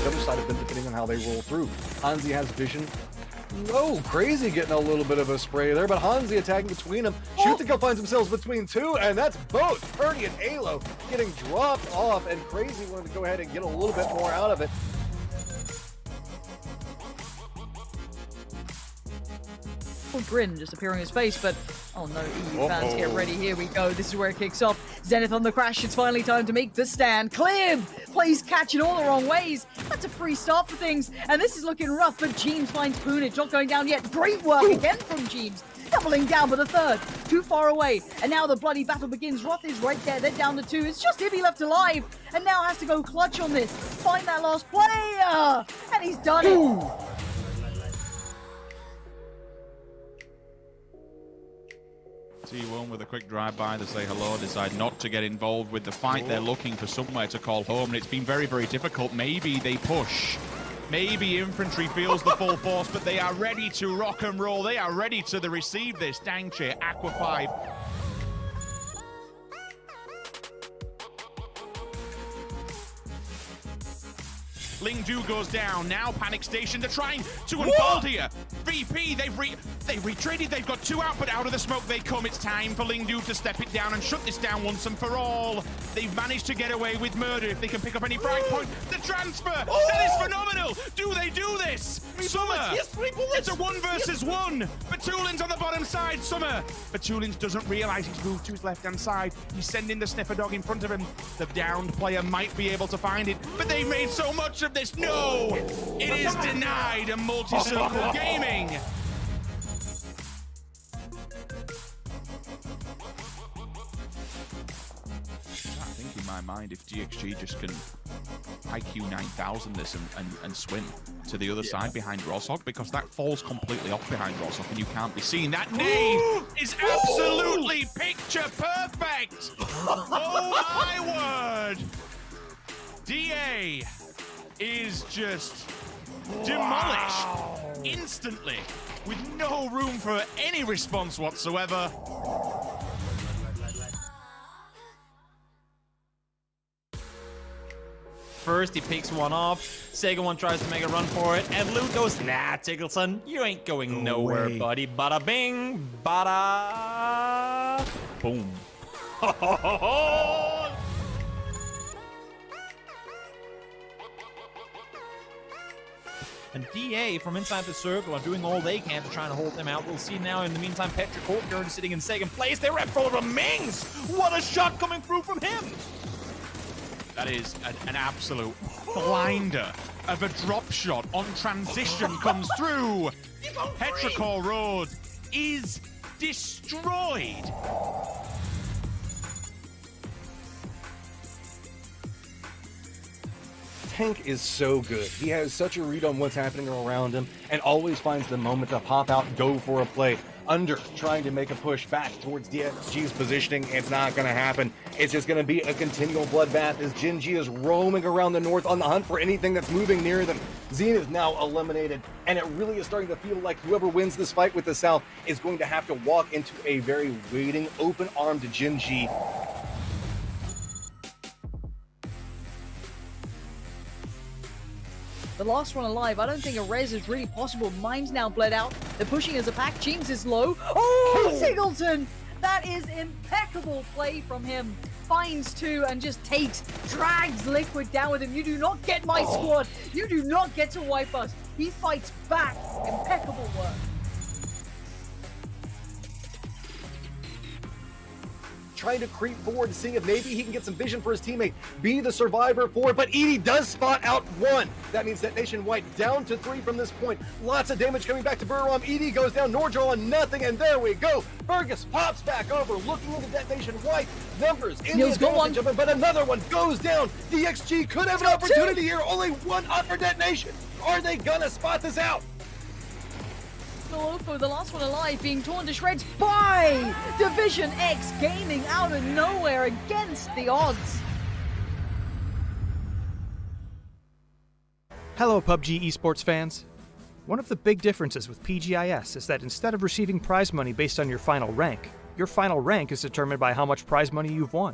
the other side of them, depending on how they roll through. Hansi has vision. Oh, Crazy getting a little bit of a spray there, but Hansi attacking between them. Shoot to go finds themselves between two, and that's both Purdy and Halo getting dropped off, and Crazy wanted to go ahead and get a little bit more out of it. Grin just appearing on his face, but oh no, EU fans, get ready, here we go, this is where it kicks off. Zenith on the crash, it's finally time to make the stand. Cleared! Plays catching all the wrong ways. That's a free start for things, and this is looking rough, but Jeems finds Poonage, not going down yet. Great work again from Jeems. Doubling down with a third, too far away, and now the bloody battle begins. Roth is right there, they're down to two. It's just Ibby left alive, and now has to go clutch on this. Find that last player, and he's done it. T1 with a quick drive-by to say hello, decide not to get involved with the fight. They're looking for somewhere to call home, and it's been very, very difficult. Maybe they push. Maybe Infantry feels the full force, but they are ready to rock and roll. They are ready to receive this. Dangche, Aqua 5. Lingdu goes down. Now Panic Station. They're trying to unfold here. VP, they've retreated. They've got two out, but out of the smoke they come. It's time for Lingdu to step it down and shut this down once and for all. They've managed to get away with murder. If they can pick up any frag point, the transfer. That is phenomenal. Do they do this? Summer. Yes, 3 bullets. It's a 1 versus 1. Batulin's on the bottom side. Summer. Batulins doesn't realize he's moved to his left-hand side. He's sending the sniffer dog in front of him. The downed player might be able to find it, but they've made so much of this. No! It is denied a multi-circle gaming. I think in my mind, if GXG just can IQ 9000 this and swim to the other side behind Rosshog, because that falls completely off behind Rosshog and you can't be seen. That nade is absolutely picture perfect! Oh my word! DA is just demolished instantly with no room for any response whatsoever. First, he picks one off. Second one tries to make a run for it. And Luke goes, nah, Tickleton, you ain't going nowhere, buddy. Bada bing, bada boom. And DA from inside the circle are doing all they can to try and hold them out. We'll see now. In the meantime, Petra Courtyard is sitting in second place. They rep full of Mings. What a shot coming through from him. That is an absolute blinder of a drop shot on transition comes through. Petrichor Road is destroyed. Tank is so good. He has such a read on what's happening around him and always finds the moment to pop out, go for a play. Under trying to make a push back towards DXG's positioning. It's not going to happen. It's just going to be a continual bloodbath as Gen.G is roaming around the north on the hunt for anything that's moving near them. Xen is now eliminated, and it really is starting to feel like whoever wins this fight with the South is going to have to walk into a very waiting, open-armed Gen.G. The last one alive. I don't think a res is really possible. Mine's now bled out. They're pushing as a pack. Jeems is low. Oh, Singleton! That is impeccable play from him. Finds two and just drags Liquid down with him. You do not get my squad. You do not get to wipe us. He fights back. Impeccable work. Trying to creep forward to see if maybe he can get some vision for his teammate, be the survivor for it, but Edie does spot out one. That means that Nationwide down to 3 from this point. Lots of damage coming back to Burrom. Edie goes down, Nordjaw on nothing, and there we go. Fergus pops back over, looking into that Nationwide. Numbers in the advantage of it, but another one goes down. DXG could have an opportunity here, only one up for detonation. Are they gonna spot this out? Olofo, the last one alive, being torn to shreds by Division X Gaming out of nowhere against the odds. Hello PUBG esports fans. One of the big differences with PGI.S is that instead of receiving prize money based on your final rank is determined by how much prize money you've won.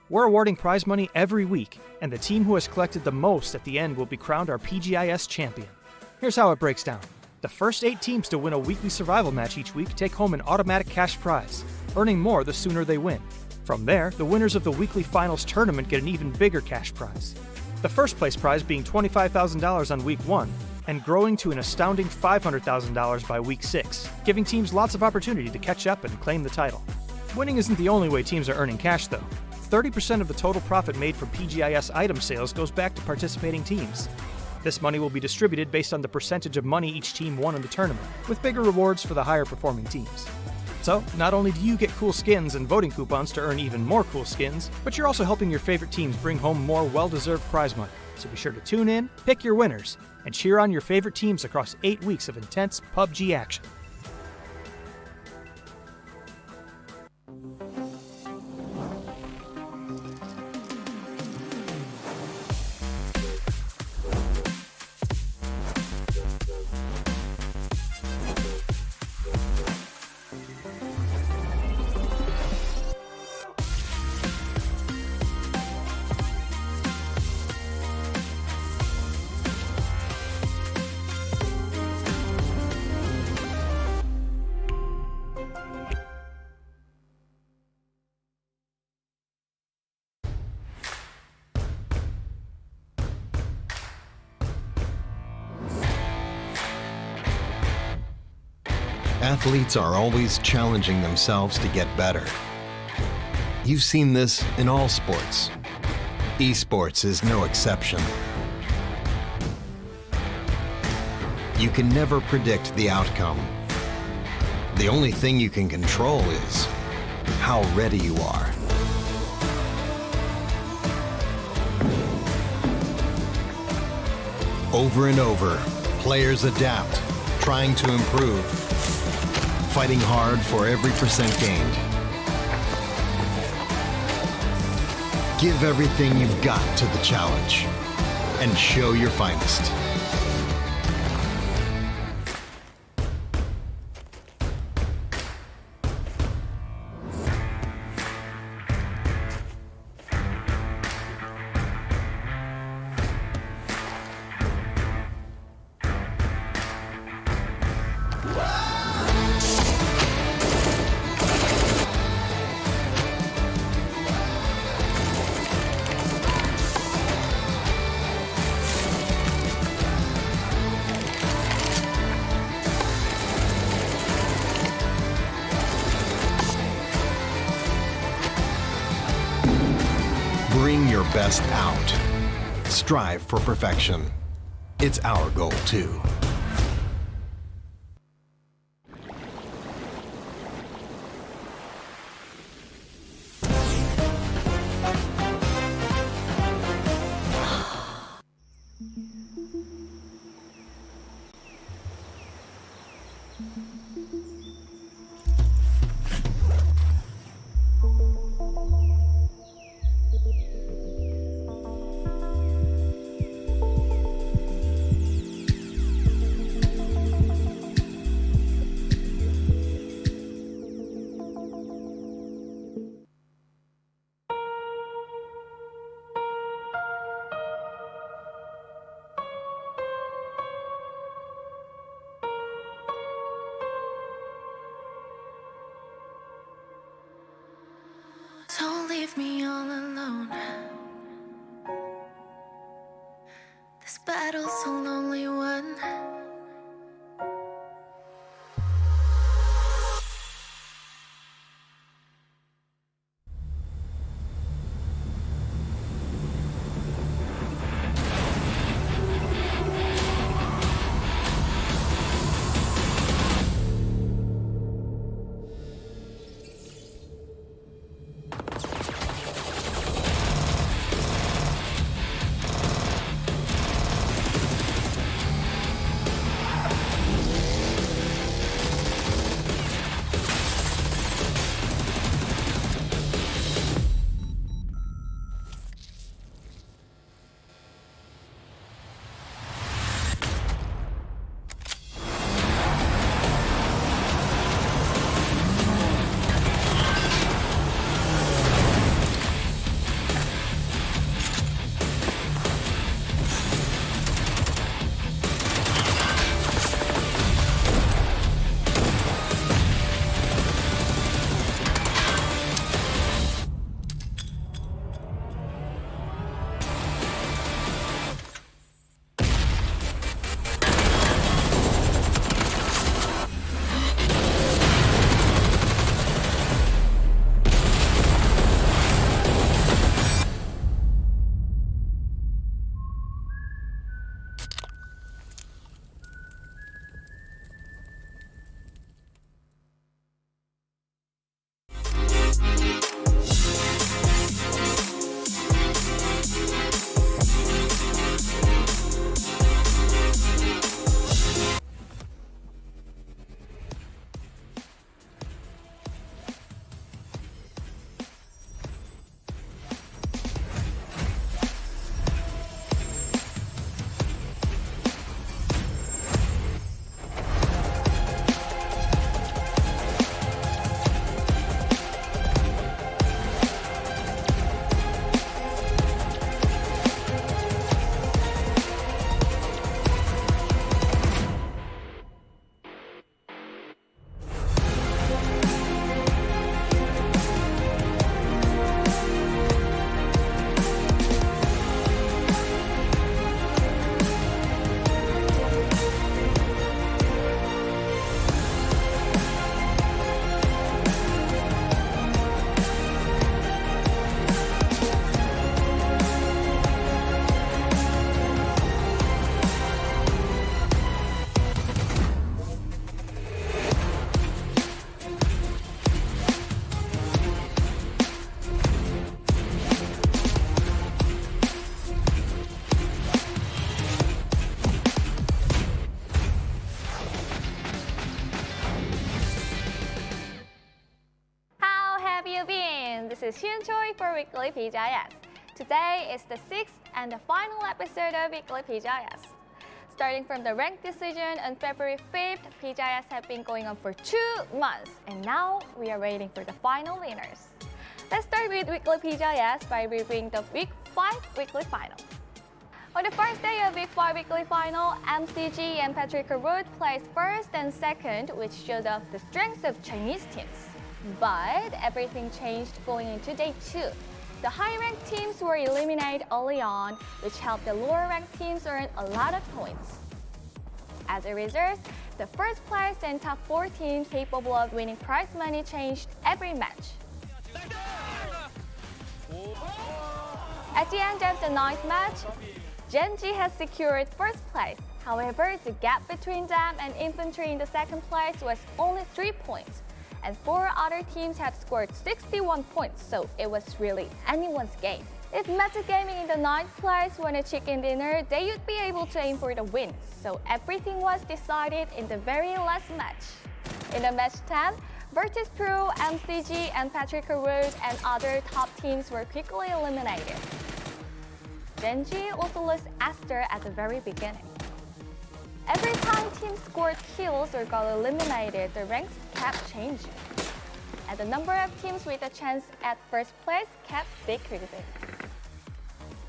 We're awarding prize money every week, and the team who has collected the most at the end will be crowned our PGI.S champion. Here's how it breaks down. The first 8 teams to win a weekly survival match each week take home an automatic cash prize, earning more the sooner they win. From there, the winners of the weekly finals tournament get an even bigger cash prize. The first place prize being $25,000 on week 1, and growing to an astounding $500,000 by week 6, giving teams lots of opportunity to catch up and claim the title. Winning isn't the only way teams are earning cash, though. 30% of the total profit made from PGI.S item sales goes back to participating teams. This money will be distributed based on the percentage of money each team won in the tournament, with bigger rewards for the higher performing teams. So, not only do you get cool skins and voting coupons to earn even more cool skins, but you're also helping your favorite teams bring home more well-deserved prize money. So be sure to tune in, pick your winners, and cheer on your favorite teams across 8 weeks of intense PUBG action. Athletes are always challenging themselves to get better. You've seen this in all sports. Esports is no exception. You can never predict the outcome. The only thing you can control is how ready you are. Over and over, players adapt, trying to improve, fighting hard for every percent gained. Give everything you've got to the challenge and show your finest. Bring your best out. Strive for perfection. It's our goal, too. Don't leave me all alone. This battle's a lonely one. is Hyun Choi for Weekly PGI.S. Today is the 6th and the final episode of Weekly PGI.S. Starting from the ranked decision on February 5th, PGI.S have been going on for 2 months, and now we are waiting for the final winners. Let's start with Weekly PGI.S by reviewing the Week 5 Weekly Final. On the first day of Week 5 Weekly Final, MCG and Patrick Root placed first and second, which showed off the strengths of Chinese teams. But everything changed going into day 2. The high-ranked teams were eliminated early on, which helped the lower-ranked teams earn a lot of points. As a result, the first place and top 4 teams capable of winning prize money changed every match. At the end of the 9th match, Genji has secured first place. However, the gap between them and Infantry in the second place was only 3 points. And 4 other teams have scored 61 points, so it was really anyone's game. If Metagaming in the 9th place won a chicken dinner, they would be able to aim for the win. So everything was decided in the very last match. In the match 10, Virtus Pro, MCG, and Patrick Root and other top teams were quickly eliminated. Genji also lost Aster at the very beginning. Every time teams scored kills or got eliminated, the ranks kept changing. And the number of teams with a chance at first place kept decreasing.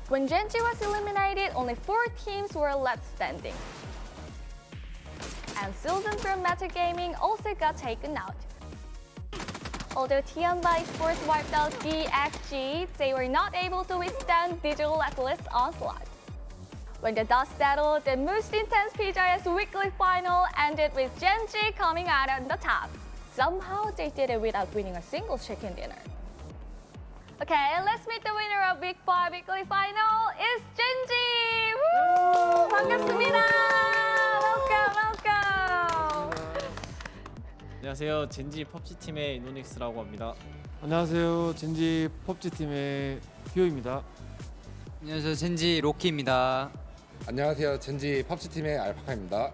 When Genji was eliminated, only 4 teams were left standing. And Susan from Metagaming also got taken out. Although Esports wiped out DXG, they were not able to withstand Digital Athlete's onslaught. When the dust settled, the most intense PGI.S weekly final ended with Genji coming out on the top. Somehow they did it without winning a single chicken dinner. Okay, let's meet the winner of Week 5 weekly final. It's Genji! Woo! 반갑습니다! Welcome! 안녕하세요. 젠지 펍지 팀의 이노닉스라고 합니다. 안녕하세요. 젠지 펍지 팀의 휴입니다. 안녕하세요. 젠지 로키입니다. 안녕하세요. 젠지 펍지 팀의 알파카입니다.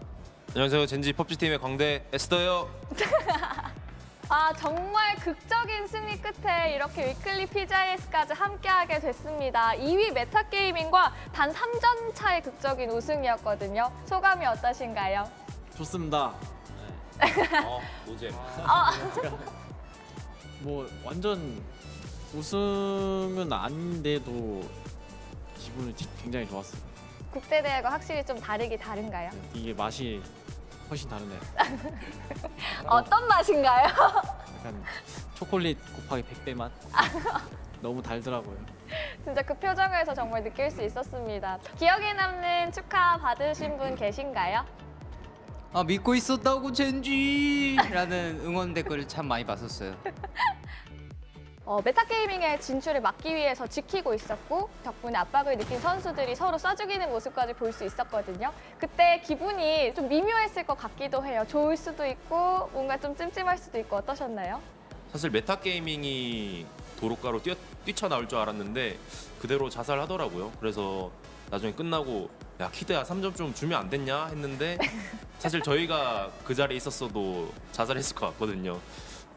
안녕하세요. 젠지 펍지 팀의 광대 에스더예요. 아, 정말 극적인 승리 끝에 이렇게 위클리 PGI.S까지 함께하게 됐습니다. 2위 메타게이밍과 단 3점 차의 극적인 우승이었거든요. 소감이 어떠신가요? 좋습니다. 노잼. 뭐 완전 우승은 아닌데도 기분이 굉장히 좋았어요. 국제대회가 확실히 좀 다른가요? 이게 맛이 훨씬 다르네요. 어떤 맛인가요? 약간 초콜릿 곱하기 100배 맛? 너무 달더라고요. 진짜 그 표정에서 정말 느낄 수 있었습니다. 기억에 남는 축하 받으신 분 계신가요? 믿고 있었다고 젠지! 라는 응원 댓글을 참 많이 봤었어요. 메타게이밍의 진출을 막기 위해서 지키고 있었고 덕분에 압박을 느낀 선수들이 서로 쏴죽이는 모습까지 볼 수 있었거든요. 그때 기분이 좀 미묘했을 것 같기도 해요. 좋을 수도 있고 뭔가 좀 찜찜할 수도 있고 어떠셨나요? 사실 메타게이밍이 도로가로 뛰쳐나올 줄 알았는데 그대로 자살하더라고요. 그래서 나중에 끝나고 야 키드야 3점 좀 주면 안 됐냐 했는데 사실 저희가 그 자리에 있었어도 자살했을 것 같거든요.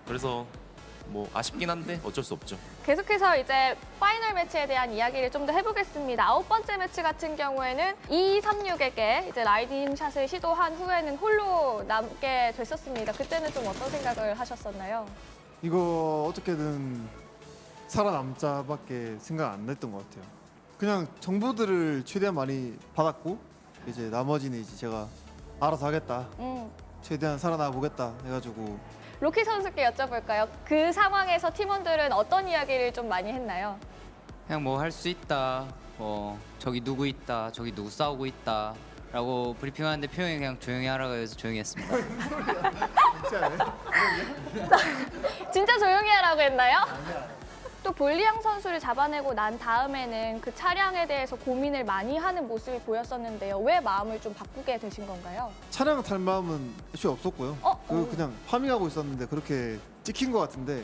그래서 뭐 아쉽긴 한데 어쩔 수 없죠. 계속해서 이제 파이널 매치에 대한 이야기를 좀 더 해보겠습니다. 9번째 매치 같은 경우에는 2236에게 이제 라이딩 샷을 시도한 후에는 홀로 남게 됐었습니다. 그때는 좀 어떤 생각을 하셨었나요? 이거 어떻게든 살아남자밖에 생각 안 했던 것 같아요. 그냥 정보들을 최대한 많이 받았고 이제 나머지는 이제 제가 알아서 하겠다. 최대한 살아나 보겠다 해가지고. 로키 선수께 여쭤볼까요? 그 상황에서 팀원들은 어떤 이야기를 좀 많이 했나요? 그냥 뭐 할 수 있다. 저기 누구 있다. 저기 누구 싸우고 있다. 라고 브리핑하는데 표현이 그냥 조용히 하라고 해서 조용히 했습니다. 진짜 조용히 하라고 했나요? 또 볼리앙 선수를 잡아내고 난 다음에는 그 차량에 대해서 고민을 많이 하는 모습이 보였었는데요. 왜 마음을 좀 바꾸게 되신 건가요? 차량 탈 마음은 애초에 없었고요. 그냥 파밍하고 있었는데 그렇게 찍힌 것 같은데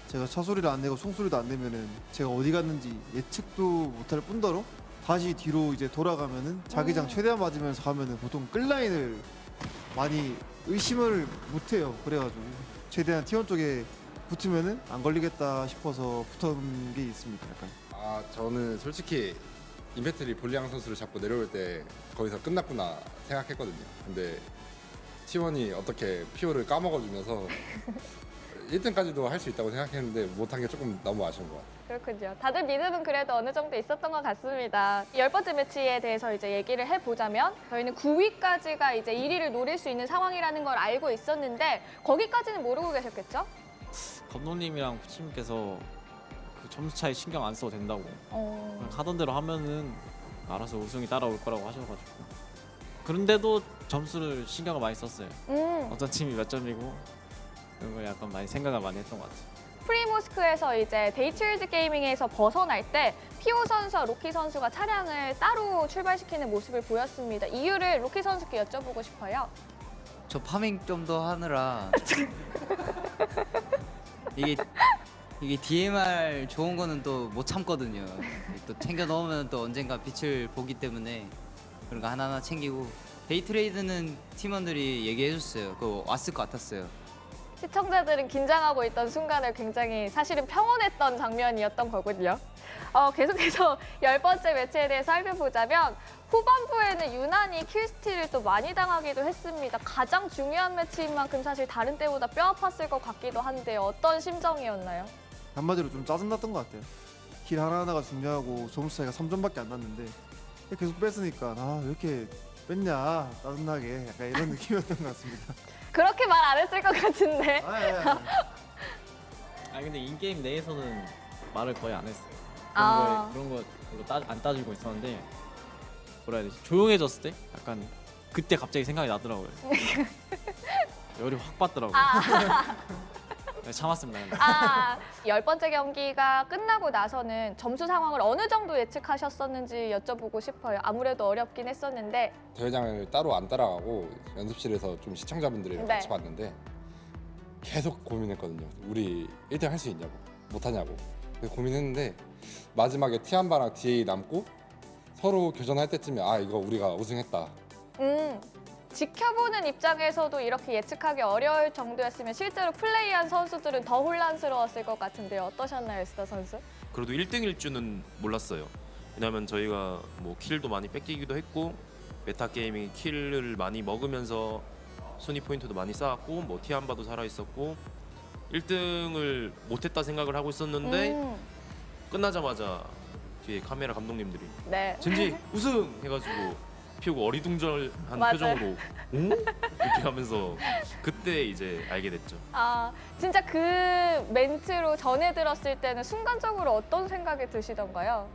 제가 차 소리를 안 내고 총소리도 안 내면은 제가 어디 갔는지 예측도 못할 뿐더러 다시 뒤로 이제 돌아가면은 자기장 최대한 맞으면서 가면은 보통 끌라인을 많이 의심을 못해요. 그래가지고 최대한 T1 쪽에 붙으면은 안 걸리겠다 싶어서 붙은 게 있습니다. 약간. 아 저는 솔직히 임팩트리 볼리앙 선수를 잡고 내려올 때 거기서 끝났구나 생각했거든요. 근데 T1이 어떻게 PO를 까먹어주면서 1등까지도 할 수 있다고 생각했는데 못한 게 조금 너무 아쉬운 것 같아요. 그렇군요. 다들 리듬은 그래도 어느 정도 있었던 것 같습니다. 10번째 매치에 대해서 이제 얘기를 해보자면 저희는 9위까지가 이제 1위를 노릴 수 있는 상황이라는 걸 알고 있었는데 거기까지는 모르고 계셨겠죠? 감독님이랑 코치님께서 그 점수 차이 신경 안 써도 된다고 그냥 하던 대로 하면은 알아서 우승이 따라올 거라고 하셔가지고 그런데도 점수를 신경을 많이 썼어요. 어떤 팀이 몇 점이고 그런 걸 약간 많이 생각을 많이 했던 것 같아요. 프리모스크에서 이제 데이트일드 게이밍에서 벗어날 때 피오 선수와 로키 선수가 차량을 따로 출발시키는 모습을 보였습니다. 이유를 로키 선수께 여쭤보고 싶어요. 저 파밍 좀 더 하느라 이게 DMR 좋은 거는 또 못 참거든요. 또 챙겨 넣으면 또 언젠가 빛을 보기 때문에 그런 거 하나하나 챙기고 데이트레이드는 팀원들이 얘기해 줬어요. 그거 왔을 것 같았어요. 시청자들은 긴장하고 있던 순간을 굉장히 사실은 평온했던 장면이었던 거거든요. 계속해서 10번째 매치에 대해 살펴보자면 후반부에는 유난히 킬스틸을 또 많이 당하기도 했습니다. 가장 중요한 매치인 만큼 사실 다른 때보다 뼈 아팠을 것 같기도 한데 어떤 심정이었나요? 한마디로 좀 짜증났던 것 같아요. 킬 하나하나가 중요하고 점수 차이가 3점밖에 안 났는데 계속 뺐으니까 아 왜 이렇게 뺐냐 짜증나게 약간 이런 느낌이었던 것 같습니다. 그렇게 말 안 했을 것 같은데. 아니 근데 인게임 내에서는 말을 거의 안 했어요. 그런 거 안 따지고 있었는데 뭐라 해야 되지? 조용해졌을 때 약간 그때 갑자기 생각이 나더라고요. 열이 확 받더라고요. 네, 참았습니다. 근데. 10번째 경기가 끝나고 나서는 점수 상황을 어느 정도 예측하셨었는지 여쭤보고 싶어요. 아무래도 어렵긴 했었는데. 대회장을 따로 안 따라가고 연습실에서 좀 시청자분들이랑 네. 같이 봤는데 계속 고민했거든요. 우리 1등 할 수 있냐고 못하냐고 그래서 고민했는데 마지막에 티안바랑 DA 남고 서로 교전할 때쯤에 아 이거 우리가 우승했다. 지켜보는 입장에서도 이렇게 예측하기 어려울 정도였으면 실제로 플레이한 선수들은 더 혼란스러웠을 것 같은데요. 어떠셨나요, 스타 선수? 그래도 1등일 줄은 몰랐어요. 왜냐면 저희가 뭐 킬도 많이 뺏기기도 했고 메타 게이밍이 킬을 많이 먹으면서 순위 포인트도 많이 쌓았고 뭐 티안바도 살아 있었고 1등을 못했다 생각을 하고 있었는데 끝나자마자 뒤에 카메라 감독님들이 네. 젠지 우승 해가지고 피우고 어리둥절한 맞아요. 표정으로 응? 이렇게 하면서 그때 이제 알게 됐죠. 진짜 그 멘트로 전해 들었을 때는 순간적으로 어떤 생각이 드시던가요?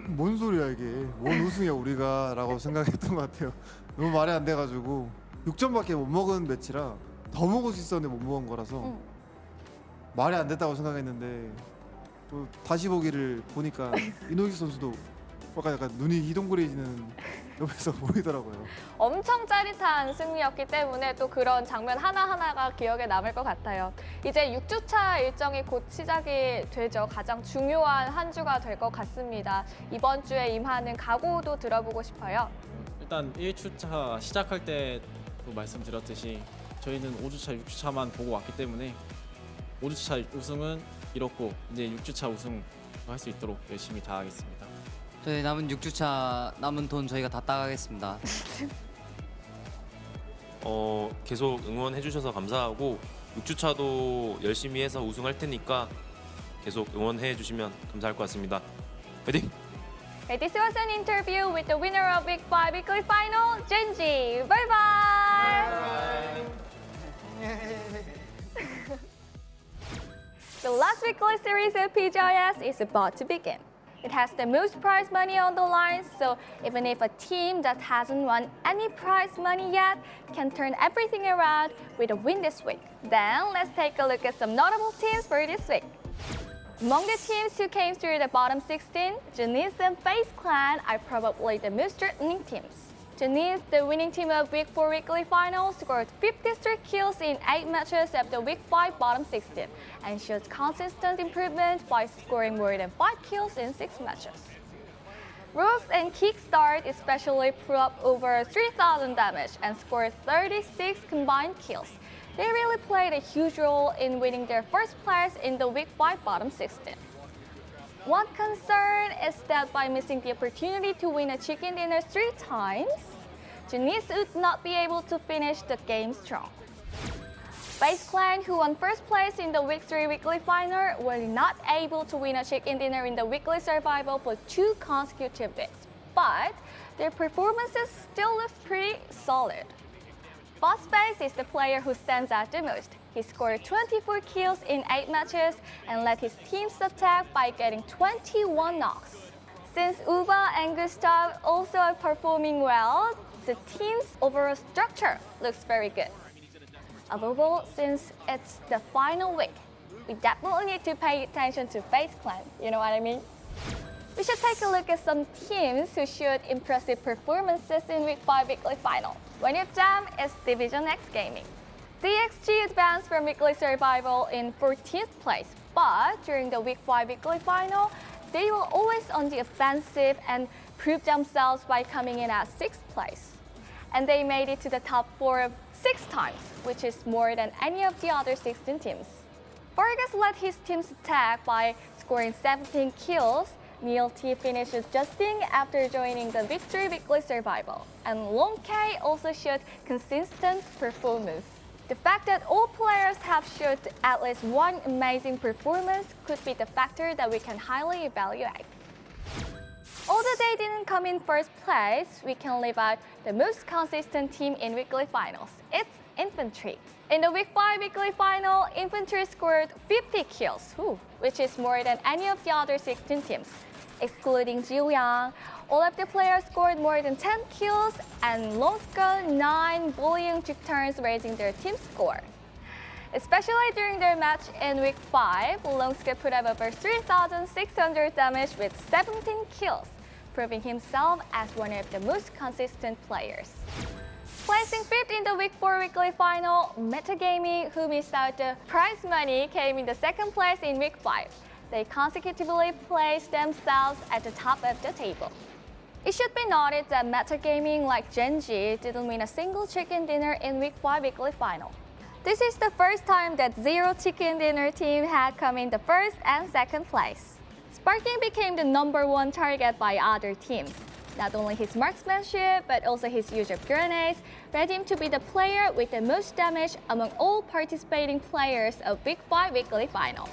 뭔 소리야 이게 뭔 우승이야 우리가 라고 생각했던 것 같아요. 너무 말이 안 돼가지고 6점밖에 못 먹은 매치라 더 먹을 수 있었는데 못 먹은 거라서 말이 안 됐다고 생각했는데 또 다시 보기를 보니까 이노기 선수도 약간 눈이 희동그레지는 옆에서 보이더라고요. 엄청 짜릿한 승리였기 때문에 또 그런 장면 하나하나가 기억에 남을 것 같아요. 이제 6주차 일정이 곧 시작이 되죠. 가장 중요한 한 주가 될 것 같습니다. 이번 주에 임하는 각오도 들어보고 싶어요. 일단 1주차 시작할 때도 말씀드렸듯이 저희는 5주차, 6주차만 보고 왔기 때문에 5주차 우승은 이렇고 이제 6주차 우승 할 수 있도록 열심히 다하겠습니다. 저희 남은 6주차 남은 돈 저희가 다 따가겠습니다. 계속 응원해 주셔서 감사하고 6주차도 열심히 해서 우승할 테니까 계속 응원해 주시면 감사할 것 같습니다. 화이팅! Okay, this was an interview with the winner of Week 5 Weekly Final, Genji. Bye-bye! The last weekly series of PGI.S is about to begin. It has the most prize money on the line, so even if a team that hasn't won any prize money yet can turn everything around with a win this week. Then let's take a look at some notable teams for this week. Among the teams who came through the bottom 16, Janice and FaZe Clan are probably the most threatening teams. Janice, the winning team of Week 4 Weekly Final, scored 53 kills in 8 matches of the Week 5 bottom 16 and showed consistent improvement by scoring more than 5 kills in 6 matches. Rooks and Kickstart especially threw up over 3,000 damage and scored 36 combined kills. they really played a huge role in winning their first place in the Week 5 bottom 16. One concern is that by missing the opportunity to win a chicken dinner 3 times, Janice would not be able to finish the game strong. FaZe Clan, who won first place in the Week 3 weekly final, were not able to win a chicken dinner in the weekly survival for 2 consecutive weeks, but their performances still look pretty solid. FaZe is the player who stands out the most. He scored 24 kills in 8 matches and led his team's attack by getting 21 knocks. Since Uba and Gustav also are performing well, the team's overall structure looks very good. Above all, since it's the final week, we definitely need to pay attention to FaZe Clan, you know what I mean? We should take a look at some teams who showed impressive performances in Week 5 weekly final. One of them is Division.X Gaming. DXG advanced from weekly survival in 14th place, but during the Week 5 weekly final, they were always on the offensive and proved themselves by coming in at 6th place. And they made it to the top 4 6 times, which is more than any of the other 16 teams. Fergus led his team's attack by scoring 17 kills. Neil T finished adjusting after joining the Victory Weekly Survival, and Long K also showed consistent performance. The fact that all players have showed at least one amazing performance could be the factor that we can highly evaluate. Although they didn't come in first place, we can leave out the most consistent team in weekly finals. It's Infantry. In the Week 5 weekly final, Infantry scored 50 kills, which is more than any of the other 16 teams. Excluding Jiu Yang, all of the players scored more than 10 kills, and Longska 9 bullying took turns raising their team score. Especially during their match in Week 5, Longska put up over 3,600 damage with 17 kills, proving himself as one of the most consistent players. Placing 5th in the Week 4 weekly final, Metagaming, who missed out the prize money, came in the 2nd place in Week 5. They consecutively placed themselves at the top of the table. It should be noted that Metagaming, like Genji, didn't win a single chicken dinner in Week 5 weekly final. This is the first time that Zero Chicken Dinner team had come in the 1st and 2nd place. Sparking became the #1 target by other teams. Not only his marksmanship, but also his use of grenades led him to be the player with the most damage among all participating players of Week 5 weekly final.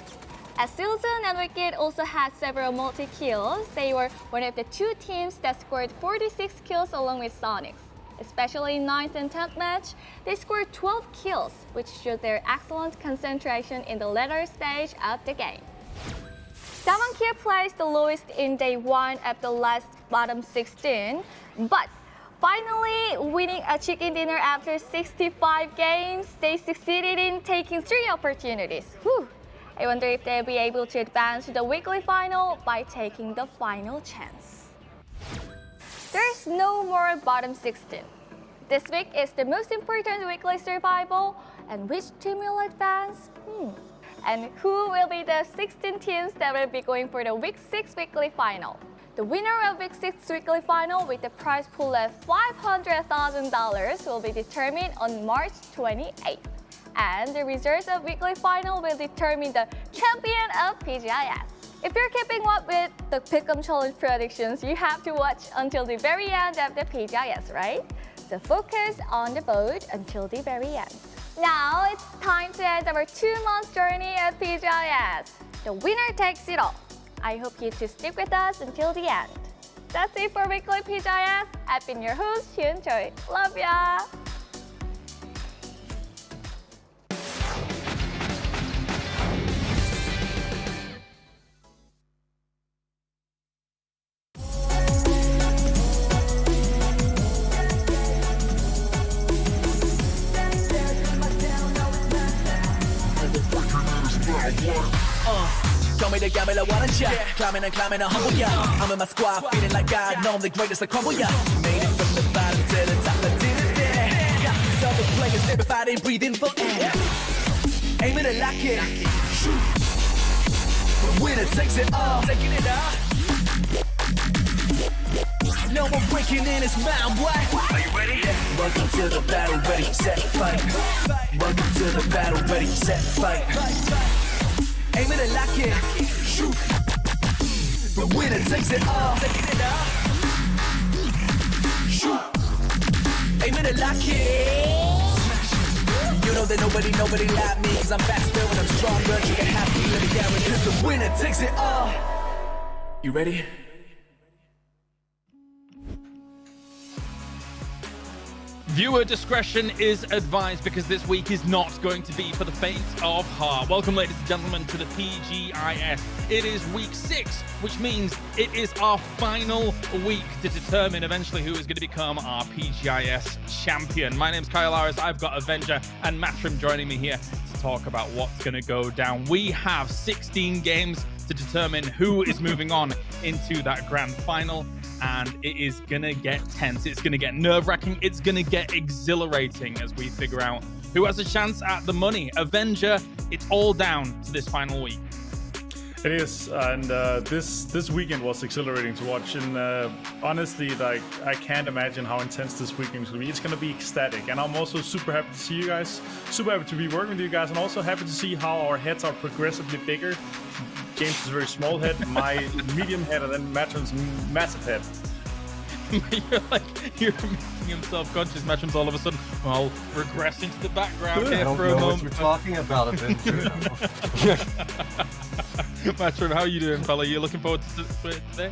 As Silson and Wicked also had several multi-kills, they were one of the 2 teams that scored 46 kills along with Sonics. Especially in 9th and 10th match, they scored 12 kills, which showed their excellent concentration in the later stage of the game. Damankia placed the lowest in day 1 of the last bottom 16, but finally winning a chicken dinner after 65 games, they succeeded in taking 3 opportunities. I wonder if they'll be able to advance to the weekly final by taking the final chance. There's no more bottom 16. This week is the most important weekly survival, and which team will advance? And who will be the 16 teams that will be going for the Week 6 weekly final? The winner of Week 6 weekly final with the prize pool of $500,000 will be determined on March 28th. And the results of weekly final will determine the champion of PGI.S. If you're keeping up with the Pick'em Challenge predictions, you have to watch until the very end of the PGI.S, right? So focus on the vote until the very end. Now it's time to end our 2-month journey at PGI.S. The winner takes it all. I hope you to stick with us until the end. That's it for weekly PGI.S. I've been your host, Hyun Choi. Love ya! Told me to gamble, I wanna check. Climbing and humble, yeah. I'm in my squad, feeling like I know I'm the greatest, I crumble, yeah. Made it from the bottom to the top, I did it there. Yeah, all the players, everybody breathing for air. Aiming to lock it. Shoot. The winner takes it all. Taking it all. No more breaking in his mind, what? Are you ready? Yeah. Welcome to the battle, ready, set, fight. Welcome to the battle, ready, set, fight. Aim it and lock it, shoot. The winner takes it all. Shoot. Aim it and lock it. You know that nobody like me, cause I'm faster when I'm stronger. You can have me, let me guarantee, cause the winner takes it all. You ready? Viewer discretion is advised because this week is not going to be for the faint of heart. Welcome, ladies and gentlemen, to the PGI.S. It is week 6, which means it is our final week to determine eventually who is going to become our PGI.S champion. My name's Kyle Aris. I've got Avenger and Matrim joining me here to talk about what's going to go down. We have 16 games to determine who is moving on into that grand final. And it is gonna get tense. It's gonna get nerve-wracking. It's gonna get exhilarating as we figure out who has a chance at the money. Avenger, it's all down to this final week. It is, and this weekend was exhilarating to watch. And honestly, like, I can't imagine how intense this weekend is gonna be. It's gonna be ecstatic, and I'm also super happy to see you guys. Super happy to be working with you guys, and also happy to see how our heads are progressively bigger. James is a very small head, my medium head, and then Matrim's massive head. You're making him self-conscious. Matrim's all of a sudden, well, regress into the background here for a moment. I don't know what you're talking about, Avenger. Matrim, how are you doing, fella? You looking forward to it today?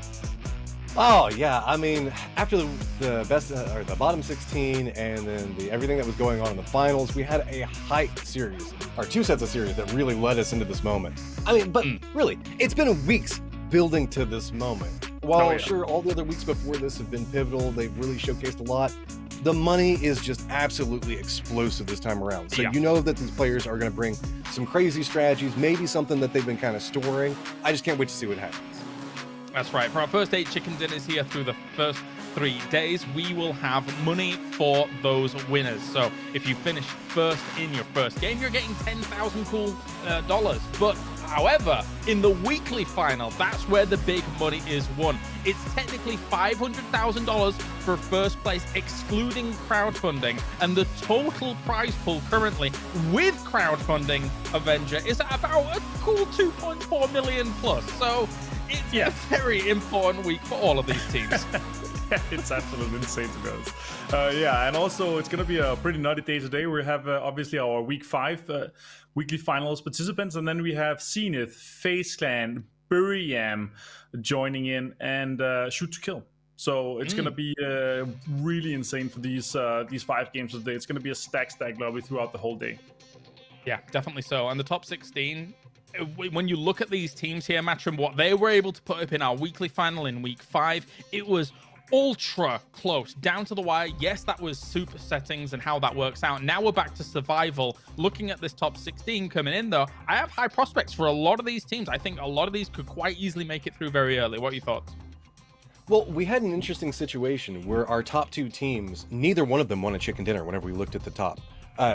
Oh yeah, I mean, after the best or the bottom 16, and then everything that was going on in the finals, we had a hyped series, or 2 sets of series that really led us into this moment. I mean, but really, it's been weeks building to this moment. While sure, all the other weeks before this have been pivotal, they've really showcased a lot. The money is just absolutely explosive this time around. So you know that these players are going to bring some crazy strategies, maybe something that they've been kind of storing. I just can't wait to see what happens. That's right. For our first 8 chicken dinners here through the first 3 days, we will have money for those winners. So if you finish first in your first game, you're getting $10,000 cool dollars. But however, in the weekly final, that's where the big money is won. It's technically $500,000 for first place, excluding crowdfunding, and the total prize pool currently with crowdfunding, Avenger, is at about a cool 2.4 million plus. So it's a very important week for all of these teams. It's absolutely insane to be honest. And also it's going to be a pretty nutty day today. We have obviously our week 5 weekly finals participants, and then we have Zenith, FaZe Clan, Buriam joining in, and Shoot to Kill. So it's going to be really insane for these 5 games today. It's going to be a stack lobby throughout the whole day. Yeah, definitely so. And the top 16, when you look at these teams here, Matrim, what they were able to put up in our weekly final in week 5, it was ultra close, down to the wire. Yes, that was super settings and how that works out. Now we're back to survival. Looking at this top 16 coming in, though, I have high prospects for a lot of these teams. I think a lot of these could quite easily make it through very early. What are your thoughts? Well, we had an interesting situation where our top 2 teams, neither one of them won a chicken dinner whenever we looked at the top.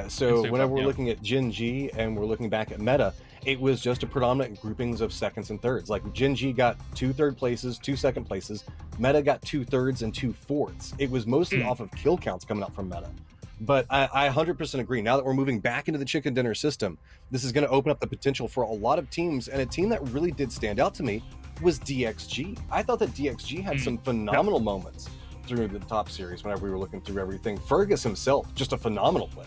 So whenever we're looking at Gen G and we're looking back at meta, it was just a predominant groupings of seconds and thirds. Like Gen G got 2 third places, 2 second places. Meta got 2 thirds and 2 fourths. It was mostly off of kill counts coming out from meta. But I 100% agree. Now that we're moving back into the chicken dinner system, this is going to open up the potential for a lot of teams. And a team that really did stand out to me was DXG. I thought that DXG had some phenomenal moments through the top series whenever we were looking through everything. Fergus himself, just a phenomenal player.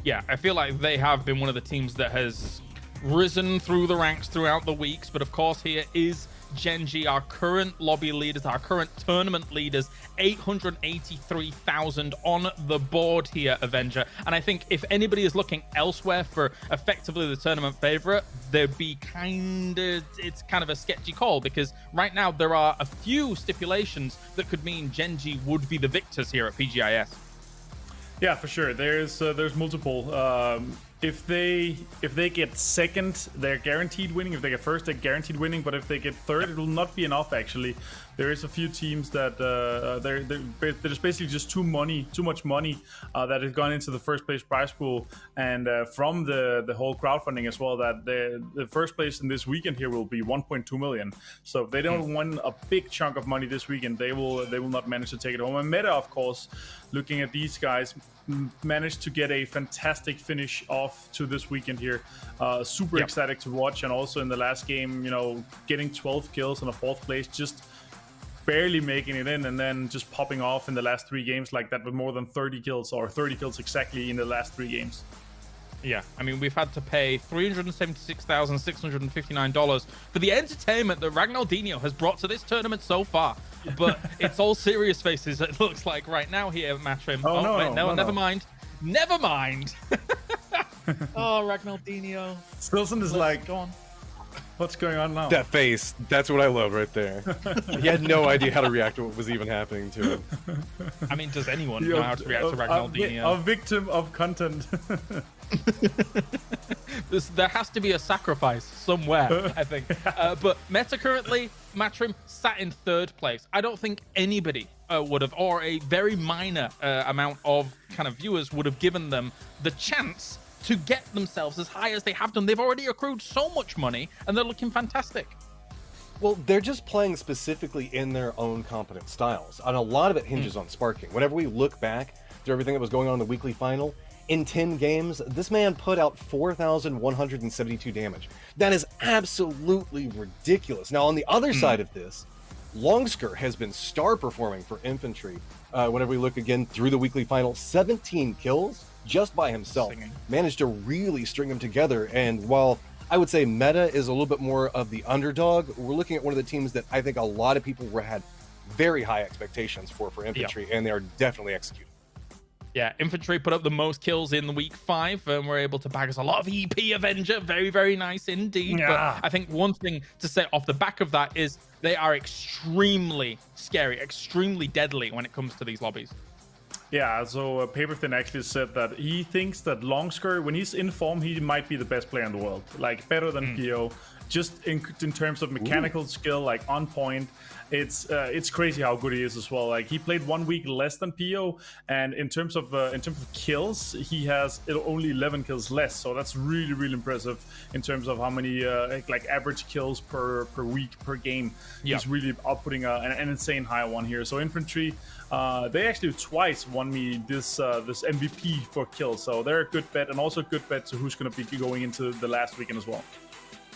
Yeah, I feel like they have been one of the teams that has risen through the ranks throughout the weeks. But of course, here is Gen G, our current lobby leaders, our current tournament leaders, 883,000 on the board here, Avenger. And I think if anybody is looking elsewhere for effectively the tournament favorite, it's kind of a sketchy call, because right now there are a few stipulations that could mean Gen G would be the victors here at PGI.S. Yeah, for sure. There's multiple. If they get second, they're guaranteed winning. If they get first, they're guaranteed winning. But if they get third, it will not be enough actually there is a few teams that there's basically just too much money that has gone into the first place prize pool, and from the whole crowdfunding as well, that the first place in this weekend here will be 1.2 million. So if they don't win a big chunk of money this weekend, they will not manage to take it home. And Meta, of course, looking at these guys, managed to get a fantastic finish off to this weekend here. Super ecstatic to watch, and also in the last game, getting 12 kills in a 4th place, just barely making it in, and then just popping off in the last 3 games like that with more than 30 kills, or 30 kills exactly in the last 3 games. Yeah, I mean, we've had to pay $376,659 for the entertainment that Ragnaldinho has brought to this tournament so far. But it's all serious faces, it looks like, right now here, Matrim. Never mind. Never mind. Oh, Ragnaldinho. Stilson is like, go on. What's going on now? That face, that's what I love right there. He had no idea how to react to what was even happening to him. I mean, does anyone know how to react to Ragnaldinho? A victim of content. There has to be a sacrifice somewhere, I think. But Meta currently, Matrim sat in 3rd place. I don't think anybody would have, or a very minor amount of kind of viewers would have given them the chance to get themselves as high as they have done. They've already accrued so much money, and they're looking fantastic. Well, they're just playing specifically in their own competent styles, and a lot of it hinges on sparking. Whenever we look back to everything that was going on in the weekly final, in 10 games, this man put out 4,172 damage. That is absolutely ridiculous. Now, on the other side of this, Longsker has been star performing for Infantry. Whenever we look again through the weekly final, 17 kills just by himself. Managed to really string them together. And while I would say Meta is a little bit more of the underdog, we're looking at one of the teams that I think a lot of people had very high expectations for Infantry, and they are definitely executing. Yeah, Infantry put up the most kills in the week 5, and were able to bag us a lot of EP Avenger. Very, very nice indeed. Yeah. But I think one thing to say off the back of that is they are extremely scary, extremely deadly when it comes to these lobbies. Yeah, so Paperthin actually said that he thinks that Longsker, when he's in form, he might be the best player in the world. Like, better than PO. Just in terms of mechanical skill, like on point. It's crazy how good he is as well. Like, he played 1 week less than PO, and in terms of kills, he has only 11 kills less. So that's really, really impressive in terms of how many like average kills per week per game. He's really outputting an insane high one here. So Infantry, they actually twice won me this MVP for kills. So they're a good bet, and also a good bet to who's going to be going into the last weekend as well.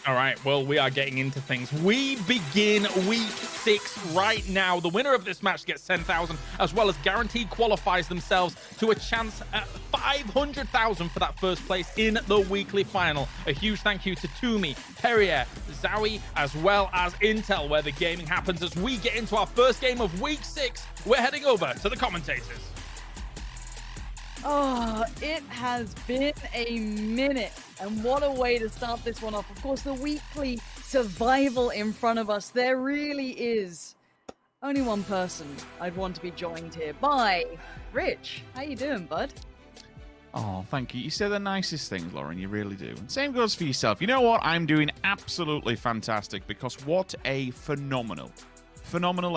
All right, well, we are getting into things. We begin week 6 right now. The winner of this match gets 10,000, as well as guaranteed qualifies themselves to a chance at 500,000 for that first place in the weekly final. A huge thank you to Toomey, Perrier, Zowie, as well as Intel, where the gaming happens. As we get into our first game of week 6, we're heading over to the commentators. Oh, it has been a minute, and what a way to start this one off. Of course, the weekly survival in front of us. There really is only one person I'd want to be joined here by. Rich, how you doing, bud? Oh, thank you. You say the nicest things, Lauren. You really do. And same goes for yourself. You know what? I'm doing absolutely fantastic, because what a phenomenal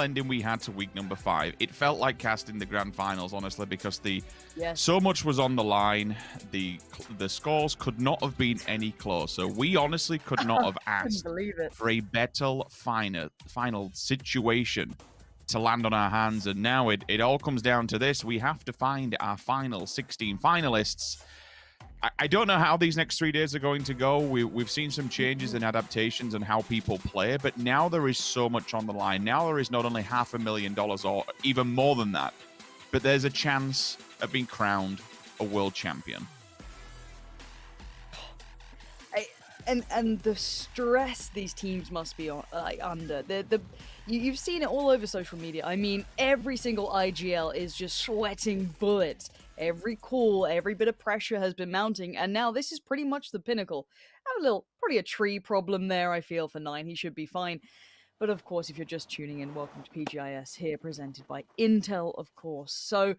ending we had to week number 5. It felt like casting the grand finals, honestly, because so much was on the line. The scores could not have been any closer. We honestly could not have asked for a better final situation to land on our hands, and now it all comes down to this. We have to find our final 16 finalists. I don't know how these next 3 days are going to go. We've seen some changes and adaptations in how people play, but now there is so much on the line. Now there is not only $500,000 or even more than that, but there's a chance of being crowned a world champion. And the stress these teams must be under. You've seen it all over social media. I mean, every single IGL is just sweating bullets. Every call, every bit of pressure has been mounting, and now this is pretty much the pinnacle. I have probably a tree problem there, I feel, for 9. He should be fine. But of course, if you're just tuning in, welcome to PGI.S, here presented by Intel, of course. So,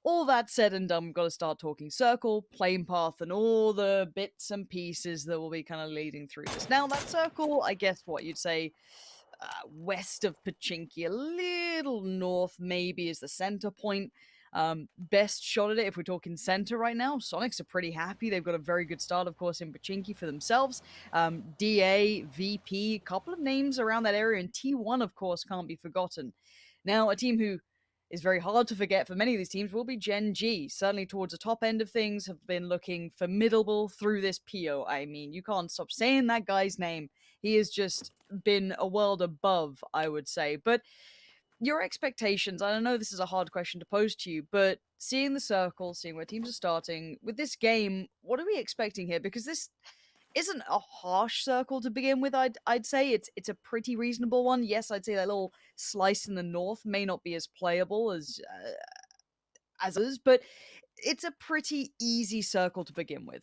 all that said and done, we've got to start talking circle, plane path, and all the bits and pieces that will be kind of leading through this. Now, that circle, I guess what you'd say, west of Pachinki, a little north maybe is the center point. Best shot at it if we're talking center right now. Sonics are pretty happy. They've got a very good start, of course, in Pachinki for themselves. DA, VP, a couple of names around that area, and T1, of course, can't be forgotten. Now, a team who is very hard to forget for many of these teams will be Gen G. Certainly towards the top end of things, have been looking formidable through this PO. I mean, you can't stop saying that guy's name. He has just been a world above, I would say. But your expectations, I know this is a hard question to pose to you, but seeing the circle, seeing where teams are starting, with this game, what are we expecting here? Because this isn't a harsh circle to begin with. I'd say it's a pretty reasonable one. Yes, I'd say that little slice in the north may not be as playable as others, but it's a pretty easy circle to begin with.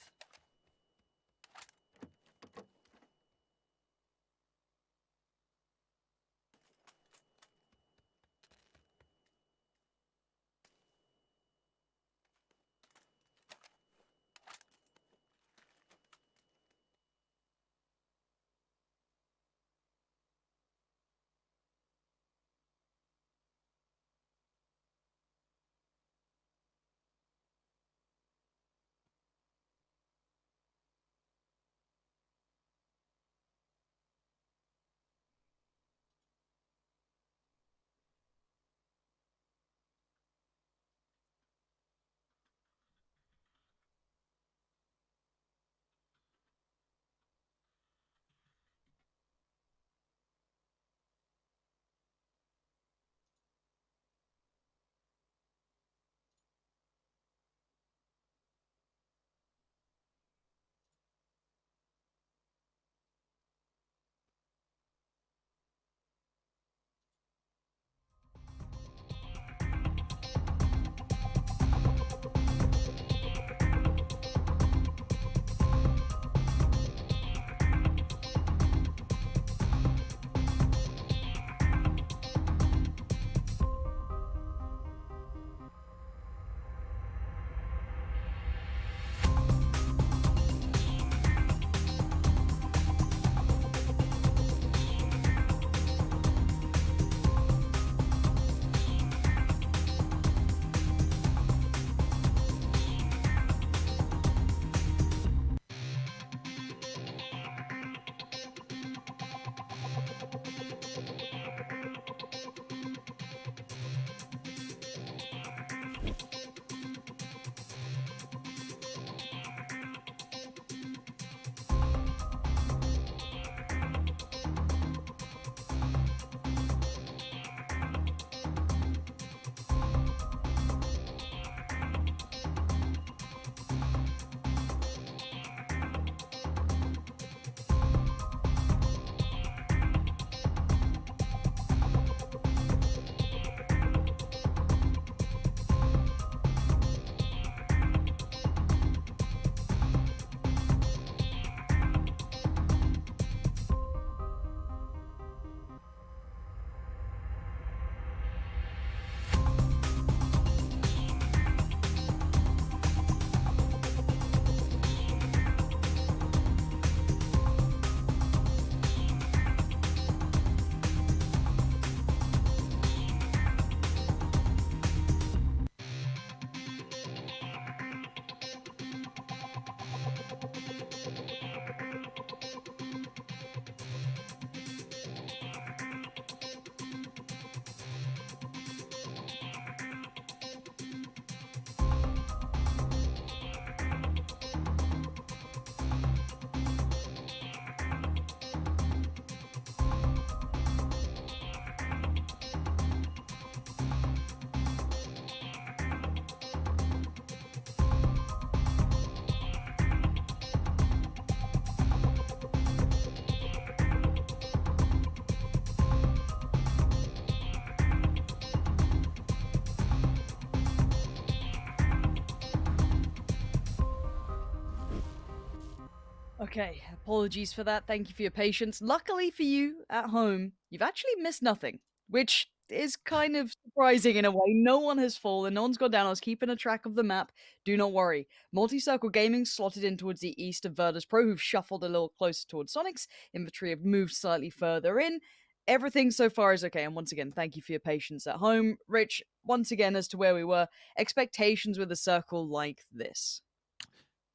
Okay, apologies for that. Thank you for your patience. Luckily for you at home, you've actually missed nothing, which is kind of surprising in a way. No one has fallen, no one's gone down. I was keeping a track of the map. Do not worry. Multi-Circle Gaming slotted in towards the east of Virtus Pro, who've shuffled a little closer towards Sonics. Infantry have moved slightly further in. everything so far is okay. And once again, thank you for your patience at home. Rich, once again, as to where we were, expectations with a circle like this.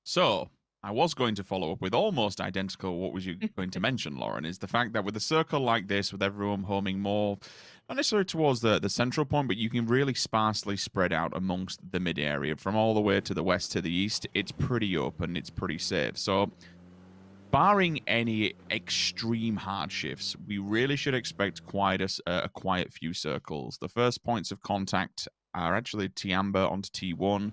So, I was going to follow up with almost identical what was you going to mention, Lauren, is the fact that with a circle like this, with everyone homing more, not necessarily towards the central point, but you can really sparsely spread out amongst the mid area. From all the way to the west to the east, it's pretty open, it's pretty safe. So, barring any extreme hardships, we really should expect quite a quiet few circles. The first points of contact are actually Tiamba onto T1.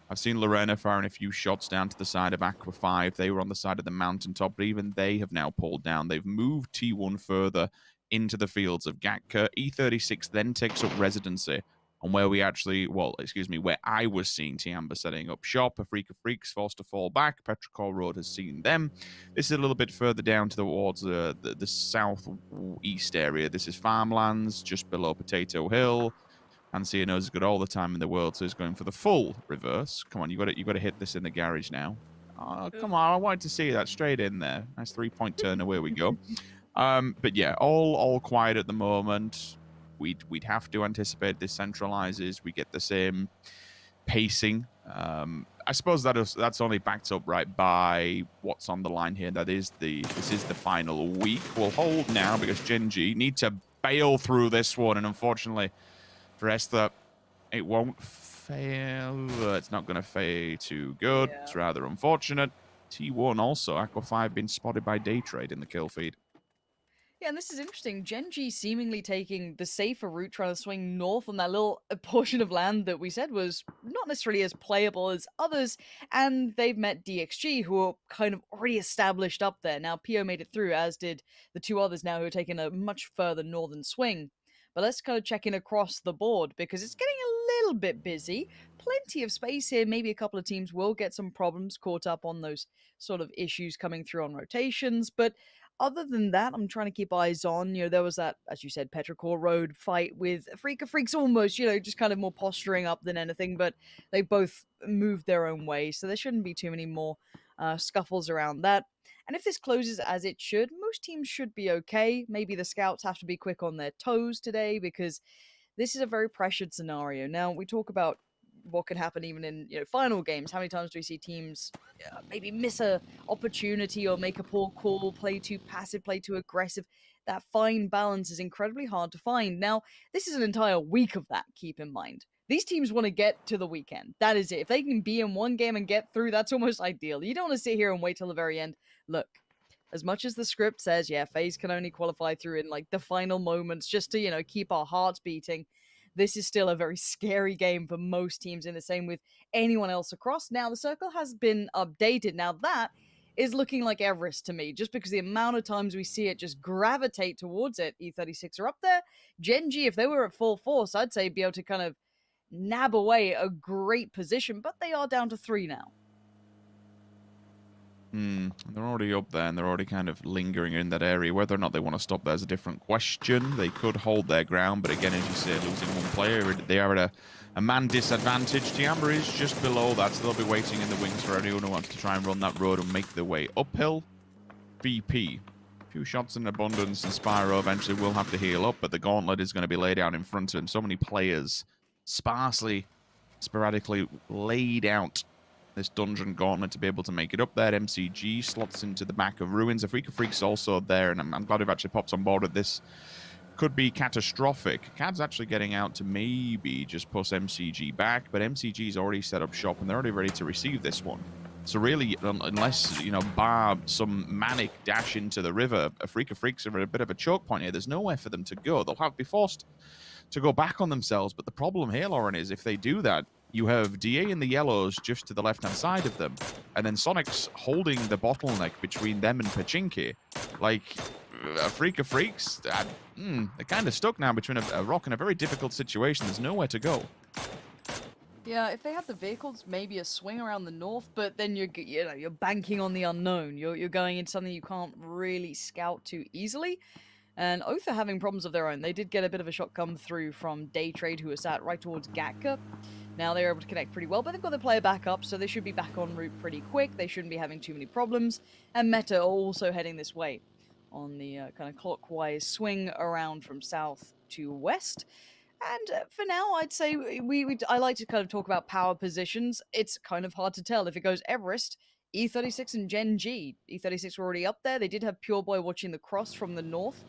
I've seen Lorena firing a few shots down to the side of Aqua 5. They were on the side of the mountaintop, but even they have now pulled down. They've moved T1 further into the fields of Gatka. E36 then takes up residency on where we actually, where I was seeing Tiamba setting up shop. Afrika Freaks forced to fall back. Petrichor Road has seen them. This is a little bit further down towards the southeast area. This is farmlands just below Potato Hill. Ancia knows he's got all the time in the world, so he's going for the full reverse. Come on, you got to hit this in the garage now. Oh, come on, I wanted to see that straight in there. Nice 3-point turn, away we go. But yeah, all quiet at the moment. We'd have to anticipate this centralizes. We get the same pacing. I suppose that's only backed up right by what's on the line here. This is the final week. We'll hold now because Gen G need to bail through this one, and unfortunately for Esther, it won't fail. It's not going to fail too good. Yeah. It's rather unfortunate. T1 also, Aqua 5 been spotted by Daytrade in the kill feed. Yeah, and this is interesting. Gen G seemingly taking the safer route, trying to swing north on that little portion of land that we said was not necessarily as playable as others, and they've met DXG, who are kind of already established up there. Now, PO made it through, as did the two others now who are taking a much further northern swing. But let's kind of check in across the board, because it's getting a little bit busy. Plenty of space here. Maybe a couple of teams will get some problems caught up on those sort of issues coming through on rotations. But other than that, I'm trying to keep eyes on. There was that, as you said, Petrichor Road fight with Afrika Freaks almost, just kind of more posturing up than anything. But they both moved their own way, so there shouldn't be too many more scuffles around that. And if this closes as it should, most teams should be okay. Maybe the scouts have to be quick on their toes today, because this is a very pressured scenario. Now, we talk about what could happen even in final games. How many times do we see teams maybe miss a opportunity or make a poor call, play too passive, play too aggressive? That fine balance is incredibly hard to find. Now, this is an entire week of that, keep in mind. These teams want to get to the weekend. That is it. If they can be in one game and get through, that's almost ideal. You don't want to sit here and wait till the very end. Look, as much as the script says, FaZe can only qualify through in the final moments just to, keep our hearts beating, this is still a very scary game for most teams, in the same with anyone else across. Now, the circle has been updated. Now, that is looking like Everest to me, just because the amount of times we see it just gravitate towards it. E36 are up there. Gen G, if they were at full force, I'd say be able to kind of nab away a great position, but they are down to 3 now. They're already up there, and they're already kind of lingering in that area. Whether or not they want to stop there is a different question. They could hold their ground, but again, as you say, losing one player, they are at a man disadvantage. Tiamba is just below that, so they'll be waiting in the wings for anyone who wants to try and run that road and make their way uphill. VP. A few shots in abundance, and Spyro eventually will have to heal up, but the gauntlet is going to be laid out in front of him. So many players sporadically laid out this dungeon gauntlet to be able to make it up there. MCG slots into the back of Ruins. Afrika Freaks also there, and I'm glad we've actually popped on board with this. Could be catastrophic. CAD's actually getting out to maybe just push MCG back, but MCG's already set up shop, and they're already ready to receive this one. So really, unless, bar some manic dash into the river, Afrika Freaks are at a bit of a choke point here. There's nowhere for them to go. They'll have to be forced to go back on themselves, but the problem here, Lauren, is if they do that, you have DA in the yellows just to the left-hand side of them, and then Sonic's holding the bottleneck between them and Pachinki. Afrika Freaks, they're kind of stuck now between a rock and a very difficult situation. There's nowhere to go. Yeah, if they had the vehicles, maybe a swing around the north, but then you're banking on the unknown. You're going into something you can't really scout too easily. And Oath are having problems of their own. They did get a bit of a shot come through from Daytrade, who was sat right towards Gatka. Now they're able to connect pretty well, but they've got their player back up, so they should be back en route pretty quick. They shouldn't be having too many problems. And Meta are also heading this way. on the kind of clockwise swing around from south to west. And for now, I'd say I like to kind of talk about power positions. It's kind of hard to tell if it goes Everest, E36 and Gen G. E36 were already up there. They did have Pure Boy watching the cross from the north,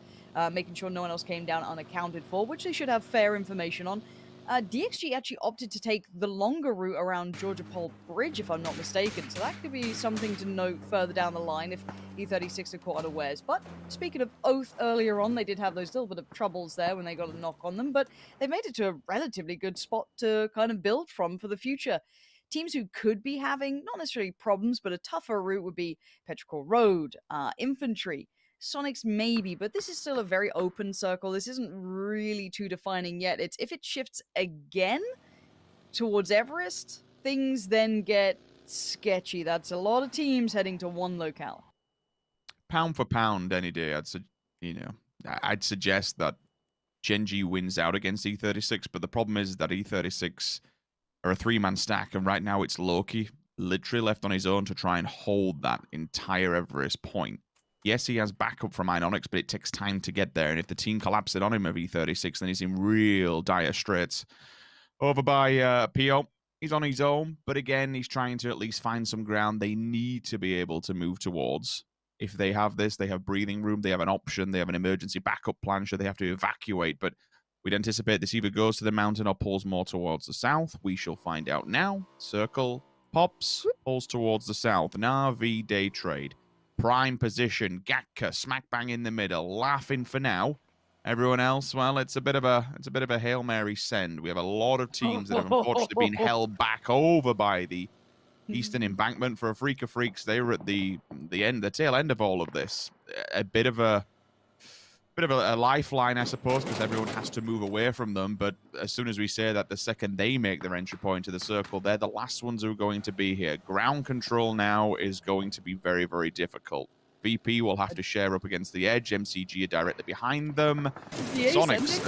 making sure no one else came down unaccounted for, which they should have fair information on. DXG actually opted to take the longer route around Georgia Pole Bridge, if I'm not mistaken, so that could be something to note further down the line if E36 are caught unawares. But speaking of Oath earlier on, they did have those little bit of troubles there when they got a knock on them, but they made it to a relatively good spot to kind of build from for the future. Teams who could be having, not necessarily problems, but a tougher route would be Petrichor Road, Infantry, Sonics maybe, but this is still a very open circle. This isn't really too defining yet. It's if it shifts again towards Everest, things then get sketchy. That's a lot of teams heading to one locale. Pound for pound, any day, I'd suggest that Gen G wins out against E36, but the problem is that E36 are a three-man stack, and right now it's Loki literally left on his own to try and hold that entire Everest point. Yes, he has backup from Ionix, but it takes time to get there. And if the team collapses on him of E36, then he's in real dire straits. Over by PO, he's on his own. But again, he's trying to at least find some ground they need to be able to move towards. If they have this, they have breathing room. They have an option. They have an emergency backup plan should they have to evacuate. But we'd anticipate this either goes to the mountain or pulls more towards the south. We shall find out now. Circle pops, pulls towards the south. Na'Vi day trade. Prime position, Gatka smack bang in the middle, laughing for now. Everyone else, well, it's a bit of a Hail Mary send. We have a lot of teams that have unfortunately been held back over by the Eastern Embankment for a freak of freaks. They were at the tail end of all of this. A bit of a lifeline, I suppose, because everyone has to move away from them. But as soon as we say that, the second they make their entry point to the circle, they're the last ones who are going to be here. Ground control now is going to be very, very difficult. VP will have to share up against the edge. MCG are directly behind them. Sonics,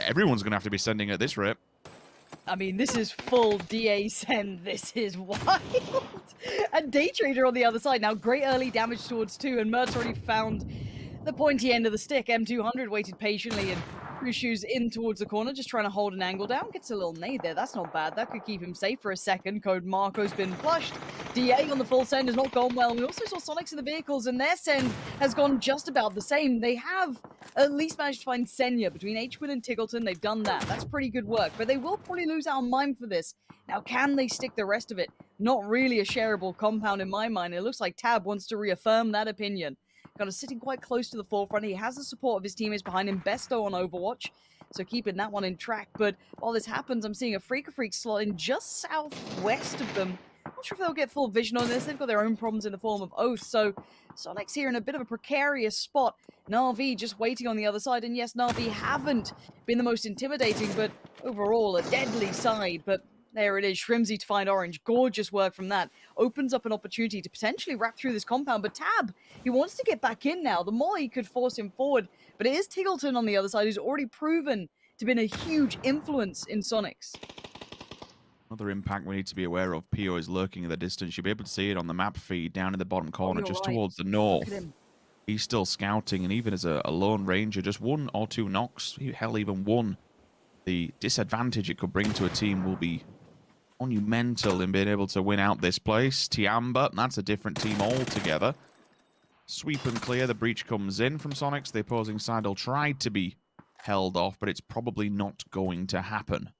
everyone's going to have to be sending at this rate. I mean, this is full DA send. This is wild. And Day Trader on the other side. Now, great early damage towards 2, and Mert's already found the pointy end of the stick. M200 waited patiently and Rushu's in towards the corner, just trying to hold an angle down. Gets a little nade there. That's not bad. That could keep him safe for a second. Code Marco's been flushed. DA on the full send has not gone well. We also saw Sonics in the vehicles, and their send has gone just about the same. They have at least managed to find Senya between H-Win and Tiggleton. They've done that. That's pretty good work, but they will probably lose out on Mime for this. Now, can they stick the rest of it? Not really a shareable compound in my mind. It looks like Tab wants to reaffirm that opinion. Kind of sitting quite close to the forefront. He has the support of his teammates behind him. Besto on Overwatch, so keeping that one in track. But while this happens, I'm seeing a Freak of Freaks slot in just southwest of them. Not sure if they'll get full vision on this. They've got their own problems in the form of Oath, so Sonic's here in a bit of a precarious spot. Na'Vi just waiting on the other side, and yes, Na'Vi haven't been the most intimidating, but overall a deadly side. But there it is, Shrimsy to find Orange. Gorgeous work from that. Opens up an opportunity to potentially wrap through this compound, but Tab, he wants to get back in now. The Molly could force him forward, but it is Tiggleton on the other side who's already proven to be a huge influence in Sonics. Another impact we need to be aware of. Pio is lurking in the distance. You'll be able to see it on the map feed down in the bottom corner, just towards the north. He's still scouting, and even as a lone ranger, just 1 or 2 knocks, hell, even 1. The disadvantage it could bring to a team will be monumental in being able to win out this place. Tiamba, that's a different team altogether. Sweep and clear, the breach comes in from Sonics. The opposing side will try to be held off, but it's probably not going to happen.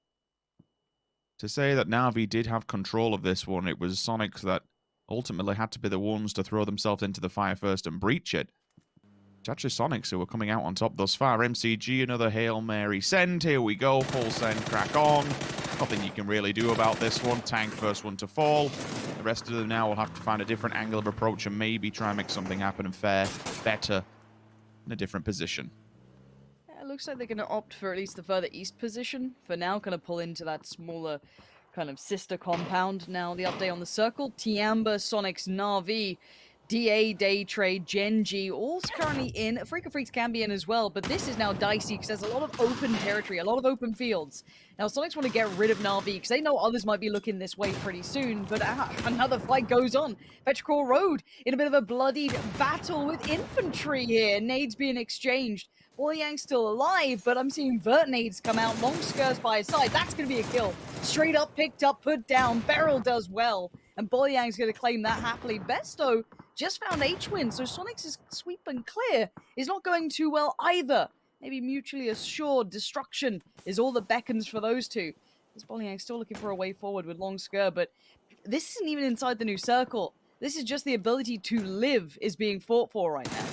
To say that Na'Vi did have control of this one, it was Sonics that ultimately had to be the ones to throw themselves into the fire first and breach it. It's actually Sonics who were coming out on top thus far. MCG, another Hail Mary send. Here we go, full send, crack on. Nothing you can really do about this one. Tank first one to fall. The rest of them now will have to find a different angle of approach and maybe try and make something happen and fare better in a different position. It looks like they're going to opt for at least the further east position. For now, kind of pull into that smaller kind of sister compound. Now, the update on the circle. Tiamba, Sonics, Na'Vi. DA, Day Trade, Gen G, all's currently in. Freaka Freaks can be in as well, but this is now dicey because there's a lot of open territory, a lot of open fields. Now, Sonics want to get rid of Na'Vi because they know others might be looking this way pretty soon, but another fight goes on. Petrichor Road in a bit of a bloodied battle with infantry here. Nades being exchanged. Boyang's still alive, but I'm seeing Vert nades come out. Long skirts by his side. That's going to be a kill. Straight up, picked up, put down. Beryl does well, and Boyang's going to claim that happily. Besto just found H-Win, so Sonic's sweep and clear is not going too well either. Maybe mutually assured destruction is all that beckons for those two. This Boyang's still looking for a way forward with Long Skir, but this isn't even inside the new circle. This is just the ability to live is being fought for right now.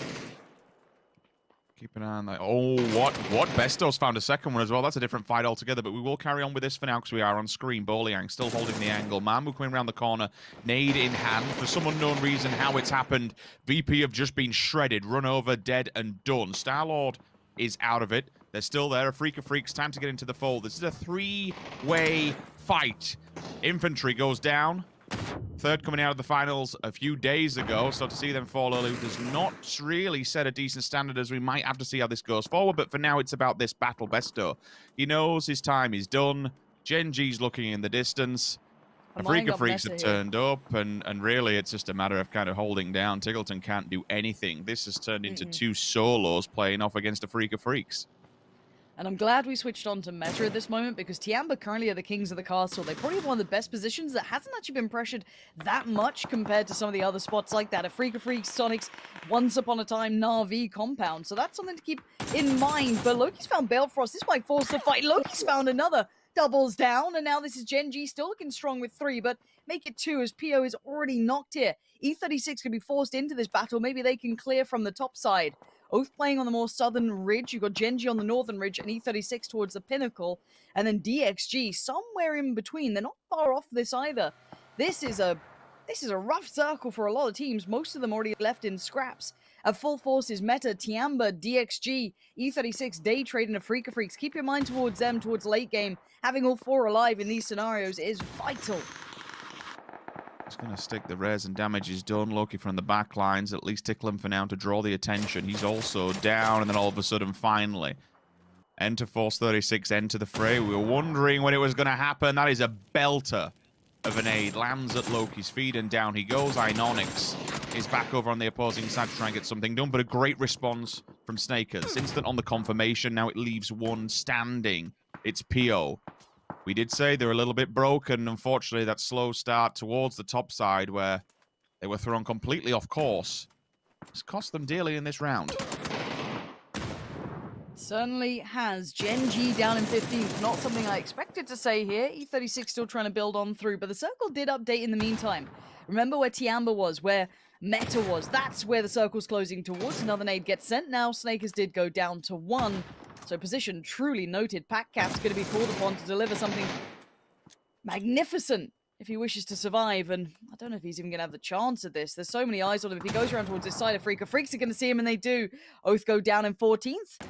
Keep an eye on that. Oh, what? Besto's found a second one as well. That's a different fight altogether, but we will carry on with this for now because we are on screen. Boliang still holding the angle. Mamu coming around the corner, nade in hand. For some unknown reason, how it's happened, VP have just been shredded, run over, dead, and done. Star-Lord is out of it. They're still there. A Freaka Freaks, time to get into the fold. This is a three-way fight. Infantry goes down. Third coming out of the finals a few days ago, so to see them fall early does not really set a decent standard, as we might have to see how this goes forward, but for now it's about this battle. Besto, he knows his time is done. Gen G's looking in the distance. The Freaka Freaks have turned up, and really it's just a matter of kind of holding down. Tiggleton can't do anything. This has turned into two solos playing off against the Freaka Freaks. And I'm glad we switched on to meta at this moment because Tiamba currently are the kings of the castle. They probably have one of the best positions that hasn't actually been pressured that much compared to some of the other spots like that. A Freaka Freaks, Sonics, once upon a time Na'Vi compound. So that's something to keep in mind. But Loki's found Balefrost. This might force the fight. Loki's found another. Doubles down. And now this is Gen G still looking strong with 3. But make it 2 as PO is already knocked here. E36 could be forced into this battle. Maybe they can clear from the top side. Oath playing on the more southern ridge. You've got Gen G on the northern ridge and E36 towards the pinnacle. And then DXG somewhere in between. They're not far off this either. This is a rough circle for a lot of teams. Most of them already left in scraps. At full force is Meta, Tiamba, DXG, E36, Day Trade, and a Freaka Freaks. Keep your mind towards them, towards late game. Having all 4 alive in these scenarios is vital. He's going to stick the res and damage is done. Loki from the back lines, at least tickle him for now to draw the attention. He's also down, and then all of a sudden, finally, enter Force 36, enter the fray. We were wondering when it was going to happen. That is a belter of an aid. Lands at Loki's feet, and down he goes. Inonix is back over on the opposing side to try and get something done, but a great response from Snakers. Instant on the confirmation. Now it leaves one standing. It's PO. We did say they're a little bit broken. Unfortunately, that slow start towards the top side where they were thrown completely off course has cost them dearly in this round. Certainly has. Gen G down in 15th. Not something I expected to say here. E36 still trying to build on through, but the circle did update in the meantime. Remember where Tiamba was, where Meta was. That's where the circle's closing towards. Another nade gets sent now. Snakers did go down to 1. So position truly noted. Packcap's going to be called upon to deliver something magnificent if he wishes to survive. And I don't know if he's even going to have the chance at this. There's so many eyes on him. If he goes around towards this side of Freaka Freaks are going to see him, and they do. Oath go down in 14th.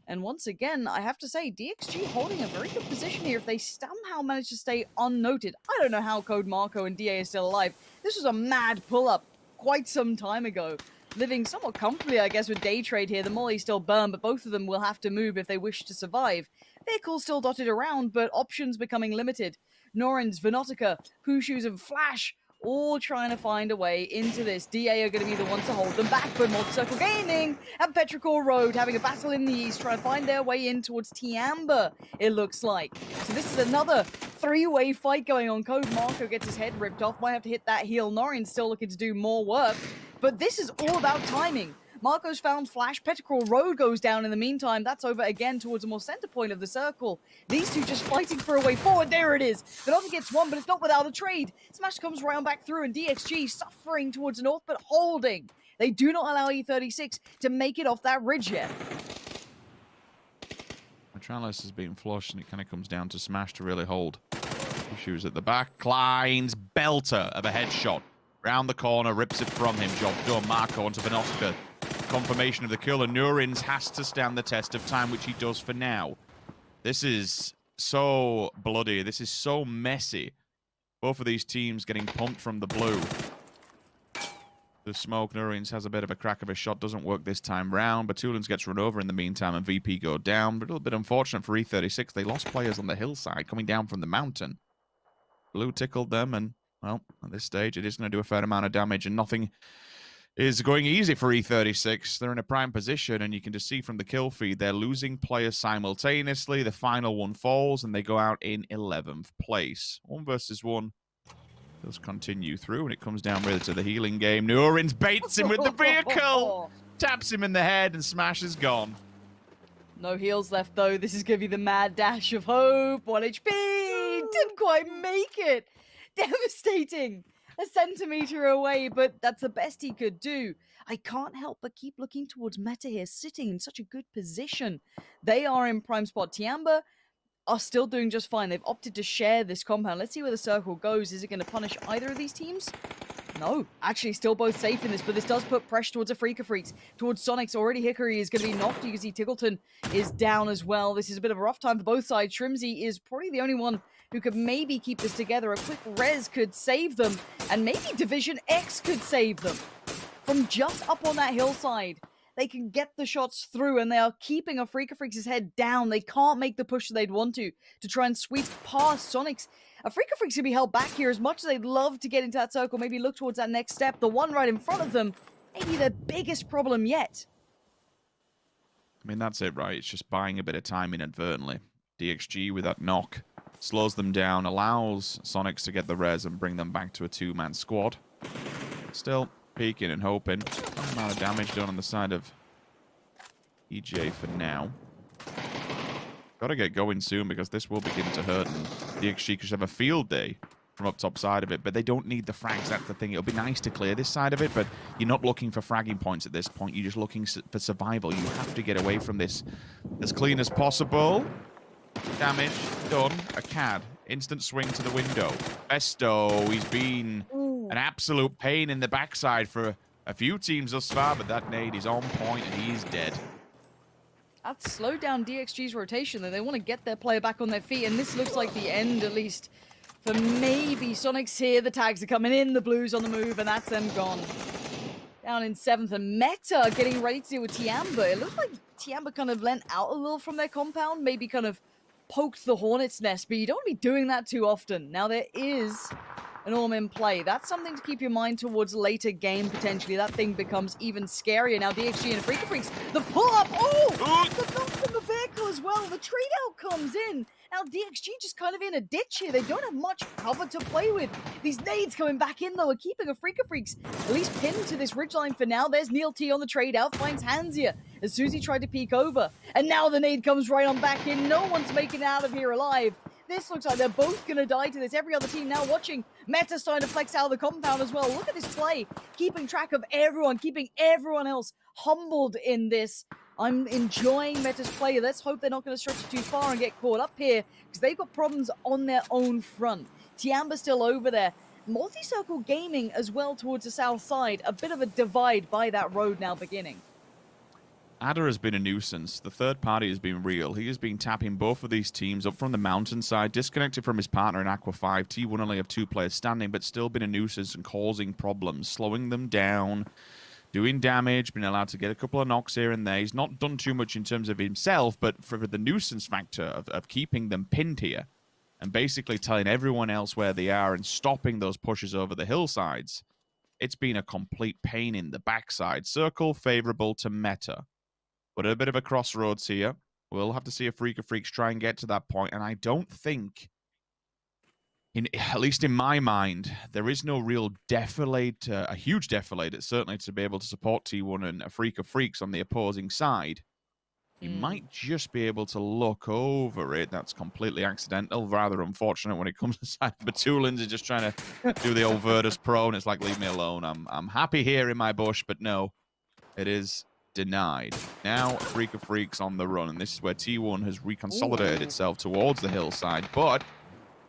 And once again, I have to say, DXG holding a very good position here if they somehow manage to stay unnoted. I don't know how Code Marco and DA is still alive. This was a mad pull-up quite some time ago. Living somewhat comfortably, I guess, with Day Trade here. The Molly's still burned, but both of them will have to move if they wish to survive. Vehicles still dotted around, but options becoming limited. Norins, Venotica, Pushoes, and Flash all trying to find a way into this. DA are going to be the ones to hold them back, but Multi-Circle Gaming and Petrichor Road having a battle in the east, trying to find their way in towards Tiamba, it looks like. So this is another 3-way fight going on. Code Marco gets his head ripped off, might have to hit that heel. Norin's still looking to do more work, but this is all about timing. Marco's found Flash. Petrichor Road goes down in the meantime. That's over again towards a more center point of the circle. These two just fighting for a way forward. There it is. Venotica gets one, but it's not without a trade. Smash comes round back through, and DXG suffering towards the north, but holding. They do not allow E36 to make it off that ridge yet. Metralis is being flushed, and it kind of comes down to Smash to really hold. Shoes at the back. Klein's belter of a headshot. Round the corner, rips it from him. Job done. Marco onto Venotica. Confirmation of the kill, and Nurins has to stand the test of time, which he does for now. This is so bloody. This is so messy. Both of these teams getting pumped from the blue. The smoke, Norins has a bit of a crack of a shot, doesn't work this time round. Batulins gets run over in the meantime, and VP go down. A little bit unfortunate for E36. They lost players on the hillside coming down from the mountain. Blue tickled them, and, well, at this stage, it is going to do a fair amount of damage, and nothing is going easy for E36. They're in a prime position, and you can just see from the kill feed, they're losing players simultaneously. The final one falls, and they go out in 11th place. 1 versus 1. Does continue through, and it comes down really to the healing game. Norins baits him with the vehicle, taps him in the head, and Smash is gone. No heals left, though. This is going to be the mad dash of hope. 1 HP. Didn't quite make it. Devastating. A centimeter away, but that's the best he could do. I can't help but keep looking towards Meta here, sitting in such a good position. They are in prime spot. Tiamba are still doing just fine. They've opted to share this compound. Let's see where the circle goes. Is it going to punish either of these teams? No, actually still both safe in this, but this does put pressure towards the Freaka Freaks, towards Sonics. Already Hickory is going to be knocked. You can see Tickleton is down as well. This is a bit of a rough time for both sides. Shrimsy is probably the only one who could maybe keep this together. A quick res could save them, and maybe Division X could save them. From just up on that hillside, they can get the shots through, and they are keeping a Freaka Freaks' head down. They can't make the push that they'd want to try and sweep past Sonics. A Freaka Freaks can be held back here as much as they'd love to get into that circle, maybe look towards that next step. The one right in front of them, maybe their biggest problem yet. I mean, that's it, right? It's just buying a bit of time inadvertently. DXG with that knock slows them down, allows Sonics to get the res and bring them back to a 2-man squad. Still peeking and hoping. Some amount of damage done on the side of EJ for now. Got to get going soon because this will begin to hurt, and DXG could have a field day from up top side of it, but they don't need the frags. That's the thing. It'll be nice to clear this side of it, but you're not looking for fragging points at this point. You're just looking for survival. You have to get away from this as clean as possible. Damage done. A CAD. Instant swing to the window. Besto, he's been an absolute pain in the backside for a few teams thus far, but that nade is on point and he's dead. That's slowed down DXG's rotation, though. They want to get their player back on their feet, and this looks like the end, at least, for maybe Sonics here. The tags are coming in, the Blues on the move, and that's them gone. Down in 7th, and Meta getting ready to deal with Tiamba. It looks like Tiamba kind of lent out a little from their compound, maybe kind of poked the Hornet's Nest, but you don't want to be doing that too often. Now, there is an Orm in play. That's something to keep your mind towards later game, potentially. That thing becomes even scarier. Now, DXG and Freaka Freaks, the pull-up! Oh! The knock from the vehicle as well. The trade-out comes in. Now, DXG just kind of in a ditch here. They don't have much cover to play with. These nades coming back in, though, are keeping a Freaka Freaks at least pinned to this ridgeline for now. There's Neil T on the trade-out, finds Hansia as soon as he tried to peek over. And now the nade comes right on back in. No one's making it out of here alive. This looks like they're both going to die to this. Every other team now watching. Meta starting to flex out of the compound as well. Look at this play. Keeping track of everyone. Keeping everyone else humbled in this. I'm enjoying Meta's play. Let's hope they're not going to stretch it too far and get caught up here, because they've got problems on their own front. Tiamba's still over there. Multi-circle gaming as well towards the south side. A bit of a divide by that road now beginning. Adder has been a nuisance. The third party has been real. He has been tapping both of these teams up from the mountainside, disconnected from his partner in Aqua 5. T1 only have 2 players standing, but still been a nuisance and causing problems, slowing them down, doing damage, been allowed to get a couple of knocks here and there. He's not done too much in terms of himself, but for the nuisance factor of keeping them pinned here and basically telling everyone else where they are and stopping those pushes over the hillsides, it's been a complete pain in the backside. Circle favorable to Meta. But a bit of a crossroads here. We'll have to see if Freaka Freaks try and get to that point. And I don't think, at least in my mind, there is no real defilade, a huge defilade, certainly to be able to support T1 and Freaka Freaks on the opposing side. You might just be able to look over it. That's completely accidental, rather unfortunate when it comes to the side. Batulins are just trying to do the old Virtus Pro, and it's like, leave me alone. I'm happy here in my bush, but no, it is denied. Now Freaka Freaks on the run, and this is where T1 has reconsolidated itself towards the hillside, but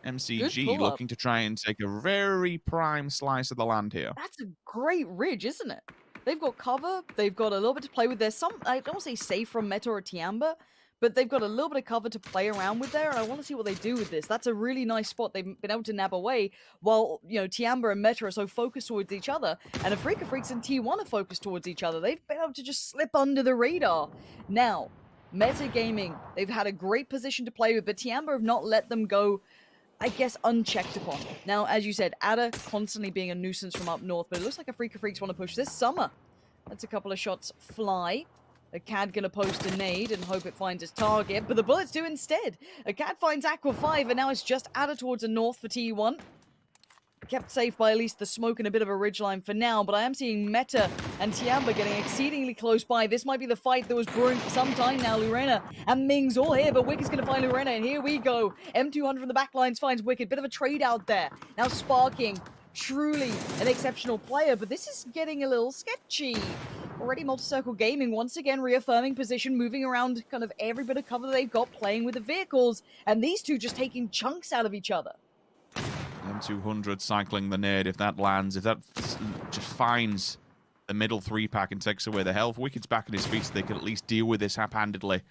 MCG looking to try and take a very prime slice of the land here. That's a great ridge, isn't it? They've got cover, they've got a little bit to play with. There's some, I don't want to say safe from Meta or Tiamba, but they've got a little bit of cover to play around with there, and I want to see what they do with this. That's a really nice spot they've been able to nab away, while, you know, Tiamba and Meta are so focused towards each other, and Afrika Freaks and T1 are focused towards each other. They've been able to just slip under the radar. Now, Meta Gaming, they've had a great position to play with, but Tiamba have not let them go, I guess, unchecked upon. Now, as you said, Ada constantly being a nuisance from up north, but it looks like Afrika Freaks want to push this summer. That's a couple of shots fly. A Cad gonna post a nade and hope it finds its target, but the bullets do instead. A Cad finds Aqua 5, and now it's just Ada towards the north for T1. Kept safe by at least the smoke and a bit of a ridgeline for now, but I am seeing Meta and Tiamba getting exceedingly close by. This might be the fight that was brewing for some time now. Lorena and Ming's all here, but Wicked's gonna find Lorena, and here we go. M200 from the back lines finds Wicked. Bit of a trade out there. Now Sparking, truly an exceptional player, but this is getting a little sketchy. Already Multi-Circle Gaming once again reaffirming position, moving around kind of every bit of cover they've got, playing with the vehicles, and these two just taking chunks out of each other. M200 cycling the nade. If that lands, if that just finds the middle 3-pack and takes away the health, Wicked's back at his feet so they can at least deal with this hap-handedly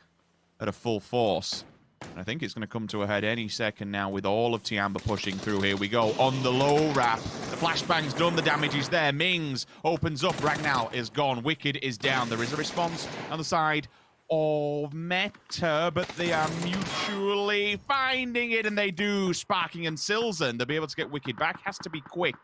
at a full force. And I think it's going to come to a head any second now with all of Tiamba pushing through. Here we go on the low wrap. The flashbang's done. The damage is there. Mings opens up. Ragnall is gone. Wicked is down. There is a response on the side of Meta, but they are mutually finding it, and they do. Sparking and Silzen, they'll be able to get Wicked back. Has to be quick,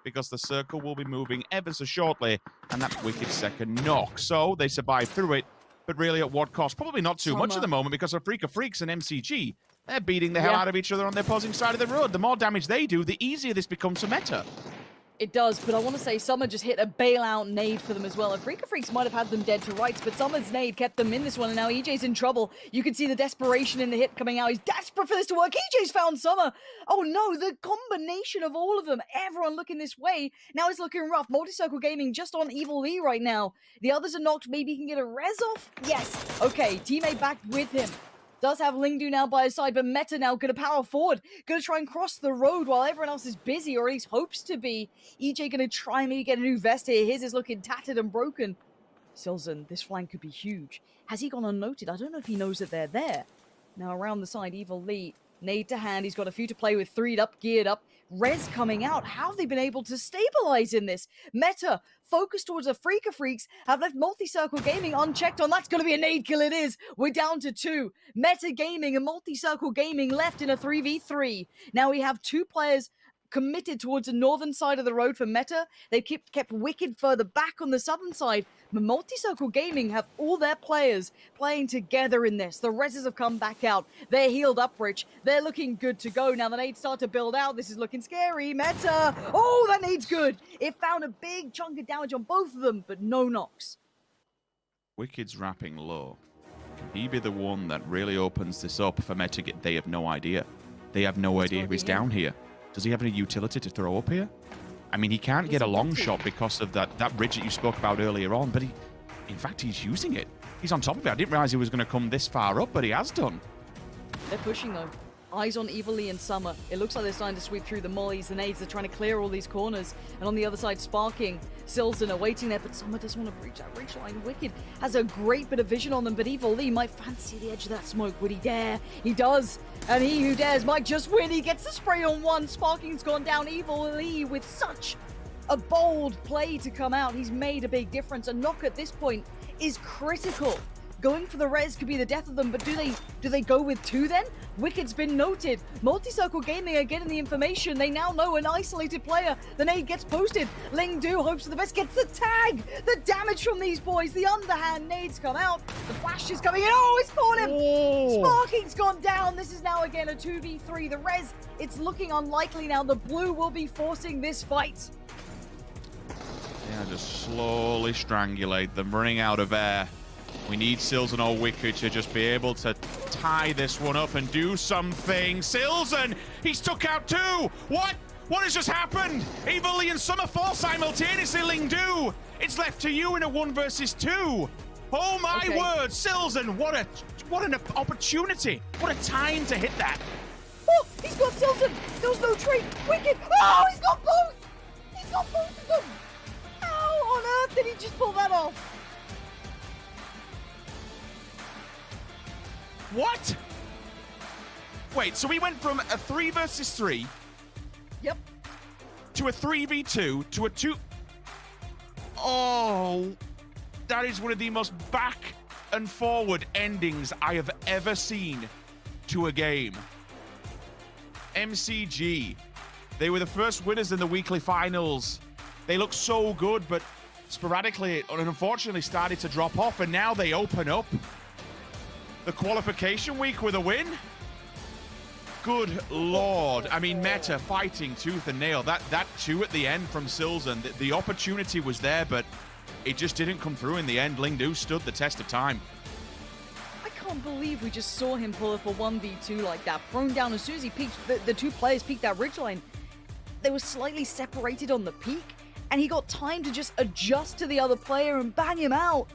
because the circle will be moving ever so shortly, and that's Wicked's second knock. So they survive through it, but really at what cost? Probably not too much at the moment, because Afrika Freaks and MCG, they're beating the hell out of each other on the opposing side of the road. The more damage they do, the easier this becomes for Meta. It does, but I want to say Summer just hit a bailout nade for them as well. Afrika Freaks might have had them dead to rights, but Summer's nade kept them in this one, and now EJ's in trouble. You can see the desperation in the hit coming out. He's desperate for this to work. EJ's found Summer. Oh no, the combination of all of them. Everyone looking this way. Now it's looking rough. Multi-Circle Gaming just on Evil Lee right now. The others are knocked. Maybe he can get a res off? Yes. Okay, teammate back with him. Does have Lingdu now by his side, but Meta now gonna power forward. Gonna try and cross the road while everyone else is busy, or at least hopes to be. EJ gonna try and maybe get a new vest here. His is looking tattered and broken. Silzen, this flank could be huge. Has he gone unnoted? I don't know if he knows that they're there. Now around the side, Evil Lee, nade to hand. He's got a few to play with, 3'd up, geared up. Res coming out. How have they been able to stabilize in this? Meta, focused towards Afrika Freaks, have left Multi-Circle Gaming unchecked on. That's going to be a nade kill, it is. We're down to 2. Meta Gaming and Multi-Circle Gaming left in a 3v3. Now we have 2 players committed towards the northern side of the road for Meta. They kept Wicked further back on the southern side. But Multi-Circle Gaming have all their players playing together in this. The reses have come back out. They're healed up, Rich. They're looking good to go. Now the nades start to build out. This is looking scary. Meta! Oh, that nade's good. It found a big chunk of damage on both of them, but no knocks. Wicked's wrapping low. Can he be the one that really opens this up for Meta? They have no idea. They have no idea he's down here. Does he have any utility to throw up here? I mean, he can't get a long shot because of that ridge that you spoke about earlier on, but in fact, he's using it. He's on top of it. I didn't realize he was going to come this far up, but he has done. They're pushing, though. Eyes on Evil Lee and Summer. It looks like they're starting to sweep through the mollies, the nades. They're trying to clear all these corners. And on the other side, Sparking, Silzen are waiting there, but Summer doesn't want to breach that ridge line. Wicked has a great bit of vision on them, but Evil Lee might fancy the edge of that smoke. Would he dare? He does. And he who dares might just win. He gets the spray on one. Sparking's gone down. Evil Lee with such a bold play to come out. He's made a big difference. A knock at this point is critical. Going for the res could be the death of them, but do they go with 2 then? Wicked's been noted. Multi-Circle Gaming are getting the information. They now know an isolated player. The nade gets posted. Lingdu hopes for the best, gets the tag. The damage from these boys. The underhand nades come out. The flash is coming in. Oh, it's caught him. Oh. Sparking's gone down. This is now again a 2v3. The res, it's looking unlikely now. The blue will be forcing this fight. Yeah, just slowly strangulate them, running out of air. We need Silzen or Wicked to just be able to tie this one up and do something. Silzen, he's took out 2. What? What has just happened? Evil Lee and Summer fall simultaneously, Lingdu. It's left to you in a 1 versus 2. Oh my word, Silzen, what an opportunity. What a time to hit that. Oh, he's got Silzen. There was no trade. Wicked. Oh, he's got both. He's got both of them. How on earth did he just pull that off? What? Wait, so we went from a 3 versus 3. Yep. To a 3v2 to a 2. Oh, that is one of the most back and forward endings I have ever seen to a game. MCG, they were the first winners in the weekly finals. They look so good, but sporadically it unfortunately started to drop off, and now they open up the qualification week with a win. Good lord. I mean, Meta fighting tooth and nail. That 2 at the end from Silzen, the opportunity was there, but it just didn't come through in the end. Lingdu stood the test of time. I can't believe we just saw him pull off a 1v2 like that. Thrown down as soon as he peeked, the two players peeked that ridgeline. They were slightly separated on the peak, and he got time to just adjust to the other player and bang him out.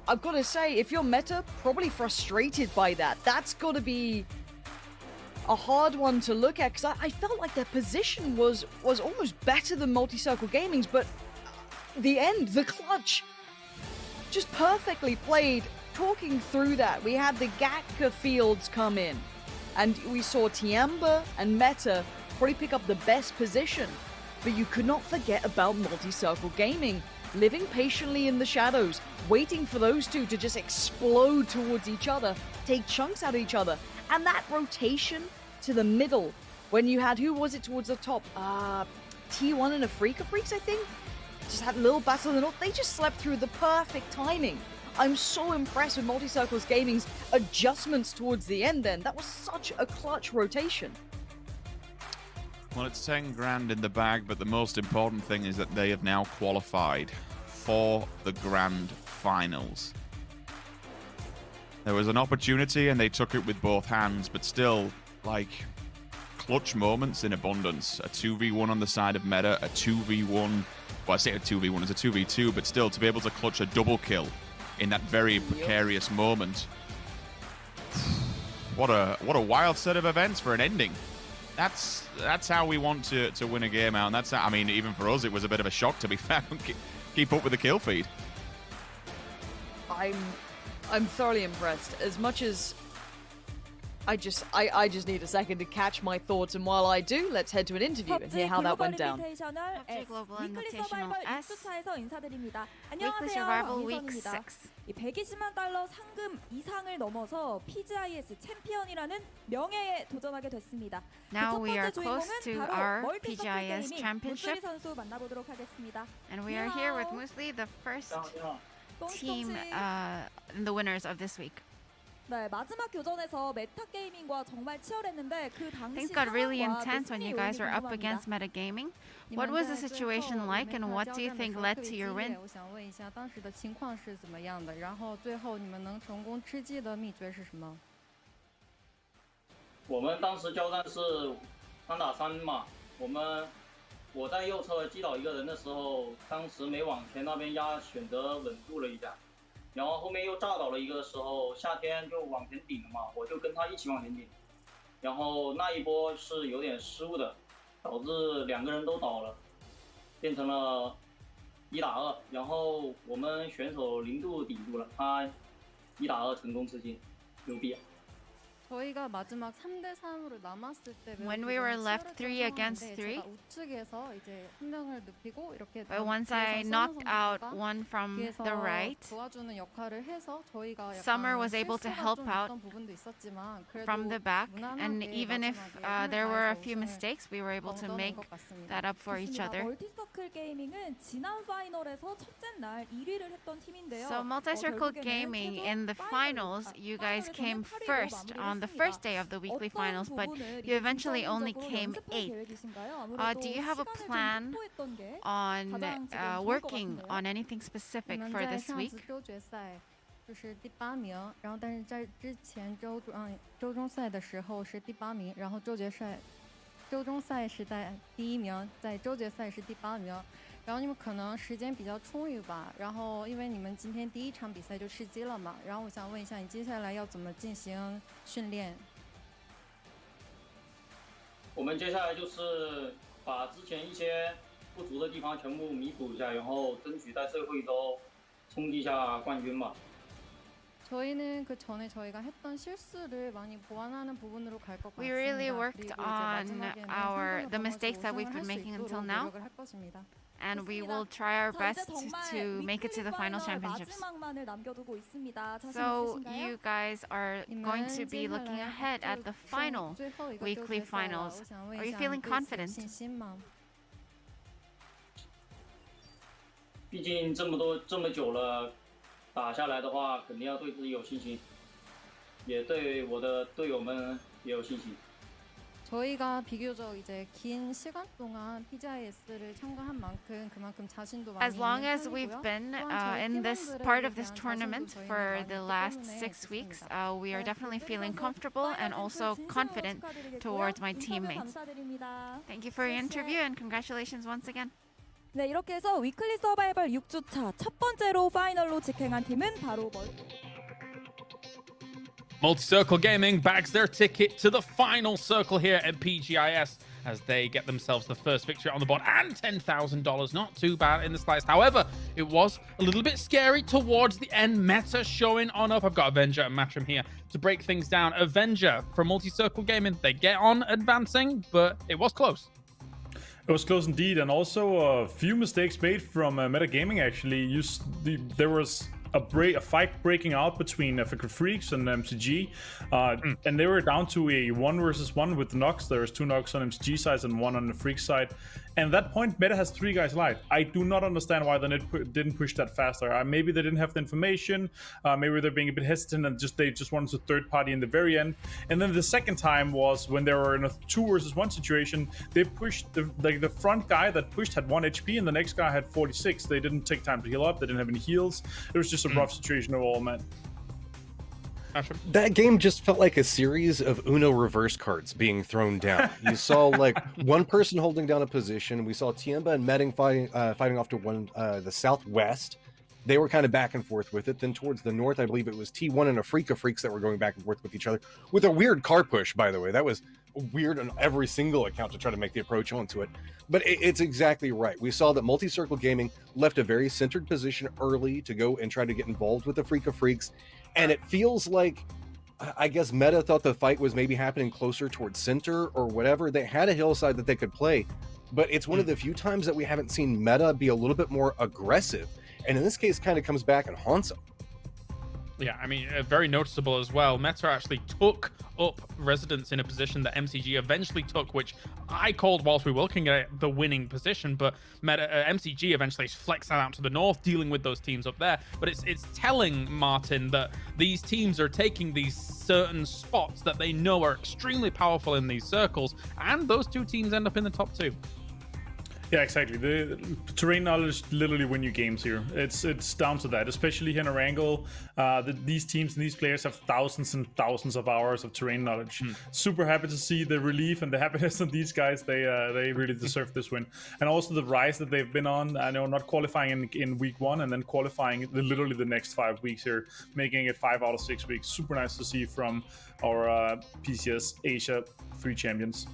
I've got to say, if you're Meta, probably frustrated by that. That's got to be a hard one to look at, because I felt like their position was almost better than Multi-Circle Gaming's, but the end, the clutch, just perfectly played. Talking through that, we had the Gakka fields come in, and we saw Tiamba and Meta probably pick up the best position, but you could not forget about Multi-Circle Gaming, living patiently in the shadows, waiting for those two to just explode towards each other, take chunks out of each other, and that rotation to the middle, when you had, who was it towards the top? T1 and Afrika Freaks, I think? Just had a little battle in the north. They just slept through the perfect timing. I'm so impressed with Multi-Circles Gaming's adjustments towards the end then. That was such a clutch rotation. Well, it's 10 grand in the bag, but the most important thing is that they have now qualified for the grand finals. There was an opportunity and they took it with both hands, but still, like, clutch moments in abundance. A 2v1 on the side of Meta, a 2v1, well, I say a 2v1 as a 2v2, but still to be able to clutch a double kill in that very precarious moment. What a wild set of events for an ending. That's how we want to win a game out, and that's how, I mean, even for us, it was a bit of a shock, to be fair. Keep up with the kill feed. I'm thoroughly impressed. As much as I just need a second to catch my thoughts, and while I do, let's head to an interview and hear how that went down. PUBG Global Invitational.S Weekly Survival Week 6. 이 120만 달러 상금 이상을 넘어서 PGI.S 챔피언이라는 명예에 도전하게 됐습니다. Now we are close to our PGI.S championship, 선수 만나보도록 하겠습니다. and we are here with Musli, the first team, the winners of this week. 네, 마지막 교전에서 메타 게이밍과 정말 치열했는데 그 당시 Things got really intense when you guys were up against Meta Gaming. What was the situation like, and what do you think led to your win? 我想问一下当时的情况是怎么样的，然后最后你们能成功吃鸡的秘诀是什么？我们当时交战是3打3嘛，我在右侧击倒一个人的时候，当时没往前那边压，选择稳住了一下。然后后面又炸倒了一个的时候，夏天就往前顶了嘛，我就跟他一起往前顶。然后那一波是有点失误的，导致2个人都倒了，变成了1打2。然后我们选手0度顶住了，他1打2成功吃鸡，牛逼啊！ 저희가 마지막 3대 3으로 남았을 때 When we were left 3 against 3, 우측에서 이제 한 명을 눕히고 이렇게 but once I knocked out one from the right, 도와주는 역할을 해서 저희가 Summer was able to help out 부분도 있었지만 from the back, and even if there were a few mistakes, we were able to make that up for each other. 멀티서클 게이밍은 지난 파이널에서 첫째 날 1위를 했던 팀인데요. So Multi-Circle Gaming, in the finals, you guys came first on the first day of the weekly finals, but you eventually only came 8th. Do you have a plan on working on anything specific for this week? 就是第8名，然后但是在之前周中赛的时候是第8名，然后周中赛是在第1名，在周决赛是第8名。然后你们可能时间比较充裕吧，然后因为你们今天第1场比赛就吃鸡了嘛，然后我想问一下，你接下来要怎么进行训练？我们接下来就是把之前一些不足的地方全部弥补一下，然后争取在最后一周冲击一下冠军吧。 저희는 그 전에 저희가 했던 실수를 많이 보완하는 부분으로 갈 것 같습니다. We really worked 그리고 이제 on 마지막에는 the 상금을 mistakes that 거머쥐고 we've been 우승을 할 수 making until 있도록 now. 노력을 할 것입니다. And we will try our best to make it to the final championships. 마지막만을 남겨두고 있습니다. 자신 So 있으신가요? you guys are going to be looking ahead at the final weekly finals. Are you feeling confident? 毕竟这么久了，打下来的话，肯定要对自己有信心，也对我的队友们也有信心。 저희가 비교적 이제 긴 시간 동안 PGI.S를 참가한 만큼 그만큼 자신도 많이 As long 있는 as we've 편이고요. been 또한 저희 in this 팀원들에 part of this 대한 tournament 자신도 for 저희는 the 많이 last 있기 6 weeks, 때문에 we are definitely feeling comfortable and also confident towards my teammates. 감사드립니다. Thank you for your interview and congratulations once again. 네, 이렇게 해서 위클리 서바이벌 6주차 첫 번째로 파이널로 직행한 팀은 바로 Multi-Circle Gaming bags their ticket to the final circle here at PGI.S as they get themselves the first victory on the board and $10,000. Not too bad in the slice. However, it was a little bit scary towards the end. Meta showing on up. I've got Avenger and Matchroom here to break things down. Avenger from Multi-Circle Gaming. They get on advancing, but it was close. It was close indeed, and also a few mistakes made from Meta Gaming. Actually, there was a fight breaking out between African Freaks and MCG, and they were down to a 1 versus 1 with Nox. There was 2 Nox on MCG side and 1 on the Freak side. And at that point, Meta has 3 guys live. I do not understand why they didn't push that faster. Maybe they didn't have the information. Maybe they're being a bit hesitant and they just wanted to third party in the very end. And then the second time was when they were in a 2 versus 1 situation. They pushed the front guy that pushed had 1 HP and the next guy had 46. They didn't take time to heal up. They didn't have any heals. It was just a rough situation overall, man. That game just felt like a series of Uno reverse cards being thrown down. You saw like one person holding down a position. We saw Tiemba and Medding fighting off to the southwest. They were kind of back and forth with it. Then towards the north, I believe it was T1 and Afrika Freaks that were going back and forth with each other with a weird car push, by the way. That was weird on every single account to try to make the approach onto it. But it's exactly right. We saw that Multi-Circle Gaming left a very centered position early to go and try to get involved with the Afrika Freaks. And it feels like, I guess Meta thought the fight was maybe happening closer towards center or whatever. They had a hillside that they could play, but it's one of the few times that we haven't seen Meta be a little bit more aggressive. And in this case, kind of comes back and haunts them. Yeah, I mean, very noticeable as well. Meta actually took up residence in a position that MCG eventually took, which I called whilst we were looking at the winning position, but MCG eventually flexed out to the north, dealing with those teams up there. But it's telling, Martin, that these teams are taking these certain spots that they know are extremely powerful in these circles, and those 2 teams end up in the top 2. Yeah, exactly. The terrain knowledge literally win you games here. It's down to that, especially here in Erangel. These teams and these players have thousands and thousands of hours of terrain knowledge. Super happy to see the relief and the happiness of these guys. They really deserve this win. And also the rise that they've been on. I know not qualifying in week 1 and then qualifying literally the next 5 weeks here, making it 5 out of 6 weeks. Super nice to see from our PCS Asia 3 champions.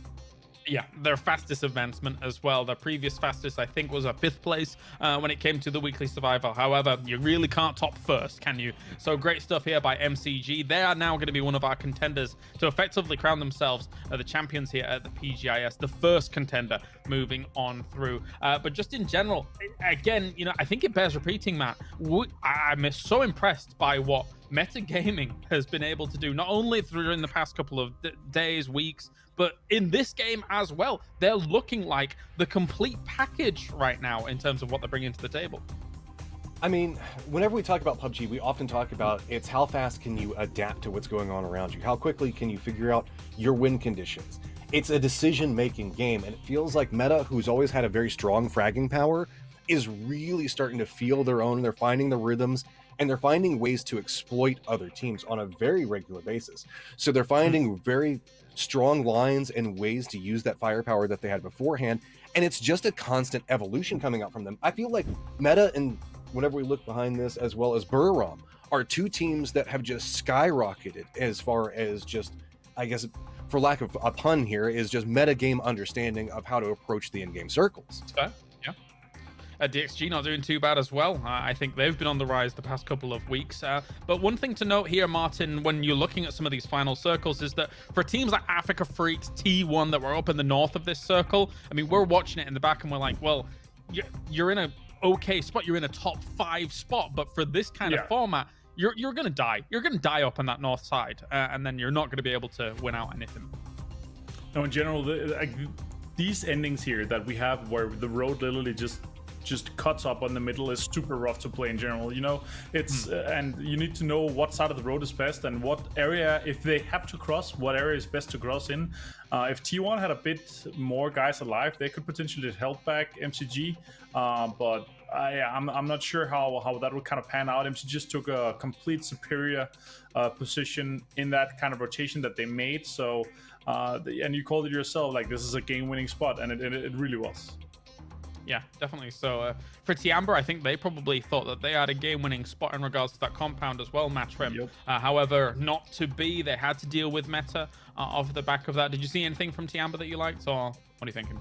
Yeah, their fastest advancement as well. Their previous fastest, I think, was a 5th place when it came to the weekly survival. However, you really can't top first, can you? So great stuff here by MCG. They are now going to be one of our contenders to effectively crown themselves the champions here at the PGI.S, the first contender moving on through. But just in general, again, you know, I think it bears repeating, Matt. I'm so impressed by what Meta Gaming has been able to do, not only in the past couple of days, weeks, but in this game as well. They're looking like the complete package right now in terms of what they're bringing to the table. I mean, whenever we talk about PUBG, we often talk about it's how fast can you adapt to what's going on around you? How quickly can you figure out your win conditions? It's a decision-making game, and it feels like Meta, who's always had a very strong fragging power, is really starting to feel their own. They're finding the rhythms, and they're finding ways to exploit other teams on a very regular basis. So they're finding very strong lines and ways to use that firepower that they had beforehand, and it's just a constant evolution coming out from them. I feel like Meta, and whenever we look behind this, as well as Buram, are 2 teams that have just skyrocketed as far as just, I guess, for lack of a pun here, is just meta game understanding of how to approach the in-game circles. Yeah. DXG not doing too bad as well. I think they've been on the rise the past couple of weeks. But one thing to note here, Martin, when you're looking at some of these final circles, is that for teams like Africa Freaks, T1 that were up in the north of this circle, I mean, we're watching it in the back and we're like, well, you're in a okay spot. You're in a top 5 spot. But for this kind of format, you're going to die. You're going to die up on that north side. And then you're not going to be able to win out anything. No, in general, these endings here that we have where the road literally just cuts up on the middle is super rough to play in general. You know, it's and you need to know what side of the road is best and what area, if they have to cross, what area is best to cross in. If T1 had a bit more guys alive, they could potentially help back MCG, but I'm not sure how that would kind of pan out. MCG just took a complete superior position in that kind of rotation that they made. So and you called it yourself, like, this is a game-winning spot, and it really was. Yeah, definitely. So for Tiamba, I think they probably thought that they had a game-winning spot in regards to that compound as well, Matrim. Yep. However, not to be. They had to deal with meta off the back of that. Did you see anything from Tiamba that you liked, or what are you thinking?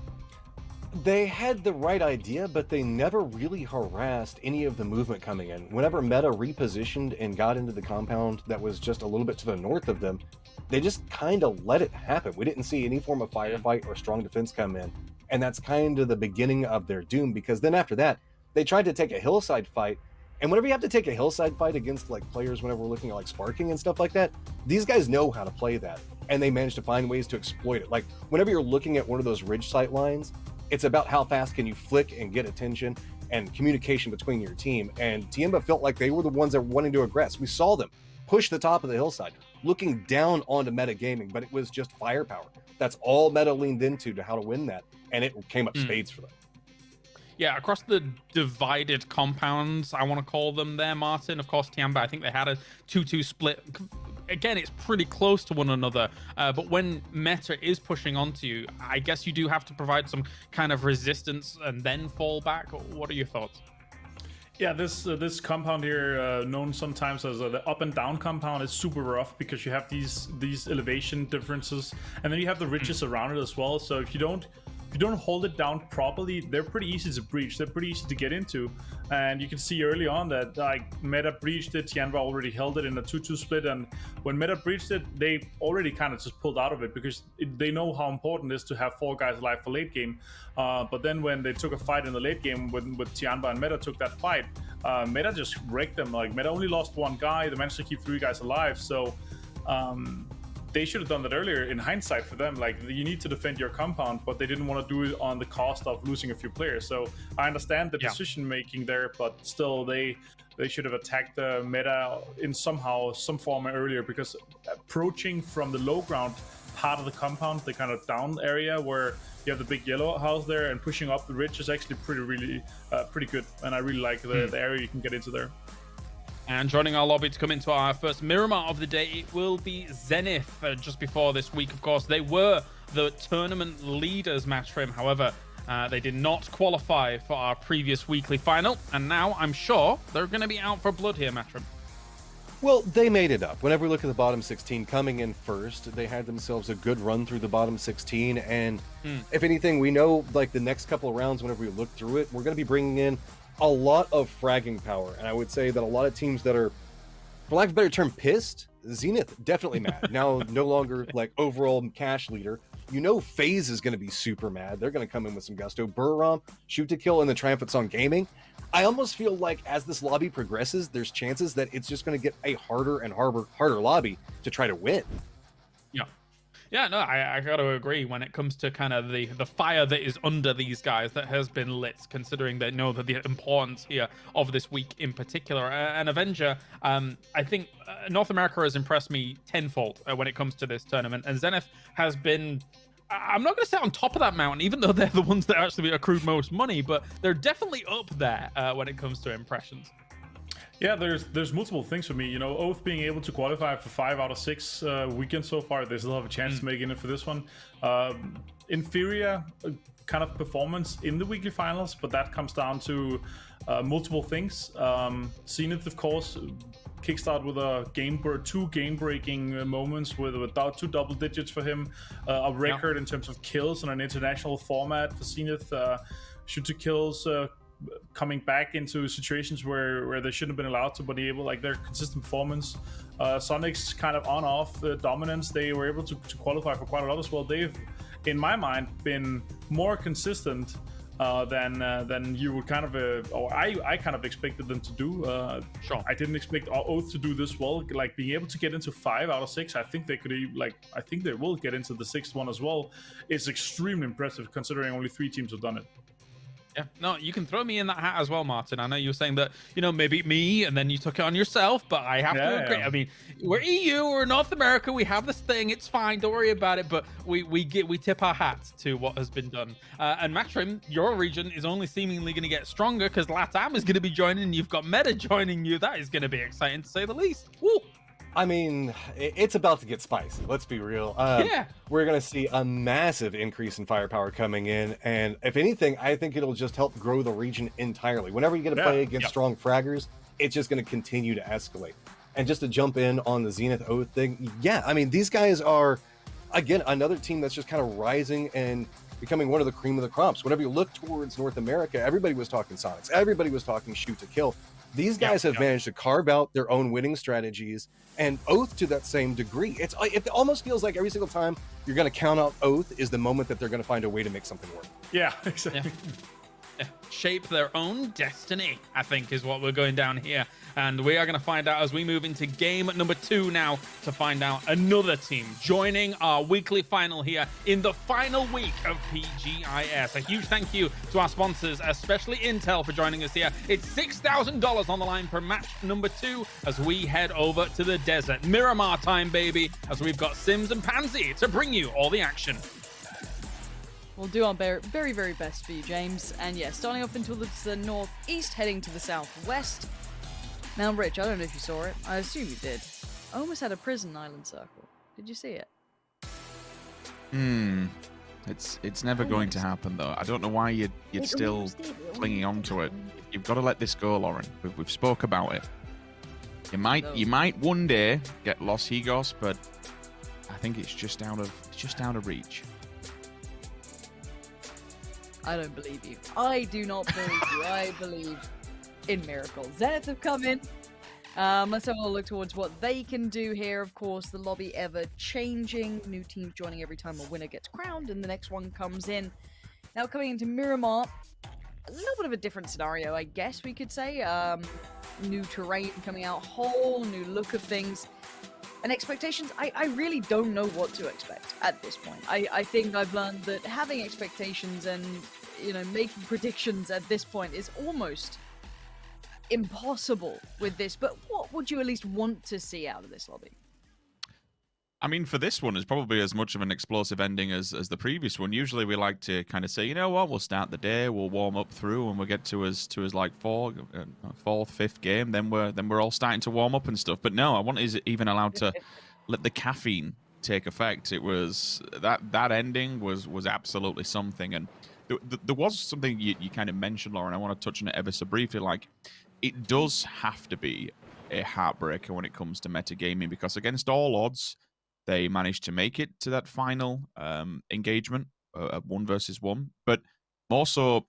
They had the right idea, but they never really harassed any of the movement coming in. Whenever meta repositioned and got into the compound that was just a little bit to the north of them, they just kind of let it happen. We didn't see any form of firefight or strong defense come in. And that's kind of the beginning of their doom, because then after that, they tried to take a hillside fight. And whenever you have to take a hillside fight against like players, whenever we're looking at like sparking and stuff like that, these guys know how to play that. And they managed to find ways to exploit it. Like whenever you're looking at one of those ridge sight lines, it's about how fast can you flick and get attention and communication between your team. And Tiamba felt like they were the ones that were wanting to aggress. We saw them push the top of the hillside, looking down onto meta gaming, but it was just firepower. That's all meta leaned into to how to win that. And it came up spades for them. Yeah, across the divided compounds, I want to call them there, Martin. Of course, Tiamba, I think they had a 2-2 split. Again, it's pretty close to one another. But when meta is pushing onto you, I guess you do have to provide some kind of resistance and then fall back. What are your thoughts? Yeah, this compound here, known sometimes as the up and down compound, is super rough because you have these elevation differences, and then you have the ridges around it as well. So if you don't hold it down properly, they're pretty easy to breach. They're pretty easy to get into, and you can see early on that like meta breached it. Tianba already held it in a 2-2 split, and when meta breached it, they already kind of just pulled out of it because they know how important it is to have 4 guys alive for late game. But then when they took a fight in the late game with Tianba and meta took that fight, meta just wrecked them. Like meta only lost 1 guy. They managed to keep 3 guys alive. So they should have done that earlier in hindsight for them. Like, you need to defend your compound, but they didn't want to do it on the cost of losing a few players. So I understand the decision making there, but still they should have attacked the meta in some form earlier, because approaching from the low ground part of the compound, the kind of down area where you have the big yellow house there, and pushing up the ridge is actually pretty good. And I really like the area you can get into there. And joining our lobby to come into our first Miramar of the day, it will be Zenith. Just before this week, of course, they were the tournament leaders, Matrim. However, they did not qualify for our previous weekly final. And now I'm sure they're going to be out for blood here, Matrim. Well, they made it up. Whenever we look at the bottom 16 coming in first, they had themselves a good run through the bottom 16. And if anything, we know like the next couple of rounds, whenever we look through it, we're going to be bringing in a lot of fragging power. And I would say that a lot of teams that are, for lack of a better term, pissed, Zenith definitely mad. Now no longer like overall cash leader. You know FaZe is going to be super mad. They're going to come in with some gusto. Burram, Shoot to Kill, and the Triumphant Song Gaming. I almost feel like as this lobby progresses, there's chances that it's just going to get a harder and harder lobby to try to win. Yeah, no, I got to agree when it comes to kind of the fire that is under these guys that has been lit, considering they know that the importance here of this week in particular. And Avenger, I think North America has impressed me tenfold when it comes to this tournament. And Zenith has been, I'm not going to say on top of that mountain, even though they're the ones that actually accrued most money, but they're definitely up there when it comes to impressions. Yeah, there's multiple things for me. You know, Oath being able to qualify for 5 out of 6 weekends so far, they still have a chance to make it for this one. Inferior kind of performance in the weekly finals, but that comes down to multiple things. Zenith, of course, kickstart with 2 game-breaking moments with 2 double digits for him, a record in terms of kills in an international format for Zenith. Shoot to kills coming back into situations where they shouldn't have been allowed to, but be able, like, their consistent performance. Sonic's kind of on-off dominance, they were able to qualify for quite a lot as well. They've, in my mind, been more consistent than you would kind of, or I kind of expected them to do. Sure. I didn't expect Oath to do this well. Like, being able to get into 5 out of 6, I think they could, I think they will get into the 6th one as well. It's extremely impressive considering only 3 teams have done it. Yeah, no, you can throw me in that hat as well, Martin. I know you were saying that, maybe me, and then you took it on yourself, but I have to agree. Yeah. I mean, we're EU, we're North America, we have this thing, it's fine, don't worry about it, but we tip our hats to what has been done. And Matrim, your region is only seemingly going to get stronger because LATAM is going to be joining, and you've got Meta joining you. That is going to be exciting, to say the least. Woo! I mean, it's about to get spicy. Let's be real. Yeah. We're going to see a massive increase in firepower coming in. And if anything, I think it'll just help grow the region entirely. Whenever you get to play against strong fraggers, it's just going to continue to escalate. And just to jump in on the Zenith Oath thing, yeah, I mean, these guys are, again, another team that's just kind of rising and becoming one of the cream of the crops. Whenever you look towards North America, everybody was talking Sonics. Everybody was talking shoot to kill. These guys have managed to carve out their own winning strategies, and Oath to that same degree. It almost feels like every single time you're going to count out Oath is the moment that they're going to find a way to make something work. Yeah, exactly. Yeah. Shape their own destiny, I think, is what we're going down here. And we are going to find out as we move into game number 2 now to find out another team joining our weekly final here in the final week of PGI.S. A huge thank you to our sponsors, especially Intel, for joining us here. It's $6,000 on the line for match number 2 as we head over to the desert. Miramar time, baby, as we've got Sims and Pansy to bring you all the action. We'll do our very, very best for you, James. And yeah, starting off into the northeast, heading to the southwest. Now, Rich, I don't know if you saw it. I assume you did. I almost had a prison island circle. Did you see it? It's never going to happen, though. I don't know why you're still clinging on to it. You've got to let this go, Lauren. We've spoke about it. You might one day get Los Higos, but I think it's just out of reach. I don't believe you. I do not believe you. I believe in miracles. Zenith have come in. Let's have a look towards what they can do here. Of course, the lobby ever changing. New teams joining every time a winner gets crowned, and the next one comes in. Now coming into Miramar, a little bit of a different scenario, I guess we could say. New terrain coming out, whole new look of things. And expectations, I really don't know what to expect at this point. I think I've learned that having expectations and, making predictions at this point is almost impossible with this. But what would you at least want to see out of this lobby? I mean, for this one, it's probably as much of an explosive ending as the previous one. Usually we like to kind of say, you know what, we'll start the day, we'll warm up through, and we'll get to us like fourth, fifth game, then we're all starting to warm up and stuff. But no, I wasn't even allowed to let the caffeine take effect. It was that ending was absolutely something. And there was something you kind of mentioned, Lauren. I want to touch on it ever so briefly. Like, it does have to be a heartbreaker when it comes to metagaming, because against all odds, they managed to make it to that final engagement, 1 versus 1. But more so,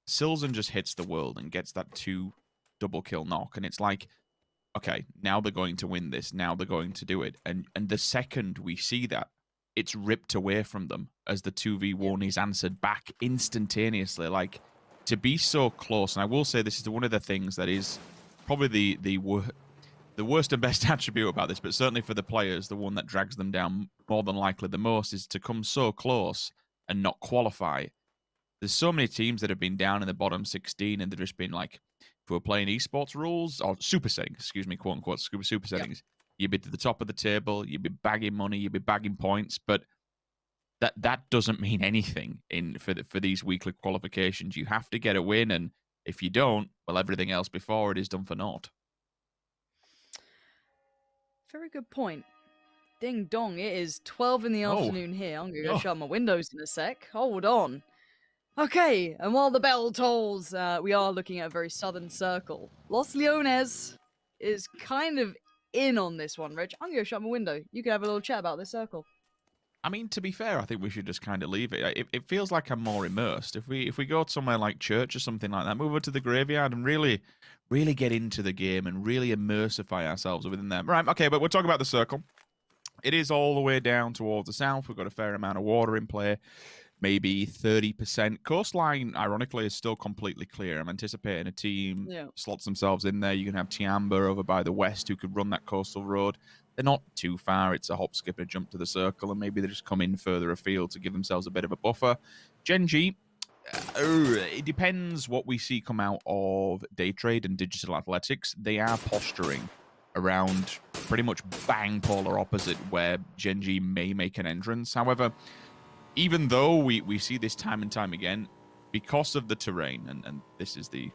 Silzen just hits the world and gets that 2 double kill knock. And it's like, okay, now they're going to win this. Now they're going to do it. And the second we see that, it's ripped away from them as the 2v1 is answered back instantaneously. Like, to be so close, and I will say this is one of the things that is probably the worst and best attribute about this, but certainly for the players, the one that drags them down more than likely the most, is to come so close and not qualify. There's so many teams that have been down in the bottom 16, and they've just been like, if we're playing esports rules, or super settings, excuse me, quote unquote, super settings, you'd be to the top of the table, you'd be bagging money, you'd be bagging points, but that doesn't mean anything for these weekly qualifications. You have to get a win, and if you don't, well, everything else before it is done for naught. Very good point. Ding dong, it is 12 in the afternoon here. I'm going to go shut my windows in a sec. Hold on. Okay, and while the bell tolls, we are looking at a very southern circle. Los Leones is kind of in on this one, Rich. I'm going to shut my window. You can have a little chat about this circle. I mean, to be fair, I think we should just kind of leave it. It feels like I'm more immersed. If we go somewhere like church or something like that, move over to the graveyard and really get into the game and really immersify ourselves within them. Right, okay, but we're talking about the circle. It is all the way down towards the south. We've got a fair amount of water in play, maybe 30%. Coastline, ironically, is still completely clear. I'm anticipating a team slots themselves in there. You can have Tiamba over by the west who could run that coastal road. They're not too far. It's a hop, skip, and a jump to the circle, and maybe they just come in further afield to give themselves a bit of a buffer. Gen.G, it depends what we see come out of day trade and digital athletics. They are posturing around pretty much bang polar opposite where Gen.G may make an entrance. However, even though we see this time and time again, because of the terrain, and this is the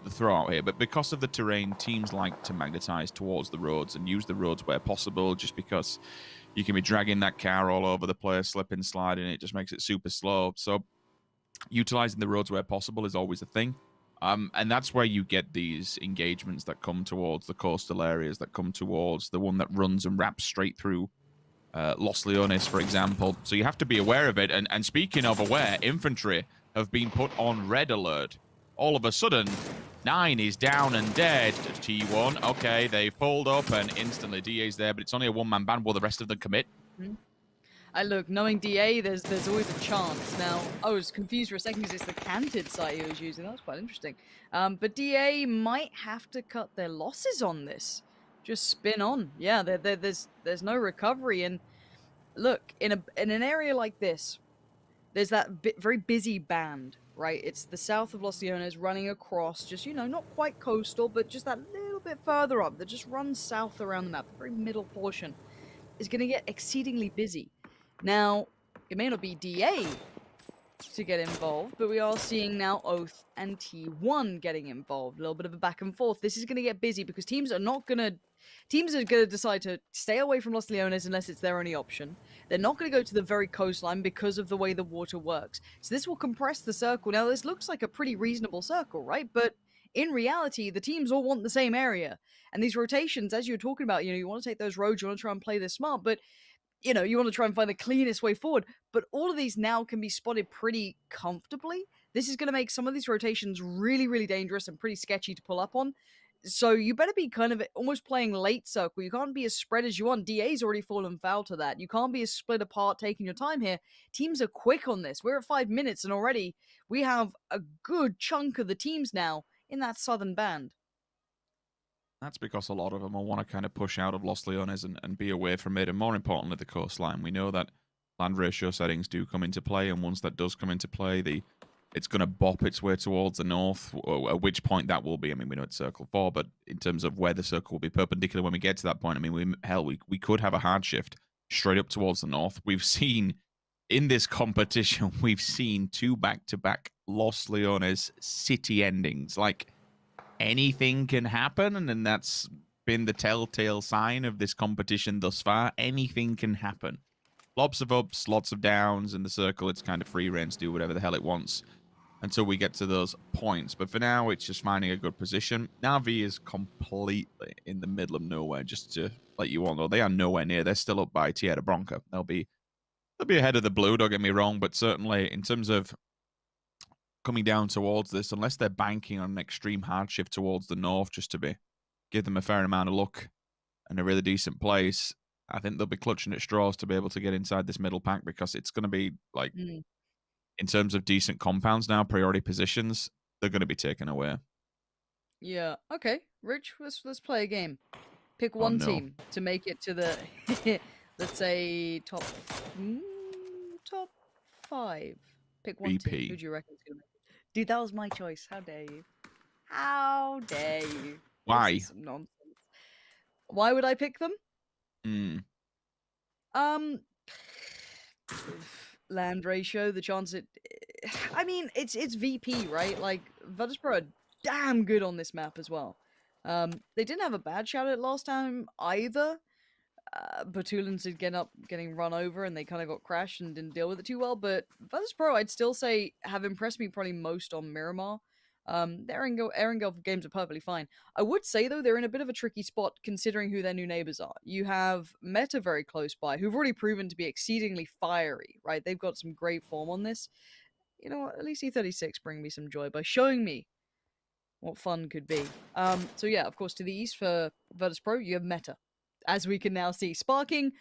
throw out here, but because of the terrain, teams like to magnetize towards the roads and use the roads where possible, just because you can be dragging that car all over the place, slipping, sliding, it just makes it super slow. So utilizing the roads where possible is always a thing. And that's where you get these engagements that come towards the coastal areas, that come towards the one that runs and wraps straight through Los Leones, for example. So you have to be aware of it. And speaking of aware, infantry have been put on red alert. All of a sudden, 9 is down and dead. T1, okay, they've pulled up and instantly DA's there, but it's only a one-man band. Will the rest of them commit? Look, knowing DA, there's always a chance. Now, I was confused for a second because it's the canted site he was using. That was quite interesting. But DA might have to cut their losses on this. Just spin on. Yeah, there's no recovery. And look, in an area like this, there's that very busy band, right? It's the south of Los Leones running across, just, you know, not quite coastal, but just that little bit further up that just runs south around the map. The very middle portion is going to get exceedingly busy. Now, it may not be DA to get involved, but we are seeing now Oath and T1 getting involved. A little bit of a back and forth. This is going to get busy because teams are going to decide to stay away from Los Leones unless it's their only option. They're not going to go to the very coastline because of the way the water works. So this will compress the circle. Now, this looks like a pretty reasonable circle, right? But in reality, the teams all want the same area. And these rotations, as you were talking about, you know, you want to take those roads, you want to try and play this smart, but you know, you want to try and find the cleanest way forward, but all of these now can be spotted pretty comfortably. This is going to make some of these rotations really, really dangerous and pretty sketchy to pull up on. So you better be kind of almost playing late circle. You can't be as spread as you want. DA's already fallen foul to that. You can't be as split apart, taking your time here. Teams are quick on this. We're at 5 minutes, and already we have a good chunk of the teams now in that southern band. That's because a lot of them will want to kind of push out of Los Leones and be away from it, and more importantly, the coastline. We know that land ratio settings do come into play, and once that does come into play, it's going to bop its way towards the north, at which point that will be. I mean, we know it's circle 4, but in terms of where the circle will be perpendicular when we get to that point, I mean, we could have a hard shift straight up towards the north. We've seen, in this competition, we've seen 2 back-to-back Los Leones city endings. Like, anything can happen, and that's been the telltale sign of this competition thus far. Anything can happen. Lots of ups, lots of downs. In the circle, it's kind of free reign to do whatever the hell it wants until we get to those points. But for now, it's just finding a good position. Navi is completely in the middle of nowhere, just to let you all know. They are nowhere near. They're still up by Tierra Bronca. They'll be ahead of the blue, don't get me wrong, but certainly in terms of coming down towards this, unless they're banking on an extreme hard shift towards the north just to give them a fair amount of luck and a really decent place, I think they'll be clutching at straws to be able to get inside this middle pack, because it's going to be like, in terms of decent compounds now, priority positions, they're going to be taken away. Yeah. Okay, Rich, let's play a game. Pick one team to make it to the let's say top 5. Pick one team. Who do you reckon is going to make it? Dude, that was my choice. How dare you? How dare you? Why? This is some nonsense. Why would I pick them? Land ratio, the chance I mean, it's VP, right? Like, Virtus.pro are damn good on this map as well. They didn't have a bad shout at last time either. Batulans did getting run over, and they kind of got crashed and didn't deal with it too well. But Virtus.pro, I'd still say, have impressed me probably most on Miramar. The Erangel games are perfectly fine. I would say, though, they're in a bit of a tricky spot considering who their new neighbors are. You have Meta very close by, who've already proven to be exceedingly fiery, right? They've got some great form on this. You know what? At least E36 bring me some joy by showing me what fun could be. So yeah, of course, to the east for Virtus Pro, you have Meta. As we can now see, Sparking,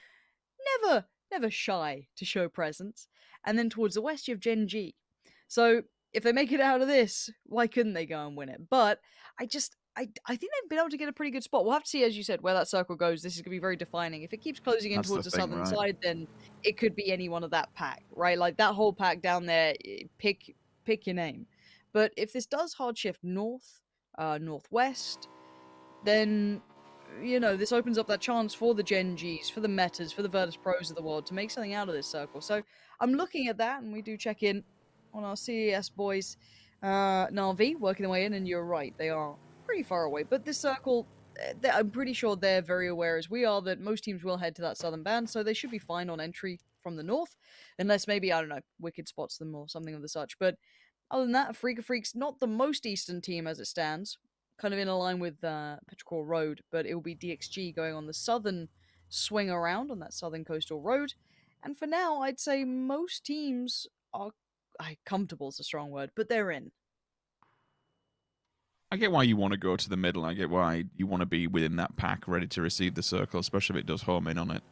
never shy to show presence. And then towards the west, you have Gen G. So if they make it out of this, why couldn't they go and win it? But I think they've been able to get a pretty good spot. We'll have to see, as you said, where that circle goes. This is going to be very defining. If it keeps closing in That's towards the the thing, southern right? side, then it could be any one of that pack, right? Like that whole pack down there, pick your name. But if this does hard shift north, northwest, then this opens up that chance for the Gen Gs, for the Metas, for the Virtus Pros of the world to make something out of this circle. So I'm looking at that, and we do check in on our CES boys. Na'Vi working their way in, and you're right, they are pretty far away. But this circle, I'm pretty sure they're very aware, as we are, that most teams will head to that southern band, so they should be fine on entry from the north, unless maybe, I don't know, Wicked spots them or something of the such. But other than that, Freaka Freak's not the most eastern team as it stands, kind of in a line with Petrichor Road, but it will be DXG going on the southern swing around on that southern coastal road. And for now, I'd say most teams are comfortable is a strong word, but they're in. I get why you want to go to the middle. I get why you want to be within that pack, ready to receive the circle, especially if it does home in on it.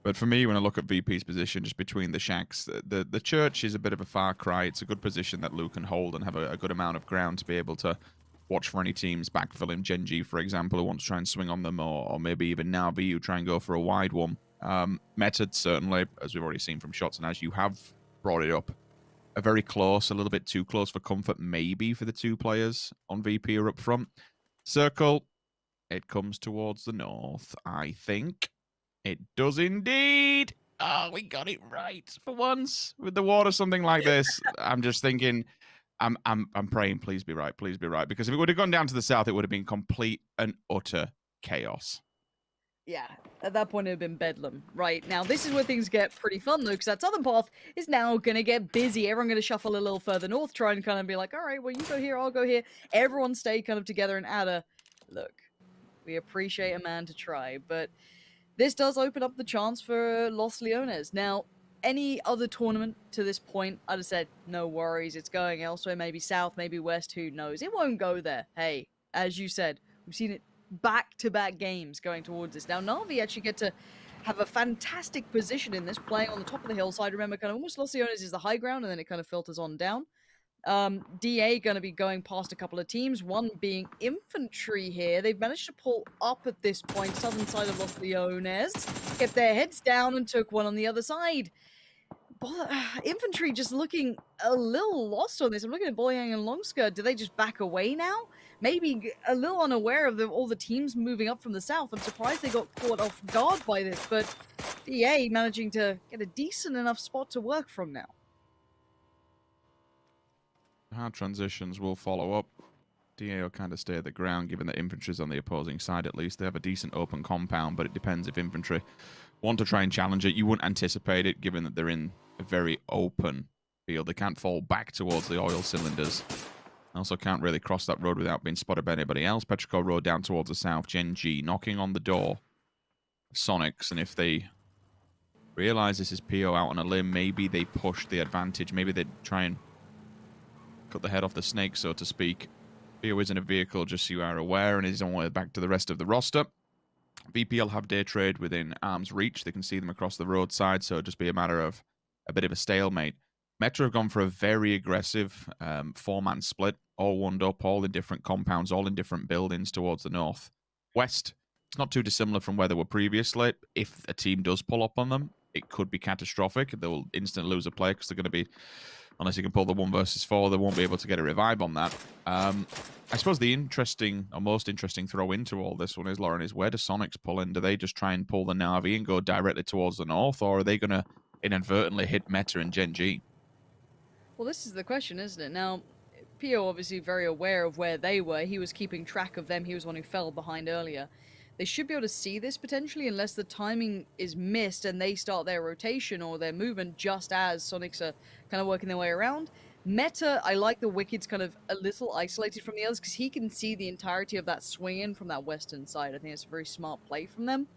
But for me, when I look at VP's position just between the shacks, the church is a bit of a far cry. It's a good position that Luke can hold and have a good amount of ground to be able to watch for any teams backfilling. Gen G, for example, who wants to try and swing on them, or maybe even Na'Vi who try and go for a wide one. Meta, certainly, as we've already seen from shots, and as you have brought it up, are very close, a little bit too close for comfort, maybe, for the two players on VP or up front. Circle, it comes towards the north, I think. It does indeed. Oh, we got it right for once. With the water, something like this, I'm just thinking, I'm praying, please be right, because if it would have gone down to the south, it would have been complete and utter chaos. Yeah, at that point it would have been bedlam. Right, now this is where things get pretty fun though, because that southern path is now going to get busy. Everyone going to shuffle a little further north, try and kind of be like, all right, well, you go here, I'll go here. Everyone stay kind of together and add a, look, we appreciate a man to try, but this does open up the chance for Los Leones. Now, any other tournament to this point, I'd have said, no worries, it's going elsewhere, maybe south, maybe west, who knows. It won't go there. Hey, as you said, we've seen it back-to-back games going towards this. Now, Na'Vi actually get to have a fantastic position in this, playing on the top of the hillside. Remember, kind of almost Los Leones is the high ground, and then it kind of filters on down. DA going to be going past a couple of teams, one being infantry here. They've managed to pull up at this point, southern side of Los Leones, kept their heads down and took one on the other side. Infantry just looking a little lost on this. I'm looking at Boyang and Longskirt. Do they just back away now? Maybe a little unaware of all the teams moving up from the south. I'm surprised they got caught off guard by this, but DA managing to get a decent enough spot to work from now. Hard transitions will follow up. DA will kind of stay at the ground, given that infantry's on the opposing side at least. They have a decent open compound, but it depends if infantry want to try and challenge it. You wouldn't anticipate it, given that they're in a very open field. They can't fall back towards the oil cylinders. Also can't really cross that road without being spotted by anybody else. Petrichor Road down towards the south. Gen G knocking on the door of Sonics, and if they realize this is PO out on a limb, maybe they push the advantage. Maybe they try and cut the head off the snake, so to speak. PO is in a vehicle, just so you are aware, and is on way back to the rest of the roster. VPL have day trade within arm's reach. They can see them across the roadside, so it'll just be a matter of a bit of a stalemate. Metro have gone for a very aggressive four-man split, all wound up, all in different compounds, all in different buildings towards the north. West, it's not too dissimilar from where they were previously. If a team does pull up on them, it could be catastrophic. They'll instantly lose a player because they're going to be, unless you can pull the 1 versus 4, they won't be able to get a revive on that. I suppose the interesting, or most interesting throw into all this one is, Lauren, is where do Sonics pull in? Do they just try and pull the Na'Vi and go directly towards the north, or are they going to inadvertently hit Meta and Gen G? Well, this is the question, isn't it? Now, Pio obviously very aware of where they were. He was keeping track of them. He was the one who fell behind earlier. They should be able to see this potentially, unless the timing is missed and they start their rotation or their movement just as Sonics are kind of working their way around. Meta, I like the Wicked's kind of a little isolated from the others because he can see the entirety of that swing in from that western side. I think it's a very smart play from them.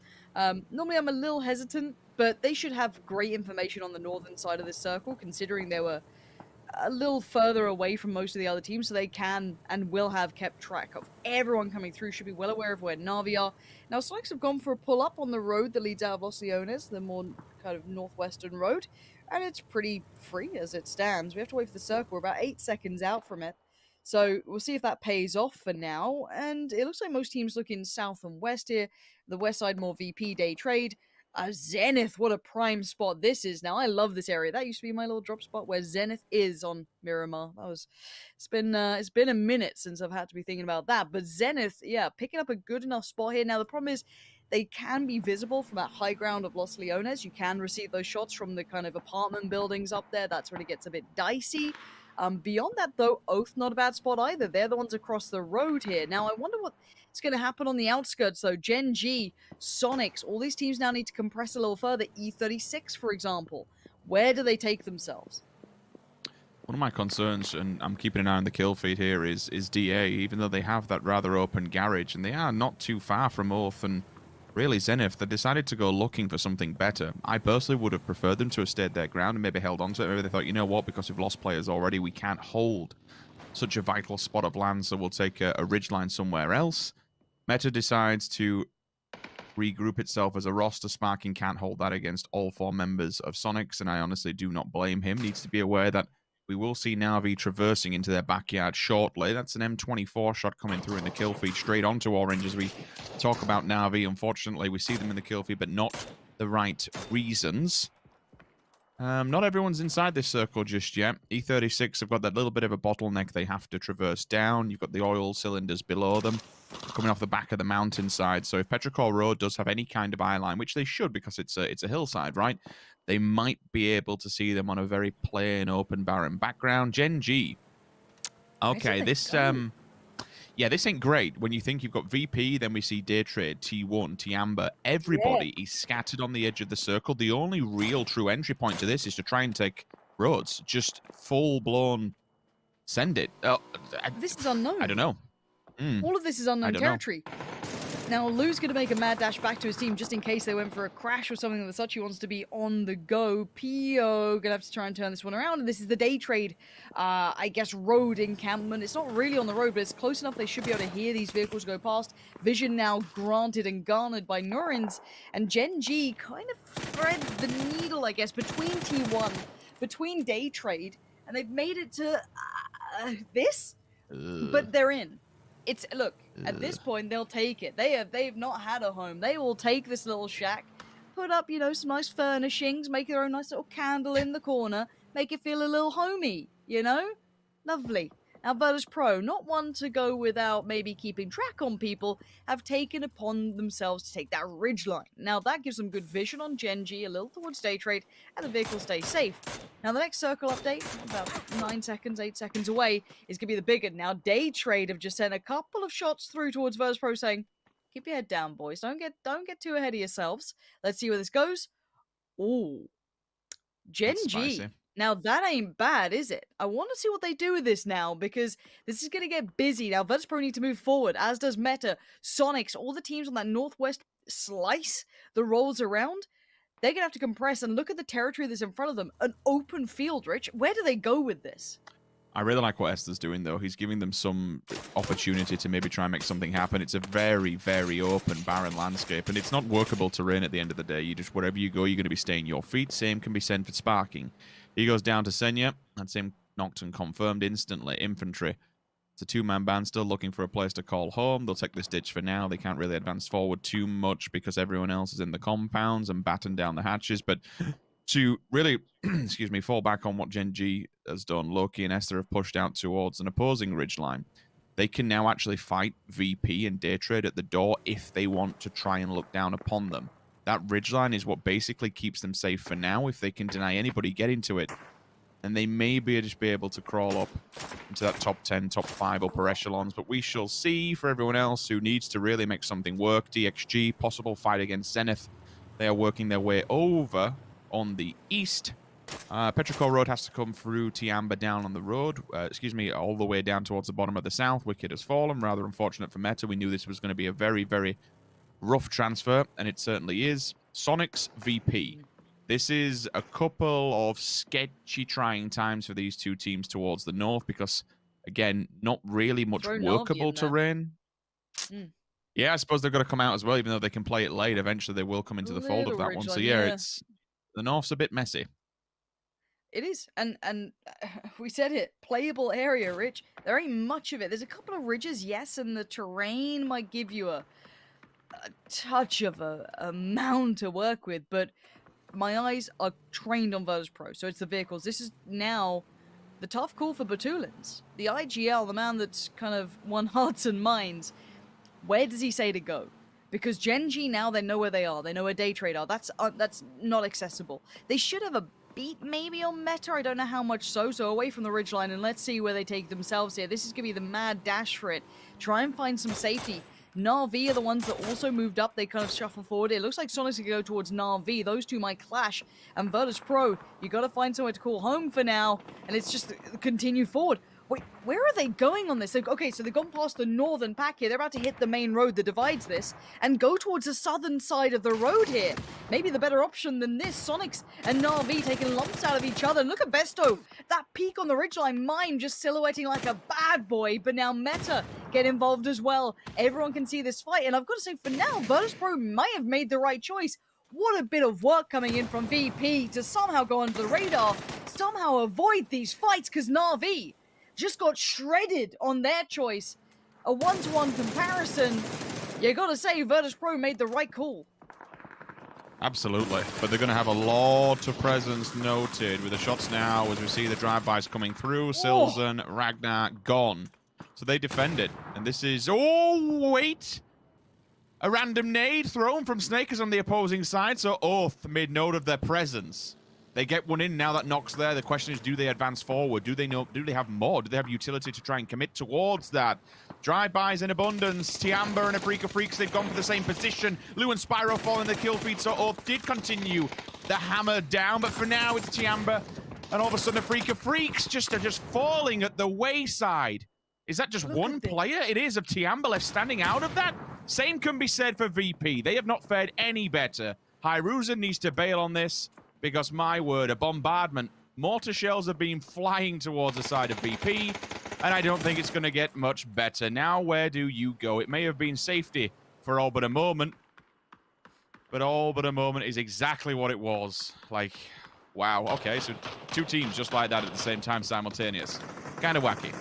Normally I'm a little hesitant, but they should have great information on the northern side of this circle, considering they were a little further away from most of the other teams, so they can and will have kept track of everyone coming through, should be well aware of where Navi are. Now, Sonics have gone for a pull-up on the road that leads out of Los Leones, the more kind of northwestern road, and it's pretty free as it stands. We have to wait for the circle. We're about 8 seconds out from it, so we'll see if that pays off for now, and it looks like most teams looking south and west here. The west side more VP day trade. Zenith, what a prime spot this is now. I love this area. That used to be my little drop spot where Zenith is on Miramar. It's been a minute since I've had to be thinking about that. But Zenith, yeah, picking up a good enough spot here. Now the problem is they can be visible from that high ground of Los Leones. You can receive those shots from the kind of apartment buildings up there. That's when it gets a bit dicey. Beyond that, though, Oath not a bad spot either. They're the ones across the road here. Now, I wonder what's going to happen on the outskirts, though. Gen G, Sonics, all these teams now need to compress a little further. E36, for example. Where do they take themselves? One of my concerns, and I'm keeping an eye on the kill feed here, is DA, even though they have that rather open garage, and they are not too far from Oath and really Zenith. They decided to go looking for something better. I personally would have preferred them to have stayed their ground and maybe held on to it. Maybe they thought, you know what, because we've lost players already, we can't hold such a vital spot of land, so we'll take a ridgeline somewhere else. Meta decides to regroup itself as a roster. Sparking can't hold that against all 4 members of Sonics, and I honestly do not blame him. Needs to be aware that we will see Na'Vi traversing into their backyard shortly. That's an M24 shot coming through in the kill feed straight onto Orange as we talk about Na'Vi. Unfortunately, we see them in the kill feed, but not the right reasons. Not everyone's inside this circle just yet. E36 have got that little bit of a bottleneck they have to traverse down. You've got the oil cylinders below them coming off the back of the mountainside. So if Petrichor Road does have any kind of eye line, which they should because it's a hillside, right? They might be able to see them on a very plain, open, barren background. Gen G. Okay, this this ain't great. When you think you've got VP, then we see Day Trade, T1, T-Amber. Everybody is scattered on the edge of the circle. The only real true entry point to this is to try and take roads. Just full-blown send it. This is unknown. I don't know. All of this is unknown territory. Now, Lou's going to make a mad dash back to his team just in case they went for a crash or something that such. He wants to be on the go. PO going to have to try and turn this one around. And this is the day trade, I guess, road encampment. It's not really on the road, but it's close enough they should be able to hear these vehicles go past. Vision now granted and garnered by Nurins. And Gen G kind of thread the needle, I guess, between T1, between day trade. And they've made it to this, but they're in. Look, at this point, they'll take it. They've not had a home. They will take this little shack, put up, some nice furnishings, make their own nice little candle in the corner, make it feel a little homey, Lovely. Now, Virtus Pro, not one to go without maybe keeping track on people, have taken upon themselves to take that ridgeline. Now, that gives them good vision on Gen G, a little towards day trade, and the vehicle stays safe. Now, the next circle update, about 9 seconds, 8 seconds away, is going to be the bigger. Now, day trade have just sent a couple of shots through towards Virtus Pro saying, keep your head down, boys. Don't get too ahead of yourselves. Let's see where this goes. Ooh. Gen G. Now, that ain't bad, is it? I want to see what they do with this now, because this is going to get busy. Now, Virtus Pro need to move forward, as does Meta, Sonics, all the teams on that northwest slice that rolls around. They're going to have to compress and look at the territory that's in front of them. An open field, Rich. Where do they go with this? I really like what Esther's doing, though. He's giving them some opportunity to maybe try and make something happen. It's a very, very open, barren landscape, and it's not workable terrain at the end of the day. You just, wherever you go, you're going to be staying your feet. Same can be said for Sparking. He goes down to Senya. That's him knocked and confirmed instantly. Infantry. It's a 2-man band still looking for a place to call home. They'll take this ditch for now. They can't really advance forward too much because everyone else is in the compounds and batten down the hatches. But to really, fall back on what Gen G has done, Loki and Esther have pushed out towards an opposing ridgeline. They can now actually fight VP and Day Trade at the door if they want to try and look down upon them. That ridgeline is what basically keeps them safe for now. If they can deny anybody getting to it, and they may just be able to crawl up into that top 10, top 5 upper echelons. But we shall see. For everyone else who needs to really make something work, DXG, possible fight against Zenith. They are working their way over on the east. Petrichor Road has to come through Tiamba down on the road. All the way down towards the bottom of the south. Wicked has fallen. Rather unfortunate for Meta. We knew this was going to be a very, very rough transfer, and it certainly is. Sonic's VP. This is a couple of sketchy, trying times for these two teams towards the north because, again, not really much workable terrain. Yeah, I suppose they've got to come out as well, even though they can play it late. Eventually, they will come into the fold of that one. So, yeah, it's the north's a bit messy. It is, and we said it, playable area, Rich. There ain't much of it. There's a couple of ridges, yes, and the terrain might give you a touch of a mound to work with, but my eyes are trained on Virtus Pro, so it's the vehicles. This is now the tough call for Batulins. The IGL, the man that's kind of won hearts and minds, where does he say to go? Because Gen G now, they know where they are. They know where Day Trade are. That's not accessible. They should have a beat maybe on Meta. I don't know how much so away from the ridgeline, and let's see where they take themselves here. This is going to be the mad dash for it. Try and find some safety. Na'Vi are the ones that also moved up. They kind of shuffle forward. It looks like Sonic's going to go towards Na'Vi. Those two might clash. And Virtus Pro, you got to find somewhere to call home for now, and it's just continue forward. Wait, where are they going on this? Okay, so they've gone past the northern pack here. They're about to hit the main road that divides this and go towards the southern side of the road here. Maybe the better option than this. Sonics and Na'Vi taking lumps out of each other. And look at Besto. That peak on the ridgeline, Mime just silhouetting like a bad boy, but now Meta get involved as well. Everyone can see this fight, and I've got to say, for now, Virtus Pro might have made the right choice. What a bit of work coming in from VP to somehow go under the radar, somehow avoid these fights, because Na'Vi just got shredded on their choice. A one-to-one comparison. You gotta say, Virtus Pro made the right call. Absolutely. But they're going to have a lot of presence noted with the shots now as we see the drive-bys coming through. Silzen, Ragnar, gone. So they defend it. And this is... Oh, wait! A random nade thrown from Snakers on the opposing side. So Oath made note of their presence. They get one in now that knocks there. The question is, do they advance forward? Do they have more? Do they have utility to try and commit towards that? Drive-bys in abundance. Tiamba and Afrika Freaks, they've gone for the same position. Lou and Spyro fall in the kill feed, so Oath did continue the hammer down, but for now it's Tiamba. And all of a sudden Afrika Freaks just falling at the wayside. Is that just one player? It is, of Tiamba left standing out of that. Same can be said for VP. They have not fared any better. Hyruza needs to bail on this. Because, my word, a bombardment. Mortar shells have been flying towards the side of VP, and I don't think it's going to get much better. Now, where do you go? It may have been safety for all but a moment, but all but a moment is exactly what it was. Like, wow, okay, so two teams just like that at the same time, simultaneous. Kind of wacky.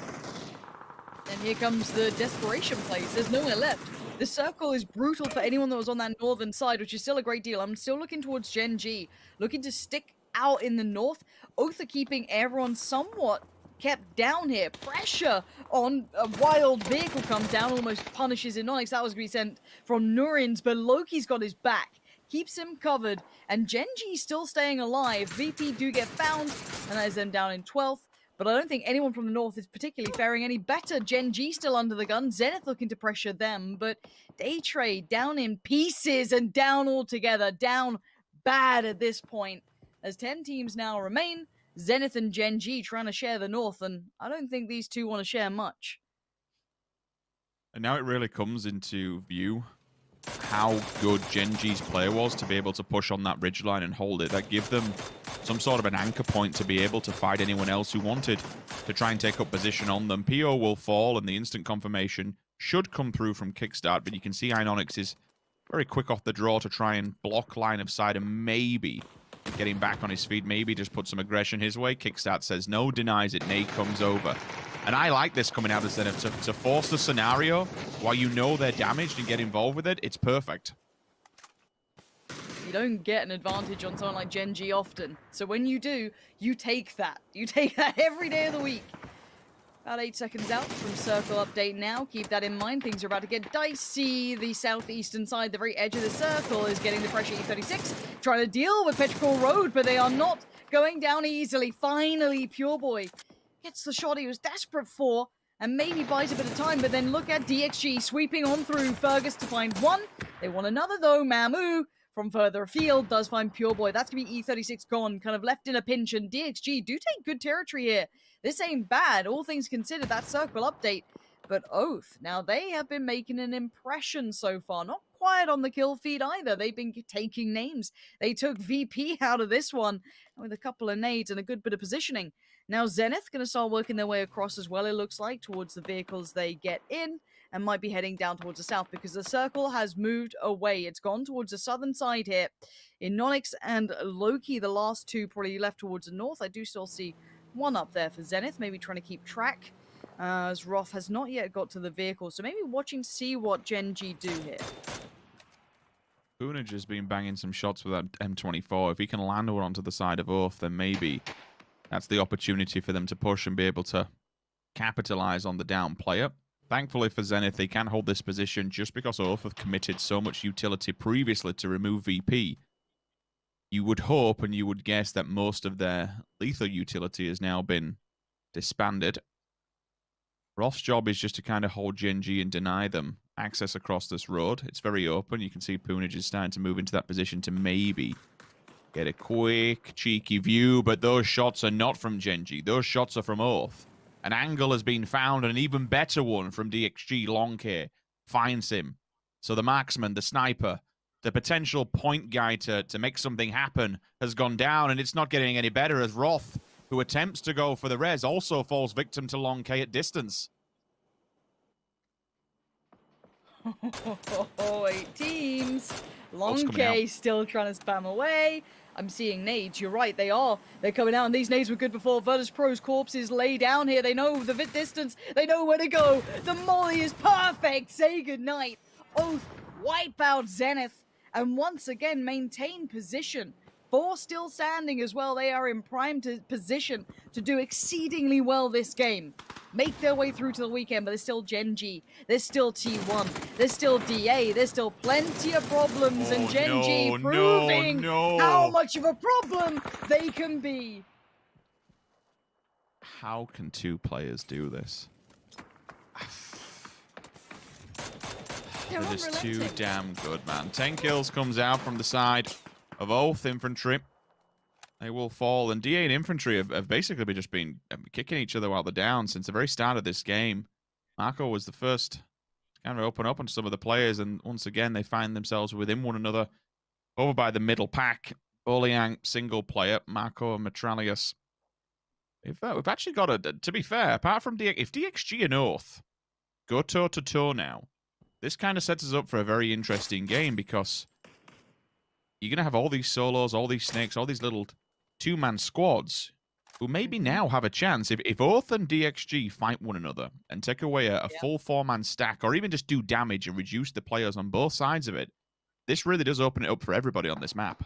And here comes the desperation plays. There's nowhere left. The circle is brutal for anyone that was on that northern side, which is still a great deal. I'm still looking towards Gen G, looking to stick out in the north. Oath are keeping everyone somewhat kept down here. Pressure on a wild vehicle comes down, almost punishes Inonix. That was going to be sent from Nurins, but Loki's got his back. Keeps him covered, and Gen G still staying alive. VP do get found, and that is them down in 12th. But I don't think anyone from the north is particularly faring any better. Gen G still under the gun. Zenith looking to pressure them. But Day Trade down in pieces and down altogether. Down bad at this point. As 10 teams now remain. Zenith and Gen G trying to share the north. And I don't think these two want to share much. And now it really comes into view how good Gen G's player was to be able to push on that ridgeline and hold it. That gave them some sort of an anchor point to be able to fight anyone else who wanted to try and take up position on them. PO will fall, and the instant confirmation should come through from Kickstart, but you can see Inonix is very quick off the draw to try and block line of sight and maybe get him back on his feet, maybe just put some aggression his way. Kickstart says no, denies it, nade comes over. And I like this coming out of Zenith to force the scenario while you know they're damaged and get involved with it. It's perfect. You don't get an advantage on someone like Gen G often. So when you do, you take that. You take that every day of the week. About 8 seconds out from circle update now. Keep that in mind. Things are about to get dicey. The southeastern side, the very edge of the circle, is getting the pressure. E36 trying to deal with Petrichor Road, but they are not going down easily. Finally, Pure Boy gets the shot he was desperate for and maybe buys a bit of time, but then look at DXG sweeping on through Fergus to find one. They want another though. Mamu from further afield. Does find Pure Boy. That's going to be E36 gone, kind of left in a pinch. And DXG do take good territory here. This ain't bad, all things considered, that circle update. But Oath, now they have been making an impression so far. Not quiet on the kill feed either. They've been taking names. They took VP out of this one with a couple of nades and a good bit of positioning. Now Zenith going to start working their way across as well, it looks like, towards the vehicles they get in, and might be heading down towards the south because the circle has moved away. It's gone towards the southern side here. Inonix and Loki, the last two, probably left towards the north. I do still see one up there for Zenith, maybe trying to keep track. As Roth has not yet got to the vehicle, so maybe watching to see what Gen G do here. Poonage has been banging some shots with that M24. If he can land one onto the side of Oath, then maybe that's the opportunity for them to push and be able to capitalize on the down player. Thankfully for Zenith, they can hold this position just because Oath have committed so much utility previously to remove VP. You would hope and you would guess that most of their lethal utility has now been disbanded. Roth's job is just to kind of hold Gen G and deny them access across this road. It's very open. You can see Poonage is starting to move into that position to maybe get a quick, cheeky view, but those shots are not from Gen G. Those shots are from Oath. An angle has been found, an even better one from DXG. Long K finds him. So the marksman, the sniper, the potential point guy to make something happen has gone down, and it's not getting any better as Roth, who attempts to go for the res, also falls victim to Long K at distance. 8 teams. Long K still trying to spam away. I'm seeing nades. You're right, they are. They're coming out, and these nades were good before. Virtus Pro's corpses lay down here. They know the distance. They know where to go. The molly is perfect. Say goodnight. Oath wipe out Zenith, and once again maintain position. 4 still standing as well. They are in prime position to do exceedingly well this game. Make their way through to the weekend, but there's still Gen G. There's still T1. There's still DA. There's still plenty of problems, and Gen G proving how much of a problem they can be. How can 2 players do this? They're just too damn good, man. 10 kills comes out from the side of Oath Infantry. They will fall, and DA and Infantry have basically been kicking each other while they're down since the very start of this game. Marco was the first to kind of open up on some of the players, and once again they find themselves within one another over by the middle pack. Oliang, single player, Marco and Metralius. We've actually got to be fair, apart from if DXG and Oath go toe-to-toe now, this kind of sets us up for a very interesting game, because you're going to have all these solos, all these snakes, all these little 2-man squads who maybe now have a chance. If Oath and DXG fight one another and take away a full 4-man stack, or even just do damage and reduce the players on both sides of it, this really does open it up for everybody on this map.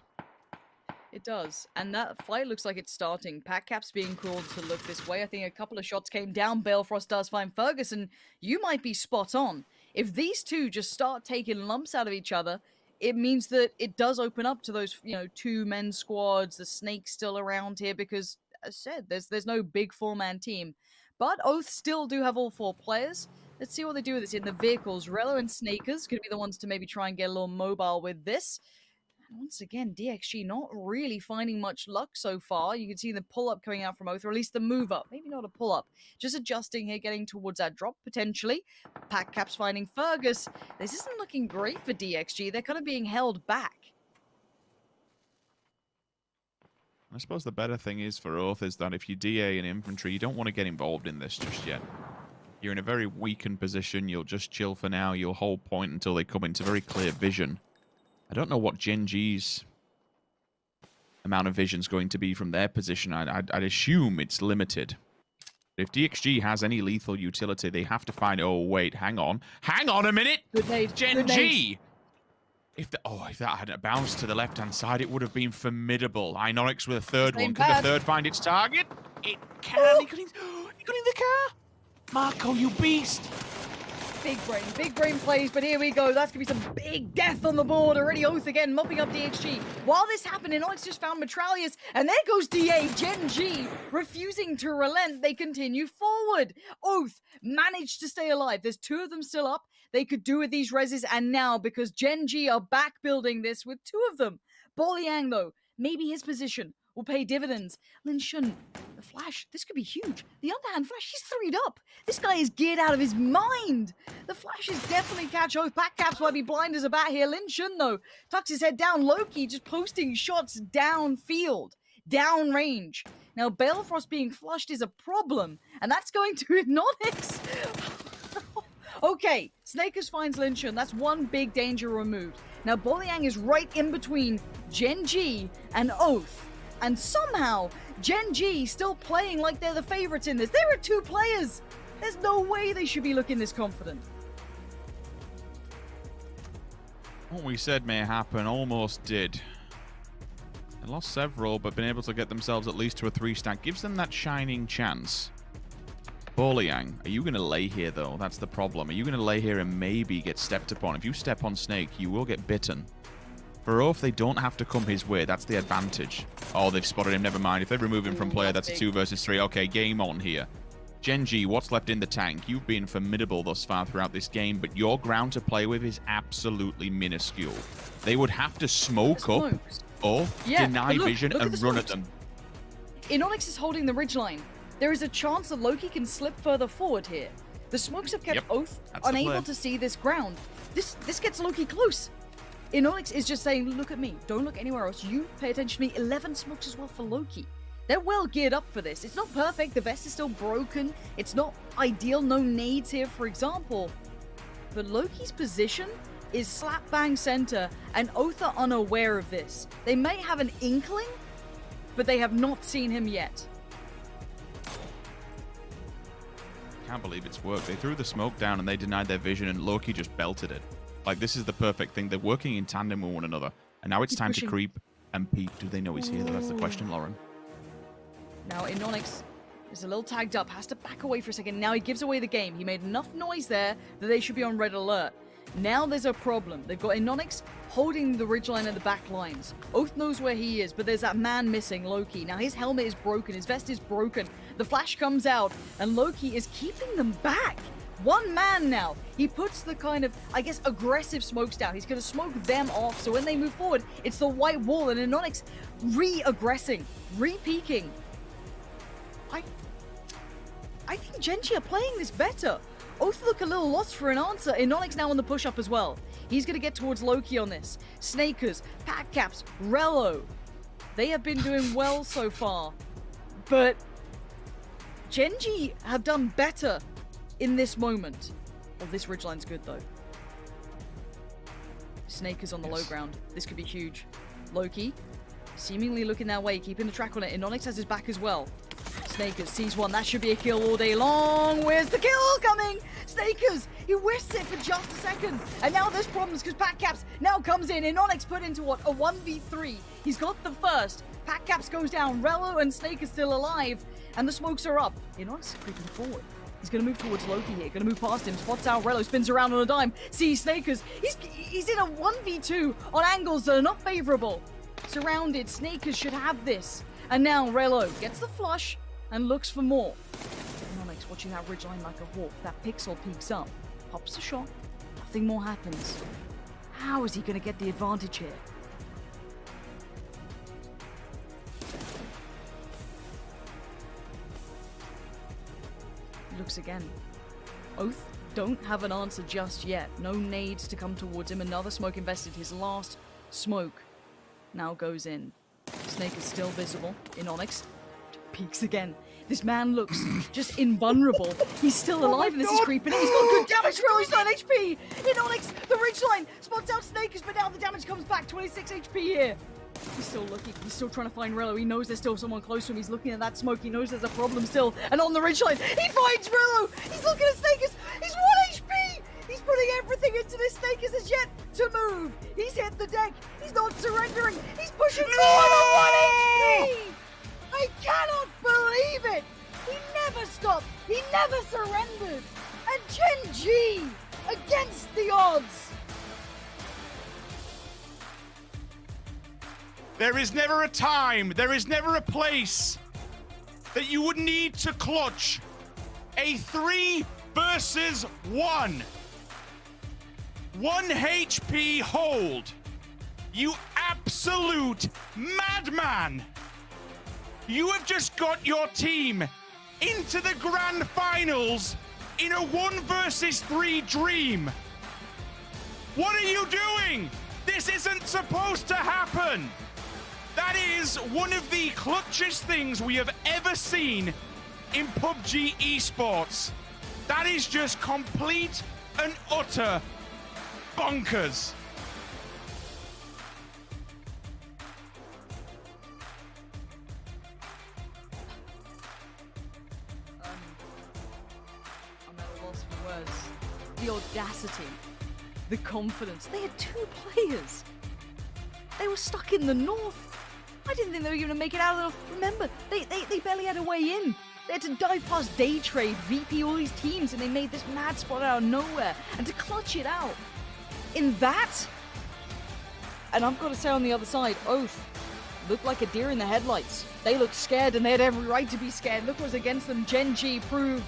It does, and that fight looks like it's starting. Pack Cap's being called to look this way. I think a couple of shots came down. Balefrost does find Ferguson. You might be spot on. If these two just start taking lumps out of each other, it means that it does open up to those, 2-men squads, the snakes still around here, because, as I said, there's no big 4-man team. But Oath still do have all 4 players. Let's see what they do with this in the vehicles. Rello and Snakers could be the ones to maybe try and get a little mobile with this. Once again, DXG not really finding much luck so far. You can see the pull-up coming out from Oath, or at least the move-up. Maybe not a pull-up. Just adjusting here, getting towards that drop, potentially. Pack Caps finding Fergus. This isn't looking great for DXG. They're kind of being held back. I suppose the better thing is for Oath is that if you DA and Infantry, you don't want to get involved in this just yet. You're in a very weakened position. You'll just chill for now. You'll hold point until they come into very clear vision. I don't know what Gen G's amount of vision is going to be from their position. I'd assume it's limited. If DXG has any lethal utility, they have to find... Oh, wait, hang on. Hang on a minute! Good nade. Gen G! If that hadn't bounced to the left-hand side, it would have been formidable. Inonix with a third one. Can the third find its target? It can. He got in the car. Marco, you beast. Big brain plays, but here we go. That's gonna be some big death on the board. Already Oath again, mopping up DHG. While this happened, Onyx just found Metralius, and there goes DA. Gen G refusing to relent. They continue forward. Oath managed to stay alive. There's two of them still up. They could do with these reses, and now, because Gen G are back building this with two of them. Boliang, though, maybe his position will pay dividends. Lin Shun, the flash, this could be huge. The underhand flash, he's 3'd up. This guy is geared out of his mind. The flashes definitely catch Oath. Back caps might be blind as a bat here. Lin Shun, though, tucks his head down. Loki just posting shots downfield, downrange. Now, Balefrost being flushed is a problem, and that's going to Onyx. Okay, Snakers finds Lin Shun. That's one big danger removed. Now, Boliang is right in between Gen G and Oath. And somehow, Gen G still playing like they're the favorites in this. There are two players. There's no way they should be looking this confident. What we said may happen almost did. They lost several, but been able to get themselves at least to a 3-stack. Gives them that shining chance. Boliang, are you going to lay here, though? That's the problem. Are you going to lay here and maybe get stepped upon? If you step on Snake, you will get bitten. For Oath, they don't have to come his way. That's the advantage. Oh, they've spotted him. Never mind. If they remove him from player, that's a 2 versus 3. Okay, game on here. Gen G, what's left in the tank? You've been formidable thus far throughout this game, but your ground to play with is absolutely minuscule. They would have to smoke up Oath, deny vision, and run at them. Onyx is holding the ridgeline. There is a chance that Loki can slip further forward here. The smokes have kept Oath unable to see this ground. This gets Loki close. Onyx is just saying, look at me. Don't look anywhere else. You pay attention to me. 11 smokes as well for Loki. They're well geared up for this. It's not perfect. The vest is still broken. It's not ideal. No nades here, for example. But Loki's position is slap bang center, and Oath are unaware of this. They may have an inkling, but they have not seen him yet. Can't believe it's worked. They threw the smoke down and they denied their vision, and Loki just belted it. Like, this is the perfect thing. They're working in tandem with one another. And now it's time to creep and peek. Do they know he's here, though? That's the question, Lauren. Now, Onyx is a little tagged up, has to back away for a second. Now he gives away the game. He made enough noise there that they should be on red alert. Now there's a problem. They've got Onyx holding the ridgeline and the back lines. Oath knows where he is, but there's that man missing, Loki. Now his helmet is broken, his vest is broken. The flash comes out, and Loki is keeping them back. One man now. He puts the kind of, I guess, aggressive smokes down. He's going to smoke them off, so when they move forward, it's the white wall, and Onyx re-aggressing, re-peeking. I think Gen G are playing this better. Oath look a little lost for an answer. Onyx now on the push-up as well. He's going to get towards Loki on this. Snakers, Pack Caps, Rello. They have been doing well so far. But Gen G have done better in this moment. Oh, this ridgeline's good, though. Snakers on the low ground. This could be huge. Loki, seemingly looking that way, keeping the track on it. Onyx has his back as well. Snakers sees one. That should be a kill all day long. Where's the kill coming? Snakers, he whisks it for just a second. And now there's problems because Pack Caps now comes in. Onyx put into what? A 1v3. He's got the first. Pack Caps goes down. Rello and Snake is still alive. And the smokes are up. Onyx is creeping forward. He's going to move towards Loki here. Going to move past him. Spots out Rello. Spins around on a dime. Sees Snakers. He's in a 1v2 on angles that are not favorable. Surrounded. Snakers should have this. And now Rello gets the flush and looks for more. Onyx watching that ridgeline like a hawk. That pixel peeks up. Pops the shot. Nothing more happens. How is he going to get the advantage here? He looks again. Oath don't have an answer just yet. No nades to come towards him. Another smoke invested. His last smoke now goes in. Snake is still visible in Onyx. Peeks again. This man looks just invulnerable. He's still alive and this is creeping in. He's got good damage for he's 9 HP. In Onyx, the ridgeline spots out Snakers, but now the damage comes back. 26 HP here. He's still looking. He's still trying to find Rello. He knows there's still someone close to him. He's looking at that smoke. He knows there's a problem still. And on the ridgeline, he finds Rello. He's looking at Snakers. He's 1 HP. He's putting everything into this. Snakers is yet to move. He's hit the deck. He's not surrendering. He's pushing forward on 1 HP. I cannot believe it! He never stopped! He never surrendered! And Gen G odds. There is never a time, there is never a place that you would need to clutch a 3 versus 1. 1 HP hold. You absolute madman. You have just got your team into the grand finals in a 1 versus 3 dream. What are you doing? This isn't supposed to happen. That is one of the clutchest things we have ever seen in PUBG Esports. That is just complete and utter bonkers. I'm at a loss for words. The audacity, the confidence. They had 2 players. They were stuck in the north. I didn't think they were going to make it out of the north. Remember, they barely had a way in. They had to dive past Day Trade, VP, all these teams, and they made this mad spot out of nowhere. And to clutch it out in that, and I've got to say on the other side, Oath looked like a deer in the headlights. They looked scared, and they had every right to be scared. Look what was against them. Gen G proved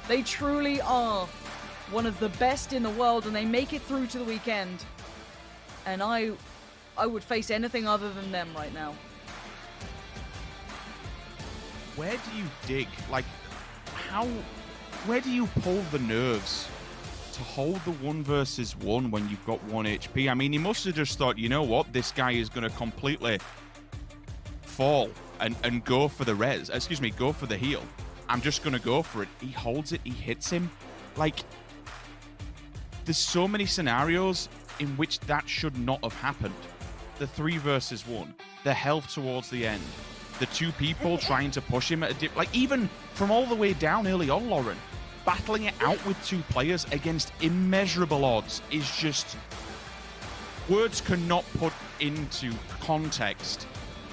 they truly are one of the best in the world, and they make it through to the weekend. And I would face anything other than them right now. Where do you dig? Like, where do you pull the nerves to hold the 1 versus 1 when you've got 1 HP? I mean, he must have just thought, you know what, this guy is going to completely fall and go for the res. Excuse me, go for the heal. I'm just going to go for it. He holds it, he hits him. Like, there's so many scenarios in which that should not have happened. The 3 versus 1, the health towards the end, the 2 people trying to push him at a dip, like even from all the way down early on, Lauren, battling it out with 2 players against immeasurable odds is just, words cannot put into context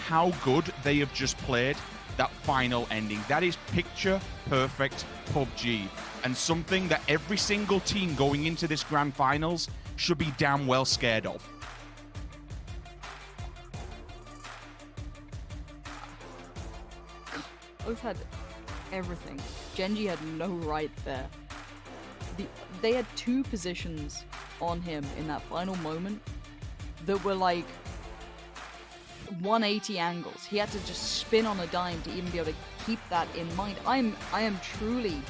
how good they have just played that final ending. That is picture perfect PUBG, and something that every single team going into this grand finals should be damn well scared of. Oath had everything. Gen G had no right there. They had 2 positions on him in that final moment that were like 180 angles. He had to just spin on a dime to even be able to keep that in mind. I am truly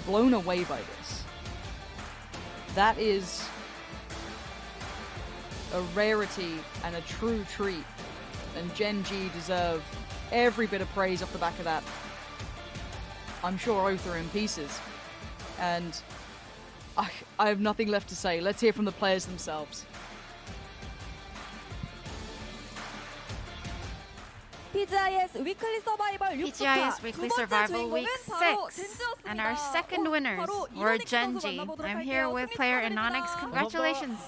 blown away by this. That is a rarity and a true treat, and Gen G deserve every bit of praise off the back of that. I'm sure Oath are in pieces, and I have nothing left to say. Let's hear from the players themselves. PGI.S Weekly Survival 6주차 PGI.S Weekly Survival Week 6, and our second winners were Gen G. I'm here with player Anonix. Congratulations.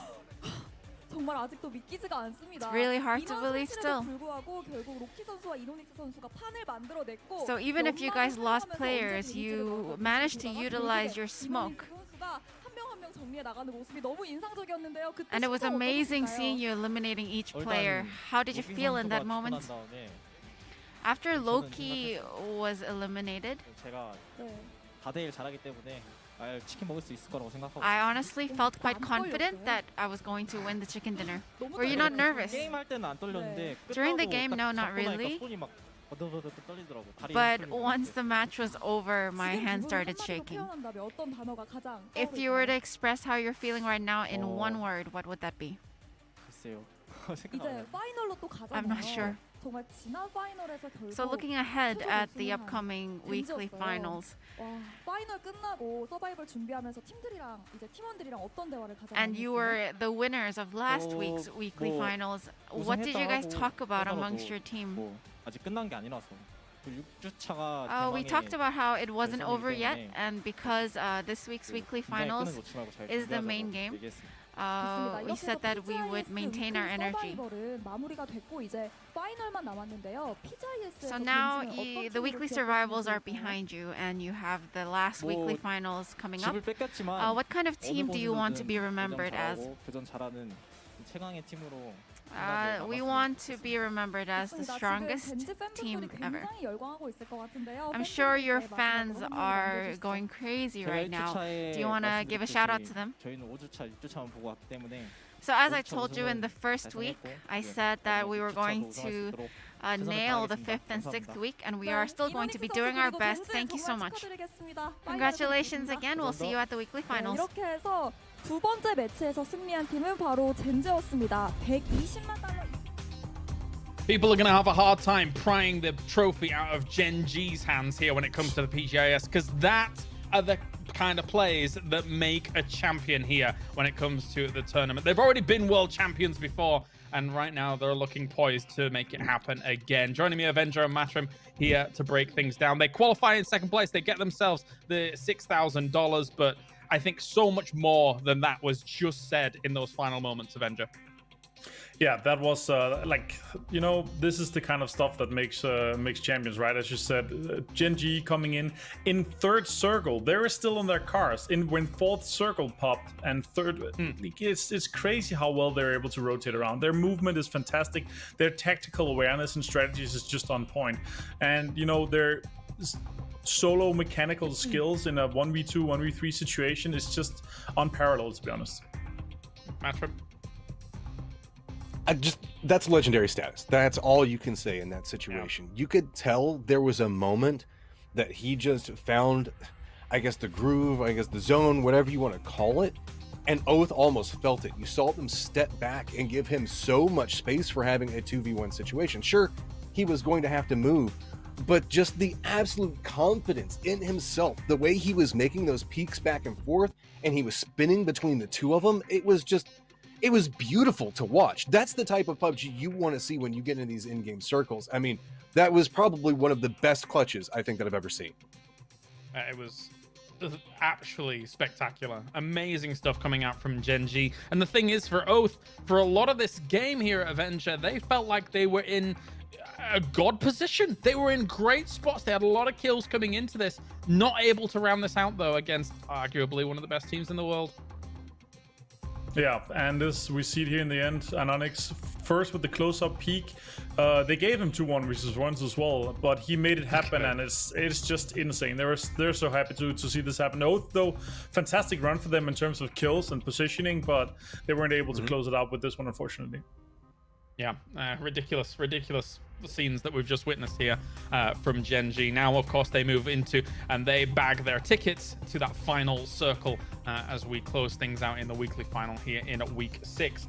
정말 아직도 믿기지가 않습니다. It's really hard to believe still. 불구하고 결국 로키 선수와 이노닉스 선수가 판을 만들어냈고, So even if you guys lost players, you managed to utilize your smoke. 한명 정리해 나가는 모습이 너무 인상적이었는데요. 그때 And it was 심정 amazing 어떠셨나요? seeing you eliminating each player. How did you feel in that moment? After Loki was eliminated, 제가 4대1 잘하기 때문에 치킨 먹을 수 있을 거라고 생각하고 I honestly felt quite confident that I was going to win the chicken dinner. Were you not nervous? 게임할 때는 안 떨렸는데 During the game, no, not really. 손이 막 버덕버덕 떨리더라고. But once the match was over, my hands started shaking. If you were to express how you're feeling right now in one word, what would that be? 글쎄요. 이제 파이널로 또 가잖아요. I'm not sure. 정말 지난 파이널에서 결국 So looking ahead at the upcoming weekly finals, 와, 파이널 끝나고 서바이벌 준비하면서 팀들이랑 이제 팀원들이랑 어떤 대화를 가졌나요? and you were the winners of last week's weekly finals. What did you guys talk about amongst your team? 아직 끝난 게 아니라서. 6주차가 Oh, we talked about how it wasn't over yet, and because this week's weekly finals is the main game, we said that we would maintain our energy. So now the weekly survivals are behind you, and you have the last weekly finals coming up. What kind of team do you want to be remembered as? We want to be remembered as the strongest team ever. I'm sure your fans are going crazy right now. Do you want to give a shout out to them? So as I told you in the first week, I said that we were going to nail the 5th and 6th week, and we are still going to be doing our best. Thank you so much. Congratulations again. We'll see you at the weekly finals. 두 번째 매치에서 승리한 팀은 바로 젠지였습니다. 120만 달러. People are going to have a hard time prying the trophy out of Gen G's hands here when it comes to the PGI.S, because that are the kind of plays that make a champion here when it comes to the tournament. They've already been world champions before, and right now they're looking poised to make it happen again. Joining me, Avenger and Matrim here to break things down. They qualify in second place. They get themselves the $6,000, but I think so much more than that was just said in those final moments, Avenger. Yeah, that was this is the kind of stuff that makes champions, right? As you said, Gen G coming in third circle. They were still on their cars when fourth circle popped, and third. It's crazy how well they're able to rotate around. Their movement is fantastic. Their tactical awareness and strategies is just on point, and their solo mechanical skills in a 1v2, 1v3 situation is just unparalleled, to be honest. Matrim? That's legendary status. That's all you can say in that situation. Yeah. You could tell there was a moment that he just found, I guess, the groove, I guess the zone, whatever you want to call it, and Oath almost felt it. You saw them step back and give him so much space for having a 2v1 situation. Sure, he was going to have to move, but just the absolute confidence in himself, the way he was making those peaks back and forth, and he was spinning between the two of them, it was beautiful to watch. That's the type of PUBG you want to see when you get into these in-game circles. I mean, that was probably one of the best clutches I think that I've ever seen. It was actually spectacular. Amazing stuff coming out from Gen G. And the thing is, for Oath, for a lot of this game here at Avenger, they felt like they were in a god position. They were in great spots. They had a lot of kills coming into this. Not able to round this out, though, against arguably one of the best teams in the world. Yeah, and this we see it here in the end. Anonix first with the close-up peek. They gave him 2-1 versus 1s as well, but he made it happen, and it's just insane. They're so happy to see this happen. Oath, though, fantastic run for them in terms of kills and positioning, but they weren't able to close it out with this one, unfortunately. Yeah, ridiculous scenes that we've just witnessed here from Gen G. Now, of course, they move into and they bag their tickets to that final circle as we close things out in the weekly final here in week 6.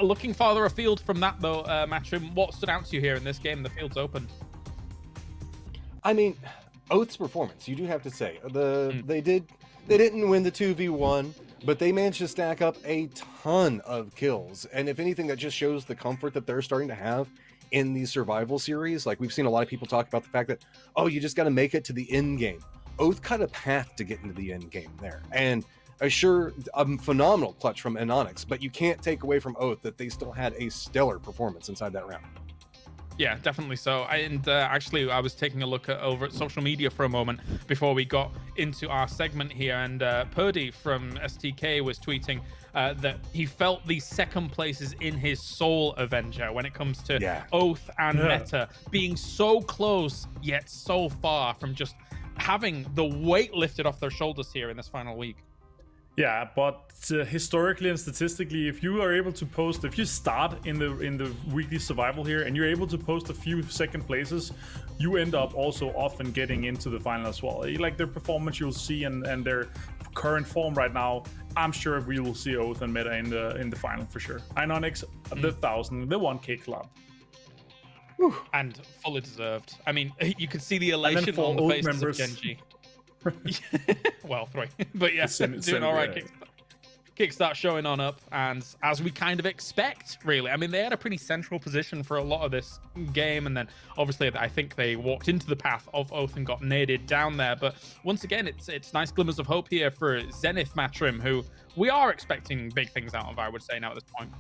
Looking farther afield from that, though, Matrim, what stood out to you here in this game? The field's open. I mean, Oath's performance, you do have to say. They didn't win the 2v1, but they managed to stack up a ton of kills. And if anything, that just shows the comfort that they're starting to have in these survival series. Like, we've seen a lot of people talk about the fact that, oh, you just got to make it to the end game. Oath cut a path to get into the end game there. And a phenomenal clutch from Anonix, but you can't take away from Oath that they still had a stellar performance inside that round. Yeah, definitely so. And actually, I was taking a look over at social media for a moment before we got into our segment here, and Purdy from STK was tweeting that he felt these second places in his soul, Avenger, when it comes to Oath and Meta being so close yet so far from just having the weight lifted off their shoulders here in this final week. Yeah, but historically and statistically, if you are able to post, if you start in the weekly survival here and you're able to post a few second places, you end up also often getting into the final as well. Like their performance you'll see and their current form right now, I'm sure we will see Oath and Meta in the final for sure. Inonix, the 1,000, the 1K club. And fully deserved. I mean, you could see the elation on the faces of Gen G. Well, 3, but yeah, doing all right. Kick starts showing on up, and as we kind of expect, really. I mean, they had a pretty central position for a lot of this game, and then obviously I think they walked into the path of Oath and got naded down there. But once again, it's nice glimmers of hope here for Zenith Matrim, who we are expecting big things out of, I would say, now at this point.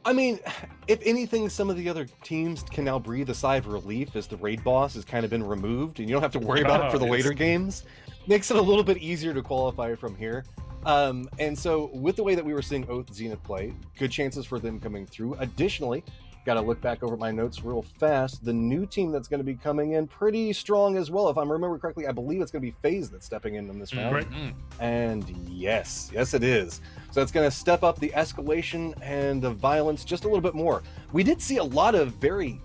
I mean, if anything, some of the other teams can now breathe a sigh of relief as the raid boss has kind of been removed, and you don't have to worry about it for the later games. Makes it a little bit easier to qualify from here. And so with the way that we were seeing Oath Zenith play, good chances for them coming through. Additionally, got to look back over my notes real fast. The new team that's going to be coming in pretty strong as well. If I remember correctly, I believe it's going to be FaZe that's stepping in this round. And yes, it is. So it's going to step up the escalation and the violence just a little bit more. We did see a lot of very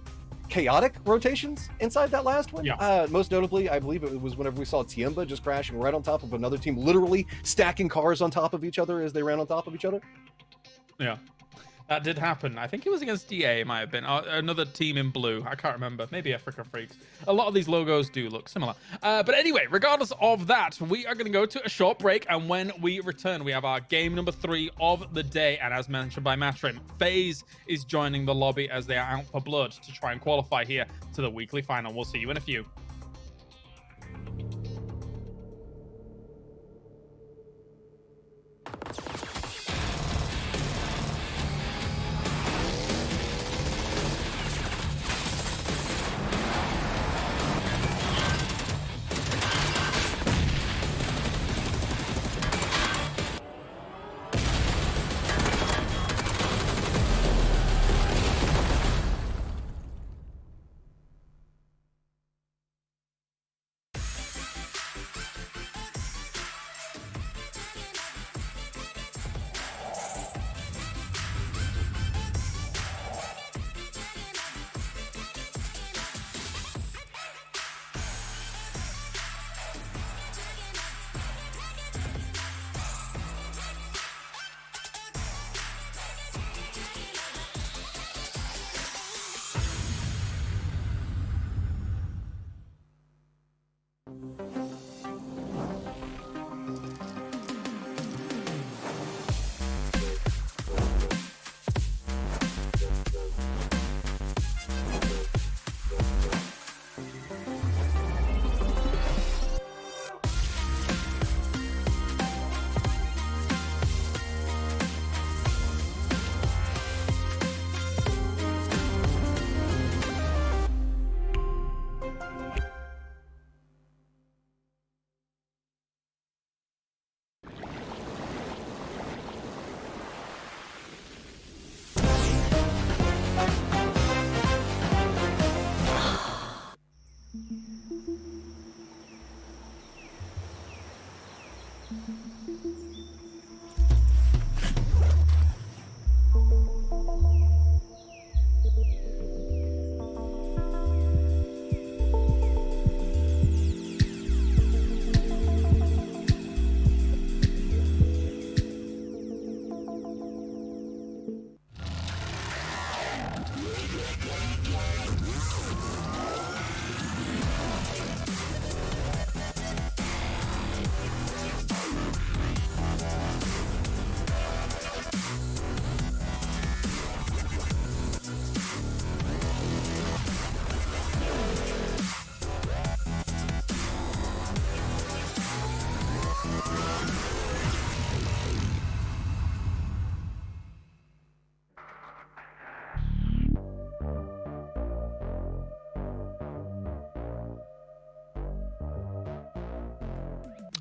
chaotic rotations inside that last one. Most notably, I believe it was whenever we saw Tiemba just crashing right on top of another team, literally stacking cars on top of each other as they ran on top of each other. Yeah, that did happen. I think it was against DA, it might have been. Another team in blue. I can't remember. Maybe Africa Freaks. A lot of these logos do look similar. But anyway, regardless of that, we are going to go to a short break. And when we return, we have our game number 3 of the day. And as mentioned by Matrim, FaZe is joining the lobby as they are out for blood to try and qualify here to the weekly final. We'll see you in a few.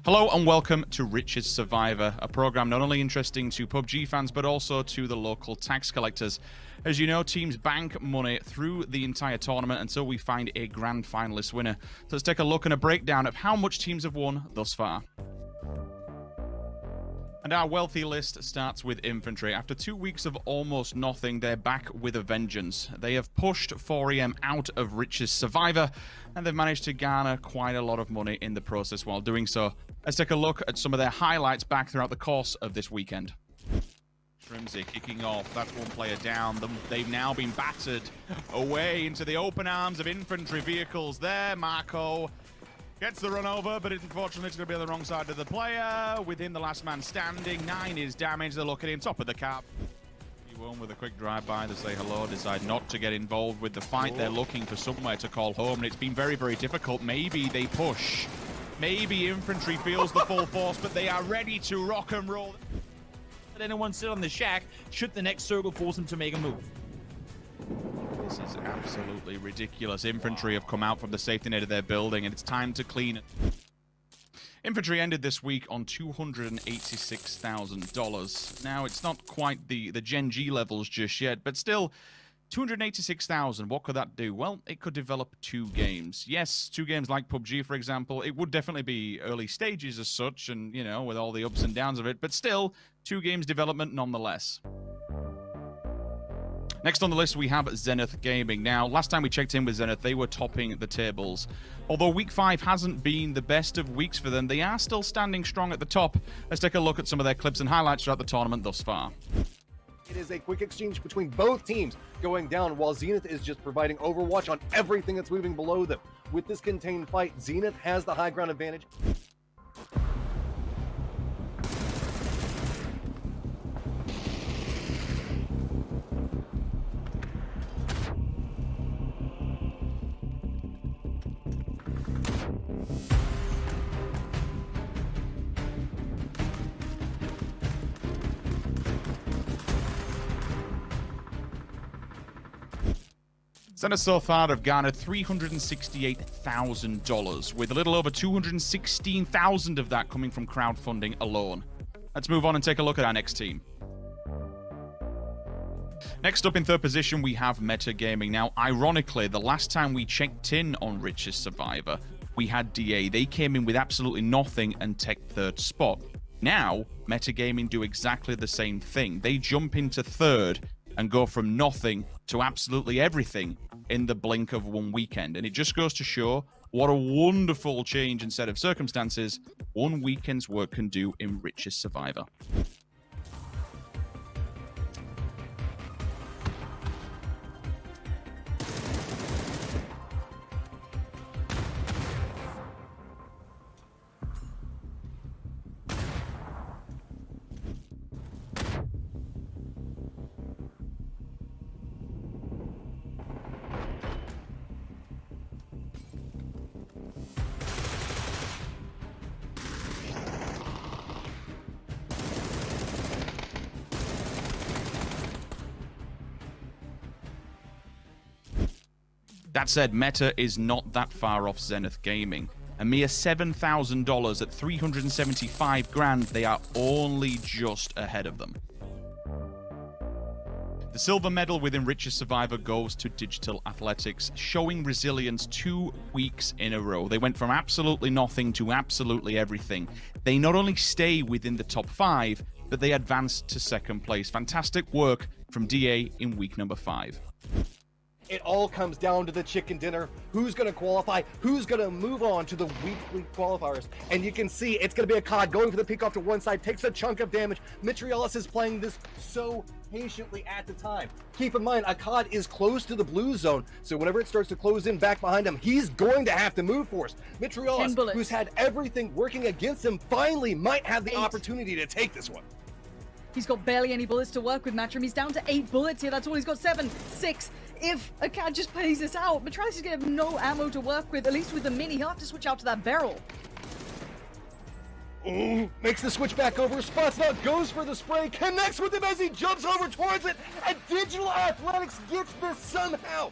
Hello and welcome to Rich's Survivor, a program not only interesting to PUBG fans but also to the local tax collectors. As you know, teams bank money through the entire tournament until we find a grand finalist winner. So let's take a look and a breakdown of how much teams have won thus far. And our wealthy list starts with Infantry. After 2 weeks of almost nothing, they're back with a vengeance. They have pushed 4EM out of Rich's Survivor, and they've managed to garner quite a lot of money in the process while doing so. Let's take a look at some of their highlights back throughout the course of this weekend. Trimsy kicking off. That's one player down. They've now been battered away into the open arms of infantry vehicles there. Marco Gets the run over, but unfortunately it's going to be on the wrong side of the player. Within the last man standing, 9 is damaged. They look at him, top of the cap. He with a quick drive-by, they say hello, decide not to get involved with the fight. They're looking for somewhere to call home, and it's been very, very difficult. Maybe they push. Maybe infantry feels the full force, but they are ready to rock and roll. Let anyone sit on the shack should the next circle force them to make a move. This is absolutely ridiculous. Infantry have come out from the safety net of their building, and it's time to clean it. Infantry ended this week on $286,000. Now, it's not quite the Gen G levels just yet, but still, $286,000. What could that do? Well, it could develop 2 games. Yes, 2 games like PUBG, for example. It would definitely be early stages as such, and, you know, with all the ups and downs of it, but still, 2 games development nonetheless. Next on the list, we have Zenith Gaming. Now, last time we checked in with Zenith, they were topping the tables. Although Week 5 hasn't been the best of weeks for them, they are still standing strong at the top. Let's take a look at some of their clips and highlights throughout the tournament thus far. It is a quick exchange between both teams going down, while Zenith is just providing overwatch on everything that's moving below them. With this contained fight, Zenith has the high ground advantage. Zenith so far have garnered $368,000, with a little over $216,000 of that coming from crowdfunding alone. Let's move on and take a look at our next team. Next up in third position, we have Meta Gaming. Now, ironically, the last time we checked in on Richest Survivor, we had DA. They came in with absolutely nothing and take third spot. Now, Meta Gaming do exactly the same thing. They jump into third and go from nothing to absolutely everything in the blink of one weekend. And it just goes to show what a wonderful change and set of circumstances one weekend's work can do in Richest Survivor. That said, Meta is not that far off Zenith Gaming. A mere $7,000 at 375 grand, they are only just ahead of them. The silver medal within Richest Survivor goes to Digital Athletics, showing resilience 2 weeks in a row. They went from absolutely nothing to absolutely everything. They not only stay within the top 5, but they advance to second place. Fantastic work from DA in week number 5. It all comes down to the chicken dinner. Who's going to qualify? Who's going to move on to the weekly qualifiers? And you can see it's going to be a COD going for the pick off to one side, takes a chunk of damage. Miramar is playing this so patiently at the time. Keep in mind, Akkad is close to the blue zone, so whenever it starts to close in back behind him, he's going to have to move for us. Miramar, who's had everything working against him, finally might have the opportunity to take this one. He's got barely any bullets to work with, Matrim. He's down to 8 bullets here. That's all he's got. 7, 6. If Akkad just plays this out, Miramar is going to have no ammo to work with, at least with the mini. He'll have to switch out to that barrel. Ooh, makes the switch back over, spots out, goes for the spray, connects with him as he jumps over towards it, and Digital Athletics gets this somehow.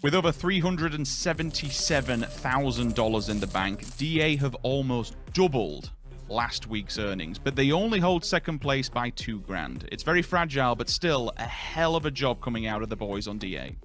With over $377,000 in the bank, DA have almost doubled last week's earnings, but they only hold second place by 2 grand. It's very fragile, but still a hell of a job coming out of the boys on DA.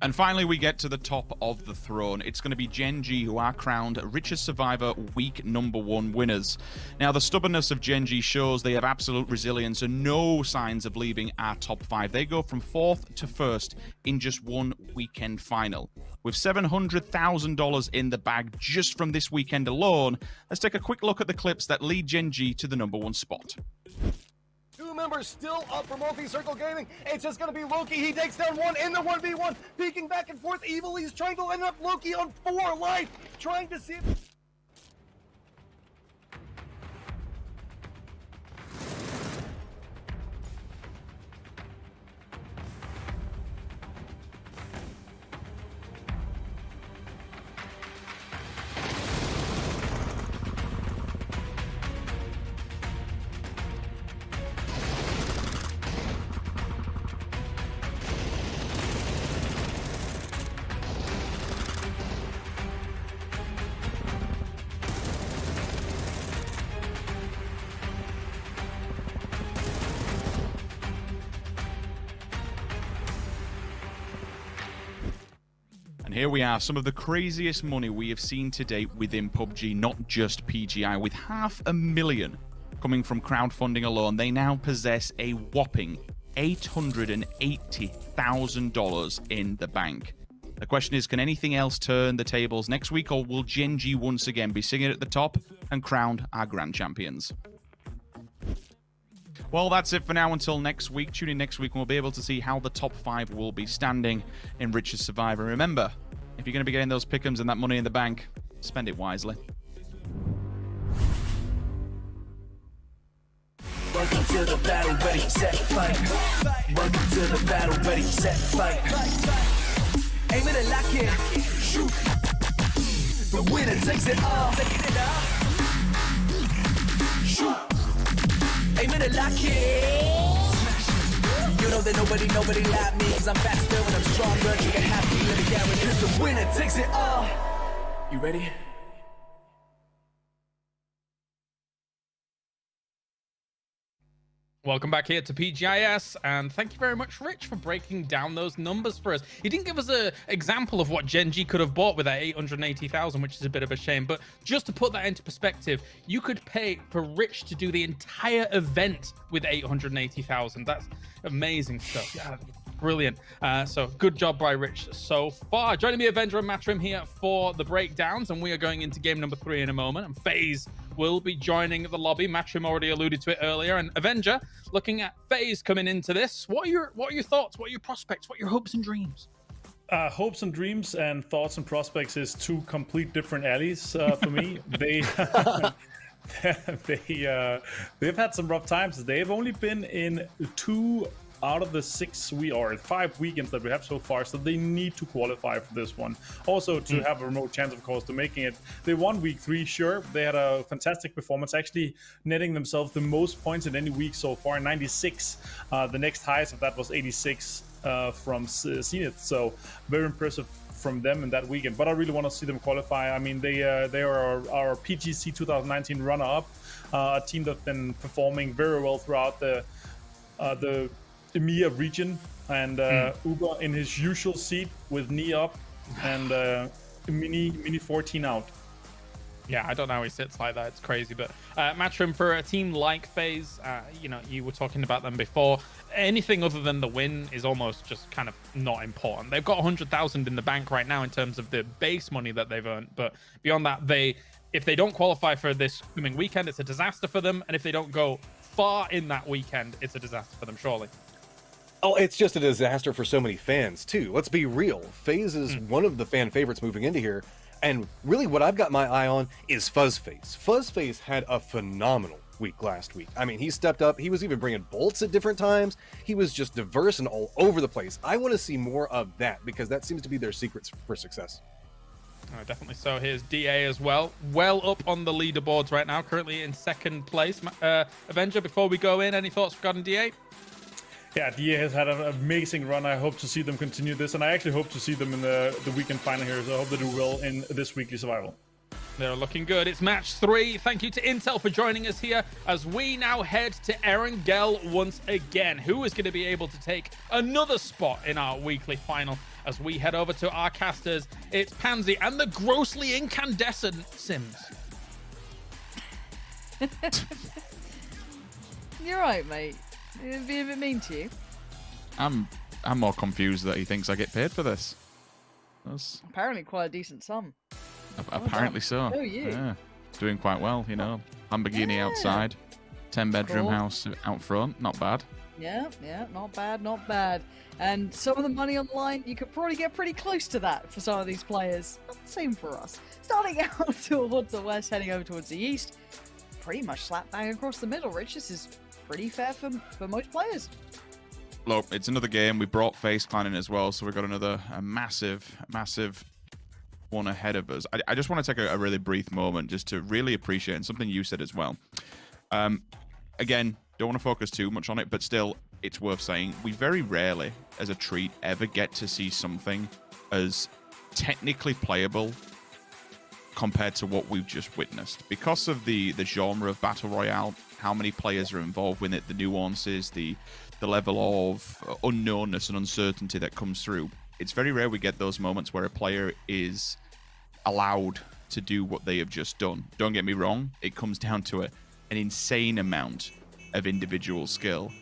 And finally, we get to the top of the throne. It's going to be Gen G, who are crowned Richest Survivor week number 1 winners. Now, the stubbornness of Gen G shows they have absolute resilience and no signs of leaving our top 5. They go from 4th to 1st in just one weekend final. With $700,000 in the bag just from this weekend alone, let's take a quick look at the clips that lead Gen G to the number 1 spot. 2 members still up for Multi-Circle Gaming. It's just going to be Loki. He takes down one in the 1v1, peeking back and forth. Evil, he's trying to end up Loki on 4 life, trying to see if... Here we are, some of the craziest money we have seen to date within PUBG, not just PGI. With $500,000 coming from crowdfunding alone, they now possess a whopping $880,000 in the bank. The question is, can anything else turn the tables next week, or will Gen G once again be singing at the top and crowned our grand champions? Well, that's it for now until next week. Tune in next week and we'll be able to see how the top 5 will be standing in Rich's Survivor. Remember, if you're going to be getting those pick'ems and that money in the bank, spend it wisely. Welcome to the battle, ready, set, fight. Welcome to the battle, ready, set, fight. Aim it and lock it, shoot. The winner takes it all. Shoot. Aim it and lock it. You know that nobody like me, cause I'm faster and I'm stronger. You get happy, let it down, cause the winner takes it all. You ready? Welcome back here to PGI.S, and thank you very much, Rich, for breaking down those numbers for us. He didn't give us an example of what Gen G could have bought with that 880,000, which is a bit of a shame. But just to put that into perspective, you could pay for Rich to do the entire event with 880,000. That's amazing stuff. Yeah, brilliant. So good job by Rich so far. Joining me, Avenger and Matrim here for the breakdowns, and we are going into game number 3 in a moment. And FaZe will be joining the lobby. Matrim already alluded to it earlier. And Avenger, looking at FaZe coming into this, what are your thoughts? What are your prospects? What are your hopes and dreams? Hopes and dreams and thoughts and prospects is 2 complete different alleys for me. They've had some rough times. They've only been in 2 out of the 5 weekends that we have so far, so they need to qualify for this one. Also, to have a remote chance, of course, to making it. They won week 3, sure. They had a fantastic performance, actually netting themselves the most points in any week so far, 96. The next highest of that was 86 from Zenith, so very impressive from them in that weekend. But I really want to see them qualify. I mean, they are our PGC 2019 runner-up, a team that's been performing very well throughout the EMEA region, and Uber in his usual seat with knee up and mini 14 out. Yeah, I don't know how he sits like that. It's crazy. But Matrim, for a team like FaZe, you were talking about them before. Anything other than the win is almost just kind of not important. They've got 100,000 in the bank right now in terms of the base money that they've earned. But beyond that, if they don't qualify for this coming weekend, it's a disaster for them. And if they don't go far in that weekend, it's a disaster for them, surely. Oh, it's just a disaster for so many fans, too. Let's be real. FaZe is one of the fan favorites moving into here. And really what I've got my eye on is Fuzzface. Fuzzface had a phenomenal week last week. I mean, he stepped up. He was even bringing bolts at different times. He was just diverse and all over the place. I want to see more of that because that seems to be their secrets for success. Definitely so. Here's DA as well. Well up on the leaderboards right now, currently in 2nd place. Avenger, before we go in, any thoughts regarding DA? Yeah, DA has had an amazing run. I hope to see them continue this, and I actually hope to see them in the weekend final here, so I hope they do well in this weekly survival. They're looking good. It's match 3. Thank you to Intel for joining us here as we now head to Erangel once again. Who is going to be able to take another spot in our weekly final as we head over to our casters? It's Pansy and the grossly incandescent Sims. You're right, mate. It'd be a bit mean to you. I'm more confused that he thinks I get paid for this. That's apparently quite a decent sum. Apparently so. Oh, you. Yeah, doing quite well, Lamborghini outside. 10-bedroom Cool. house out front. Not bad. Yeah, not bad, not bad. And some of the money on the line, you could probably get pretty close to that for some of these players. Not the same for us. Starting out towards the west, heading over towards the east. Pretty much slap bang across the middle, Rich. This is pretty fair for most players. Look, it's another game. We brought Face Clan in as well, so we've got another massive one ahead of us. I just want to take a really brief moment just to really appreciate, and something you said as well. Again, don't want to focus too much on it, but still, it's worth saying, we very rarely, as a treat, ever get to see something as technically playable compared to what we've just witnessed. Because of the genre of Battle Royale, how many players are involved with it, the nuances, the level of unknownness and uncertainty that comes through, it's very rare we get those moments where a player is allowed to do what they have just done. Don't get me wrong, it comes down to an insane amount of individual skill.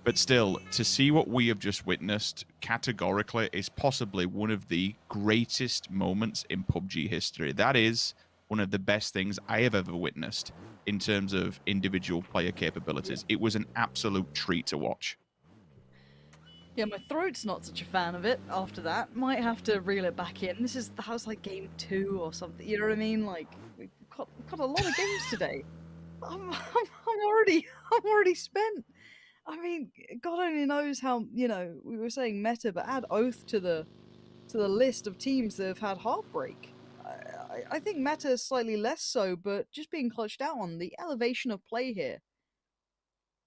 But still, to see what we have just witnessed categorically is possibly one of the greatest moments in PUBG history. That is one of the best things I have ever witnessed in terms of individual player capabilities. It was an absolute treat to watch. Yeah, my throat's not such a fan of it after that. Might have to reel it back in. That was like game 2 or something. You know what I mean? Like, we've got a lot of games today. I'm already spent. I mean, God only knows how, we were saying meta, but add Oath to the list of teams that have had heartbreak. I think meta is slightly less so, but just being clutched out on the elevation of play here,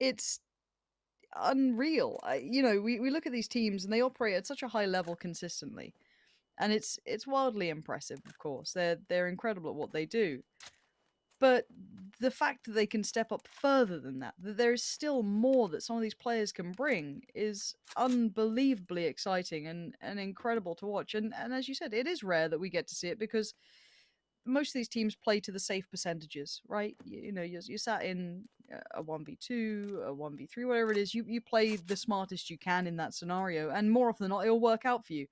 it's unreal. We look at these teams and they operate at such a high level consistently, and it's wildly impressive. Of course, they're incredible at what they do. But the fact that they can step up further than that there is still more that some of these players can bring, is unbelievably exciting and incredible to watch. And as you said, it is rare that we get to see it because most of these teams play to the safe percentages, right? You sat in a 1v2, a 1v3, whatever it is. You play the smartest you can in that scenario, and more often than not, it'll work out for you,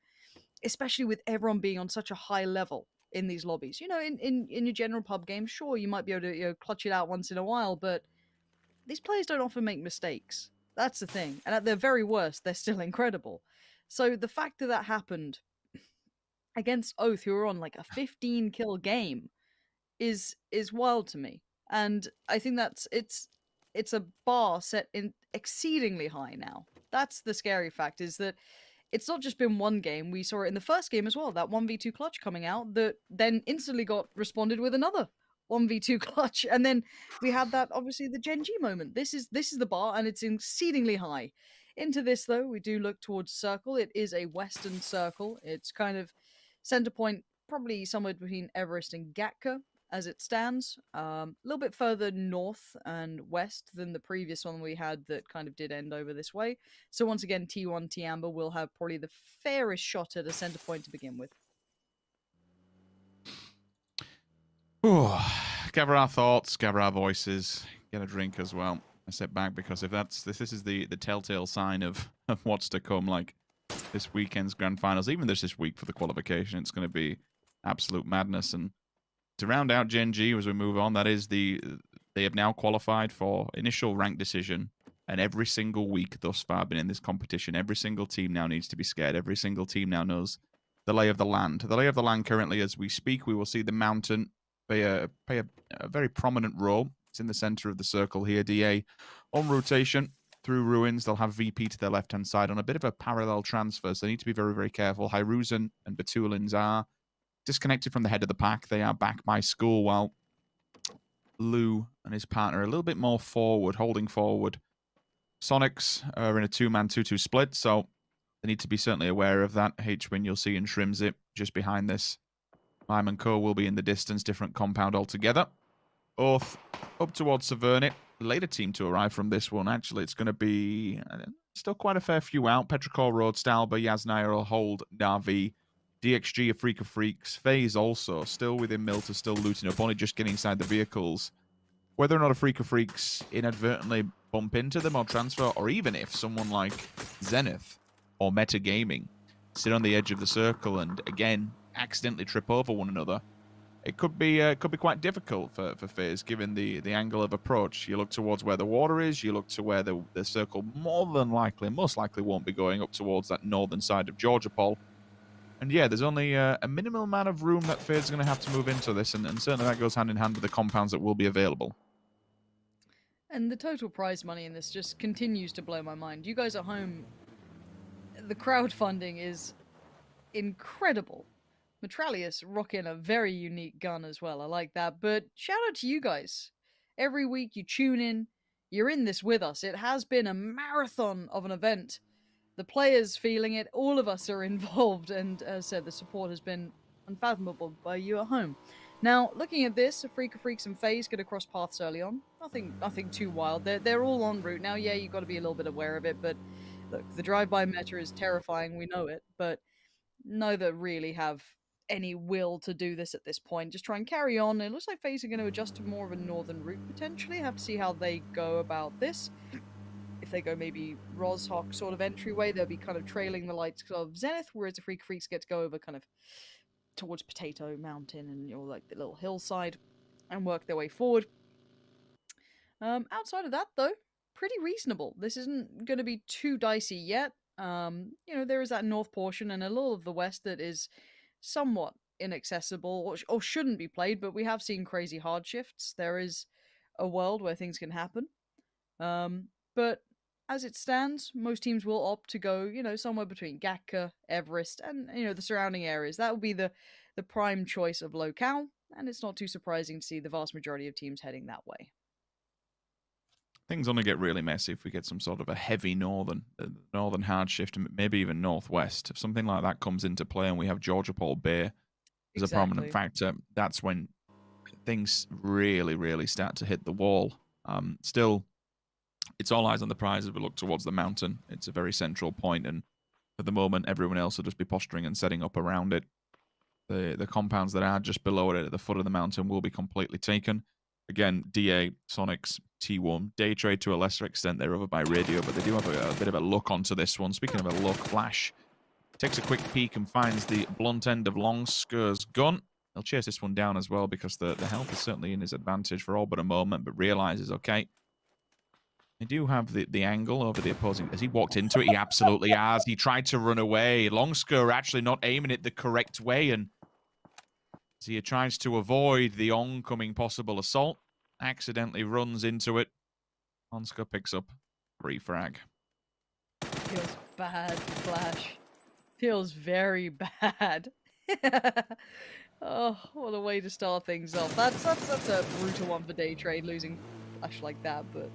especially with everyone being on such a high level in these lobbies. In your general pub game, sure, you might be able to clutch it out once in a while, but these players don't often make mistakes. That's the thing. And at their very worst, they're still incredible. So the fact that happened against Oath, who are on like a 15 kill game, is wild to me. And I think it's a bar set in exceedingly high now. That's the scary fact, is that it's not just been one game. We saw it in the first game as well, that 1v2 clutch coming out that then instantly got responded with another 1v2 clutch. And then we had that, obviously, the Gen G moment. This is the bar, and it's exceedingly high. Into this, though, we do look towards Circle. It is a western circle. It's kind of center point, probably somewhere between Everest and Gatka as it stands. A little bit further north and west than the previous one we had that kind of did end over this way. So once again, T1, T-Amber will have probably the fairest shot at a center point to begin with. Gather our thoughts, gather our voices, get a drink as well. I sit back because if this is the telltale sign of what's to come, like this weekend's grand finals, even this week for the qualification, it's going to be absolute madness. And to round out Gen G as we move on, that is they have now qualified for initial rank decision, and every single week thus far been in this competition. Every single team now needs to be scared. Every single team now knows the lay of the land. The lay of the land currently, as we speak, we will see the mountain play a very prominent role. It's in the center of the circle here. DA on rotation through ruins. They'll have VP to their left-hand side on a bit of a parallel transfer, so they need to be very, very careful. Hyruzen and Batulins are disconnected from the head of the pack. They are back by school, while Lou and his partner are a little bit more forward, holding forward. Sonics are in a 2-man 2-2 split, so they need to be certainly aware of that. H-Win you'll see in Shrimzip just behind this. Mime and Co will be in the distance, different compound altogether. Oath up towards Savernit. Later team to arrive from this one. Actually, it's going to be still quite a fair few out. Petrichor, Road, Stalber, Yasnaya will hold Navi. DXG, a Freak of Freaks. FaZe also still within Milta, still looting up, only just getting inside the vehicles. Whether or not a Freak of Freaks inadvertently bump into them or transfer, or even if someone like Zenith or Metagaming sit on the edge of the circle and, again, accidentally trip over one another, it could be quite difficult for FaZe, given the angle of approach. You look towards where the water is, you look to where the circle most likely won't be going up towards that northern side of Georgia Pole. And yeah, there's only a minimal amount of room that FaZe is going to have to move into this, and certainly that goes hand in hand with the compounds that will be available. And the total prize money in this just continues to blow my mind. You guys at home, the crowdfunding is incredible. Metralius rocking a very unique gun as well. I like that. But shout out to you guys. Every week you tune in, you're in this with us. It has been a marathon of an event. The players feeling it, all of us are involved, and as I said, the support has been unfathomable by you at home. Now, looking at this, Freak of Freaks and FaZe get across paths early on. Nothing too wild. They're all en route now. Yeah, you've got to be a little bit aware of it, but look, the drive-by meta is terrifying. We know it, but neither really have any will to do this at this point. Just try and carry on. It looks like FaZe are going to adjust to more of a northern route potentially. Have to see how they go about this. If they go maybe Rozhok sort of entryway, they'll be kind of trailing the lights of Zenith, whereas the Freak Freaks get to go over kind of towards Potato Mountain and like the little hillside and work their way forward. Outside of that, though, pretty reasonable. This isn't going to be too dicey yet. There is that north portion and a little of the west that is somewhat inaccessible or shouldn't be played, but we have seen crazy hard shifts. There is a world where things can happen. But as it stands, most teams will opt to go, somewhere between Gatka, Everest, and, the surrounding areas. That would be the prime choice of locale, and it's not too surprising to see the vast majority of teams heading that way. Things only get really messy if we get some sort of a heavy northern hard shift, and maybe even northwest. If something like that comes into play and we have Georgia Pole Bay as a prominent factor, that's when things really, really start to hit the wall. Still, it's all eyes on the prize as we look towards the mountain. It's a very central point, and for the moment, everyone else will just be posturing and setting up around it. The compounds that are just below it at the foot of the mountain will be completely taken. Again, DA, Sonics, T1, Day Trade to a lesser extent. They're over by radio, but they do have a bit of a look onto this one. Speaking of a look, Flash takes a quick peek and finds the blunt end of Longskur's gun. He'll chase this one down as well because the health is certainly in his advantage for all but a moment, but realizes, okay, they do have the angle over the opposing. Has he walked into it? He absolutely has. He tried to run away. Longskur actually not aiming it the correct way, and as he tries to avoid the oncoming possible assault, accidentally runs into it. Longskur picks up 3 frag. Feels bad, Flash. Feels very bad. Oh, what a way to start things off. That's a brutal one for Day Trade, losing Flash like that, but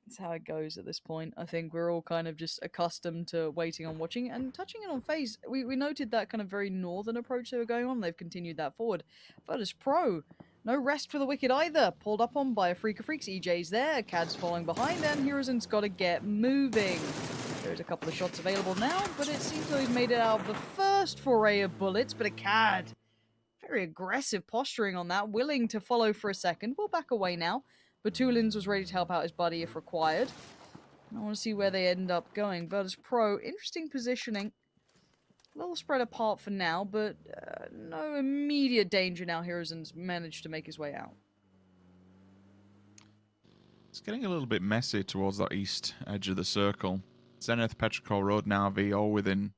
it's how it goes at this point. I think we're all kind of just accustomed to waiting on watching and touching it on FaZe. We noted that kind of very northern approach they were going on. They've continued that forward. Virtus Pro, no rest for the wicked either. Pulled up on by a Freak of Freaks. EJ's there, Cad's following behind, and Hiruzen's got to get moving. There's a couple of shots available now, but it seems like he's made it out of the first foray of bullets, but a Cad, very aggressive posturing on that, willing to follow for a second. We'll back away now. Batulins was ready to help out his buddy if required. I want to see where they end up going. Virtus Pro, interesting positioning. A little spread apart for now, but no immediate danger now. Hiruzen's managed to make his way out. It's getting a little bit messy towards that east edge of the circle. Zenith, Petrichor Road, Navi, all within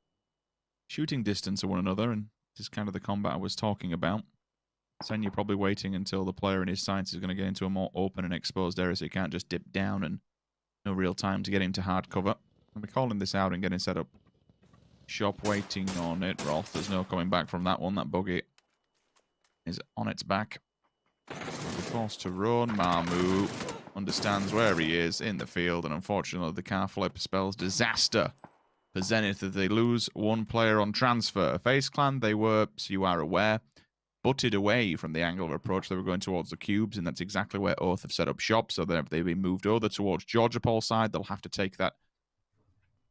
shooting distance of one another, and this is kind of the combat I was talking about. Sen, you're probably waiting until the player in his sights is going to get into a more open and exposed area, so he can't just dip down, and no real time to get into hard cover. I'll be calling this out and getting set up. Shop waiting on it. Roth, there's no coming back from that one. That buggy is on its back. Will be forced to run. Mamu understands where he is in the field, and unfortunately the car flip spells disaster for Zenith as they lose one player on transfer. FaZe Clan, they were, so you are aware, butted away from the angle of approach. They were going towards the cubes, and that's exactly where Oath have set up shop. So they've been moved over towards Georgia Pole side. They'll have to take that,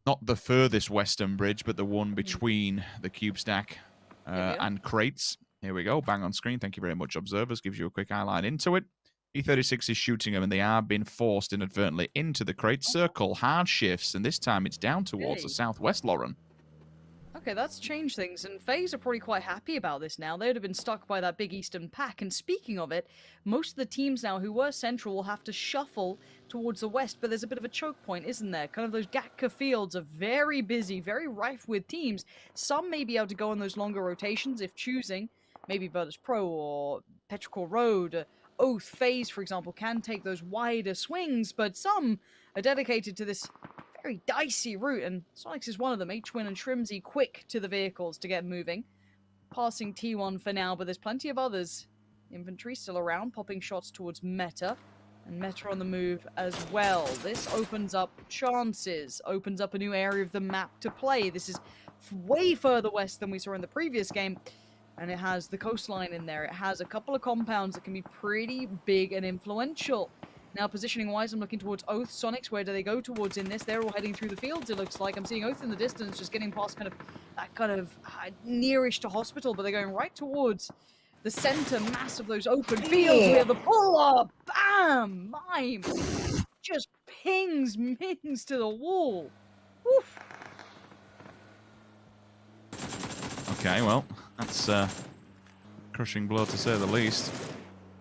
not the furthest western bridge, but the one between the cube stack and crates. Here we go, bang on screen. Thank you very much, observers. Gives you a quick eyeline into it. E36 is shooting them, and they are being forced inadvertently into the crate. Circle hard shifts, and this time it's down towards the southwest, Lauren. Okay, that's changed things, and FaZe are probably quite happy about this now. They would have been stuck by that big Eastern pack, and speaking of it, most of the teams now who were Central will have to shuffle towards the West, but there's a bit of a choke point, isn't there? Kind of those Gatka fields are very busy, very rife with teams. Some may be able to go on those longer rotations if choosing. Maybe Virtus Pro or Petrichor Road, Oath, FaZe, for example, can take those wider swings, but some are dedicated to this very dicey route, and Sonics is one of them. H-Win and Shrimsy quick to the vehicles to get moving. Passing T1 for now, but there's plenty of others. Infantry still around, popping shots towards Meta, and Meta on the move as well. This opens up chances, opens up a new area of the map to play. This is way further west than we saw in the previous game, and it has the coastline in there. It has a couple of compounds that can be pretty big and influential. Now, positioning-wise, I'm looking towards Oath. Sonics, where do they go towards in this? They're all heading through the fields, it looks like. I'm seeing Oath in the distance, just getting past that nearish to hospital, but they're going right towards the center mass of those open fields. We have the pull-up. Bam! Mime just pings Mings to the wall. Woof. Okay, well, that's a crushing blow to say the least.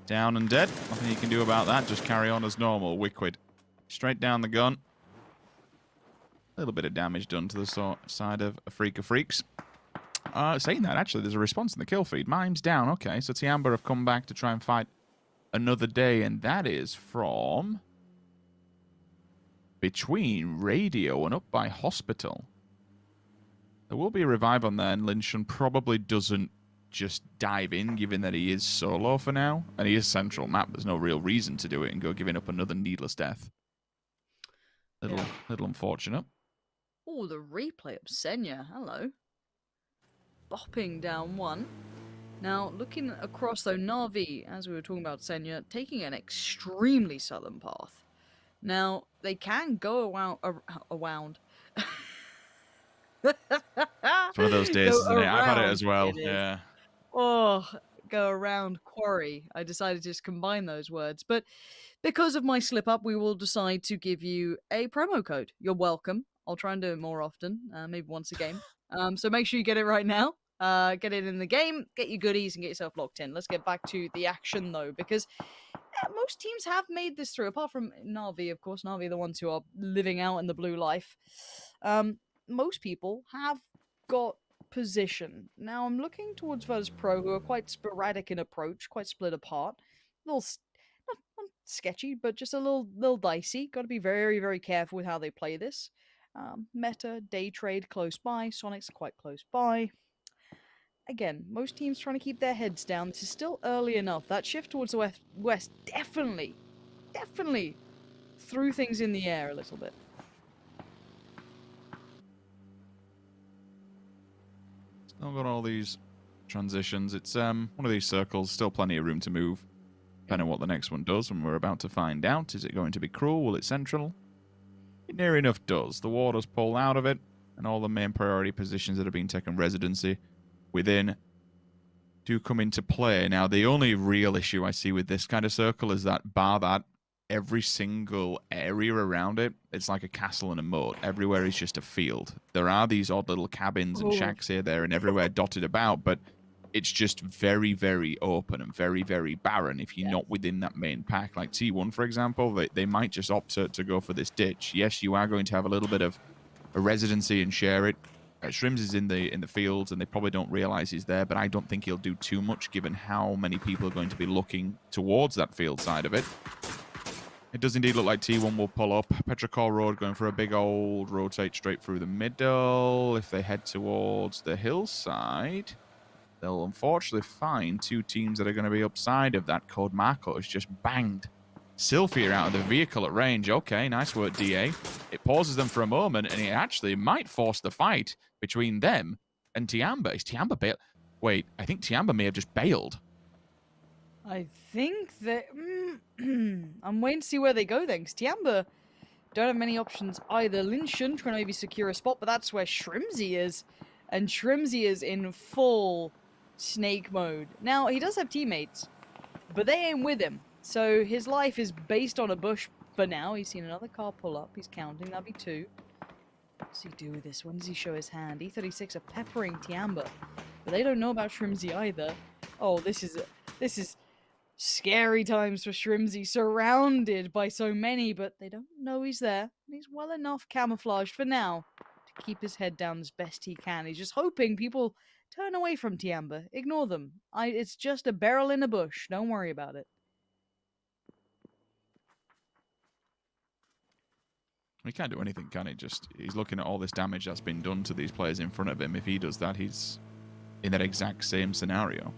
Down and dead. Nothing you can do about that. Just carry on as normal. Wicked. Straight down the gun. A little bit of damage done to the side of a Freak of Freaks. Saying that, actually, there's a response in the kill feed. Mime's down. Okay, so Tiamba have come back to try and fight another day, and that is from between Radio and up by Hospital. There will be a revive on there, and Lynchon probably doesn't just dive in, given that he is solo for now, and he is central map. There's no real reason to do it and go giving up another needless death. Little unfortunate. Oh, the replay of Senya. Hello. Bopping down one. Now, looking across, though, Na'Vi, as we were talking about Senya, taking an extremely southern path. Now, they can go around. It's one of those days, isn't it? I've had it as well. Yeah. Oh, go around Quarry. I decided to just combine those words. But because of my slip up, we will decide to give you a promo code. You're welcome. I'll try and do it more often, maybe once a game. So make sure you get it right now. Get it in the game, get your goodies, and get yourself locked in. Let's get back to the action, though, because most teams have made this through, apart from Na'Vi, of course. Na'Vi are the ones who are living out in the blue life. Most people have got position. Now, I'm looking towards Virtus Pro, who are quite sporadic in approach, quite split apart. A little, not sketchy, but just a little dicey. Got to be very, very careful with how they play this. Meta, Day Trade close by, Sonic's quite close by. Again, most teams trying to keep their heads down. This is still early enough. That shift towards the west definitely threw things in the air a little bit. Still got all these transitions. It's one of these circles, still plenty of room to move. Depending on what the next one does, and we're about to find out. Is it going to be cruel? Will it central? It near enough does. The water's pulled out of it, and all the main priority positions that have been taken residency within do come into play. Now, the only real issue I see with this kind of circle is that, bar that, every single area around it, it's like a castle and a moat. Everywhere is just a field. There are these odd little cabins and shacks here, there, and everywhere dotted about, but it's just very, very open and very, very barren if you're not within that main pack. Like T1, for example, they might just opt to go for this ditch. Yes, you are going to have a little bit of a residency and share it. Shrims is in the fields, and they probably don't realize he's there, but I don't think he'll do too much given how many people are going to be looking towards that field side of it. It does indeed look like T1 will pull up. Petrichor Road going for a big old rotate straight through the middle. If they head towards the hillside, they'll unfortunately find two teams that are going to be upside of that. Code Marco has just banged Sylphia out of the vehicle at range. Okay, nice work, DA. It pauses them for a moment, and it actually might force the fight between them and Tiamba. Is Tiamba bailed? Wait, I think Tiamba may have just bailed. I think that... I'm waiting to see where they go then, because Tiamba don't have many options either. Lynchon trying to maybe secure a spot, but that's where Shrimsy is. And Shrimsy is in full snake mode. Now, he does have teammates, but they ain't with him. So his life is based on a bush for now. He's seen another car pull up. He's counting. That'll be two. What's he do with this? When does he show his hand? E36 are peppering Tiamba, but they don't know about Shrimzy either. Oh, this is scary times for Shrimzy, surrounded by so many, but they don't know he's there. He's well enough camouflaged for now to keep his head down as best he can. He's just hoping people turn away from Tiamba. Ignore them. It's just a barrel in a bush. Don't worry about it. He can't do anything, can he? He's looking at all this damage that's been done to these players in front of him. If he does that, he's in that exact same scenario.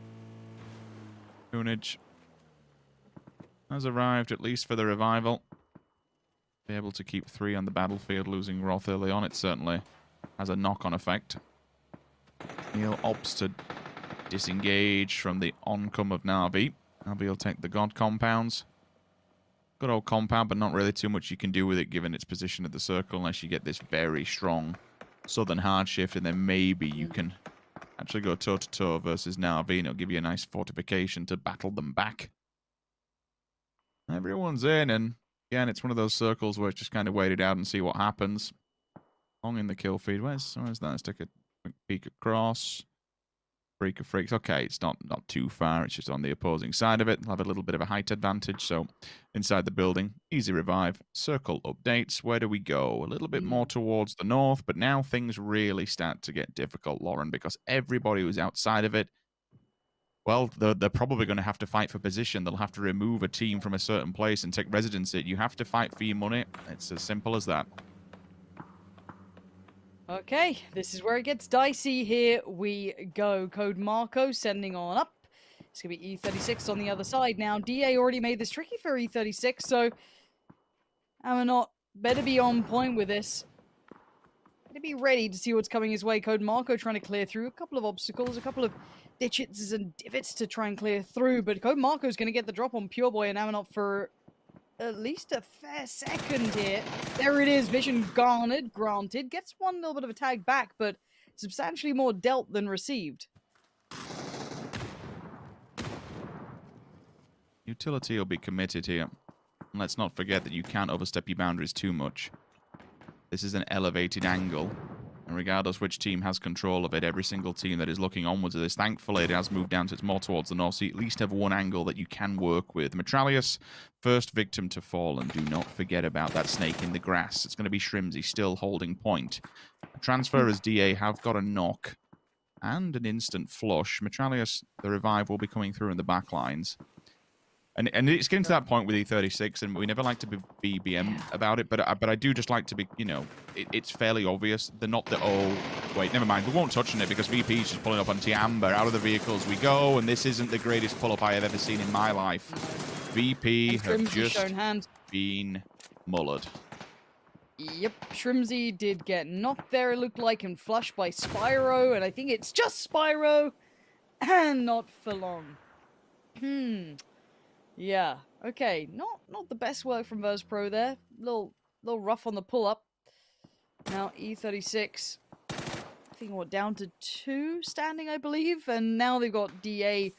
Kunij has arrived, at least for the revival. Be able to keep 3 on the battlefield, losing Roth early on. It certainly has a knock-on effect. Neil opts to disengage from the oncome of Na'Vi. Na'Vi will take the God compounds. Good old compound, but not really too much you can do with it given its position at the circle unless you get this very strong southern hard shift, and then maybe you can actually go toe-to-toe versus Na'Vi, and it'll give you a nice fortification to battle them back. Everyone's in, and again, it's one of those circles where it's just kind of wait it out and see what happens. Long in the kill feed. Where's that? Let's take a quick peek across. Freak of freaks. Okay, it's not too far. It's just on the opposing side of it. They'll have a little bit of a height advantage. So inside the building, easy revive. Circle updates. Where do we go? A little bit more towards the north, but now things really start to get difficult, Lauren, because everybody who's outside of it, well, they're probably going to have to fight for position. They'll have to remove a team from a certain place and take residency. You have to fight for your money. It's as simple as that. Okay, this is where it gets dicey. Here we go. Code Marco sending on up. It's going to be E36 on the other side now. DA already made this tricky for E36, so Amanot better be on point with this. Better be ready to see what's coming his way. Code Marco trying to clear through a couple of obstacles, a couple of ditches and divots to try and clear through, but Code Marco's going to get the drop on Pure Boy and Amanot for at least a fair second here. There it is. Vision garnered, granted. Gets one little bit of a tag back, but substantially more dealt than received. Utility will be committed here. And let's not forget that you can't overstep your boundaries too much. This is an elevated angle. And regardless which team has control of it, every single team that is looking onwards of this, thankfully it has moved down, so it's more towards the north, so you at least have one angle that you can work with. Metralius, first victim to fall, and do not forget about that snake in the grass. It's going to be Shrimzy still holding point. Transfer as DA have got a knock and an instant flush. Metralius, the revive will be coming through in the back lines. And it's getting to that point with E36, and we never like to be BBM about it, but I do just like to be, you know, it's fairly obvious. They're not the, oh, wait, never mind, we won't touch on it because VP's just pulling up on Tiamba. Out of the vehicles we go, and this isn't the greatest pull-up I have ever seen in my life. VP have just been mullered. Yep, Shrimzy did get knocked there, it looked like, and flushed by Spyro, and I think it's just Spyro, and not for long. Yeah, okay, not the best work from Verse Pro there. Little rough on the pull-up. Now E36, I think what, down to 2 standing, I believe, and now they've got DA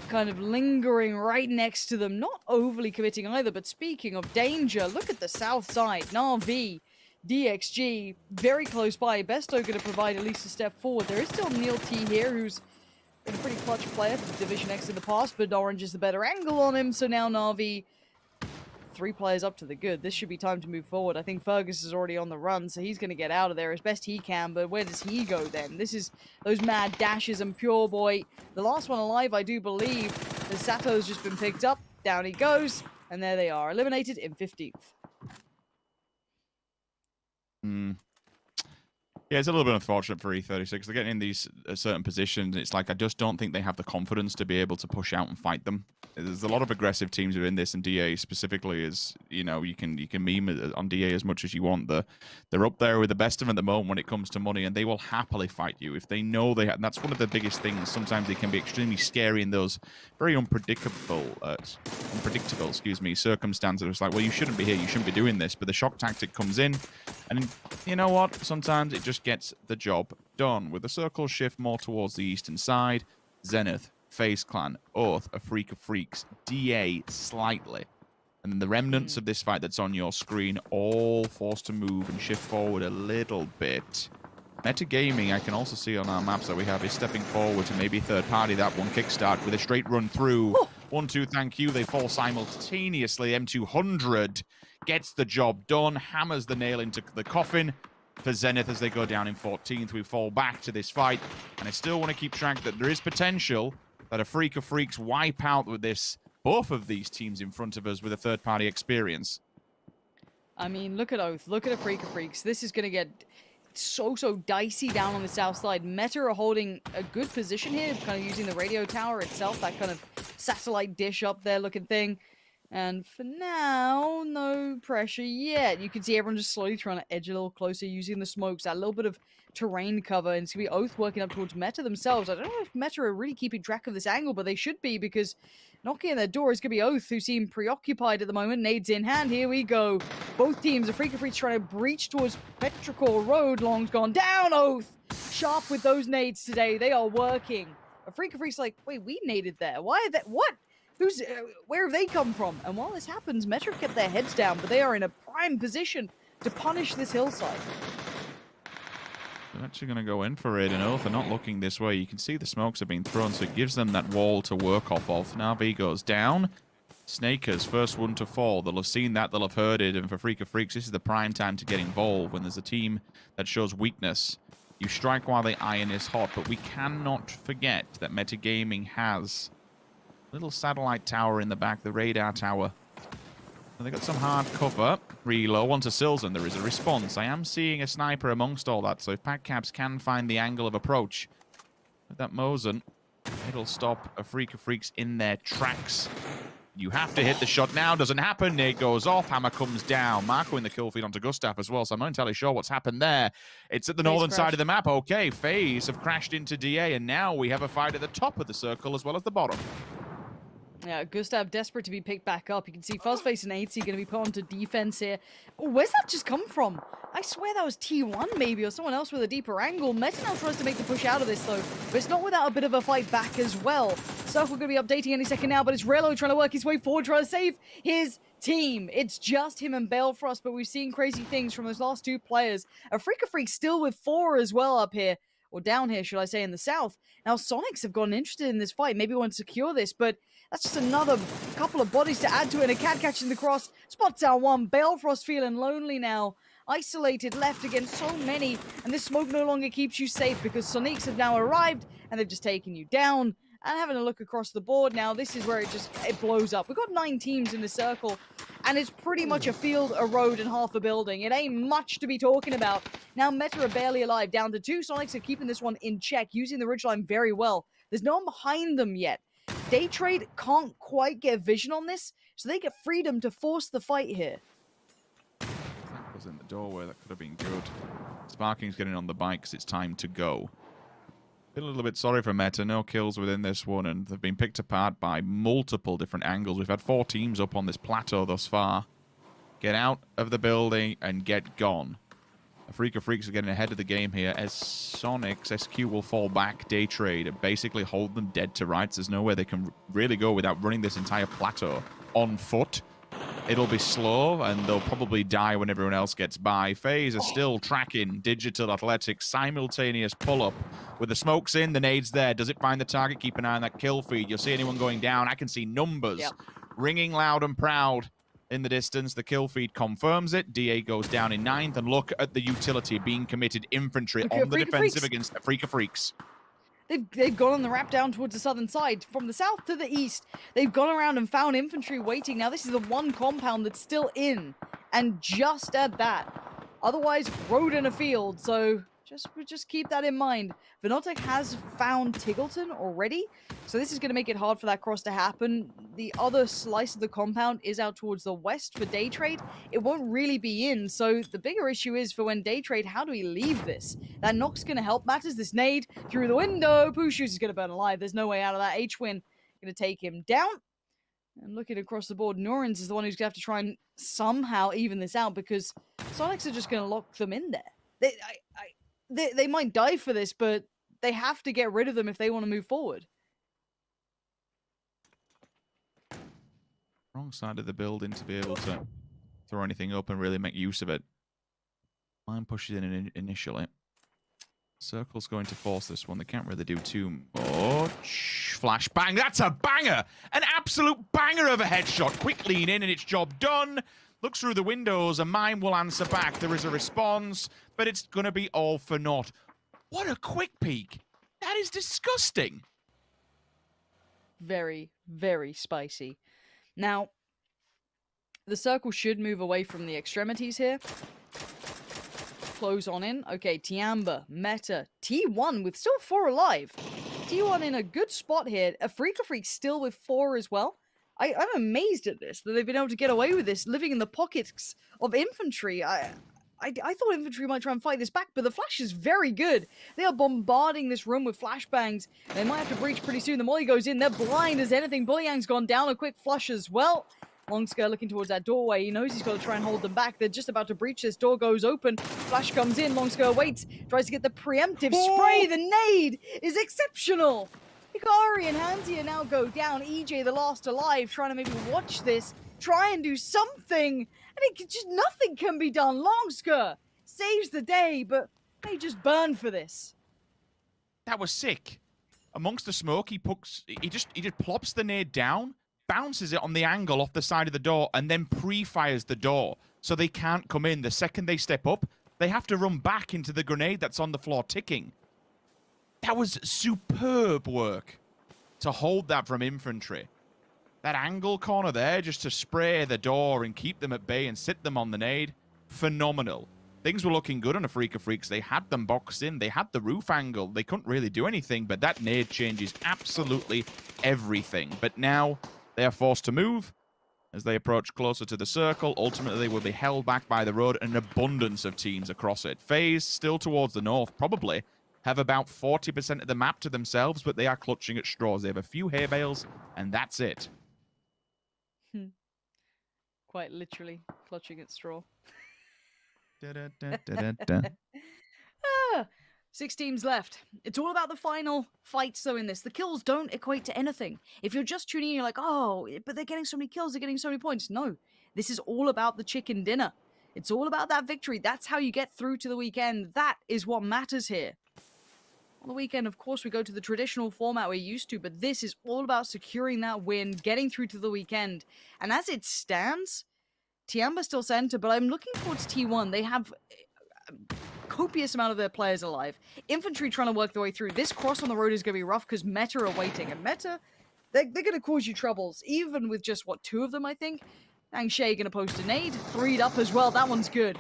kind of lingering right next to them, not overly committing either, but speaking of danger, look at the south side. Na'Vi, DXG, very close by. Besto going to provide at least a step forward. There is still Neil T here, who's been a pretty clutch player for Division X in the past, but Orange is the better angle on him, so now Na'Vi, 3 players up to the good. This should be time to move forward. I think Fergus is already on the run, so he's going to get out of there as best he can, but where does he go then? This is those mad dashes and Pure Boy. The last one alive, I do believe, as Sato's just been picked up. Down he goes, and there they are, eliminated in 15th. Yeah, it's a little bit unfortunate for E36. They're getting in these certain positions. It's like I just don't think they have the confidence to be able to push out and fight them. There's a lot of aggressive teams within this, and DA specifically is, you know, you can meme on DA as much as you want. They're up there with the best of them at the moment when it comes to money, and they will happily fight you if they know they have. And that's one of the biggest things. Sometimes they can be extremely scary in those very unpredictable, circumstances. It's like, well, you shouldn't be here, you shouldn't be doing this, but the shock tactic comes in, and you know what? Sometimes it just gets the job done. With the circle shift more towards the eastern side, Zenith, FaZe Clan, Oath, a Freak of Freaks, DA slightly And the remnants of this fight that's on your screen all forced to move and shift forward a little bit. Metagaming, I can also see on our maps that we have, is stepping forward to maybe third party that one kickstart with a straight run through. 1-2, thank you. They fall simultaneously. M200 gets the job done, hammers the nail into the coffin for Zenith as they go down in 14th. We fall back to this fight, and I still want to keep track that there is potential that a Freak of Freaks wipe out with this, both of these teams in front of us with a third-party experience. I mean, look at Oath. Look at a Freak of Freaks. This is going to get so dicey down on the south side. Meta are holding a good position here, kind of using the radio tower itself, that kind of satellite dish up there looking thing. And for now, no pressure yet. You can see everyone just slowly trying to edge a little closer using the smokes, that little bit of terrain cover, and it's going to be Oath working up towards Meta themselves. I don't know if Meta are really keeping track of this angle, but they should be, because knocking on their door is going to be Oath, who seem preoccupied at the moment. Nades in hand, here we go. Both teams, the Freak of Freaks trying to breach towards Petrichor Road. Long's gone down, Oath! Sharp with those nades today, they are working. A Freak of Freaks like, wait, we naded there. Why are that? What? Where have they come from? And while this happens, Metro kept their heads down, but they are in a prime position to punish this hillside. They're actually going to go in for it, and Oath are not looking this way. You can see the smokes have been thrown, so it gives them that wall to work off of. Now B goes down. Snakers, first one to fall. They'll have seen that, they'll have heard it, and for Freak of Freaks, this is the prime time to get involved. When there's a team that shows weakness, you strike while the iron is hot, but we cannot forget that Metagaming has a little satellite tower in the back, the radar tower. So they got some hard cover. Reload onto Silzen. There is a response. I am seeing a sniper amongst all that, so if Pack Caps can find the angle of approach with that Mosin, it'll stop a Freak of Freaks in their tracks. You have to hit the shot now. Doesn't happen. Nate goes off. Hammer comes down. Marco in the kill feed onto Gustav as well, so I'm not entirely sure what's happened there. It's at the northern side of the map. Okay, FaZe have crashed into DA, and now we have a fight at the top of the circle as well as the bottom. Yeah, Gustav desperate to be picked back up. You can see Fuzzface and 8C going to be put onto defense here. Oh, where's that just come from? I swear that was T1 maybe, or someone else with a deeper angle. Meta now tries to make the push out of this though, but it's not without a bit of a fight back as well. Circle going to be updating any second now, but it's Relo trying to work his way forward, trying to save his team. It's just him and Balefrost, but we've seen crazy things from those last two players. A Freak of Freak still with 4 as well up here. Or down here, should I say, in the south. Now, Sonics have gotten interested in this fight. Maybe want to secure this, but that's just another couple of bodies to add to it. And a cat catching the cross. Spots out one. Balefrost feeling lonely now. Isolated, left against so many. And this smoke no longer keeps you safe because Sonics have now arrived and they've just taken you down. And having a look across the board now, this is where it blows up. We've got 9 teams in the circle, and it's pretty much a field, a road, and half a building. It ain't much to be talking about. Now Meta are barely alive, down to 2. Sonics are keeping this one in check, using the ridgeline very well. There's no one behind them yet. Daytrade can't quite get vision on this, so they get freedom to force the fight here. That was in the doorway, that could have been good. Sparking's getting on the bike because it's time to go. Feel a little bit sorry for Meta. No kills within this one, and they've been picked apart by multiple different angles. We've had 4 teams up on this plateau thus far. Get out of the building and get gone. A Freak of Freaks are getting ahead of the game here as Sonics SQ will fall back. Daytrade and basically hold them dead to rights. There's nowhere they can really go without running this entire plateau on foot. It'll be slow, and they'll probably die when everyone else gets by. FaZe are still tracking Digital Athletics. Simultaneous pull-up. With the smokes in, the nades there. Does it find the target? Keep an eye on that kill feed. You'll see anyone going down. I can see numbers ringing loud and proud in the distance. The kill feed confirms it. DA goes down in 9th, and look at the utility being committed. Infantry on the defensive against a Freak of Freaks. They've gone on the wrap down towards the southern side. From the south to the east, they've gone around and found infantry waiting. Now, this is the one compound that's still in. And just at that. Otherwise, road in a field. So just keep that in mind. Venotek has found Tiggleton already. So this is going to make it hard for that cross to happen. The other slice of the compound is out towards the west for Daytrade. It won't really be in. So the bigger issue is for when Daytrade, how do we leave this? That knock's going to help matters. This nade through the window. Pushoes is going to burn alive. There's no way out of that. H-Win going to take him down. And looking across the board, Norins is the one who's going to have to try and somehow even this out because Sonics are just going to lock them in there. They might die for this, but they have to get rid of them if they want to move forward. Wrong side of the building to be able to throw anything up and really make use of it. Mine pushes in initially. Circle's going to force this one. They can't really do too much. Flashbang. That's a banger! An absolute banger of a headshot. Quick lean in and it's job done. Looks through the windows and Mine will answer back. There is a response, but it's going to be all for naught. What a quick peek. That is disgusting. Very, very spicy. Now, the circle should move away from the extremities here. Close on in. Okay, Tiamba, Meta, T1 with still 4 alive. T1 in a good spot here. A Freak still with 4 as well. I'm amazed at this, that they've been able to get away with this, living in the pockets of infantry. I thought infantry might try and fight this back, but the Flash is very good. They are bombarding this room with flashbangs. They might have to breach pretty soon. The molly goes in. They're blind as anything. Bullyan's gone down. A quick flush as well. Longskirt looking towards that doorway. He knows he's got to try and hold them back. They're just about to breach this. Door goes open. Flash comes in. Longskirt waits. Tries to get the preemptive spray. The nade is exceptional. Hikari and Hansia now go down. EJ, the last alive, trying to maybe watch this. Try and do something. And nothing can be done. Longskirt saves the day, but they just burn for this. That was sick. Amongst the smoke, he just plops the nade down, bounces it on the angle off the side of the door, and then pre-fires the door. So they can't come in. The second they step up, they have to run back into the grenade that's on the floor ticking. That was superb work to hold that from infantry. That angle corner there, just to spray the door and keep them at bay and sit them on the nade, phenomenal. Things were looking good on a Freak of Freaks. They had them boxed in. They had the roof angle. They couldn't really do anything, but that nade changes absolutely everything. But now they are forced to move as they approach closer to the circle. Ultimately, they will be held back by the road and an abundance of teams across it. FaZe still towards the north, probably have about 40% of the map to themselves, but they are clutching at straws. They have a few hay bales, and that's it. Quite literally clutching at straw. 6 teams left. It's all about the final fights, though, in this. The kills don't equate to anything. If you're just tuning in, you're like, oh, but they're getting so many kills, they're getting so many points. No, this is all about the chicken dinner. It's all about that victory. That's how you get through to the weekend. That is what matters here. On the weekend, of course, we go to the traditional format we're used to, but this is all about securing that win, getting through to the weekend. And as it stands, Tiamba still center, but I'm looking towards T1. They have a copious amount of their players alive. Infantry trying to work their way through. This cross on the road is going to be rough because Meta are waiting. And Meta, they're going to cause you troubles, even with just, 2 of them, I think. Angshay going to post a nade. 3'd up as well. That one's good.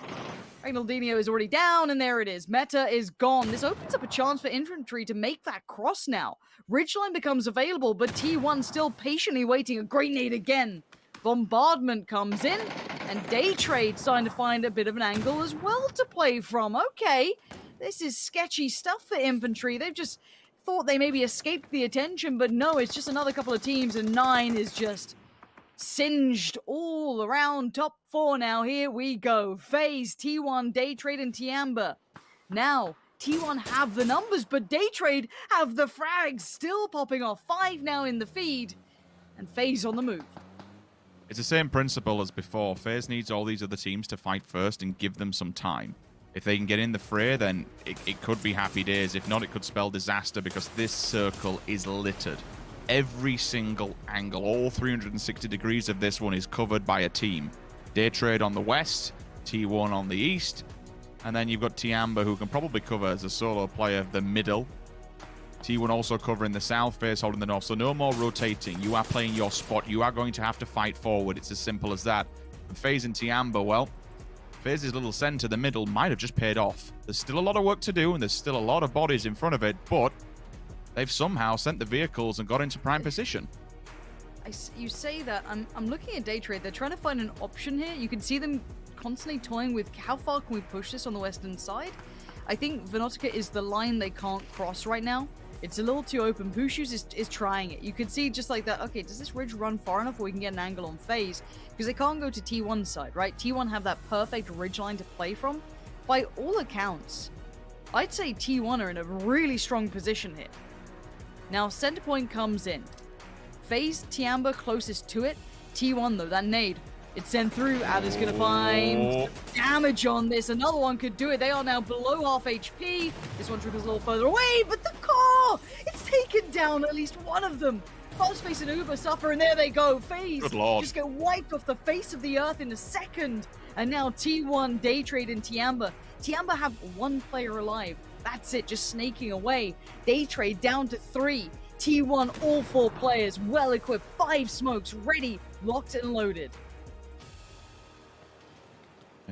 Ronaldinho is already down, and there it is. Meta is gone. This opens up a chance for infantry to make that cross now. Ridgeline becomes available, but T1 still patiently waiting. A great nade again. Bombardment comes in, and Day Trade starting to find a bit of an angle as well to play from. Okay, this is sketchy stuff for infantry. They've just thought they maybe escaped the attention, but no, it's just another couple of teams, and 9 is just singed all around. Top 4 now. Here we go. FaZe, T1, Day Trade, and Tiamba. Now, T1 have the numbers, but Day Trade have the frags still popping off. 5 now in the feed, and FaZe on the move. It's the same principle as before. FaZe needs all these other teams to fight first and give them some time. If they can get in the fray, then it could be happy days. If not, it could spell disaster because this circle is littered. Every single angle, all 360 degrees of this one is covered by a team. Day Trade on the west, T1 on the east, and then you've got Tiamba who can probably cover as a solo player the middle. T1 also covering the south, FaZe holding the north, so no more rotating. You are playing your spot. You are going to have to fight forward. It's as simple as that. And FaZe and Tiamba, well, FaZe's little center, the middle, might have just paid off. There's still a lot of work to do, and there's still a lot of bodies in front of it, but they've somehow sent the vehicles and got into prime position. You say that. I'm looking at Day Trade. They're trying to find an option here. You can see them constantly toying with how far can we push this on the western side. I think Venotica is the line they can't cross right now. It's a little too open. Pushus is trying it. You can see just like that, okay, does this ridge run far enough where we can get an angle on FaZe? Because they can't go to T1's side, right? T1 have that perfect ridge line to play from. By all accounts, I'd say T1 are in a really strong position here. Now, center point comes in. FaZe, Tiamba closest to it. T1 though, that nade, it's sent through. Adder's gonna find damage on this. Another one could do it. They are now below half HP. This one trickles a little further away, but the car, it's taken down at least one of them. Space and Uber suffer, and there they go. FaZe Good lord. just get wiped off the face of the earth in a second. And now T1, Daytrade, and Tiamba. Tiamba have one player alive. That's it, just snaking away. Daytrade down to 3. T1, all 4 players, well equipped, 5 smokes, ready, locked and loaded.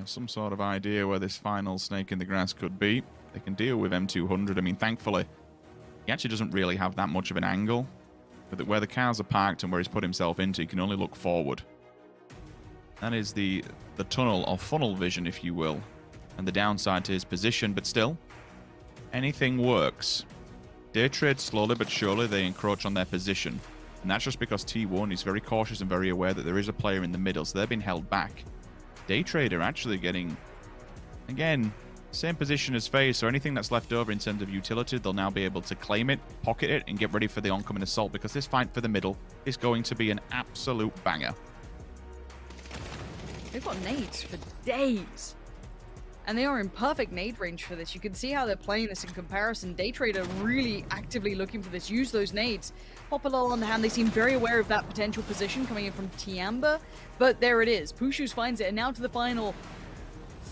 Some sort of idea where this final snake in the grass could be. They can deal with M200. I mean, thankfully, he actually doesn't really have that much of an angle. But where the cars are parked and where he's put himself into, he can only look forward. That is the tunnel or funnel vision, if you will, and the downside to his position. But still, anything works. Daytrade, slowly but surely, they encroach on their position. And that's just because T1 is very cautious and very aware that there is a player in the middle, so they've been held back. Daytrade are actually getting, again, same position as FaZe, so anything that's left over in terms of utility, they'll now be able to claim it, pocket it, and get ready for the oncoming assault, because this fight for the middle is going to be an absolute banger. They've got nades for days. And they are in perfect nade range for this. You can see how they're playing this in comparison. Daytrade are really actively looking for this. Use those nades. Pop a little on the hand. They seem very aware of that potential position coming in from Tiamba. But there it is. Pushus finds it. And now to the final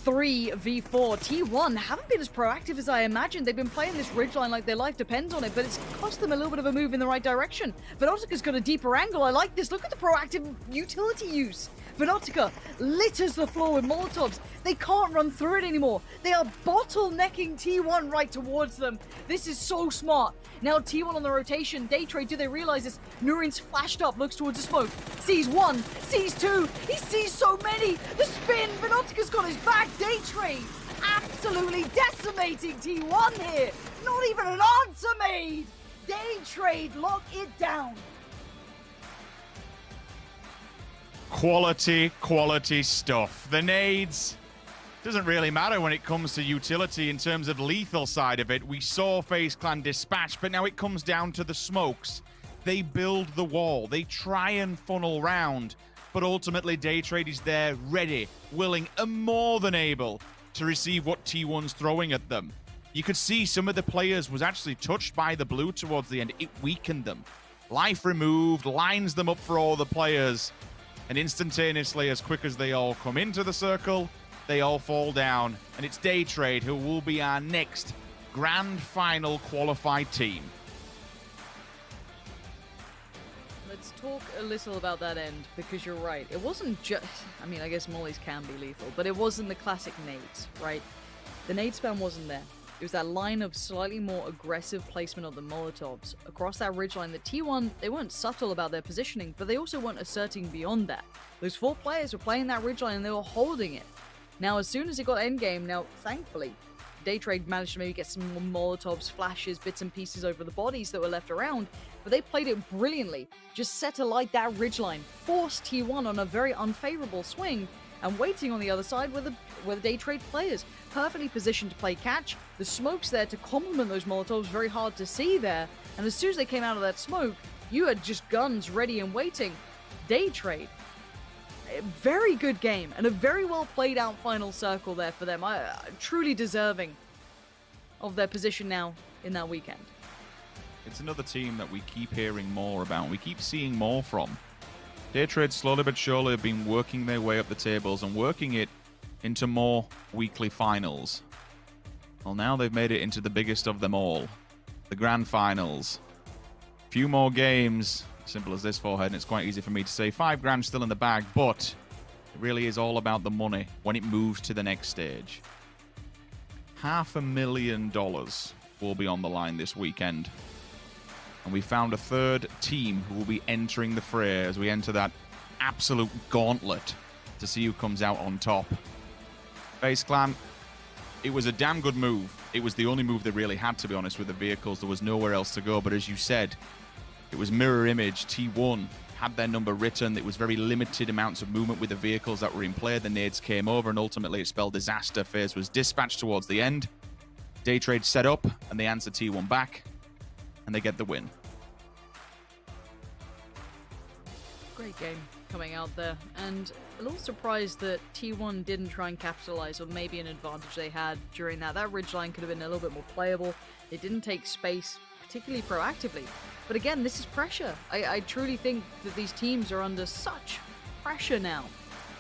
3v4. T1 haven't been as proactive as I imagined. They've been playing this ridgeline like their life depends on it, but it's cost them a little bit of a move in the right direction. Venotica's got a deeper angle. I like this. Look at the proactive utility use. Venotica litters the floor with Molotovs. They can't run through it anymore. They are bottlenecking T1 right towards them. This is so smart. Now T1 on the rotation. Daytrade, do they realize this? Nurin's flashed up, looks towards the smoke. Sees 1, sees 2. He sees so many. The spin. Venotica's got his back. Daytrade absolutely decimating T1 here. Not even an answer made. Daytrade lock it down. Quality stuff. The nades doesn't really matter when it comes to utility in terms of lethal side of it. We saw FaZe Clan dispatch, but now it comes down to the smokes. They build the wall. They try and funnel round, but ultimately Daytrade is there, ready, willing, and more than able to receive what T1's throwing at them. You could see some of the players was actually touched by the blue towards the end. It weakened them. Life removed, lines them up for all the players. And instantaneously, as quick as they all come into the circle, they all fall down. And it's Daytrade who will be our next grand final qualified team. Let's talk a little about that end, because you're right. It wasn't just... I mean, I guess mollies can be lethal, but it wasn't the classic nades, right? The nade spam wasn't there. It was that line of slightly more aggressive placement of the Molotovs across that ridgeline. The T1, they weren't subtle about their positioning, but they also weren't asserting beyond that. Those 4 players were playing that ridgeline and they were holding it. Now, as soon as it got endgame, now, thankfully, Daytrade managed to maybe get some more Molotovs, flashes, bits and pieces over the bodies that were left around, but they played it brilliantly. Just set alight that ridgeline, forced T1 on a very unfavorable swing, and waiting on the other side were the Daytrade players, perfectly positioned to play catch. The smoke's there to complement those Molotovs, very hard to see there. And as soon as they came out of that smoke, you had just guns ready and waiting. Daytrade, a very good game and a very well played out final circle there for them. Truly deserving of their position now in that weekend. It's another team that we keep hearing more about, we keep seeing more from. Daytrade slowly but surely have been working their way up the tables and working it into more weekly finals. Well, now they've made it into the biggest of them all, the grand finals. Few more games, simple as this, Forehead, and it's quite easy for me to say 5 grand still in the bag, but it really is all about the money when it moves to the next stage. $500,000 will be on the line this weekend. And we found a third team who will be entering the fray as we enter that absolute gauntlet to see who comes out on top. FaZe Clan, it was a damn good move. It was the only move they really had, to be honest, with the vehicles. There was nowhere else to go. But as you said, it was mirror image. T1 had their number written. It was very limited amounts of movement with the vehicles that were in play. The nades came over, and ultimately it spelled disaster. FaZe was dispatched towards the end. Daytrade set up, and they answer T1 back, and they get the win. Great game. coming out there, and a little surprised that T1 didn't try and capitalize on maybe an advantage they had during that. That ridgeline could have been a little bit more playable. They didn't take space particularly proactively. But again, this is pressure. I truly think that these teams are under such pressure now.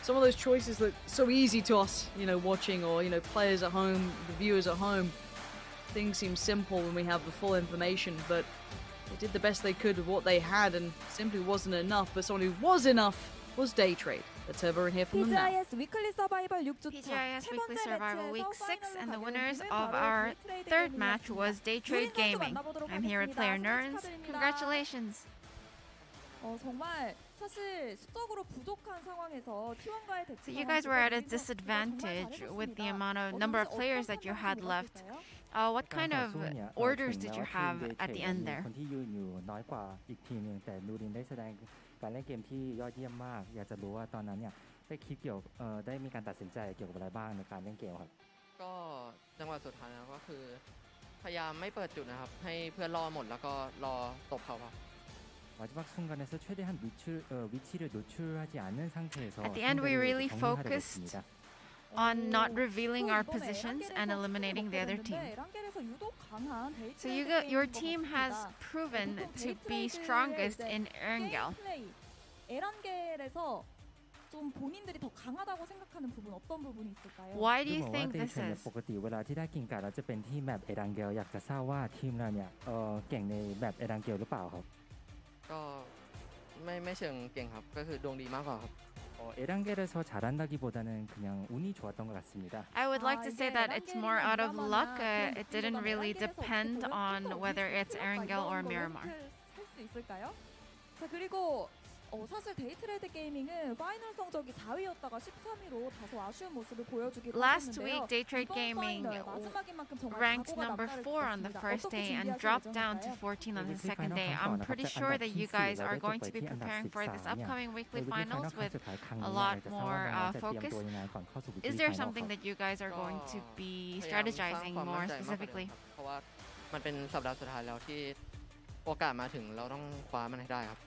Some of those choices look so easy to us, watching, or, players at home, the viewers at home. Things seem simple when we have the full information, but they did the best they could with what they had and simply wasn't enough. But someone who was enough was Daytrade. Let's have her in here from them now. PGI.S Weekly Survival 6주차 PGI.S Weekly Survival Week 6, and the winners of our third match was Daytrade Gaming. I'm here with player Nurns. Congratulations. 정말 사실 수적으로 부족한 상황에서 T1과의 대치. So you guys were at a disadvantage with the amount of number of players that you had left. What kind of orders did you have at the end there? คนที่ยืนอยู่น้อยกว่าอีกทีมนึงแต่นูรินได้แสดงการเล่นเกมที่ยอดเยี่ยมมากอยากจะรู้ว่าตอนนั้นเนี่ยได้คิดเกี่ยวได้มีการตัดสินใจเกี่ยวกับอะไรบ้างในการเล่นเกมครับก็จังหวะสุดท้ายก็คือพยายามไม่เปิดจุดนะครับให้เพื่อนรอหมดแล้วก็รอตบเขาครับ 마지막 순간에서 최대한 위치를 노출하지 않는 상태에서 At the end, we really focused on not revealing our positions and eliminating the other team. So your team has proven to be strongest in Erangel. 에란겔에서 좀 본인들이 더 강하다고 생각하는 부분 어떤 부분이 있을까요? Why do you think this is? ปกติเวลาที่ได้กินการเราจะเป็นที่แมปเอรังเกลอยากจะทราบว่าทีมเราเนี่ยเก่งในแมปเอรังเกลหรือเปล่าครับก็ไม่เชิงเก่งครับก็คือดวงดีมากกว่าครับ에란겔에서 잘한다기보다는 그냥 운이 좋았던 것 같습니다. I would like to say that it's more out of luck. It didn't really depend on whether it's Erangel or Miramar. 할수 있을까요? 자 그리고 사실 데이트레이드 게이밍은 파이널 성적이 4위였다가 13위로 다소 아쉬운 모습을 보여주기도 Last 했는데요. week, Daytrade Gaming ranked number 4 on the first day and dropped down to 14 on the second day. I'm pretty sure that you guys are going to be preparing for this upcoming weekly finals with a lot more focus. Is there something that you guys are going to be strategizing more specifically? เพราะว่ามันเป็นสัปดาห์สุดท้ายแล้วที่โอกาสมาถึงเราต้องคว้ามันให้ได้ครับ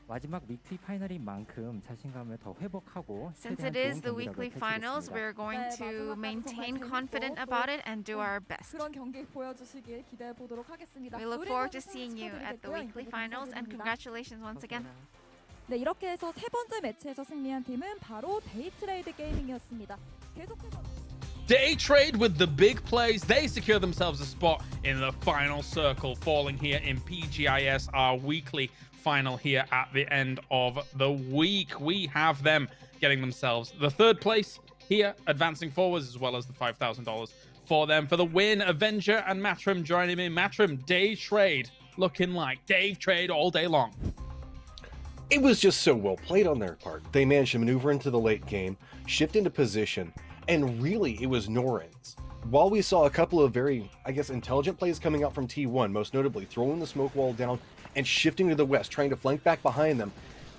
마지막 위클리 파이널인 만큼 자신감을 더 회복하고 Since it is the weekly finals, we're going to maintain confident about it and do our best. 그런 경기 보여주시길 기대해 보도록 하겠습니다. We look forward to seeing you at the weekly finals and congratulations once again. 네, 이렇게 해서 세 번째 매치에서 승리한 팀은 바로 데이트레이드 게이밍이었습니다. 계속해서 Daytrade with the big plays. They secure themselves a spot in the final circle, falling here in PGI.S, our weekly final here at the end of the week. We have them getting themselves the third place here, advancing forwards, as well as the $5,000 for them for the win. Avenger and Matrim joining me. Matrim, Daytrade, looking like Daytrade all day long. It was just so well played on their part. They managed to maneuver into the late game, shift into position, and really it was Norin's. While we saw a couple of very, intelligent plays coming out from T1, most notably throwing the smoke wall down and shifting to the west, trying to flank back behind them,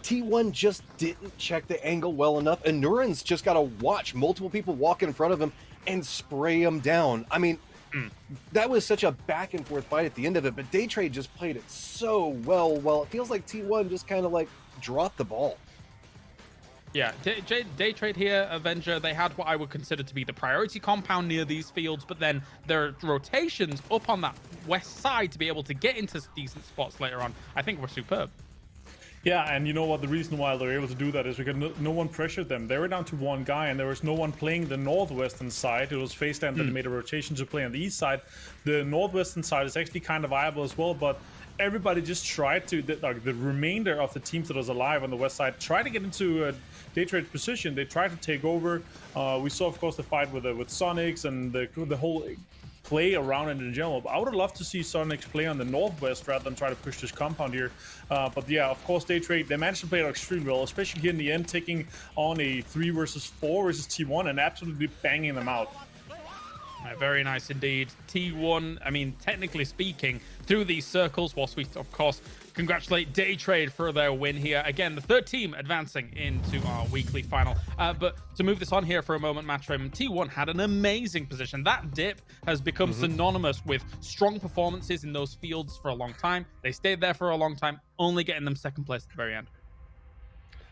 T1 just didn't check the angle well enough, and Nurin's just got to watch multiple people walk in front of him and spray him down. I mean, that was such a back and forth fight at the end of it, but Daytrade just played it so well. It feels like T1 just kind of dropped the ball. Yeah, Daytrade here, Avenger, they had what I would consider to be the priority compound near these fields, but then their rotations up on that west side to be able to get into decent spots later on, I think were superb. Yeah, and you know what? The reason why they're able to do that is because no one pressured them. They were down to one guy, and there was no one playing the northwestern side. It was Faceland that made a rotation to play on the east side. The northwestern side is actually kind of viable as well, but everybody just tried to, the remainder of the teams that was alive on the west side, tried to get into Daytrade's position. They tried to take over. We saw, of course, the fight with Sonics and the whole play around it in general. I would have loved to see Sonics play on the northwest rather than try to push this compound here. But yeah, of course, Daytrade, they managed to play it extremely well, especially here in the end, taking on a 3 versus 4 versus T1 and absolutely banging them out. Very nice indeed. T1, I mean, technically speaking, through these circles, whilst we, of course, congratulate Daytrade for their win here. Again, the third team advancing into our weekly final. But to move this on here for a moment, Matrim, T1 had an amazing position. That dip has become synonymous with strong performances in those fields for a long time. They stayed there for a long time, only getting them second place at the very end.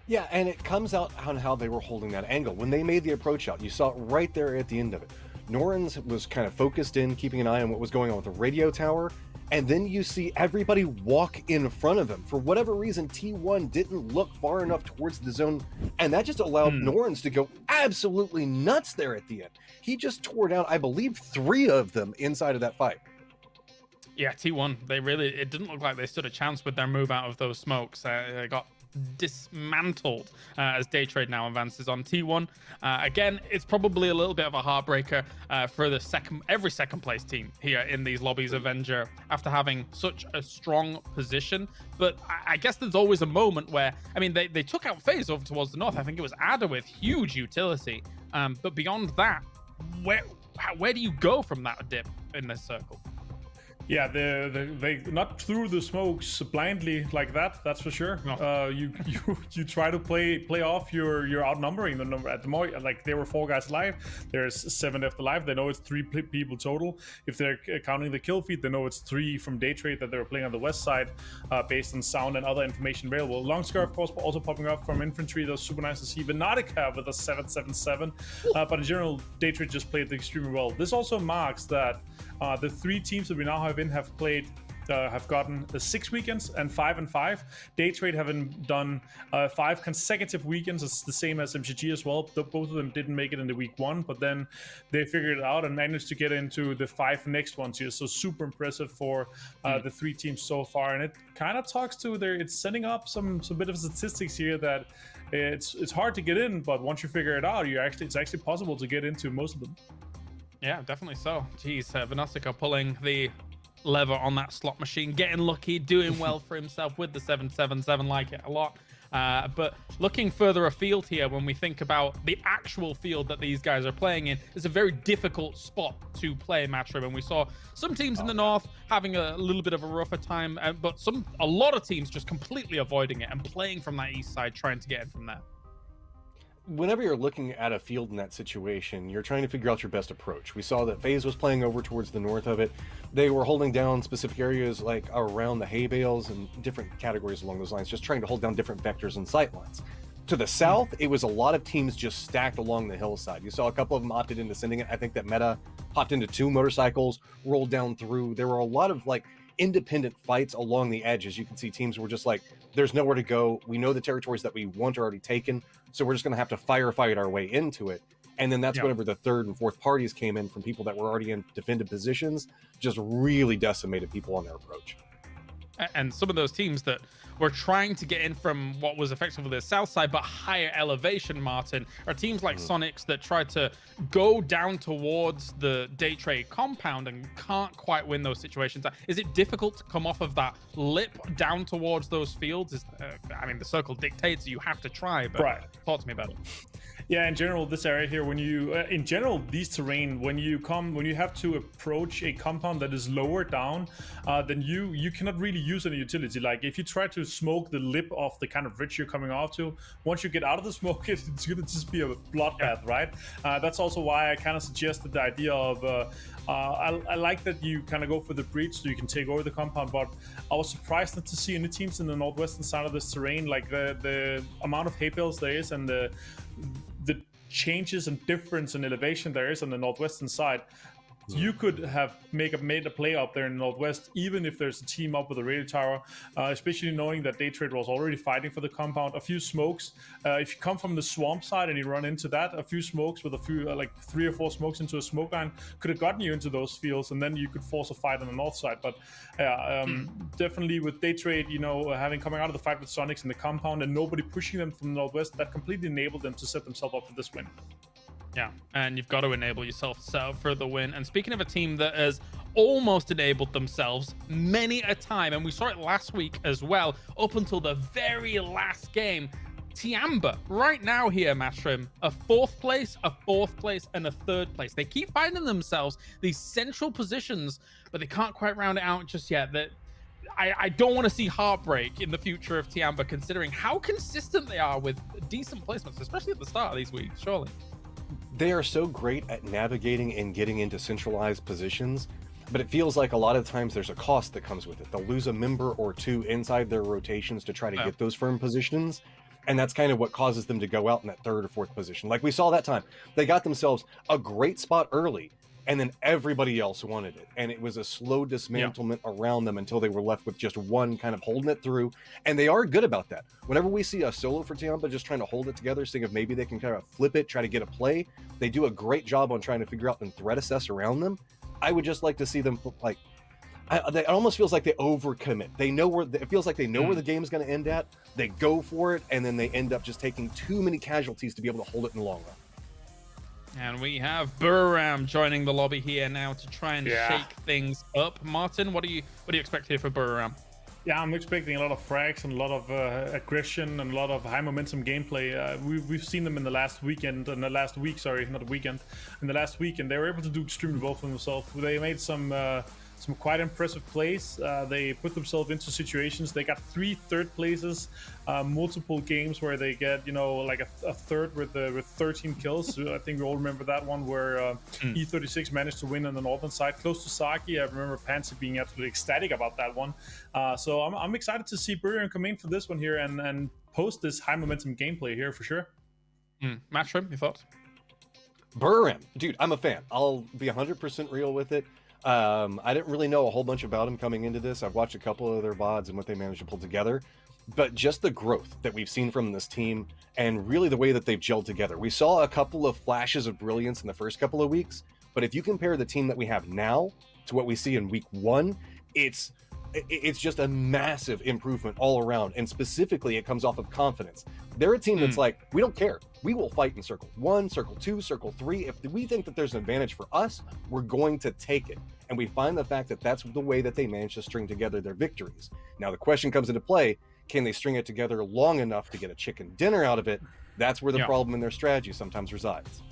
Yeah, and it comes out on how they were holding that angle. When they made the approach out, you saw it right there at the end of it. Norins was kind of focused in, keeping an eye on what was going on with the radio tower, and then you see everybody walk in front of him. For whatever reason, T1 didn't look far enough towards the zone, and that just allowed Norins to go absolutely nuts there at the end. He just tore down, I believe, 3 of them inside of that fight. Yeah, T1, it didn't look like they stood a chance with their move out of those smokes. They got dismantled as Day Trade now advances on T1. Again, it's probably a little bit of a heartbreaker for every second place team here in these lobbies of Avenger after having such a strong position. But I guess there's always a moment where, I mean, they took out FaZe over towards the north. I think it was Ada with huge utility. But beyond that, where do you go from that dip in this circle? Yeah, they not through the smokes blindly like that. That's for sure. No. You try to play off your outnumbering the number at the more, like there were 4 guys alive. There's 7 left alive. They know it's 3 people total. If they're counting the kill feed, they know it's 3 from Day Trade that they were playing on the west side, based on sound and other information available. Longscar, of course, also popping up from infantry. That's super nice to see. Venatica with a 777. But in general, Day Trade just played extremely well. This also marks that the 3 teams that we now have have gotten 6 weekends and 5 and 5. Day Trade haven't done 5 consecutive weekends. It's the same as MCG as well. Both of them didn't make it in the week 1, but then they figured it out and managed to get into the 5 next ones here. So super impressive for the 3 teams so far. And it kind of talks to it's setting up some bit of statistics here that it's hard to get in, but once you figure it out, it's actually possible to get into most of them. Yeah, definitely so. Jeez, Venatica pulling the lever on that slot machine, getting lucky, doing well for himself with the 777, like it a lot. But looking further afield here, when we think about the actual field that these guys are playing in, it's a very difficult spot to play Matchroom. And we saw some teams in the north having a little bit of a rougher time, but a lot of teams just completely avoiding it and playing from that east side, trying to get in from there. Whenever you're looking at a field in that situation, you're trying to figure out your best approach. We saw that FaZe was playing over towards the north of it. They were holding down specific areas like around the hay bales and different categories along those lines, just trying to hold down different vectors and sight lines. To the south, it was a lot of teams just stacked along the hillside. You saw a couple of them opted into sending it. I think that Meta hopped into 2 motorcycles, rolled down through. There were a lot of independent fights along the edges. You can see teams were just like, there's nowhere to go. We know the territories that we want are already taken, so we're just going to have to firefight our way into it. And then that's whenever the 3rd and 4th parties came in from people that were already in defended positions, just really decimated people on their approach. And some of those teams that were trying to get in from what was effectively the south side but higher elevation, Martin, are teams like Sonics that tried to go down towards the Day Trade compound and can't quite win those situations. Is it difficult to come off of that lip down towards those fields? I mean, the circle dictates you have to try, but talk to me about it. Yeah, in general, this area here, when you, in general, these terrain, when you have to approach a compound that is lower down, then you cannot really use any utility. Like if you try to smoke the lip of the kind of ridge you're coming off to, once you get out of the smoke, it's gonna just be a bloodbath, right? That's also why I kind of suggested the idea of, I like that you kind of go for the breach so you can take over the compound, but I was surprised not to see any teams in the northwestern side of this terrain, like the amount of hay bales there is and the changes and difference in elevation there is on the northwestern side. You could have made a play up there in the northwest, even if there's a team up with a radio tower, especially knowing that Day Trade was already fighting for the compound. A few smokes. If you come from the swamp side and you run into that, a few smokes with a few, like 3 or 4 smokes into a smoke line could have gotten you into those fields, and then you could force a fight on the north side. But definitely with Day Trade, having coming out of the fight with Sonics in the compound and nobody pushing them from the northwest, that completely enabled them to set themselves up for this win. Yeah, and you've got to enable yourself to set up for the win. And speaking of a team that has almost enabled themselves many a time, and we saw it last week as well, up until the very last game, Tiamba, right now here, Matchroom, a 4th place, a 4th place, and a 3rd place. They keep finding themselves these central positions, but they can't quite round it out just yet. I don't want to see heartbreak in the future of Tiamba, considering how consistent they are with decent placements, especially at the start of these weeks, surely. They are so great at navigating and getting into centralized positions, but it feels like a lot of times there's a cost that comes with it. They'll lose a member or 2 inside their rotations to try to get those firm positions, And that's kind of what causes them to go out in that third or fourth position. Like we saw that time, they got themselves a great spot early, and then everybody else wanted it. And it was a slow dismantlement around them until they were left with just one kind of holding it through. And they are good about that. Whenever we see a solo for Tiamba just trying to hold it together, seeing if maybe they can kind of flip it, try to get a play, they do a great job on trying to figure out and threat assess around them. I would just like to see them like, it almost feels like they overcommit. They know where it feels like they know where the game is going to end at. They go for it, and then they end up just taking too many casualties to be able to hold it in the long run. And we have Buram joining the lobby here now to try and shake things up. Martin, what do you expect here for Buram? Yeah, I'm expecting a lot of frags and a lot of aggression and a lot of high momentum gameplay. We've seen them in the last weekend, in the last week, sorry, not a weekend. In the last week, and they were able to do extremely well for themselves. They made some quite impressive plays. They put themselves into situations. They got 3 third places, multiple games where they get, like a third with 13 kills. I think we all remember that one where E36 managed to win on the northern side, close to Saki. I remember Pansy being absolutely ecstatic about that one. So I'm excited to see Burian come in for this one here and post this high momentum gameplay here for sure. Matchroom, your thoughts? Buram, dude, I'm a fan. I'll be 100% real with it. I didn't really know a whole bunch about him coming into this. I've watched a couple of their VODs and what they managed to pull together, but just the growth that we've seen from this team and really the way that they've gelled together. We saw a couple of flashes of brilliance in the first couple of weeks, but if you compare the team that we have now to what we see in week 1, it's just a massive improvement all around. And specifically, it comes off of confidence. They're a team that's like, we don't care. We will fight in circle 1, circle 2, circle 3. If we think that there's an advantage for us, we're going to take it. And we find the fact that that's the way that they manage to string together their victories. Now, the question comes into play, can they string it together long enough to get a chicken dinner out of it? That's where the problem in their strategy sometimes resides.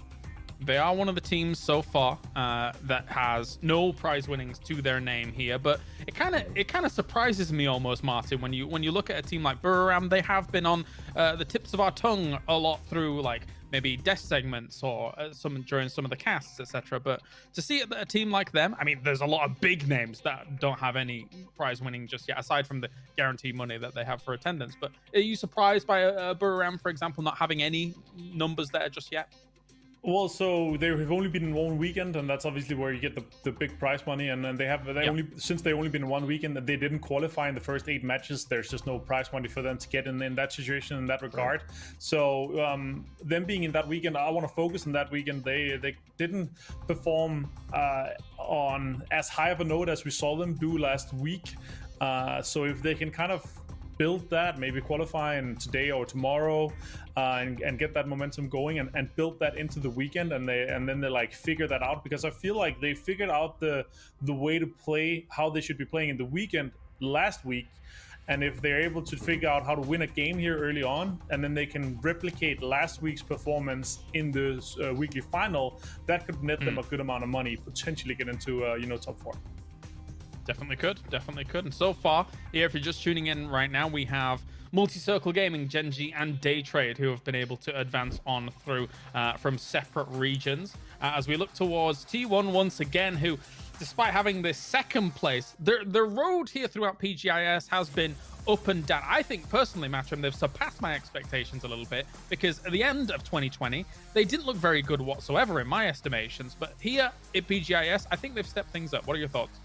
They are one of the teams so far that has no prize winnings to their name here, but it kind of surprises me almost, Martin, when you look at a team like Buram. They have been on the tips of our tongue a lot through like maybe death segments or during some of the casts, etc. But to see a team like them, I mean, there's a lot of big names that don't have any prize winning just yet, aside from the guaranteed money that they have for attendance. But are you surprised by Buram, for example, not having any numbers there just yet? Well, so they have only been in 1 weekend, and that's obviously where you get the big prize money. And then they only been in 1 weekend, and they didn't qualify in the first 8 matches. There's just no prize money for them to get in that situation in that regard. So them being in that weekend, I want to focus on that weekend. They didn't perform on as high of a note as we saw them do last week. So if they can kind of build that, maybe qualify in today or tomorrow, and get that momentum going and build that into the weekend, and then they like figure that out, because I feel like they figured out the way to play, how they should be playing in the weekend last week. And if they're able to figure out how to win a game here early on, and then they can replicate last week's performance in the weekly final, that could net them a good amount of money, potentially get into top 4. Definitely could. And so far, here, if you're just tuning in right now, we have Multi-Circle Gaming, Genji, and Daytrade, who have been able to advance on through from separate regions. As we look towards T1 once again, who, despite having this second place, the road here throughout PGI.S has been up and down. I think, personally, Matchroom, they've surpassed my expectations a little bit, because at the end of 2020, they didn't look very good whatsoever in my estimations. But here at PGI.S, I think they've stepped things up. What are your thoughts?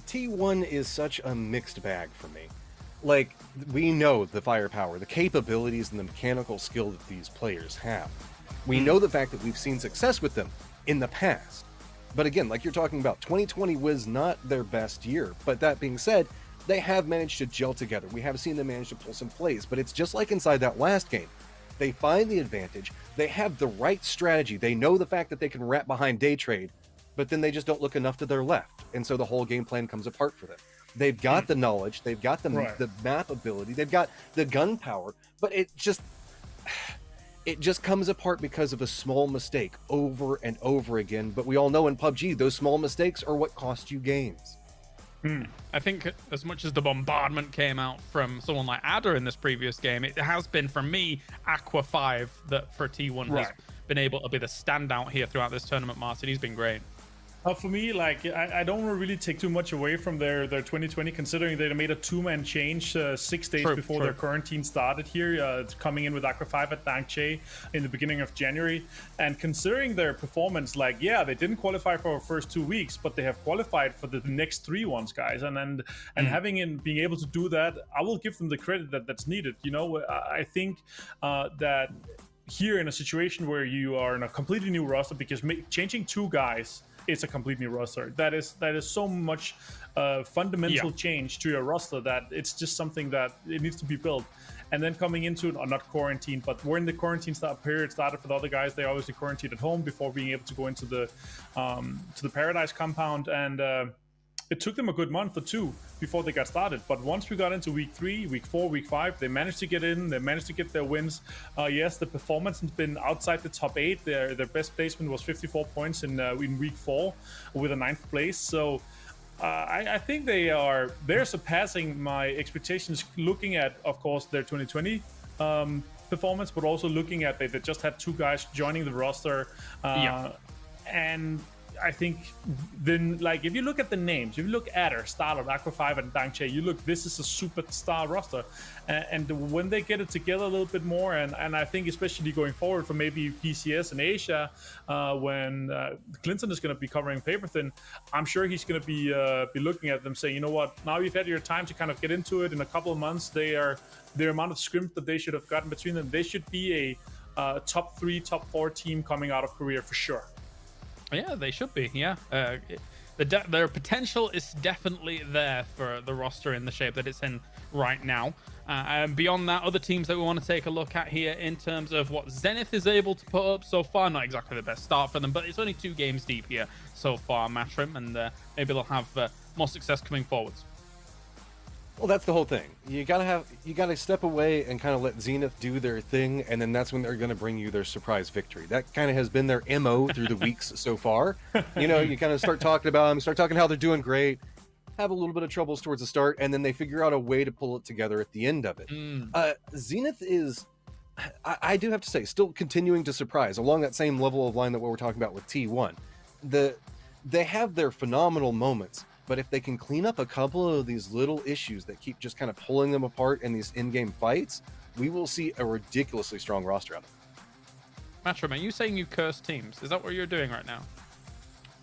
T1 is such a mixed bag for me. Like, we know the firepower, the capabilities, and the mechanical skill that these players have. We know the fact that we've seen success with them in the past. But again, like you're talking about, 2020 was not their best year. But that being said, they have managed to gel together. We have seen them manage to pull some plays, but it's just like inside that last game. They find the advantage. They have the right strategy. They know the fact that they can wrap behind Daytrade, but then they just don't look enough to their left. And so the whole game plan comes apart for them. They've got the knowledge, they've got the map ability, they've got the gun power, but it just comes apart because of a small mistake over and over again. But we all know in PUBG, those small mistakes are what cost you games. I think as much as the bombardment came out from someone like Adder in this previous game, it has been, for me, Aqua 5 that for T1 has been able to be the standout here throughout this tournament, Martin. He's been great. For me, like I don't really take too much away from their 2020, considering they made a two-man change 6 days before their quarantine started here, coming in with Aqua 5 at Dangche in the beginning of January. And considering their performance, like, yeah, they didn't qualify for our first 2 weeks, but they have qualified for the next 3 ones, guys. And being able to do that, I will give them the credit that's needed. You know, I think that here in a situation where you are in a completely new roster, because changing 2 guys, it's a complete new roster. That is so much fundamental change to your roster that it's just something that it needs to be built. And then coming into not quarantine, but when the quarantine period started for the other guys, they obviously quarantined at home before being able to go into the Paradise compound, and it took them a good month or 2 before they got started. But once we got into week 3, week 4, week 5, they managed to get in. They managed to get their wins. Yes, the performance has been outside the top 8. Their best placement was 54 points in week 4 with a 9th place. So I think they're surpassing my expectations, looking at, of course, their 2020 performance, but also looking at they just had 2 guys joining the roster. And I think then, like, if you look at the names, if you look at Starlord, Aqua 5, and Dangche, this is a superstar roster. And when they get it together a little bit more, and I think especially going forward for maybe PCS in Asia, when Clinton is going to be covering Paperthin, I'm sure he's going to be looking at them saying, you know what, now you've had your time to kind of get into it. In a couple of months, their amount of scrims that they should have gotten between them, they should be a top 3, top 4 team coming out of Korea for sure. Yeah, they should be. Yeah, their potential is definitely there for the roster in the shape that it's in right now. And beyond that, other teams that we want to take a look at here in terms of what Zenith is able to put up so far. Not exactly the best start for them, but it's only 2 games deep here so far, Matrim, and maybe they'll have more success coming forwards. Well, that's the whole thing. You gotta step away and kind of let Zenith do their thing, and then that's when they're gonna bring you their surprise victory. That kind of has been their MO through the weeks so far. You know, you kind of start talking about them, start talking how they're doing great, have a little bit of troubles towards the start, and then they figure out a way to pull it together at the end of it. Zenith is, I do have to say, still continuing to surprise along that same level of line that what we're talking about with T1. They have their phenomenal moments, but if they can clean up a couple of these little issues that keep just kind of pulling them apart in these in-game fights, we will see a ridiculously strong roster out of them. Matrim, are you saying you curse teams? Is that what you're doing right now?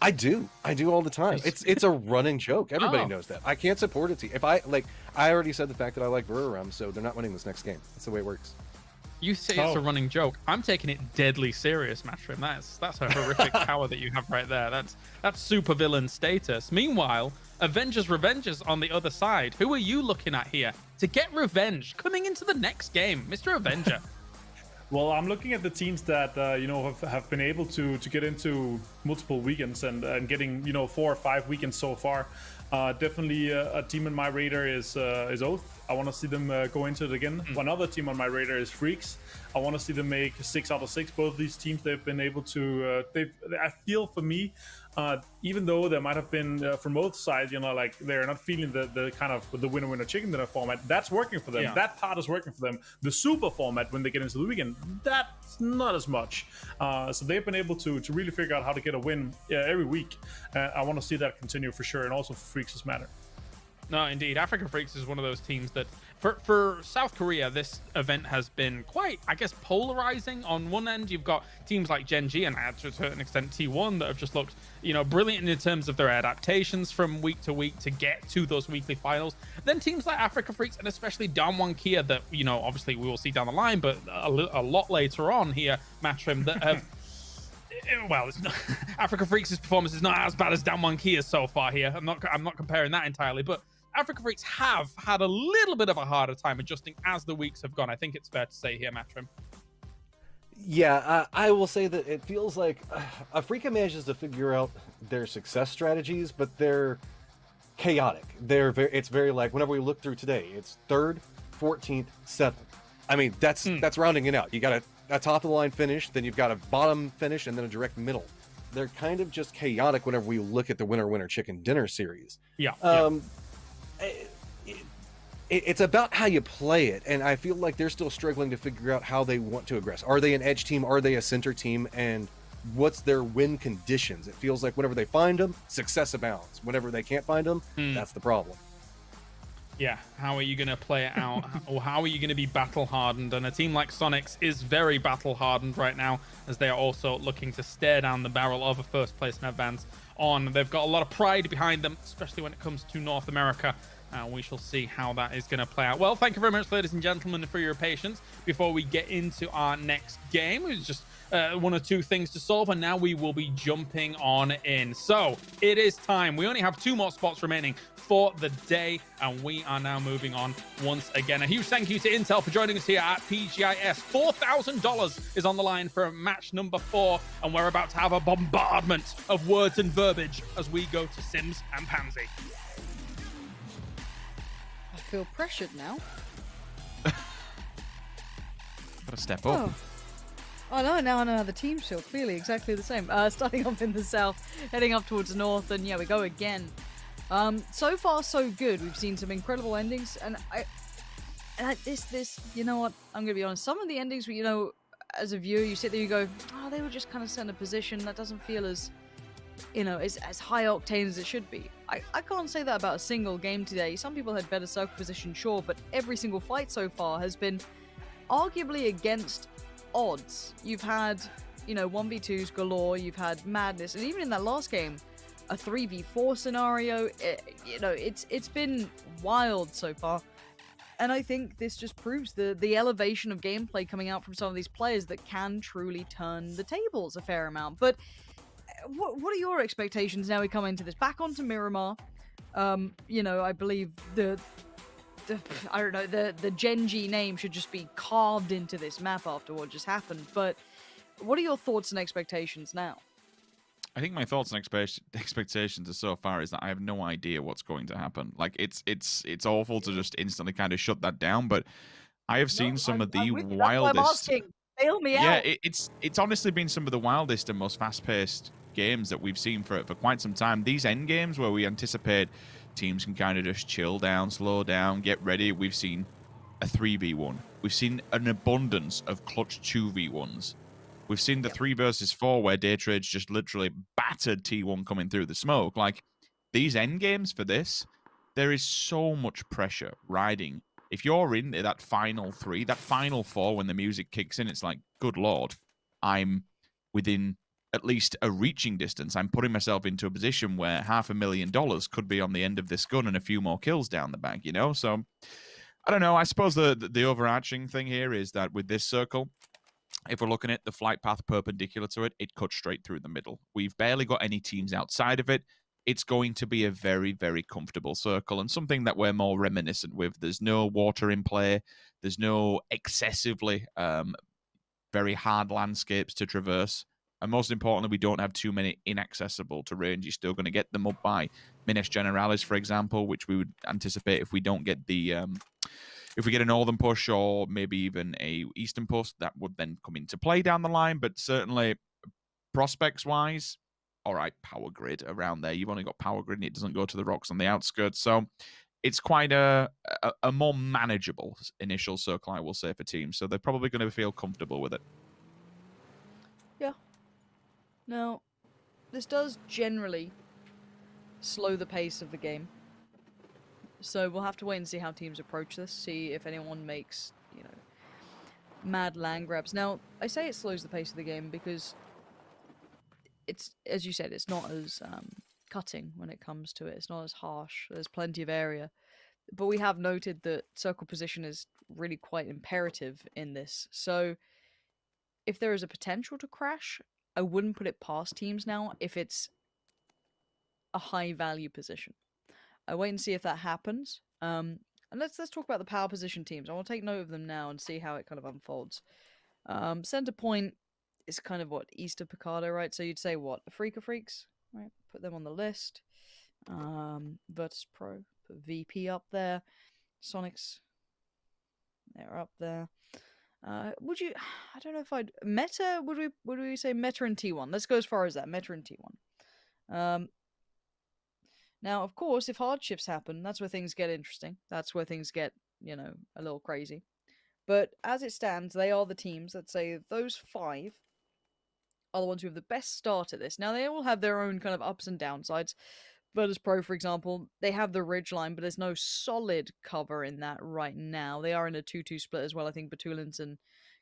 I do all the time. It's a running joke. Everybody knows that. I can't support a team. If I already said the fact that I like Veriram, so they're not winning this next game. That's the way it works. You say it's a running joke. I'm taking it deadly serious, Matrim. That's a horrific power that you have right there. That's super villain status. Meanwhile, Avengers Revengers on the other side. Who are you looking at here to get revenge coming into the next game, Mr. Avenger? Well, I'm looking at the teams that have been able to get into multiple weekends and getting 4 or 5 weekends so far. Definitely a team on my radar is Oath. I want to see them go into it again. One other team on my radar is Freaks. I want to see them make 6 out of 6. Both of these teams, they've been able to. I feel for me, even though there might have been from both sides, like they're not feeling the kind of the winner chicken dinner format. That's working for them. Yeah. That part is working for them. The super format when they get into the weekend, that's not as much. So they've been able to really figure out how to get a win every week. I want to see that continue for sure, and also for Freaks' matter. No, indeed. Africa Freaks is one of those teams that, for South Korea, this event has been quite, I guess, polarizing. On one end, you've got teams like Gen G and to a certain extent T1 that have just looked, brilliant in terms of their adaptations from week to week to get to those weekly finals. Then teams like Africa Freaks and especially Damwon Kia that, obviously we will see down the line, but a lot later on here, Matrim, that have... Well, Africa Freaks' performance is not as bad as Damwon Kia's so far here. I'm not comparing that entirely, but Africa Freaks have had a little bit of a harder time adjusting as the weeks have gone. I think it's fair to say here, Matrim. Yeah, I will say that it feels like Africa manages to figure out their success strategies, but they're chaotic. It's very like whenever we look through today, it's 3rd, 14th, 7th. I mean, that's rounding it out. You got a top of the line finish, then you've got a bottom finish, and then a direct middle. They're kind of just chaotic whenever we look at the winner chicken dinner series. Yeah. It's about how you play it, and I feel like they're still struggling to figure out how they want to aggress. Are they an edge team? Are they a center team? And what's their win conditions. It feels like whenever they find them, success abounds. Whenever they can't find them, that's the problem. Yeah, how are you going to play it out? Or how are you going to be battle hardened? And a team like Sonics is very battle hardened right now, as they are also looking to stare down the barrel of a first place and advance on. They've got a lot of pride behind them, especially when it comes to North America. We shall see how that is going to play out. Well, thank you very much, ladies and gentlemen, for your patience. Before we get into our next game, it's just one or two things to solve, and now we will be jumping on in. So it is time. We only have 2 more spots remaining for the day, and we are now moving on once again. A huge thank you to Intel for joining us here at PGI.S. $4,000 is on the line for match number 4, and we're about to have a bombardment of words and verbiage as we go to Sims and Pansy. I feel pressured now. Gotta step up. Oh no, now I know how the teams feel. Clearly exactly the same. Starting off in the south, heading up towards the north, and yeah, we go again. So far so good. We've seen some incredible endings, and this, you know what? I'm gonna be honest. Some of the endings, you know, as a viewer, you sit there, you go, oh, they were just kind of set in a position that doesn't feel as, you know, as high octane as it should be. I can't say that about a single game today. Some people had better circle position, sure, but every single fight so far has been arguably against odds. You've had, you know, 1v2s galore, you've had madness, and even in that last game, a 3v4 scenario. You know, it's been wild so far, and I think this just proves the elevation of gameplay coming out from some of these players that can truly turn the tables a fair amount. But what are your expectations now we come into this? Back onto Miramar. You know, I believe I don't know, the Genji name should just be carved into this map after what just happened. But what are your thoughts and expectations now? I think my thoughts and expectations are so far is that I have no idea what's going to happen. Like it's awful to just instantly kind of shut that down, but I have seen some of the wildest. That's why I'm asking. Bail me out. Yeah, it's honestly been some of the wildest and most fast-paced games that we've seen for quite some time. These end games where we anticipate teams can kind of just chill down, slow down, get ready. We've seen a 3v1. We've seen an abundance of clutch 2v1s. We've seen the 3 versus 4 where Daytrade's just literally battered T1 coming through the smoke. Like, these end games for this, there is so much pressure riding. If you're in that final 3, that final 4 when the music kicks in, it's like, good lord, I'm within at least a reaching distance. I'm putting myself into a position where $500,000 could be on the end of this gun and a few more kills down the bag, you know? So, I don't know. I suppose the overarching thing here is that with this circle, if we're looking at the flight path perpendicular to it, it cuts straight through the middle. We've barely got any teams outside of it. It's going to be a very, very comfortable circle and something that we're more reminiscent with. There's no water in play. There's no excessively very hard landscapes to traverse. And most importantly, we don't have too many inaccessible to range. You're still going to get them up by Minas Generalis, for example, which we would anticipate if we don't get the... if we get a northern push or maybe even a eastern push, that would then come into play down the line. But certainly, prospects-wise, all right, power grid around there. You've only got power grid, and it doesn't go to the rocks on the outskirts. So it's quite a more manageable initial circle, I will say, for teams. So they're probably going to feel comfortable with it. Yeah. Now, this does generally slow the pace of the game. So we'll have to wait and see how teams approach this, see if anyone makes, you know, mad land grabs. Now, I say it slows the pace of the game because it's, as you said, it's not as cutting when it comes to it. It's not as harsh. There's plenty of area. But we have noted that circle position is really quite imperative in this. So if there is a potential to crash, I wouldn't put it past teams now if it's a high value position. I wait and see if that happens. And let's talk about the power position teams. I will take note of them now and see how it kind of unfolds. Center point is kind of what, east of Picardo, right? So you'd say what? The Freaka Freaks, right? Put them on the list. Virtus Pro, put VP up there. Sonics, they're up there. Would you? I don't know if I'd Meta. Would we say Meta and T1? Let's go as far as that. Meta and T1. Now, of course, if hardships happen, that's where things get interesting. That's where things get, you know, a little crazy. But as it stands, they are the teams that say those 5 are the ones who have the best start at this. Now, they all have their own kind of ups and downsides. Virtus Pro, for example, they have the ridge line, but there's no solid cover in that right now. They are in a 2-2 split as well. I think Batulins and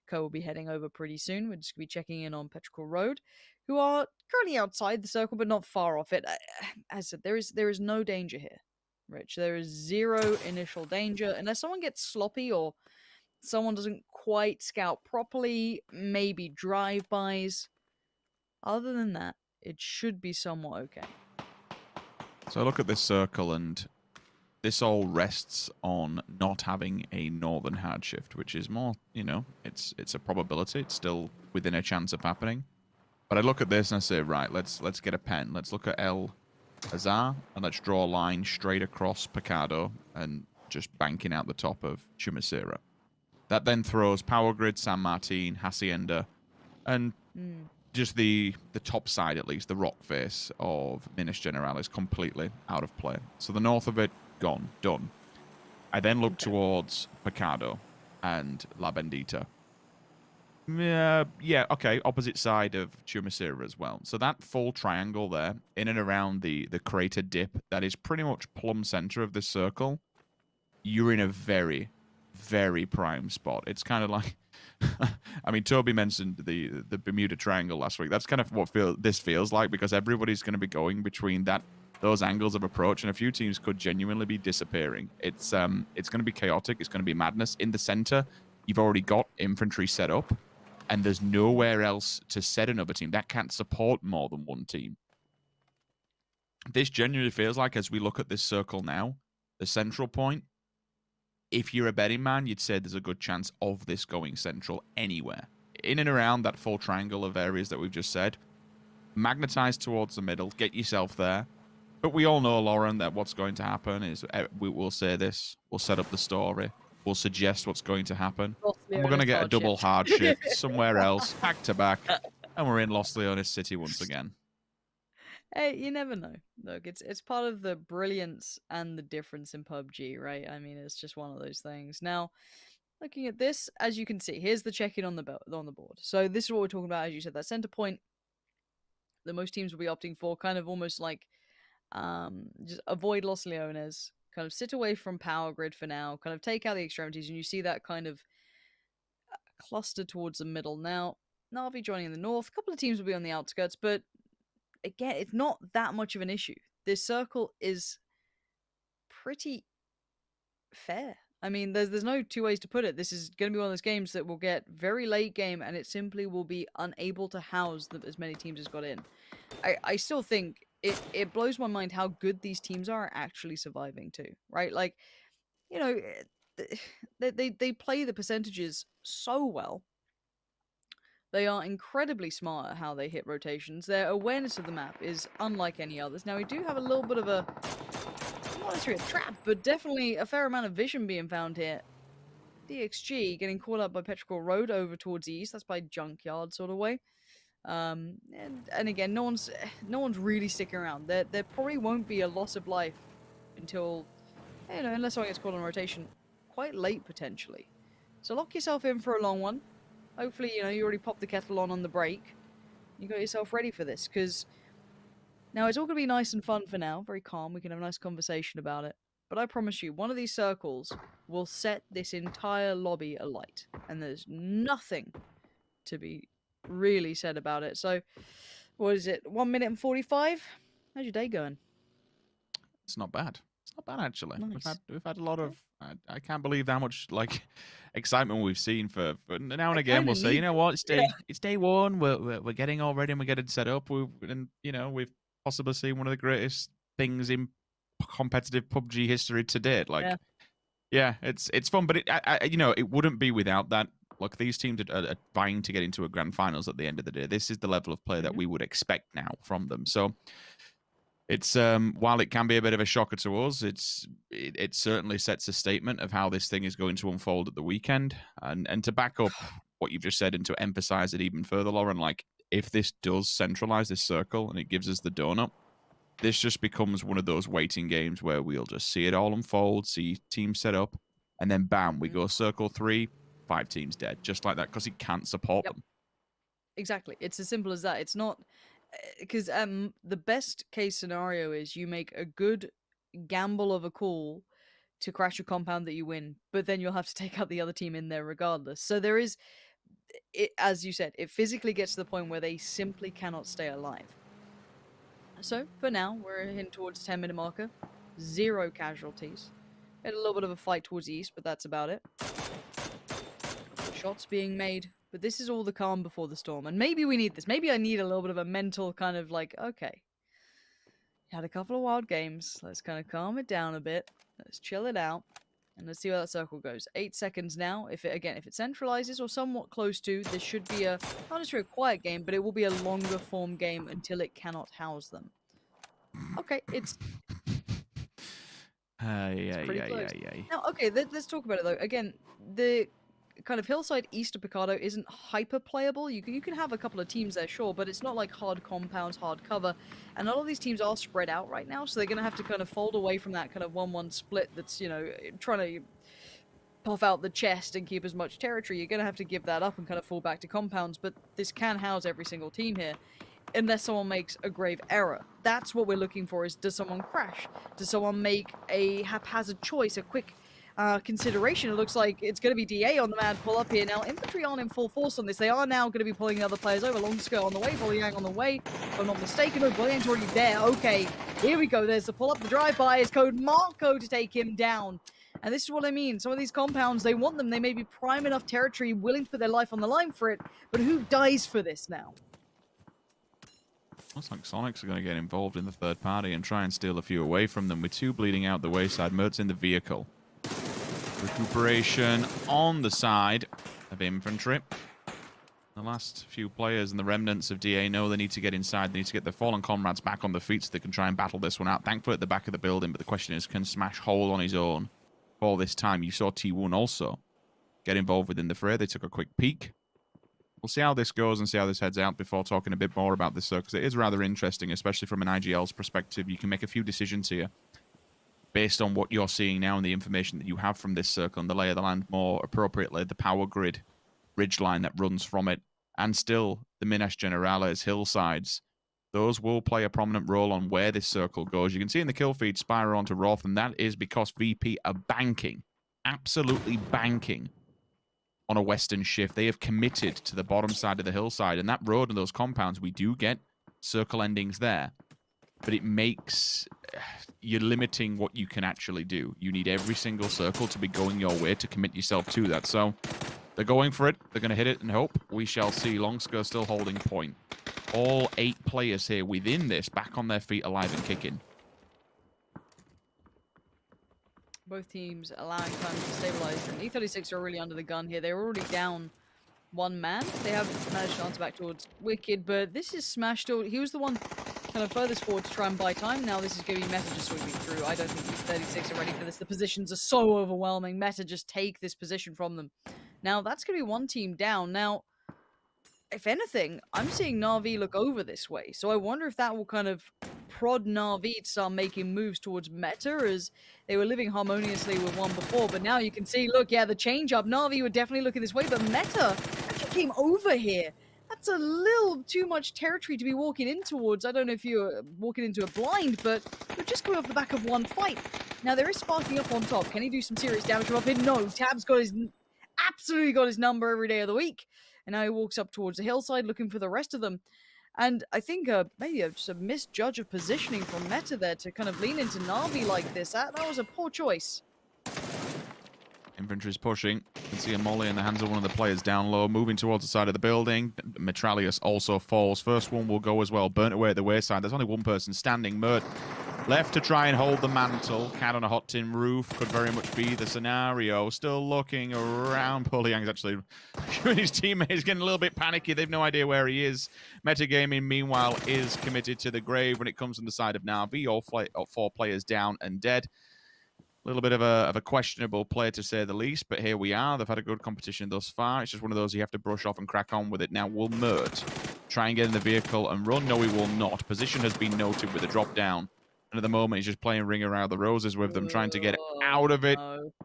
Co will be heading over pretty soon. We're just going to be checking in on Petrichor Road, who are currently outside the circle, but not far off it. As I said, there is no danger here, Rich. There is zero initial danger. Unless someone gets sloppy or someone doesn't quite scout properly, maybe drive-bys. Other than that, it should be somewhat okay. So I look at this circle, and this all rests on not having a northern hard shift, which is more, you know, it's a probability. It's still within a chance of happening. But I look at this and I say, right, let's get a pen. Let's look at El Azar, and let's draw a line straight across Picado and just banking out the top of Chumacera. That then throws Power Grid, San Martin, Hacienda, and just the top side, at least, the rock face of Minas General is completely out of play. So the north of it, gone, done. I then look towards Picado and La Bendita. Yeah, okay, opposite side of Chumacera as well. So that full triangle there, in and around the crater dip, that is pretty much plumb center of this circle, you're in a very, very prime spot. It's kind of like, I mean, Toby mentioned the Bermuda Triangle last week. That's kind of what this feels like, because everybody's going to be going between those angles of approach, and a few teams could genuinely be disappearing. It's going to be chaotic. It's going to be madness. In the center, you've already got infantry set up, and there's nowhere else to set another team. That can't support more than one team. This genuinely feels like, as we look at this circle now, the central point, if you're a betting man, you'd say there's a good chance of this going central anywhere. In and around that full triangle of areas that we've just said, magnetize towards the middle, get yourself there. But we all know, Lauren, that what's going to happen is we'll say this, we'll set up the story, we'll suggest what's going to happen, and we're going to get a double hard shift somewhere else, back to back, and we're in Los Leones City once again. Hey, you never know. Look, it's part of the brilliance and the difference in PUBG, right? I mean, it's just one of those things. Now, looking at this, as you can see, here's the check-in on the board. So this is what we're talking about, as you said, that center point that most teams will be opting for, kind of almost like just avoid Los Leones, kind of sit away from Power Grid for now, kind of take out the extremities, and you see that kind of cluster towards the middle. Now, Na'Vi joining the north, a couple of teams will be on the outskirts, but again, it's not that much of an issue. This circle is pretty fair. I mean, there's no two ways to put it. This is going to be one of those games that will get very late game, and it simply will be unable to house as many teams as got in. I still think it blows my mind how good these teams are actually surviving too, right? Like, you know, they play the percentages so well. They are incredibly smart at how they hit rotations. Their awareness of the map is unlike any others. Now, we do have a little bit of not necessarily a trap, but definitely a fair amount of vision being found here. DXG getting caught up by Petrichor Road over towards the east. That's by Junkyard sort of way. And again, no one's really sticking around. There probably won't be a loss of life until, you know, unless someone gets caught on rotation, quite late potentially. So lock yourself in for a long one. Hopefully, you know, you already popped the kettle on the break. You got yourself ready for this, because now it's all going to be nice and fun for now. Very calm. We can have a nice conversation about it. But I promise you, one of these circles will set this entire lobby alight. And there's nothing to be really said about it. So, what is it? 1 minute and 45? How's your day going? It's not bad. It's not bad, actually. Nice. We've had a lot of... I can't believe how much like excitement we've seen for now and again. We'll say, you know what, it's day one. We're getting all ready and we're getting set up. And you know, we've possibly seen one of the greatest things in competitive PUBG history to date. Like, yeah, it's fun, but you know, it wouldn't be without that. Look, these teams are vying to get into a grand finals at the end of the day. This is the level of play that we would expect now from them. So. It's while it can be a bit of a shocker to us, it certainly sets a statement of how this thing is going to unfold at the weekend. And to back up what you've just said and to emphasize it even further, Lauren, like if this does centralize this circle and it gives us the donut, this just becomes one of those waiting games where we'll just see it all unfold, see teams set up, and then bam, we go circle 3, 5 teams dead, just like that, because it can't support them. Exactly. It's as simple as that. It's not because the best case scenario is you make a good gamble of a call to crash a compound that you win, but then you'll have to take out the other team in there regardless. So there is, as you said, it physically gets to the point where they simply cannot stay alive. So for now, we're heading towards the 10-minute marker. 0 casualties. Had a little bit of a fight towards the east, but that's about it. Shots being made, but this is all the calm before the storm. And maybe we need this. Maybe I need a little bit of a mental kind of like, okay, had a couple of wild games. Let's kind of calm it down a bit. Let's chill it out. And let's see where that circle goes. 8 seconds now. If it centralizes or somewhat close to, this should be not necessarily a quiet game, but it will be a longer form game until it cannot house them. Okay, it's pretty close. Now, okay, let's talk about it though. Again, the kind of hillside east of Picado isn't hyper playable. You can have a couple of teams there, sure, but it's not like hard compounds, hard cover. And a lot of these teams are spread out right now, so they're going to have to kind of fold away from that kind of 1-1 split that's, you know, trying to puff out the chest and keep as much territory. You're going to have to give that up and kind of fall back to compounds, but this can house every single team here. Unless someone makes a grave error. That's what we're looking for, is does someone crash? Does someone make a haphazard choice, a quick consideration? It looks like it's going to be DA on the mad pull up here. Now, infantry aren't in full force on this. They are now going to be pulling the other players over. Longskirt on the way, Bolyang on the way. If I'm not mistaken, no, Bolyang's already there. Okay, here we go. There's the pull up, the drive-by. It's code Marco to take him down. And this is what I mean. Some of these compounds, they want them. They may be prime enough territory, willing to put their life on the line for it. But who dies for this now? Looks like Sonics are going to get involved in the third party and try and steal a few away from them with 2 bleeding out the wayside. Mert's in the vehicle. Recuperation on the side of infantry. The last few players and the remnants of DA know they need to get inside. They need to get their fallen comrades back on their feet so they can try and battle this one out. Thankfully at the back of the building, but the question is, can Smash hold on his own all this time? You saw T1 also get involved within the fray. They took a quick peek. We'll see how this goes and see how this heads out before talking a bit more about this, because it is rather interesting, especially from an IGL's perspective. You can make a few decisions here based on what you're seeing now and the information that you have from this circle and the lay of the land more appropriately, the power grid ridgeline that runs from it, and still the Minas Generales hillsides. Those will play a prominent role on where this circle goes. You can see in the kill feed Spyro onto Roth, and that is because VP are banking, absolutely banking on a western shift. They have committed to the bottom side of the hillside, and that road and those compounds, we do get circle endings there, but it makes you're limiting what you can actually do. You need every single circle to be going your way to commit yourself to that. So they're going for it. They're going to hit it and hope. We shall see. Longsker still holding point. All 8 players here within this back on their feet, alive and kicking. Both teams allowing time to stabilize. And E36 are really under the gun here. They're already down 1 man. They have managed to answer back towards Wicked, but this is Smash still. He was the one kind of furthest forward to try and buy time. Now this is going to be Meta just sweeping through. I don't think E36 are ready for this. The positions are so overwhelming. Meta just take this position from them. Now that's going to be 1 team down. Now, if anything, I'm seeing Na'Vi look over this way. So I wonder if that will kind of prod Na'Vi to start making moves towards Meta, as they were living harmoniously with one before. But now you can see, look, yeah, the change up. Na'Vi were definitely looking this way, but Meta actually came over here. That's a little too much territory to be walking in towards. I don't know if you're walking into a blind, but you're just coming off the back of 1 fight. Now, there is sparking up on top. Can he do some serious damage from up here? No, Tab's got his absolutely got his number every day of the week. And now he walks up towards the hillside looking for the rest of them. And I think maybe just a misjudge of positioning from Meta there to kind of lean into Na'Vi like this. That was a poor choice. Infantry's pushing. You can see a molly in the hands of one of the players down low, moving towards the side of the building. Metralius also falls. First one will go as well. Burnt away at the wayside. There's only 1 person standing. Mert left to try and hold the mantle. Cat on a hot tin roof could very much be the scenario. Still looking around. Polyang's actually shooting his teammates, getting a little bit panicky. They've no idea where he is. Metagaming, meanwhile, is committed to the grave when it comes on the side of Na'Vi. All 4 players down and dead. A little bit of a questionable play, to say the least, but here we are. They've had a good competition thus far. It's just one of those you have to brush off and crack on with it. Now, will Mert try and get in the vehicle and run? No, he will not. Position has been noted with a drop down. And at the moment, he's just playing Ring Around the Roses with them, trying to get out of it.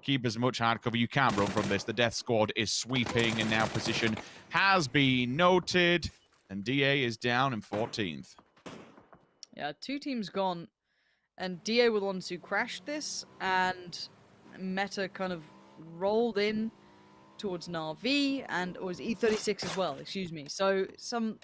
Keep as much hard cover. You can't run from this. The death squad is sweeping, and now position has been noted. And DA is down in 14th. Yeah, 2 teams gone. And DA were the ones who crashed this, and Meta kind of rolled in towards Na'Vi, and it was E36 as well, excuse me. So some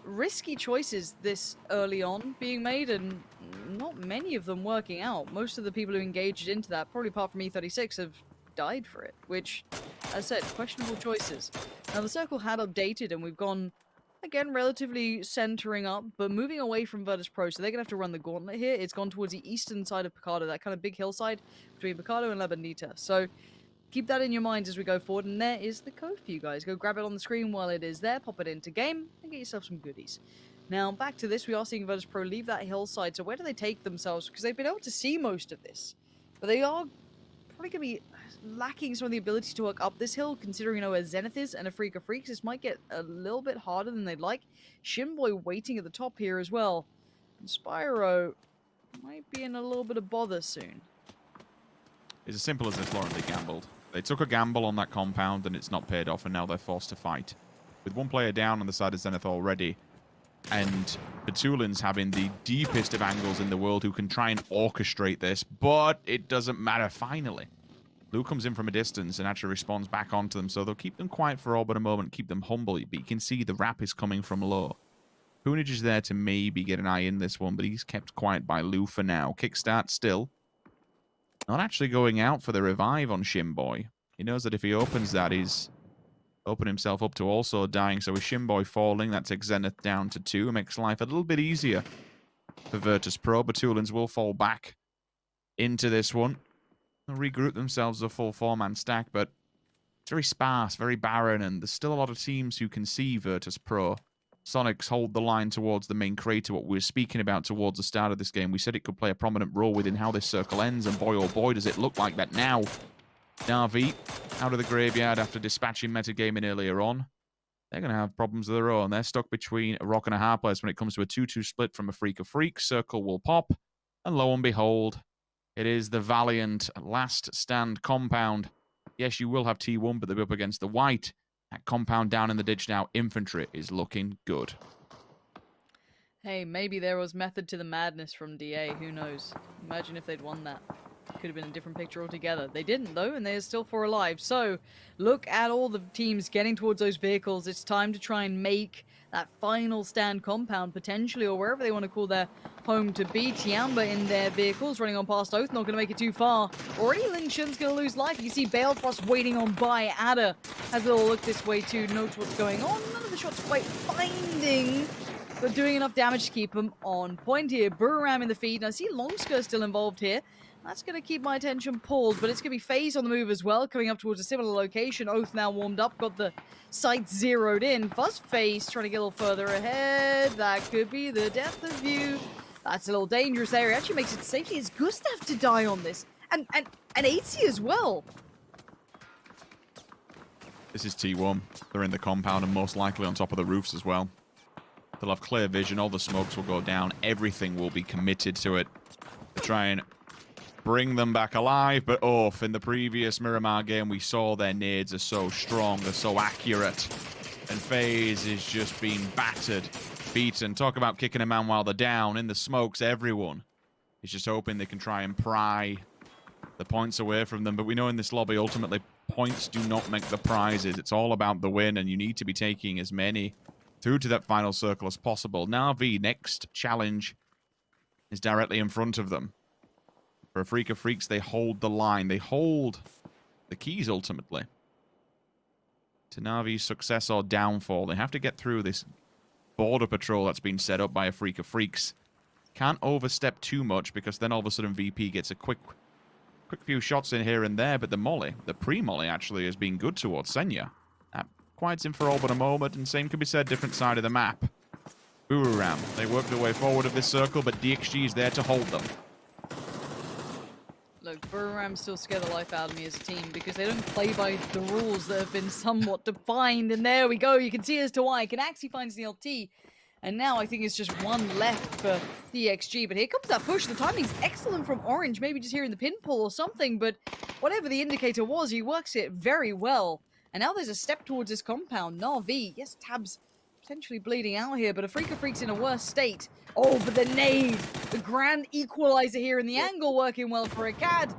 risky choices this early on being made, and not many of them working out. Most of the people who engaged into that, probably apart from E36, have died for it, which, as I said, questionable choices. Now the circle had updated, and we've gone, again, relatively centering up, but moving away from Virtus Pro, so they're going to have to run the gauntlet here. It's gone towards the eastern side of Picardo, that kind of big hillside between Picardo and La Bonita. So keep that in your minds as we go forward, and there is the code for you guys. Go grab it on the screen while it is there, pop it into game, and get yourself some goodies. Now, back to this, we are seeing Virtus Pro leave that hillside, so where do they take themselves? Because they've been able to see most of this, but they are probably going to be lacking some of the ability to work up this hill, considering, you know, where Zenith is and a Freak of Freaks. This might get a little bit harder than they'd like. Shinboy waiting at the top here as well. And Spyro might be in a little bit of bother soon. It's as simple as this, Lauren. They gambled. They took a gamble on that compound, and it's not paid off, and now they're forced to fight. With one player down on the side of Zenith already, and Batulin's having the deepest of angles in the world who can try and orchestrate this, but it doesn't matter finally. Lou comes in from a distance and actually responds back onto them, so they'll keep them quiet for all but a moment, keep them humble, but you can see the rap is coming from low. Hoonage is there to maybe get an eye in this one, but he's kept quiet by Lou for now. Kickstart still. Not actually going out for the revive on Shinboy. He knows that if he opens that, he's opened himself up to also dying, so with Shinboy falling, that takes Zenith down to 2, makes life a little bit easier for Virtus Pro. Batulins will fall back into this one. They'll regroup themselves as a full 4-man stack, but it's very sparse, very barren, and there's still a lot of teams who can see Virtus Pro. Sonics hold the line towards the main crater, what we were speaking about towards the start of this game. We said it could play a prominent role within how this circle ends, and boy oh boy does it look like that now. Na'Vi out of the graveyard after dispatching metagaming earlier on. They're going to have problems of their own. They're stuck between a rock and a hard place when it comes to a 2-2 split from a Freak of Freaks. Circle will pop, and lo and behold, it is the valiant last stand compound. Yes, you will have T1, but they'll be up against the white. That compound down in the ditch now. Infantry is looking good. Hey, maybe there was method to the madness from DA. Who knows? Imagine if they'd won that. Could have been a different picture altogether. They didn't, though, and they're still 4 alive. So, look at all the teams getting towards those vehicles. It's time to try and make that final stand compound, potentially, or wherever they want to call their home to be. Tiamba in their vehicles, running on past Oath, not going to make it too far. Already Ling Shun's going to lose life. You can see Balefrost waiting on by. Ada has a little look this way too, notes what's going on. None of the shots quite finding, but doing enough damage to keep them on point here. Buram in the feed. Now, I see Longsker still involved here. That's going to keep my attention pulled, but it's going to be FaZe on the move as well, coming up towards a similar location. Oath now warmed up, got the sights zeroed in. FaZe trying to get a little further ahead. That could be the depth of view. That's a little dangerous there. He actually makes it safely. It's Gustav to die on this. And AC as well. This is T1. They're in the compound and most likely on top of the roofs as well. They'll have clear vision. All the smokes will go down. Everything will be committed to it to try and bring them back alive. But in the previous Miramar game, we saw their nades are so strong, they're so accurate. And FaZe is just being battered, beaten. Talk about kicking a man while they're down. In the smokes, everyone is just hoping they can try and pry the points away from them. But we know in this lobby, ultimately, points do not make the prizes. It's all about the win, and you need to be taking as many through to that final circle as possible. Na'Vi, next challenge is directly in front of them. For a Freak of Freaks, they hold the line. They hold the keys, ultimately, to Na'Vi's success or downfall. They have to get through this border patrol that's been set up by a Freak of Freaks. Can't overstep too much, because then all of a sudden VP gets a quick few shots in here and there, but the molly, the pre-molly actually, has been good towards Senya. That quiets him for all but a moment, and same could be said different side of the map. Booram, they work their way forward of this circle, but DXG is there to hold them. Look, Buram still scare the life out of me as a team, because they don't play by the rules that have been somewhat defined. And there we go. You can see as to why. Canaxi finds the LT. And now I think it's just one left for DXG. But here comes that push. The timing's excellent from Orange. Maybe just hearing the pin pull or something. But whatever the indicator was, he works it very well. And now there's a step towards this compound. Na'Vi, yes, Tabs potentially bleeding out here, but Afrika Freak's in a worse state. Oh, but the nade, the grand equalizer here, and the angle working well for Akkad,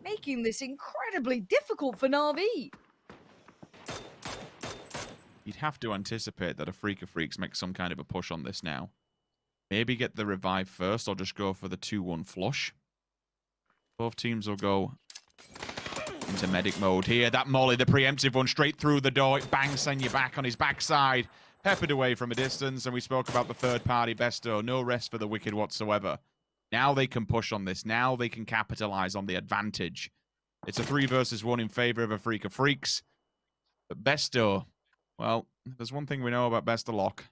making this incredibly difficult for Na'Vi. You'd have to anticipate that Afrika Freaks make some kind of a push on this now. Maybe get the revive first, or just go for the 2-1 flush. Both teams will go into medic mode here. That molly, the preemptive one, straight through the door. It bangs Senya back on his backside. Peppered away from a distance, and we spoke about the third-party Besto. No rest for the Wicked whatsoever. Now they can push on this. Now they can capitalize on the advantage. It's a 3 versus 1 in favor of Afrika Freaks. But Besto, well, there's one thing we know about Besto Lock.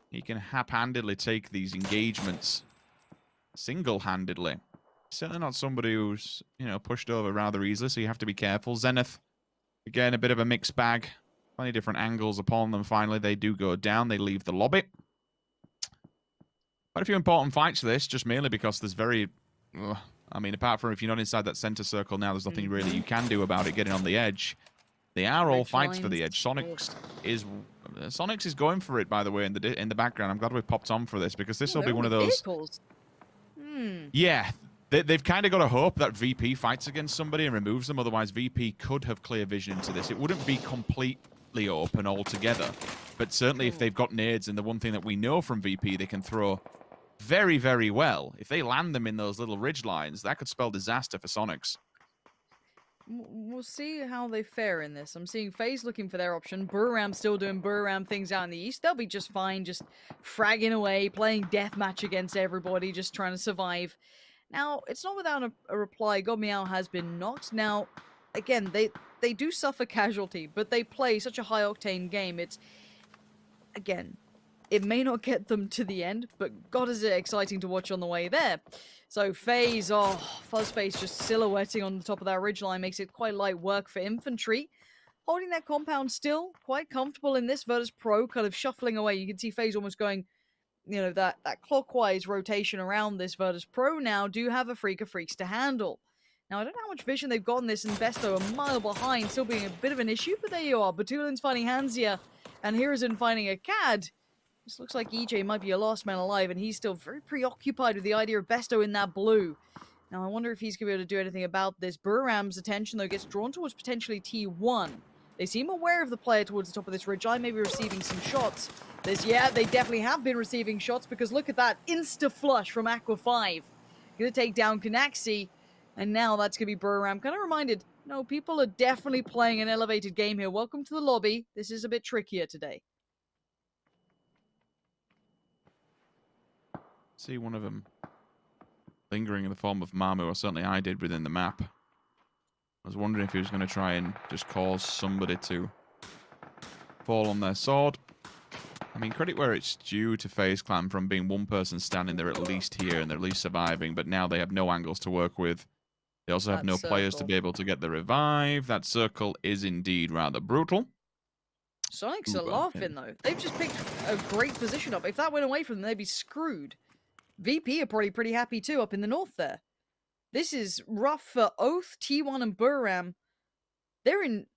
He can hap-handedly take these engagements single-handedly. Certainly not somebody who's, pushed over rather easily, so you have to be careful. Zenith, again, a bit of a mixed bag. Plenty of different angles upon them. Finally, they do go down. They leave the lobby. Quite a few important fights for this, just mainly because there's apart from if you're not inside that center circle now, there's nothing really you can do about it getting on the edge. They are all fights for the edge. Sonics is going for it, by the way, in the background. I'm glad we popped on for this, because this will be one of those. Yeah, they've kind of got to hope that VP fights against somebody and removes them. Otherwise, VP could have clear vision into this. It wouldn't be completely open altogether, but certainly if they've got nades, and the one thing that we know from VP, they can throw very, very well. If they land them in those little ridge lines, that could spell disaster for Sonics. We'll see how they fare in this. I'm seeing FaZe looking for their option. Buram still doing Buram things out in the east. They'll be just fine, just fragging away, playing deathmatch against everybody, just trying to survive. Now, it's not without a reply. God Meow has been knocked. Now, again, they do suffer casualty, but they play such a high-octane game. It's, again, it may not get them to the end, but God, is it exciting to watch on the way there. So FaZe, Fuzzface just silhouetting on the top of that ridgeline makes it quite light work for infantry. Holding that compound still, quite comfortable in this. Virtus Pro kind of shuffling away. You can see FaZe almost going, that clockwise rotation around this. Virtus Pro now do have Afrika Freaks to handle. Now, I don't know how much vision they've got on this, and Besto a mile behind, still being a bit of an issue, but there you are. Batulin's finding Hansia, and Hiruzen finding Akkad. This looks like EJ might be a last man alive, and he's still very preoccupied with the idea of Besto in that blue. Now, I wonder if he's going to be able to do anything about this. Buram's attention, though, gets drawn towards potentially T1. They seem aware of the player towards the top of this ridgeline, maybe receiving some shots. They definitely have been receiving shots, because look at that insta-flush from Aqua 5. Going to take down Kanaxi, and now that's going to be Buram. Kind of reminded, people are definitely playing an elevated game here. Welcome to the lobby. This is a bit trickier today. See one of them lingering in the form of Mamu, or certainly I did within the map. I was wondering if he was going to try and just cause somebody to fall on their sword. I mean, credit where it's due to FaZe Clan from being one person standing there at least here, and they're at least surviving, but now they have no angles to work with. They also have no players to be able to get the revive. That circle is indeed rather brutal. Sonic's are laughing, though. They've just picked a great position up. If that went away from them, they'd be screwed. VP are probably pretty happy too up in the north there. This is rough for Oath, T1, and Buram. They're in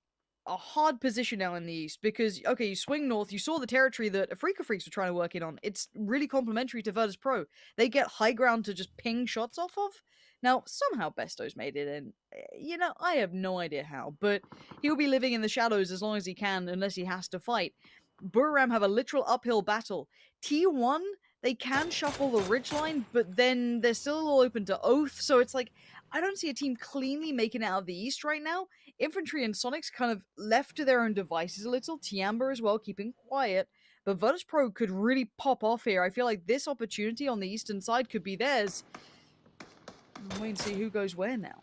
a hard position now in the east because, okay, you swing north, you saw the territory that Afrika Freaks were trying to work in on. It's really complementary to Virtus Pro. They get high ground to just ping shots off of. Now, somehow Besto's made it in. I have no idea how, but he'll be living in the shadows as long as he can unless he has to fight. Buram have a literal uphill battle. T1, they can shuffle the ridgeline, but then they're still all open to Oath, so it's like, I don't see a team cleanly making it out of the east right now. Infantry and Sonics kind of left to their own devices a little. Tiamba as well, keeping quiet. But Virtus Pro could really pop off here. I feel like this opportunity on the eastern side could be theirs. I'll wait and see who goes where now.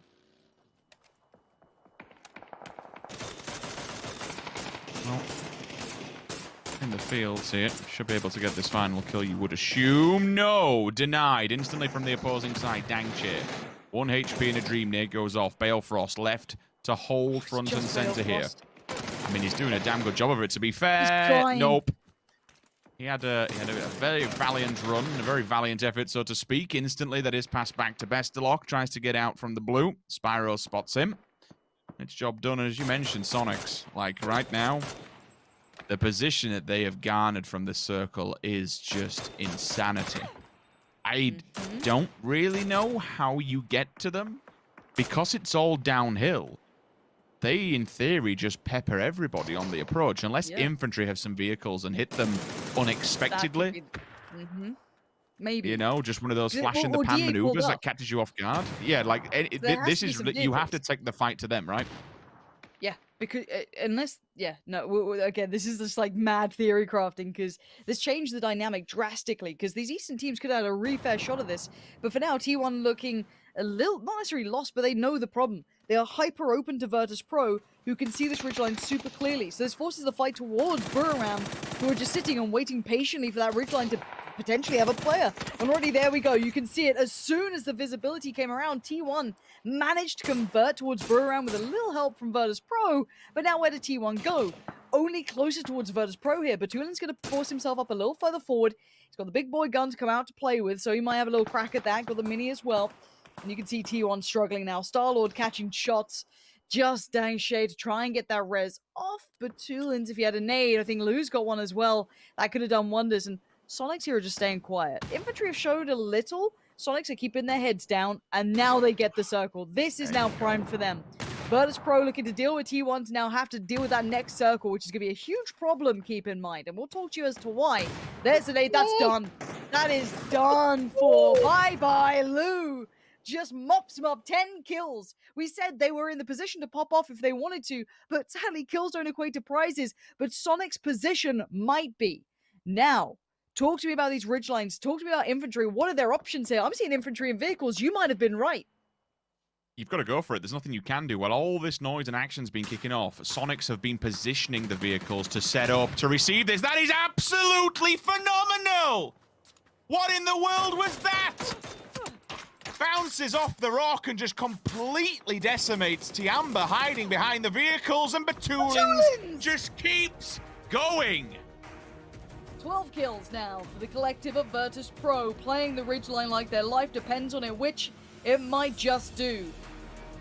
Well, in the fields here, should be able to get this final kill, you would assume. No! Denied instantly from the opposing side. Dangche. 1 HP in a dream nade goes off. Balefrost left to hold front and center here. I mean, he's doing a damn good job of it, to be fair. Nope. He had a very valiant run, a very valiant effort, so to speak. Instantly, that is passed back to Bestelok. Tries to get out from the blue. Spyro spots him. It's job done, as you mentioned, Sonics. Like, right now, The position that they have garnered from the circle is just insanity. I don't really know how you get to them because it's all downhill. They, in theory, just pepper everybody on the approach unless infantry have some vehicles and hit them unexpectedly. Maybe. You know, just one of those flash in the or pan DA maneuvers pulled that up. catches you off guard. Yeah, like There has this to be is some you have to vehicles. take the fight to them, right? Yeah, because again, this is just like mad theory crafting because this changed the dynamic drastically because these Eastern teams could have had a really fair shot at this. But for now, T1 looking a little, not necessarily lost, but they know the problem. They are hyper open to Virtus Pro, who can see this ridgeline super clearly. So this forces the fight towards Buriram, who are just sitting and waiting patiently for that ridgeline to potentially have a player. And already there we go. You can see it as soon as the visibility came around. T1 managed to convert towards Buriram with a little help from Virtus Pro. But now where did T1 go? Only closer towards Virtus Pro here. Batulin's going to force himself up a little further forward. He's got the big boy gun to come out to play with, so he might have a little crack at that. Got the mini as well. And you can see T1 struggling now. Star-Lord catching shots. Just dang shade to try and get that res off Batulins. If he had a nade, I think Lou's got one as well. That could have done wonders. And Sonics here are just staying quiet. Infantry have showed a little. Sonics are keeping their heads down. And now they get the circle. This is now primed for them. Virtus Pro looking to deal with T1 to now have to deal with that next circle, which is going to be a huge problem, keep in mind. And we'll talk to you as to why. There's the nade. That's done. That is done for. Bye-bye, Lou. Just mops him up. 10 kills. We said they were in the position to pop off if they wanted to, but sadly kills don't equate to prizes. But Sonic's position might be. Now, talk to me about these ridgelines. Talk to me about infantry. What are their options here? I'm seeing infantry and vehicles. You might have been right. You've got to go for it. There's nothing you can do. While all this noise and action's been kicking off, Sonics have been positioning the vehicles to set up to receive this. That is absolutely phenomenal! What in the world was that? Bounces off the rock and just completely decimates Tiamba hiding behind the vehicles, and Batulins just keeps going. 12 kills now for the collective of Virtus Pro, playing the ridgeline like their life depends on it, which it might just do.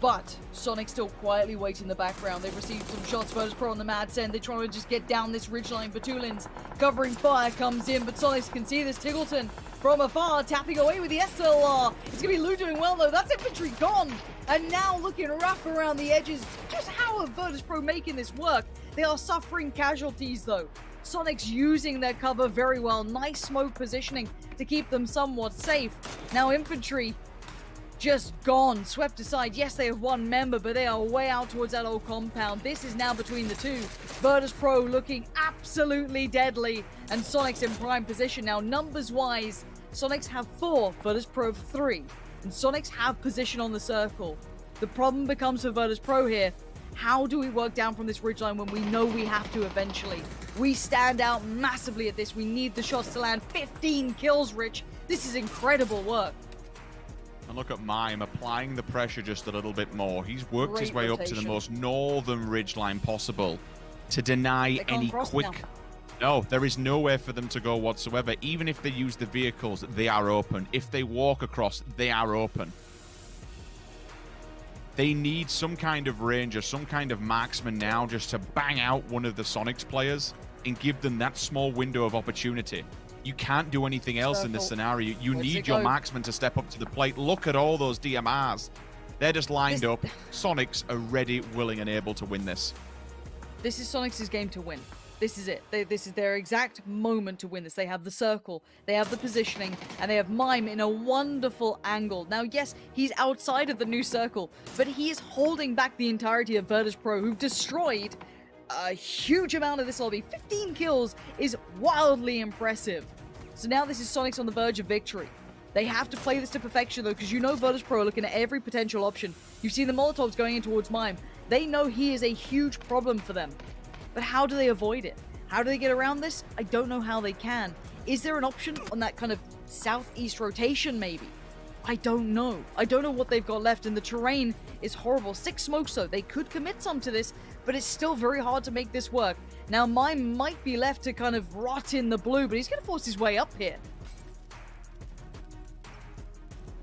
But Sonic still quietly wait in the background. They've received some shots. Virtus Pro on the mad send. They're trying to just get down this ridgeline. Batulins covering fire comes in, but Sonics can see this. Tiggleton from afar tapping away with the SLR. It's going to be Lou doing well though. That's infantry gone. And now looking rough around the edges. Just how are Virtus Pro making this work? They are suffering casualties though. Sonic's using their cover very well. Nice smoke positioning to keep them somewhat safe. Now infantry just gone, swept aside. Yes, they have one member, but they are way out towards that old compound. This is now between the two. Virtus Pro looking absolutely deadly, and Sonic's in prime position now. Numbers-wise, Sonics have 4, Virtus Pro 3, and Sonics have position on the circle. The problem becomes for Virtus Pro here, how do we work down from this ridgeline when we know we have to eventually? We stand out massively at this. We need the shots to land. 15 kills, Rich. This is incredible work. And look at Mime applying the pressure just a little bit more. He's worked his way up to the most northern ridgeline possible to deny any quick... No, there is nowhere for them to go whatsoever. Even if they use the vehicles, they are open. If they walk across, they are open. They need some kind of ranger, some kind of marksman now just to bang out one of the Sonics players and give them that small window of opportunity. You can't do anything else in this scenario. You need your marksman to step up to the plate. Look at all those DMRs. They're just lined up. Sonics are ready, willing, and able to win this. This is Sonics' game to win. This is it. This is their exact moment to win this. They have the circle, they have the positioning, and they have Mime in a wonderful angle. Now, yes, he's outside of the new circle, but he is holding back the entirety of Virtus Pro, who've destroyed a huge amount of this lobby. 15 kills is wildly impressive. So now this is Sonics on the verge of victory. They have to play this to perfection though, because you know Virtus Pro are looking at every potential option. You've seen the Molotovs going in towards Mime. They know he is a huge problem for them. But how do they avoid it? How do they get around this? I don't know how they can. Is there an option on that kind of southeast rotation maybe? I don't know. I don't know what they've got left, and the terrain is horrible. 6 smokes though. They could commit some to this, but it's still very hard to make this work. Now, Mime might be left to kind of rot in the blue, but he's going to force his way up here.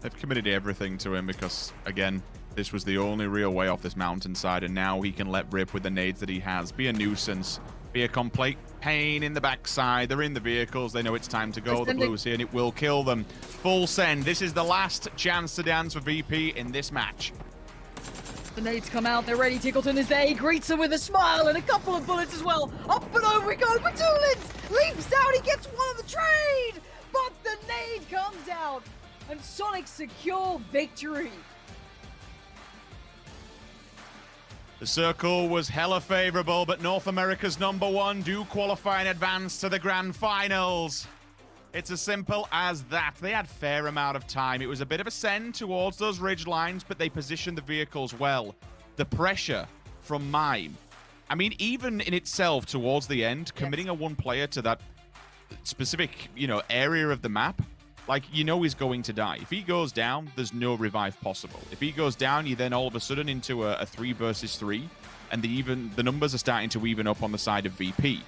They've committed everything to him because, again, this was the only real way off this mountainside, and now he can let rip with the nades that he has, be a nuisance, Be a complete pain in the backside. They're in the vehicles. They know it's time to go. The blues here, and it will kill them. Full send. This is the last chance to dance for VP in this match. The nades come out. They're ready. Tickleton is there. He greets them with a smile and a couple of bullets as well. Up and over we go. Batulins leaps out. He gets one of the trade. But the nade comes out. And Sonic secure victory. The circle was hella favorable, but North America's #1 do qualify and advance to the grand finals. It's as simple as that. They had fair amount of time. It was a bit of a send towards those ridge lines, but they positioned the vehicles well. The pressure from Mime. I mean, even in itself, towards the end, committing a one player to that specific, area of the map, like, he's going to die. If he goes down, there's no revive possible. If he goes down, you then all of a sudden into a 3 versus 3, and the numbers are starting to even up on the side of VP.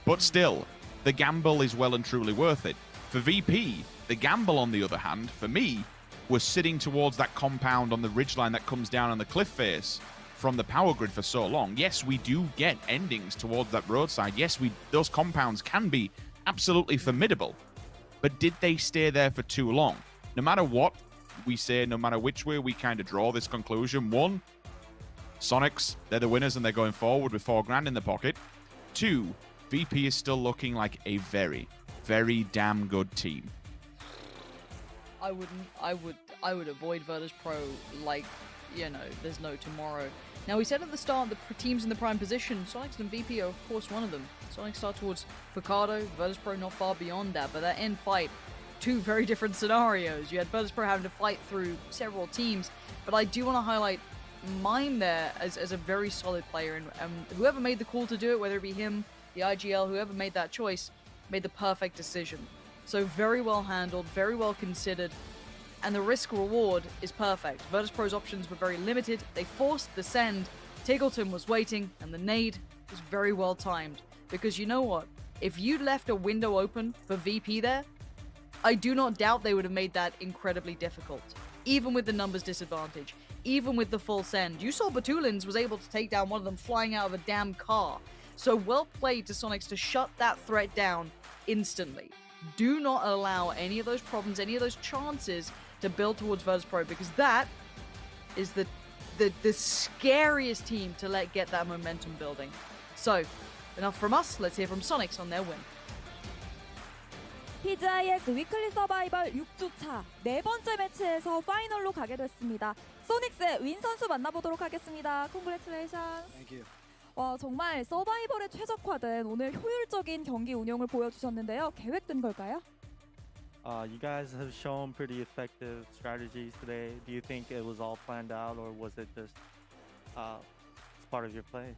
But still, the gamble is well and truly worth it. For VP, the gamble, on the other hand, for me, was sitting towards that compound on the ridgeline that comes down on the cliff face from the power grid for so long. Yes, we do get endings towards that roadside. Yes, those compounds can be absolutely formidable. But did they stay there for too long? No matter what we say, no matter which way we kind of draw this conclusion, 1, Sonics, they're the winners and they're going forward with $4,000 in the pocket. 2, VP is still looking like a very, very damn good team. I would avoid Virtus Pro like, there's no tomorrow. Now, we said at the start the teams in the prime position, Sonics and VP are, of course, one of them. Sonics start towards Picado, Virtus Pro not far beyond that, but that end fight, 2 very different scenarios. You had Virtus Pro having to fight through several teams, but I do want to highlight Mime there as a very solid player, and whoever made the call to do it, whether it be him, the IGL, whoever made that choice, made the perfect decision. So very well handled, very well considered, and the risk-reward is perfect. Virtus Pro's options were very limited. They forced the send. Tiggleton was waiting, and the nade was very well timed. Because you know what? If you'd left a window open for VP there, I do not doubt they would have made that incredibly difficult. Even with the numbers disadvantage, even with the full send. You saw Batulins was able to take down one of them flying out of a damn car. So well played to Sonics to shut that threat down instantly. Do not allow any of those problems, any of those chances to build towards Virtus Pro, because that is the scariest team to let get that momentum building. So, enough from us. Let's hear from Sonics on their win. PGI.S 위클리 서바이벌 6주차 네 번째 매치에서 파이널로 가게 됐습니다. 소닉스의 윈 선수 만나보도록 하겠습니다. Congratulations. Thank you. 정말 서바이벌에 최적화된 오늘 효율적인 경기 운영을 보여주셨는데요. 계획된 걸까요? You guys have shown pretty effective strategies today. Do you think it was all planned out, or was it just part of your play?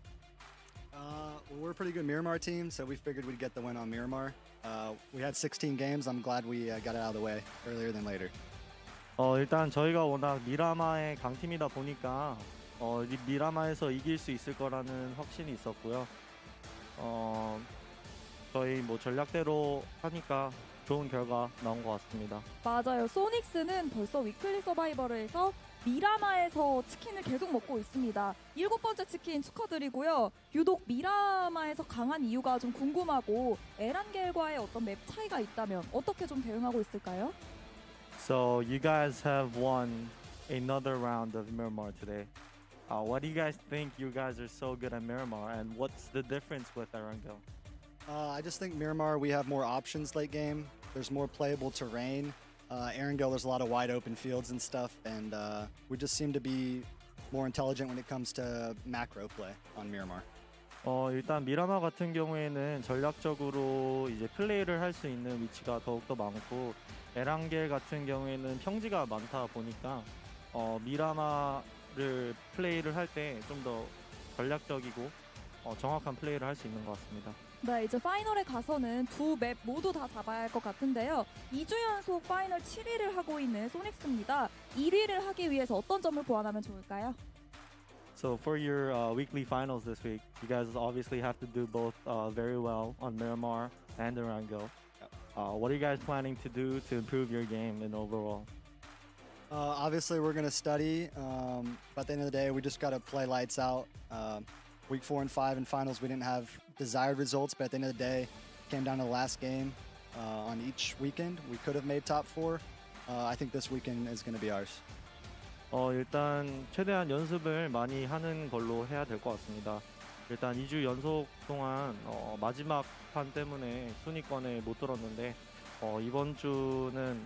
Well, we're a pretty good Miramar team, so we figured we'd get the win on Miramar. We had 16 games. I'm glad we got it out of the way earlier than later. 일단 저희가 워낙 미라마의 강팀이다 보니까 미라마에서 이길 수 있을 거라는 확신이 있었고요. 저희 전략대로 하니까 좋은 결과 나온 것 같습니다. 맞아요. 소닉스는 벌써 위클리 서바이벌에서 미라마에서 치킨을 계속 먹고 있습니다. 7번째 치킨 축하드리고요. 유독 미라마에서 강한 이유가 좀 궁금하고 에란겔과의 어떤 맵 차이가 있다면 어떻게 좀 대응하고 있을까요? So you guys have won another round of Miramar today. What do you guys think? You guys are so good at Miramar, and what's the difference with Erangel? I just think Miramar, we have more options late game. There's more playable terrain. Erangel, there's a lot of wide open fields and stuff, and we just seem to be more intelligent when it comes to macro play on Miramar. 일단 미라마 같은 경우에는 전략적으로 이제 플레이를 할 수 있는 위치가 더욱더 많고, 에란겔 같은 경우에는 평지가 많다 보니까 미라마를 플레이를 할 때 좀 더 전략적이고 정확한 플레이를 할 수 있는 것 같습니다. 네, 이제 파이널에 가서는 두 맵 모두 다 잡아야 할 것 같은데요. 2주 연속 파이널 7위를 하고 있는 소닉스입니다. 1위를 하기 위해서 어떤 점을 보완하면 좋을까요? So for your weekly finals this week, you guys obviously have to do both very well on Miramar and Erangel. What are you guys planning to do to improve your game and overall? Obviously, we're going to study, but at the end of the day, we just got to play lights out. week 4 and 5 in finals, we didn't have desired results, but at the end of the day, came down to the last game on each weekend. We could have made top 4. I think this weekend is going to be ours. 일단 최대한 연습을 많이 하는 걸로 해야 될 것 같습니다. 일단 2주 연속 동안 마지막 판 때문에 순위권에 못 들었는데 이번 주는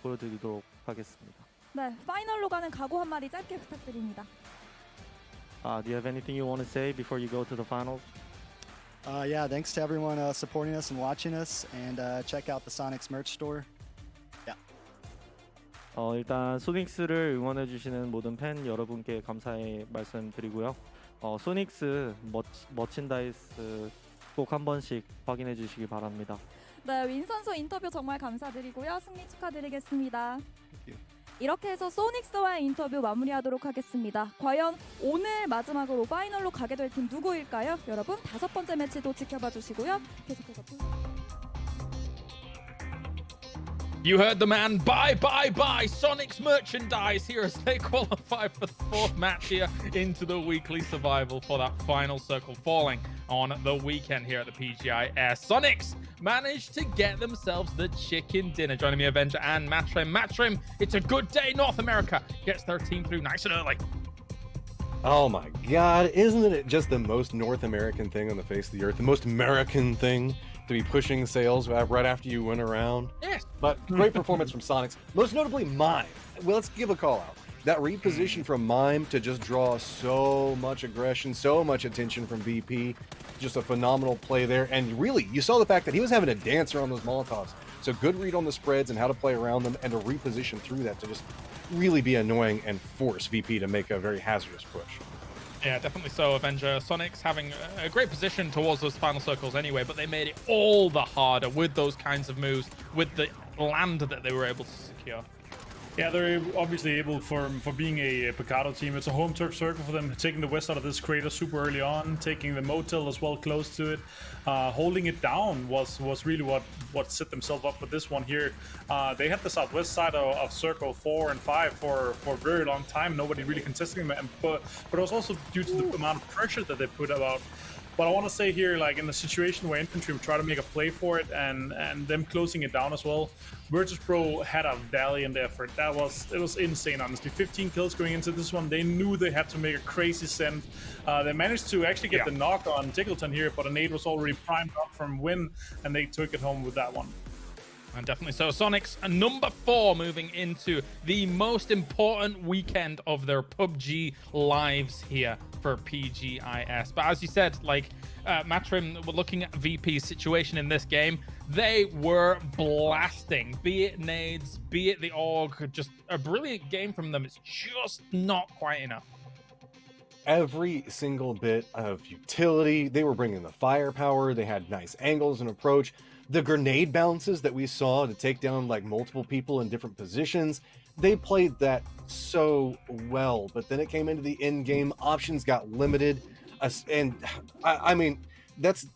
보여드리도록 하겠습니다. 네, 파이널로 가는 각오 한마디 짧게 부탁드립니다. Do you have anything you want to say before you go to the finals? Yeah, thanks to everyone supporting us and watching us, and check out the Sonics merch store. Yeah. 일단 소닉스를 응원해 주시는 모든 팬 여러분께 감사의 말씀드리고요. 소닉스 머친다이스 꼭 한 번씩 확인해 주시기 바랍니다. 네, 윈 선수 인터뷰 정말 감사드리고요. 승리 축하드리겠습니다. 이렇게 해서 소닉스와의 인터뷰 마무리하도록 하겠습니다. 과연 오늘 마지막으로 파이널로 가게 될 팀 누구일까요? 여러분 5번째 매치도 지켜봐 주시고요. 계속해서 You heard the man. Bye, bye, bye. Sonic's merchandise here as they qualify for the 4th match here into the weekly survival for that final circle falling on the weekend here at the PGI.S. Sonics managed to get themselves the chicken dinner. Joining me, Avenger and Matrim. Matrim, it's a good day. North America gets their team through nice and early. Oh my God, isn't it just the most North American thing on the face of the earth? The most American thing to be pushing sales right after you win a round? Yes. But great performance from Sonics, most notably Mime. Well, let's give a call out. That reposition from Mime to just draw so much aggression, so much attention from VP. Just a phenomenal play there. And really, you saw the fact that he was having a dance around those Molotovs. So good read on the spreads and how to play around them, and to reposition through that to just really be annoying and force VP to make a very hazardous push. Yeah, definitely so, Avenger. Sonics having a great position towards those final circles anyway, but they made it all the harder with those kinds of moves, with the land that they were able to secure. Yeah, they're obviously able for being a Picado team. It's a home turf circle for them, taking the west out of this crater super early on, taking the motel as well close to it. Holding it down was really what set themselves up for this one here. They had the southwest side of circle 4 and 5 for a very long time. Nobody really contesting them, but it was also due to the amount of pressure that they put out. But I want to say here, like in the situation where infantry try to make a play for it and them closing it down as well, Virtus Pro had a valiant effort. It was insane, honestly. 15 kills going into this one. They knew they had to make a crazy send. They managed to actually get the knock on Tickleton here, but a nade was already primed up from Win, and they took it home with that one. And definitely so. Sonics number 4 moving into the most important weekend of their PUBG lives here for PGI.S. But as you said, like Matrim, we're looking at VP's situation in this game. They were blasting, be it nades, be it the AUG. Just a brilliant game from them. It's just not quite enough. Every single bit of utility. They were bringing the firepower. They had nice angles and approach. The grenade bounces that we saw to take down like multiple people in different positions, they played that so well. But then it came into the end game, options got limited, and I mean,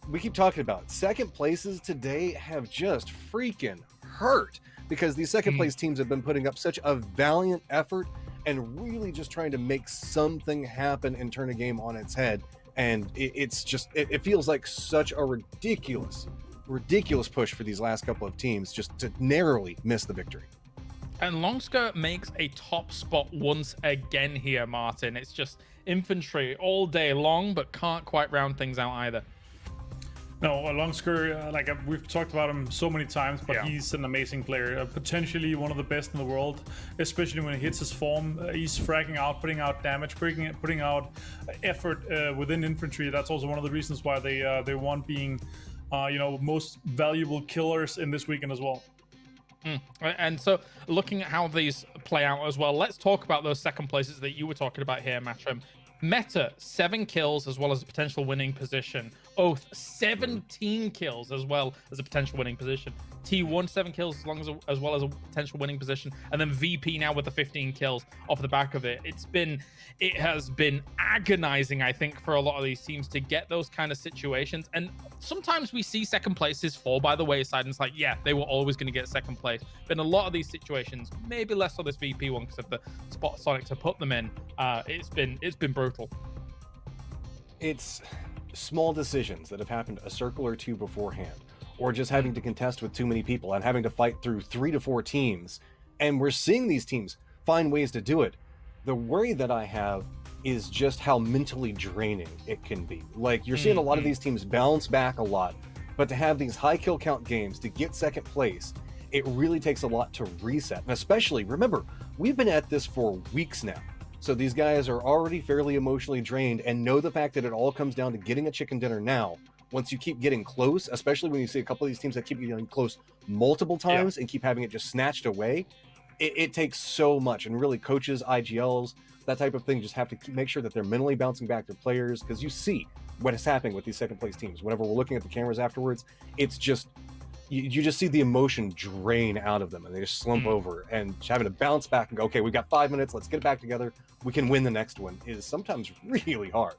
we keep talking about second places today have just freaking hurt, because these second place teams have been putting up such a valiant effort and really just trying to make something happen and turn a game on its head. And it feels like such a ridiculous push for these last couple of teams just to narrowly miss the victory. And Longskirt makes a top spot once again here, Martin. It's just infantry all day long, but can't quite round things out either. No, Longskirt, like we've talked about him so many times, but he's an amazing player. Potentially one of the best in the world, especially when he hits his form. He's fragging out, putting out damage, putting out effort within infantry. That's also one of the reasons why they won being most valuable killers in this weekend as well. And so looking at how these play out as well, let's talk about those second places that you were talking about here, Matrim. Meta, 7 kills as well as a potential winning position. Oath, 17 kills as well as a potential winning position. T1, 7 kills as well as a potential winning position. And then VP now with the 15 kills off the back of it. It has been agonizing, I think, for a lot of these teams to get those kind of situations. And sometimes we see second places fall by the wayside, and it's like, yeah, they were always going to get second place. But in a lot of these situations, maybe less so this VP one because of the spot Sonics have put them in, it's been brutal. It's small decisions that have happened a circle or two beforehand, or just having to contest with too many people and having to fight through 3 to 4 teams. And we're seeing these teams find ways to do it. The worry that I have is just how mentally draining it can be. Like, you're seeing a lot of these teams bounce back a lot, but to have these high kill count games to get second place, it really takes a lot to reset. And especially, remember, we've been at this for weeks now. So these guys are already fairly emotionally drained and know the fact that it all comes down to getting a chicken dinner now. Once you keep getting close, especially when you see a couple of these teams that keep getting close multiple times and keep having it just snatched away, it takes so much. And really, coaches, IGLs, that type of thing just have to make sure that they're mentally bouncing back their players, because you see what is happening with these second place teams. Whenever we're looking at the cameras afterwards, it's just, you just see the emotion drain out of them, and they just slump over, and having to bounce back and go, okay, we've got 5 minutes, let's get it back together, we can win the next one, is sometimes really hard.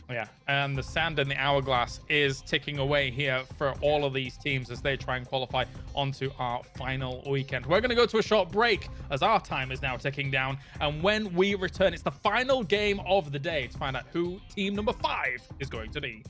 Yeah, and the sand in the hourglass is ticking away here for all of these teams as they try and qualify onto our final weekend. We're going to go to a short break as our time is now ticking down. And when we return, it's the final game of the day to find out who team number 5 is going to be.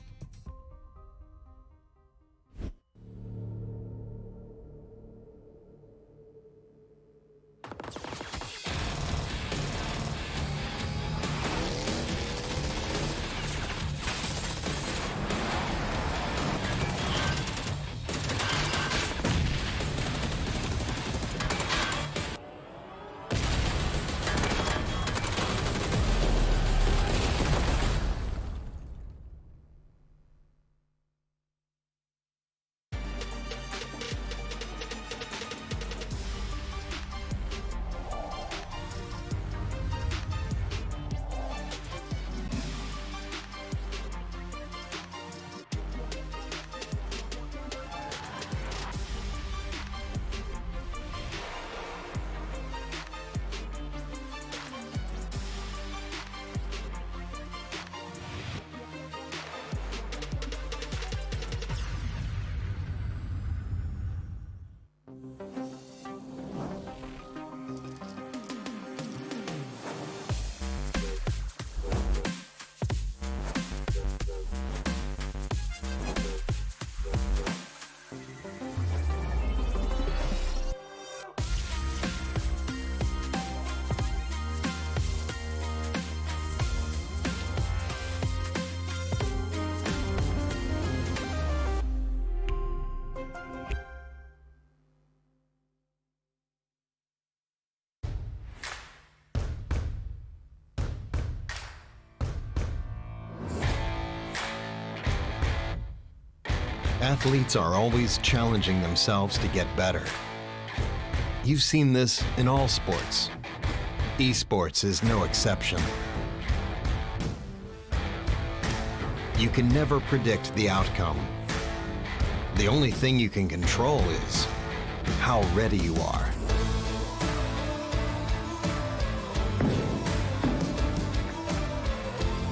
Athletes are always challenging themselves to get better. You've seen this in all sports. Esports is no exception. You can never predict the outcome. The only thing you can control is how ready you are.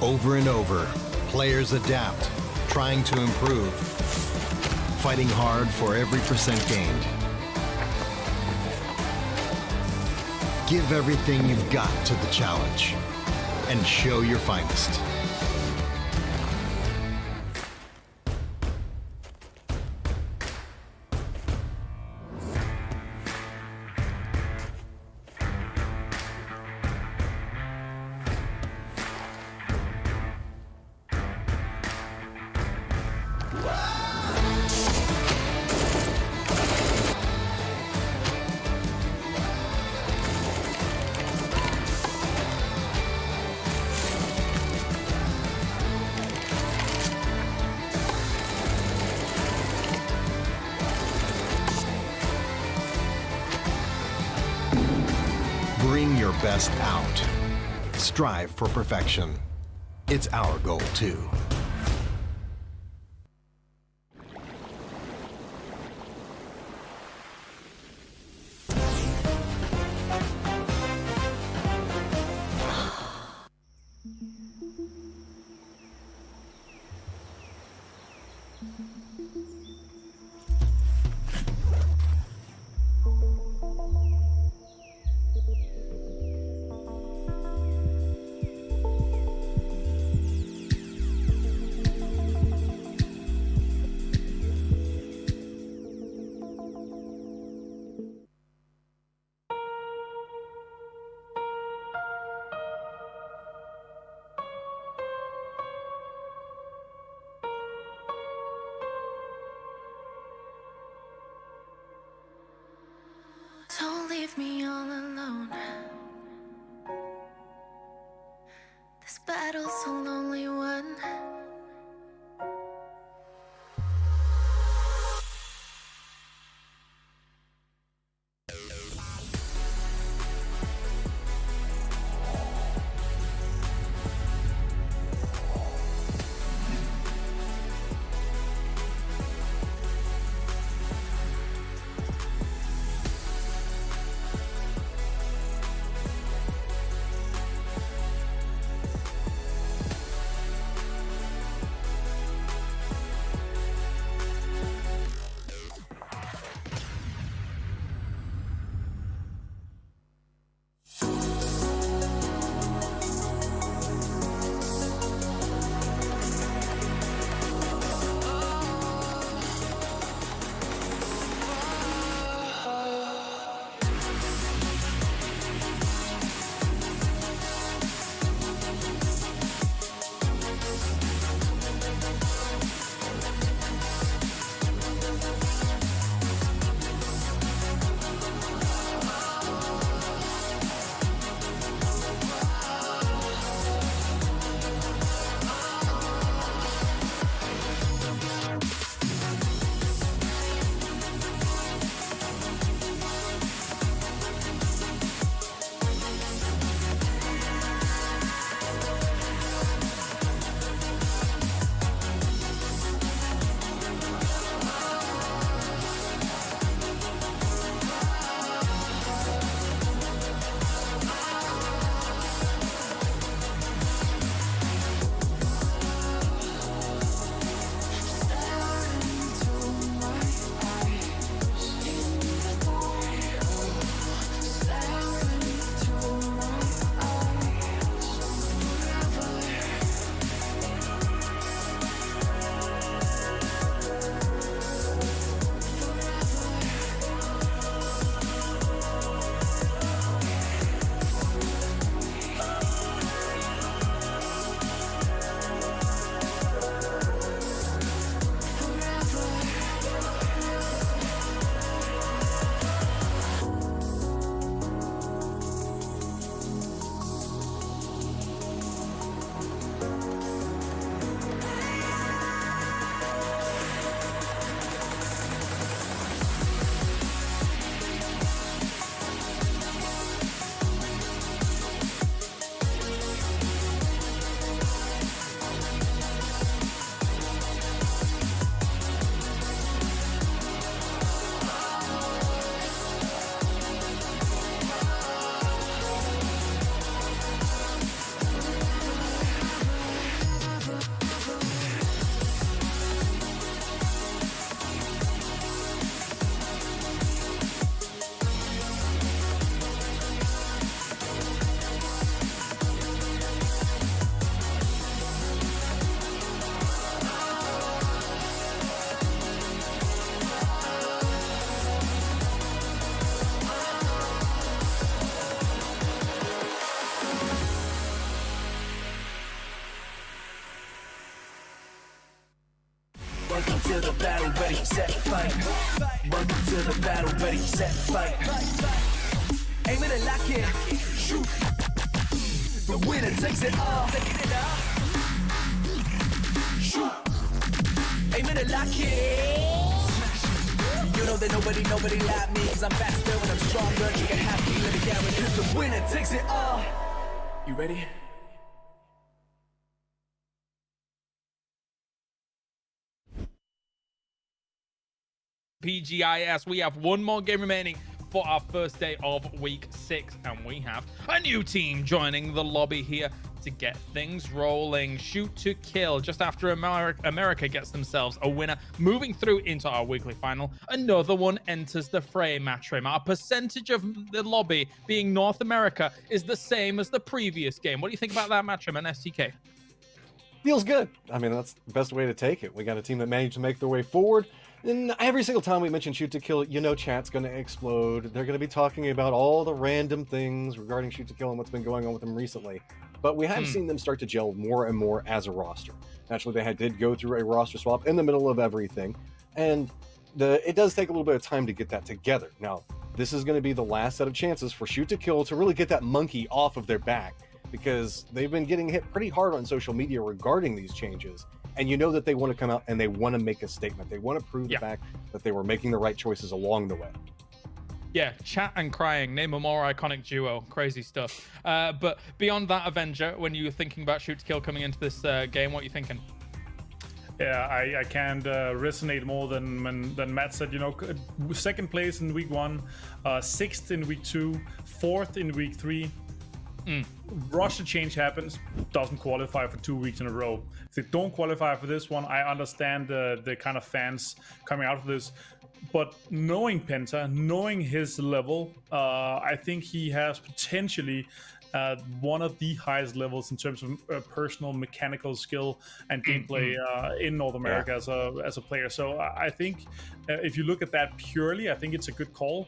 Over and over, players adapt, trying to improve, fighting hard for every percent gained. Give everything you've got to the challenge and show your finest. Bring your best out. Strive for perfection. It's our goal too. Don't leave me all alone. This battle's a lonely one. Welcome to the battle, ready, set, fight. Welcome to the battle, ready, set, fight. Aim it and lock it, shoot. The winner takes it all. Shoot. Aim it and lock it. You know that nobody like me, cause I'm faster when I'm stronger. You can have me, let it guarantee. Cause the winner takes it all. You ready? PGI.S. We have one more game remaining for our first day of week 6, and we have a new team joining the lobby here to get things rolling. Shoot to kill. Just after America gets themselves a winner, moving through into our weekly final, another one enters the fray. Matrim, our percentage of the lobby being North America is the same as the previous game. What do you think about that, Matrim and STK? Feels good. I mean, that's the best way to take it. We got a team that managed to make their way forward. And every single time we mention Shoot to Kill, you know chat's going to explode. They're going to be talking about all the random things regarding Shoot to Kill and what's been going on with them recently. But we have seen them start to gel more and more as a roster. Naturally, they did go through a roster swap in the middle of everything. And it does take a little bit of time to get that together. Now, this is going to be the last set of chances for Shoot to Kill to really get that monkey off of their back, because they've been getting hit pretty hard on social media regarding these changes. And you know that they want to come out and they want to make a statement. They want to prove the fact that they were making the right choices along the way. Yeah, chat and crying. Name a more iconic duo. Crazy stuff. But beyond that, Avenger, when you were thinking about Shoot to Kill coming into this game, what are you thinking? Yeah, I can't resonate more than Matt said. You know, second place in week 1, sixth in week 2, fourth in week 3. Roster change happens, doesn't qualify for 2 weeks in a row. If they don't qualify for this one, I understand the kind of fans coming out of this. But knowing Penta, knowing his level, I think he has potentially one of the highest levels in terms of personal mechanical skill and gameplay in North America as a player. So I think if you look at that purely, I think it's a good call.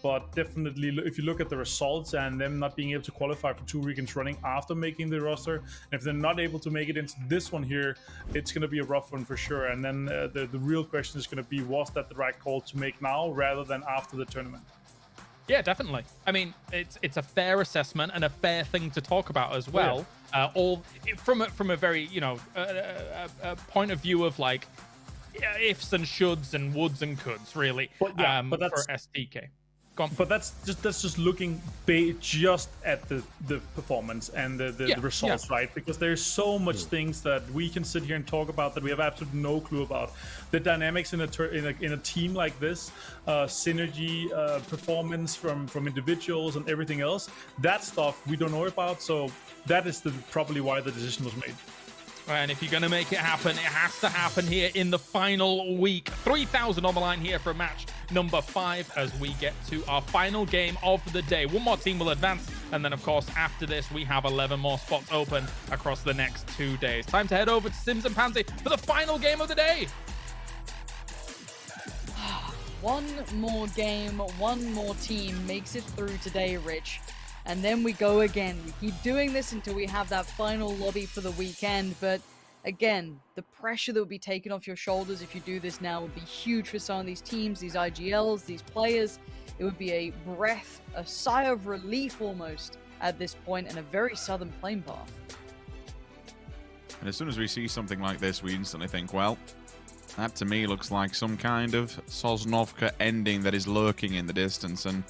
But definitely, if you look at the results and them not being able to qualify for 2 weekends running after making the roster, and if they're not able to make it into this one here, it's going to be a rough one for sure. And then the real question is going to be, was that the right call to make now rather than after the tournament? Yeah, definitely. I mean, it's a fair assessment and a fair thing to talk about as well. All from a very, you know, a point of view of like ifs and shoulds and woulds and coulds, really. But that's, for STK. Go on. But that's just looking just at the performance and the results, right? Because there's so much things that we can sit here and talk about that we have absolutely no clue about. The dynamics in a team like this, synergy, performance from individuals and everything else, that stuff we don't know about. So that is probably why the decision was made. And if you're going to make it happen, it has to happen here in the final week. 3,000 on the line here for match number 5 as we get to our final game of the day. One more team will advance. And then, of course, after this, we have 11 more spots open across the next 2 days. Time to head over to Sims and Pansy for the final game of the day. One more game, one more team makes it through today, Rich. And then we go again. We keep doing this until we have that final lobby for the weekend. But again, the pressure that will be taken off your shoulders if you do this now would be huge for some of these teams, these IGLs, these players. It would be a breath, a sigh of relief almost at this point, and a very southern playing path. And as soon as we see something like this, we instantly think, well, that to me looks like some kind of Sosnovka ending that is lurking in the distance. And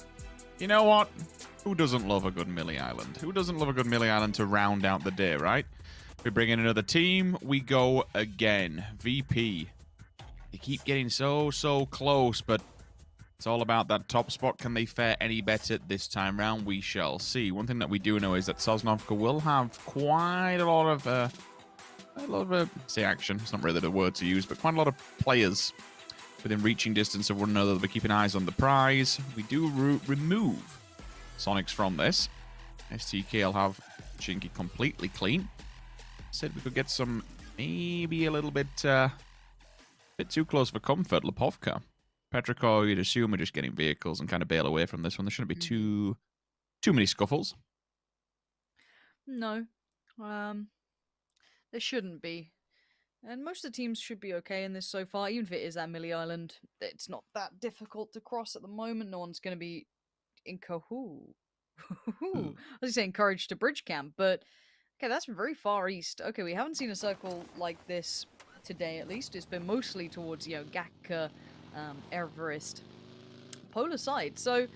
you know what? Who doesn't love a good Millie Island? Who doesn't love a good Millie Island to round out the day, right? We bring in another team. We go again. VP. They keep getting so close, but it's all about that top spot. Can they fare any better this time round? We shall see. One thing that we do know is that Sosnovka will have quite a lot of say action. It's not really the word to use, but quite a lot of players within reaching distance of one another. They'll be keeping eyes on the prize. We do remove Sonics from this. STK will have Chinky completely clean. Said we could get some, maybe a little bit too close for comfort. Lipovka. Petrichor, you'd assume we're just getting vehicles and kind of bail away from this one. There shouldn't be too many scuffles. No. There shouldn't be. And most of the teams should be okay in this so far. Even if it is that Millie Island, it's not that difficult to cross at the moment. No one's going to be I was saying encouraged to bridge camp, but okay, that's very far east. Okay, we haven't seen a circle like this today, at least. It's been mostly towards, you know, Gakka, Everest, polar side. So,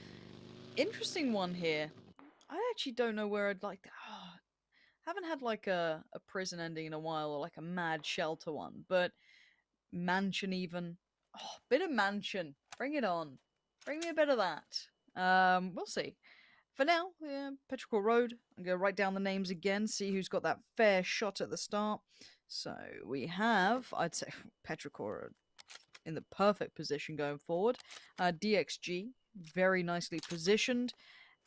interesting one here. I actually don't know where I'd like to... haven't had like a prison ending in a while, or like a mad shelter one, but mansion even. Oh, bit of mansion. Bring it on. Bring me a bit of that. We'll see. For now, Petrichor Road. I'm going to write down the names again, see who's got that fair shot at the start. So we have, I'd say, Petrichor in the perfect position going forward. DXG, very nicely positioned.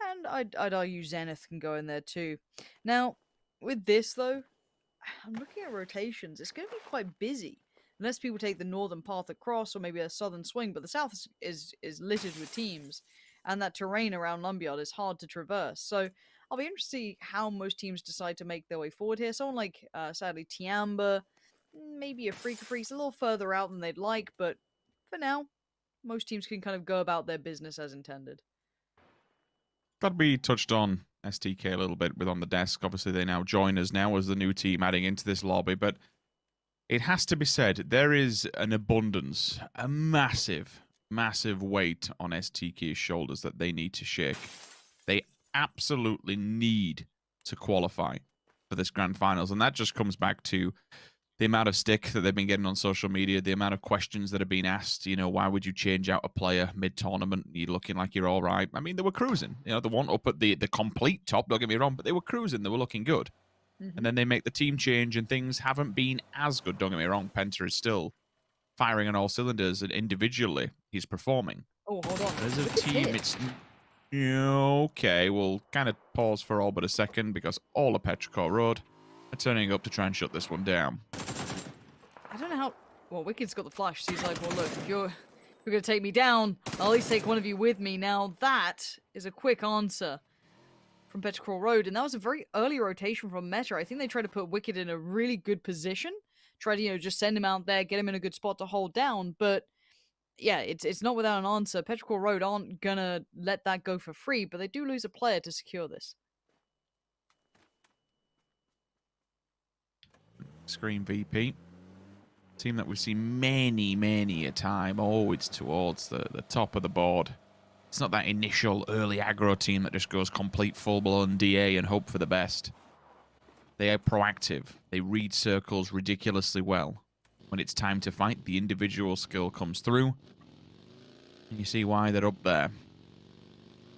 And I'd argue Zenith can go in there too. Now, with this though, I'm looking at rotations. It's going to be quite busy. Unless people take the northern path across, or maybe a southern swing, but the south is littered with teams. And that terrain around Lumberyard is hard to traverse. So I'll be interested to see how most teams decide to make their way forward here. Someone like, sadly, Tiamba, maybe a Freak, a little further out than they'd like, but for now, most teams can kind of go about their business as intended. Got to be touched on STK a little bit with On the Desk. Obviously, they now join us now as the new team adding into this lobby, but it has to be said, there is an abundance, a massive, massive weight on STK's shoulders that they need to shake. They absolutely need to qualify for this grand finals, and that just comes back to the amount of stick that they've been getting on social media, the amount of questions that have been asked. You know, why would you change out a player mid-tournament? You're looking like you're all right. I mean, they were cruising. You know, they weren't up at the complete top, don't get me wrong, but they were cruising. They were looking good. And then they make the team change, and things haven't been as good. Don't get me wrong, Penta is still firing on all cylinders, and individually, he's performing. Oh, hold on. As a team, it's... Okay, we'll kind of pause for all but a second, because all of Petrichor Road are turning up to try and shut this one down. I don't know how... Well, Wicked's got the flash, so he's like, well, look, if you're going to take me down, I'll at least take one of you with me. Now, that is a quick answer from Petrichor Road, and that was a very early rotation from Meta. I think they tried to put Wicked in a really good position, try to, you know, just send him out there, get him in a good spot to hold down, but yeah, it's not without an answer. Petrichor Road aren't gonna let that go for free, but they do lose a player to secure this. Screen VP. Team that we've seen many a time, always towards the top of the board. It's not that initial early aggro team that just goes complete full-blown DA and hope for the best. They are proactive. They read circles ridiculously well. When it's time to fight, the individual skill comes through. And you see why they're up there.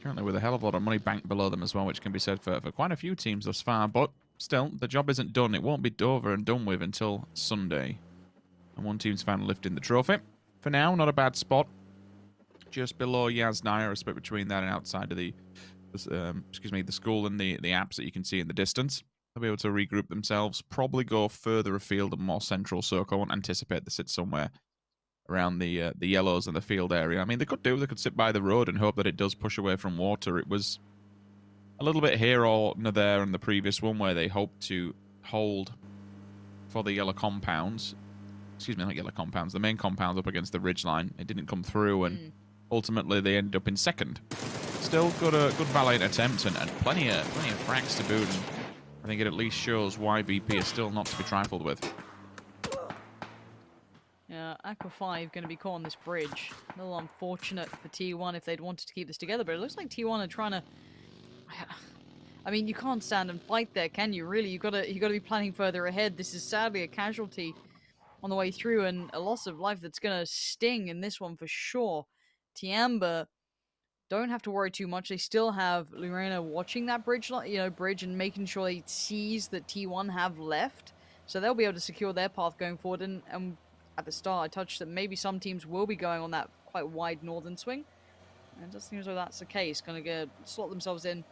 Currently with a hell of a lot of money banked below them as well, which can be said for quite a few teams thus far. But still, the job isn't done. It won't be over and done with until Sunday. And one team's finally lifting the trophy. For now, not a bad spot. Just below Yasnaya, a split between that and outside of the school and the apps that you can see in the distance. They'll be able to regroup themselves, probably go further afield and more central, so I won't anticipate they sit somewhere around the yellows and the field area. I mean, they could sit by the road and hope that it does push away from water. It was a little bit here or there in the previous one where they hoped to hold for the yellow compounds. Excuse me, not yellow compounds, the main compounds up against the ridgeline. It didn't come through, and ultimately they ended up in second. Still got a good valiant attempt and plenty of frags to boot. And I think it at least shows why VP is still not to be trifled with. Yeah, Aqua 5 going to be caught on this bridge. A little unfortunate for T1 if they'd wanted to keep this together, but it looks like T1 are trying to... I mean, you can't stand and fight there, can you? Really, you got to be planning further ahead. This is sadly a casualty on the way through and a loss of life that's going to sting in this one for sure. Tiamba don't have to worry too much. They still have Lorena watching that bridge, bridge and making sure he sees that T1 have left. So they'll be able to secure their path going forward. And at the start, I touched that maybe some teams will be going on that quite wide northern swing. And it does seem as though that's the case. Going to slot themselves in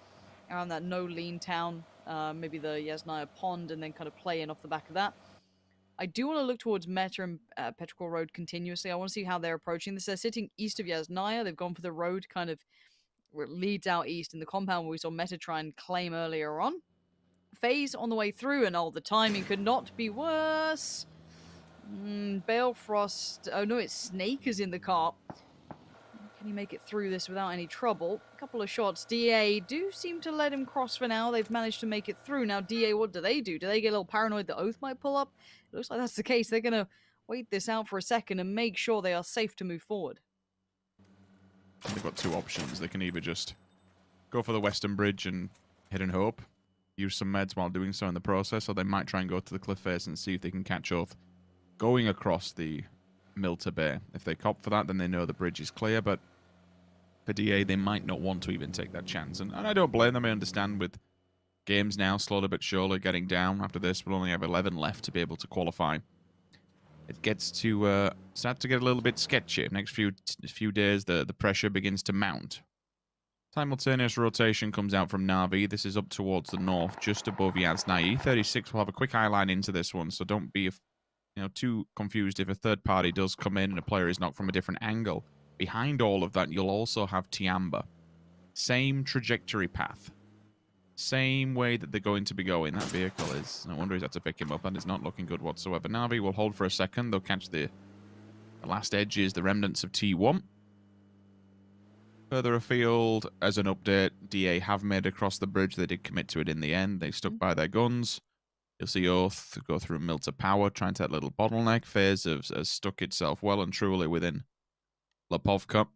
around that no-lean town, maybe the Yasnaya Pond, and then kind of play in off the back of that. I do want to look towards Meta and Petrichor Road continuously. I want to see how they're approaching this. They're sitting east of Yasnaya. They've gone for the road kind of where it leads out east in the compound where we saw Meta try and claim earlier on. FaZe on the way through, and the timing could not be worse. Balefrost. Oh no, it's Snake is in the car. Can he make it through this without any trouble? A couple of shots. DA do seem to let him cross for now. They've managed to make it through. Now, DA, what do? Do they get a little paranoid that Oath might pull up? It looks like that's the case. They're going to wait this out for a second and make sure they are safe to move forward. They've got two options. They can either just go for the western bridge and hit and hope, use some meds while doing so in the process, or they might try and go to the cliff face and see if they can catch Oath going across the Milta Bay. If they cop for that, then they know the bridge is clear, but for DA, they might not want to even take that chance. And I don't blame them. I understand with games now slowly but surely getting down. After this, we'll only have 11 left to be able to qualify. It gets to start to get a little bit sketchy. Next few days, the pressure begins to mount. Simultaneous rotation comes out from Na'Vi. This is up towards the north, just above Yasnaya. 36 will have a quick eye line into this one, so don't be too confused if a third party does come in and a player is knocked from a different angle. Behind all of that, you'll also have Tiamba. Same trajectory path. Same way that they're going to be going. That vehicle is... No wonder he's had to pick him up, and it's not looking good whatsoever. Na'Vi will hold for a second. They'll catch the last edges, the remnants of T1. Further afield, as an update, DA have made across the bridge. They did commit to it in the end. They stuck by their guns. You'll see Oath go through Mill to Power, trying to that little bottleneck. FaZe has stuck itself well and truly within Lapovka.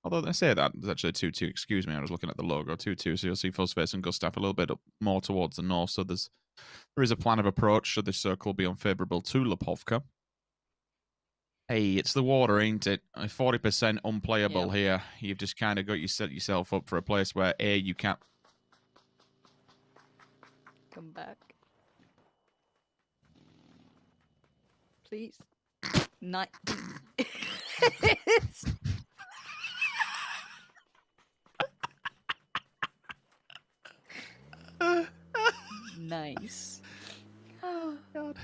Although they say that, there's actually 2-2. Excuse me, I was looking at the logo. 2-2, so you'll see Fuzzface and Gustav a little bit up more towards the north. So there is a plan of approach should this circle be unfavourable to Lapovka. Hey, it's the water, ain't it? 40% unplayable here. You've just kind of got you set yourself up for a place where, A, you can't... Come back. Please. Nice. Nice. Oh, God.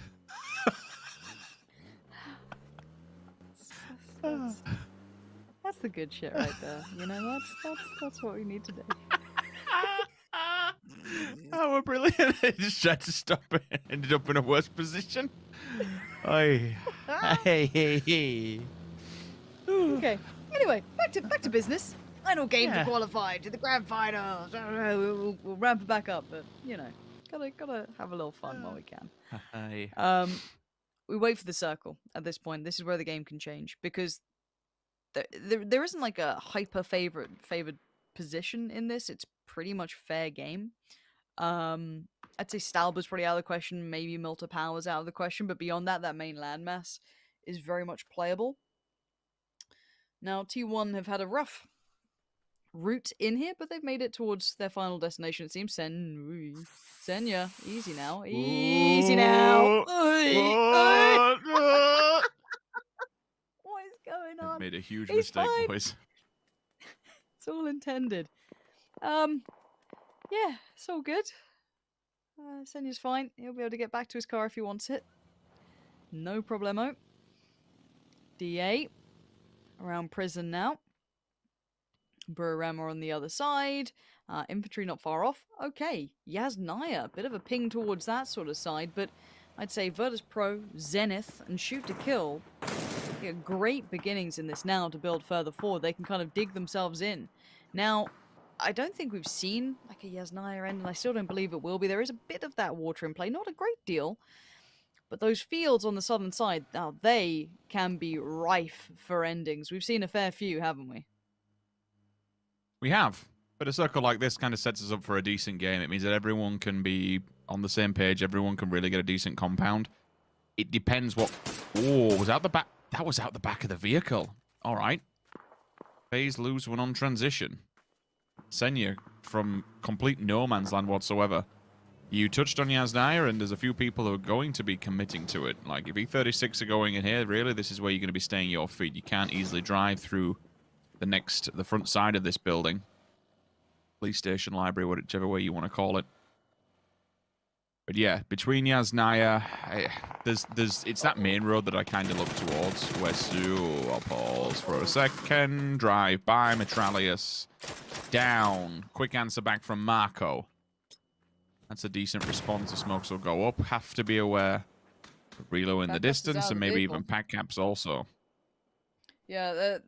That's the good shit right there. You know, that's what we need to do. Oh, we're brilliant. They just tried to stop it. Ended up in a worse position. Hey. Hey. Okay. Anyway, back to business. Final game to qualify to the grand finals. I don't know. We'll ramp it back up, but you know, gotta have a little fun while we can. We wait for the circle at this point. This is where the game can change because there isn't like a hyper favored position in this. It's pretty much fair game. I'd say Stalber's pretty out of the question. Maybe Milta Power's out of the question, but beyond that, that main landmass is very much playable. Now, T1 have had a rough route in here, but they've made it towards their final destination. It seems Senya, easy now, easy now. What is going on? Made a huge He's mistake, fine. boys. It's all intended. Yeah, it's all good. Senya's fine. He'll be able to get back to his car if he wants it. No problemo. DA around prison now. Miramar on the other side. Infantry not far off. Okay, Yasnaya, bit of a ping towards that sort of side, but I'd say Virtus Pro, Zenith, and Shoot to Kill get great beginnings in this now to build further forward. They can kind of dig themselves in. Now, I don't think we've seen like a Yasnaya end, and I still don't believe it will be. There is a bit of that water in play, not a great deal, but those fields on the southern side, now they can be rife for endings. We've seen a fair few, haven't we? We have. But a circle like this kind of sets us up for a decent game. It means that everyone can be on the same page. Everyone can really get a decent compound. It depends what... Oh, was out the back... That was out the back of the vehicle. All right. FaZe lose one on transition. Senya from complete no man's land whatsoever. You touched on Yasnaya, and there's a few people who are going to be committing to it. Like, if E36 are going in here, really, this is where you're going to be staying your feet. You can't easily drive through the front side of this building. Police station, library, whichever way you want to call it. But yeah, between Yasnaya, it's that main road that I kind of look towards. I'll pause for a second. Drive by, Metralius. Down. Quick answer back from Marco. That's a decent response. The smokes will go up. Have to be aware of Relo in the distance, and maybe even pack caps also. Yeah,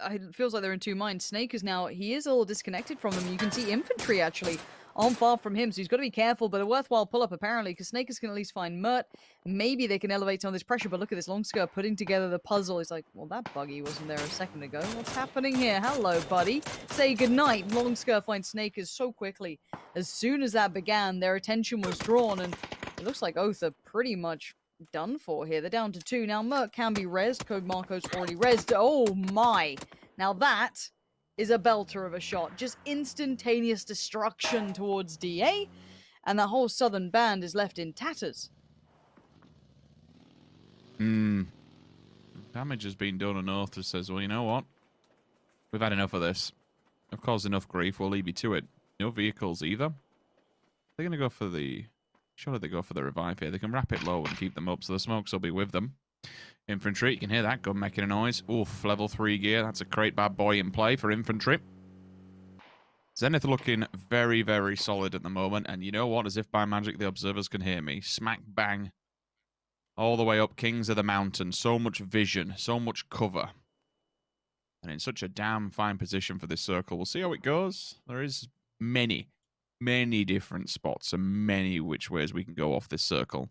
it feels like they're in two minds. Snake is now, he is a little disconnected from them. You can see infantry actually on far from him, so he's got to be careful, but a worthwhile pull-up apparently, because Snake can at least find Mert. Maybe they can elevate some of this pressure, but look at this Longskirt putting together the puzzle. He's like, well, that buggy wasn't there a second ago. What's happening here? Hello, buddy. Say goodnight. Longskirt finds Snakers so quickly. As soon as that began, their attention was drawn, and it looks like Oath are pretty much done for here. They're down to 2. Now, Mert can be rezzed. Code Marco's already rezzed. Oh, my. Now, that is a belter of a shot. Just instantaneous destruction towards DA, and that whole southern band is left in tatters. Damage has been done on Oath that says, well, you know what? We've had enough of this. I've caused enough grief. We'll leave you to it. No vehicles either. They're going to go for the... Surely they go for the revive here. They can wrap it low and keep them up, so the smokes will be with them. Infantry, you can hear that gun making a noise. Oof, level 3 gear. That's a great bad boy in play for infantry. Zenith looking very, very solid at the moment. And you know what? As if by magic the observers can hear me. Smack bang. All the way up Kings of the Mountain. So much vision. So much cover. and in such a damn fine position for this circle. We'll see how it goes. There is many different spots and many which ways we can go off this circle.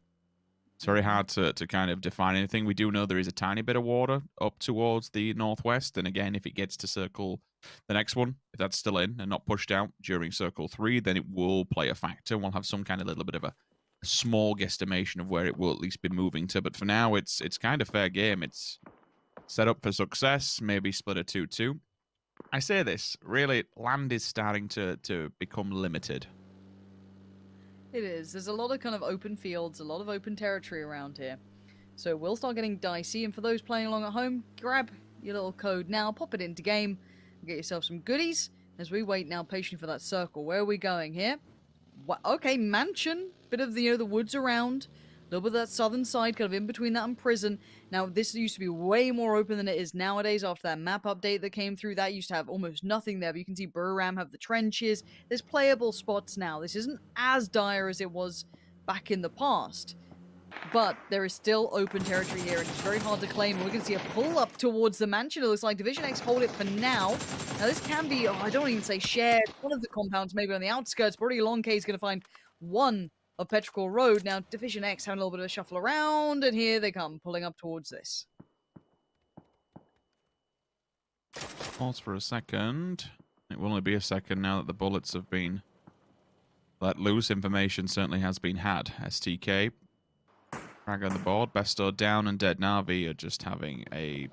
It's very hard to kind of define anything. We do know there is a tiny bit of water up towards the northwest, and again, if it gets to circle, the next one, if that's still in and not pushed out during circle 3, then it will play a factor, and we'll have some kind of little bit of a small guesstimation of where it will at least be moving to. But for now, it's kind of fair game. It's set up for success, maybe split a 2-2. I say this, really, land is starting to become limited. It is. There's a lot of kind of open fields, a lot of open territory around here. So we'll start getting dicey, and for those playing along at home, grab your little code now, pop it into game, and get yourself some goodies as we wait now patiently for that circle. Where are we going here? Okay, mansion. Bit of the, the woods around. A little bit of that southern side, kind of in between that and prison. Now, this used to be way more open than it is nowadays after that map update that came through. That used to have almost nothing there, but you can see Buram have the trenches. There's playable spots now. This isn't as dire as it was back in the past. But there is still open territory here, and it's very hard to claim. We're going to see a pull-up towards the mansion. It looks like Division X hold it for now. Now, this can be, I don't even say shared. One of the compounds maybe on the outskirts, but already Long K is going to find one of Petrichor Road. Now, Division X having a little bit of a shuffle around, and here they come, pulling up towards this. Pause for a second. It will only be a second now that the bullets have been let loose. Information certainly has been had. STK, drag on the board. Besto down and Dead Navi are just having a...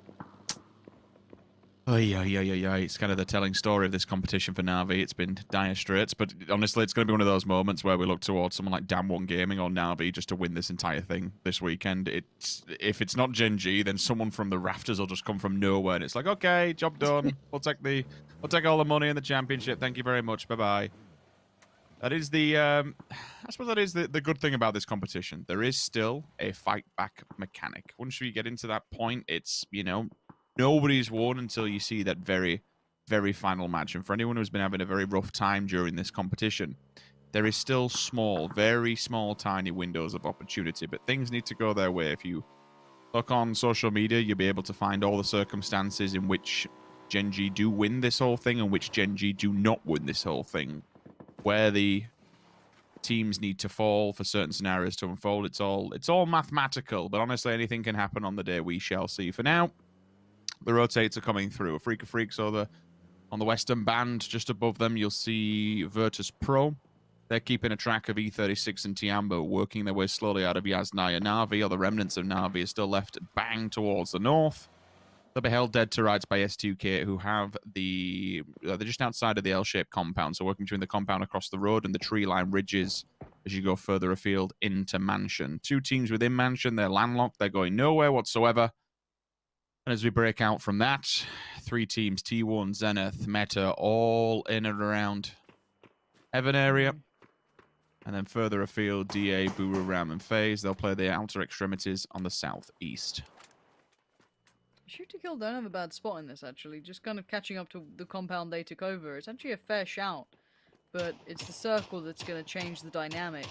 It's kind of the telling story of this competition for Navi. It's been dire straits, but honestly, it's going to be one of those moments where we look towards someone like Damwon Gaming or Navi just to win this entire thing this weekend. If it's not Gen G, then someone from the rafters will just come from nowhere, and it's like, okay, job done. We'll take all the money in the championship. Thank you very much. Bye-bye. That is the, I suppose that is the good thing about this competition. There is still a fight-back mechanic. Once you get into that point, it's, nobody's won until you see that very, very final match. And for anyone who's been having a very rough time during this competition, there is still small, very small, tiny windows of opportunity. But things need to go their way. If you look on social media, you'll be able to find all the circumstances in which Gen G do win this whole thing and which Gen G do not win this whole thing. Where the teams need to fall for certain scenarios to unfold. It's all mathematical. But honestly, anything can happen on the day. We shall see. For now, the rotates are coming through. Afrika Freaks on the western band, just above them, you'll see Virtus Pro. They're keeping a track of E36 and Tiambo, working their way slowly out of Yasnaya. Navi, or the remnants of Navi, are still left bang towards the north. They'll be held dead to rights by S2K, who have they're just outside of the L-shaped compound, so working between the compound across the road and the tree line ridges as you go further afield into Mansion. Two teams within Mansion, they're landlocked, they're going nowhere whatsoever. And as we break out from that, three teams, T1, Zenith, Meta, all in and around Heaven area. And then further afield, DA, Buru, Ram, and FaZe. They'll play the outer extremities on the southeast. Shoot to Kill don't have a bad spot in this, actually. Just kind of catching up to the compound they took over. It's actually a fair shout, but it's the circle that's going to change the dynamic.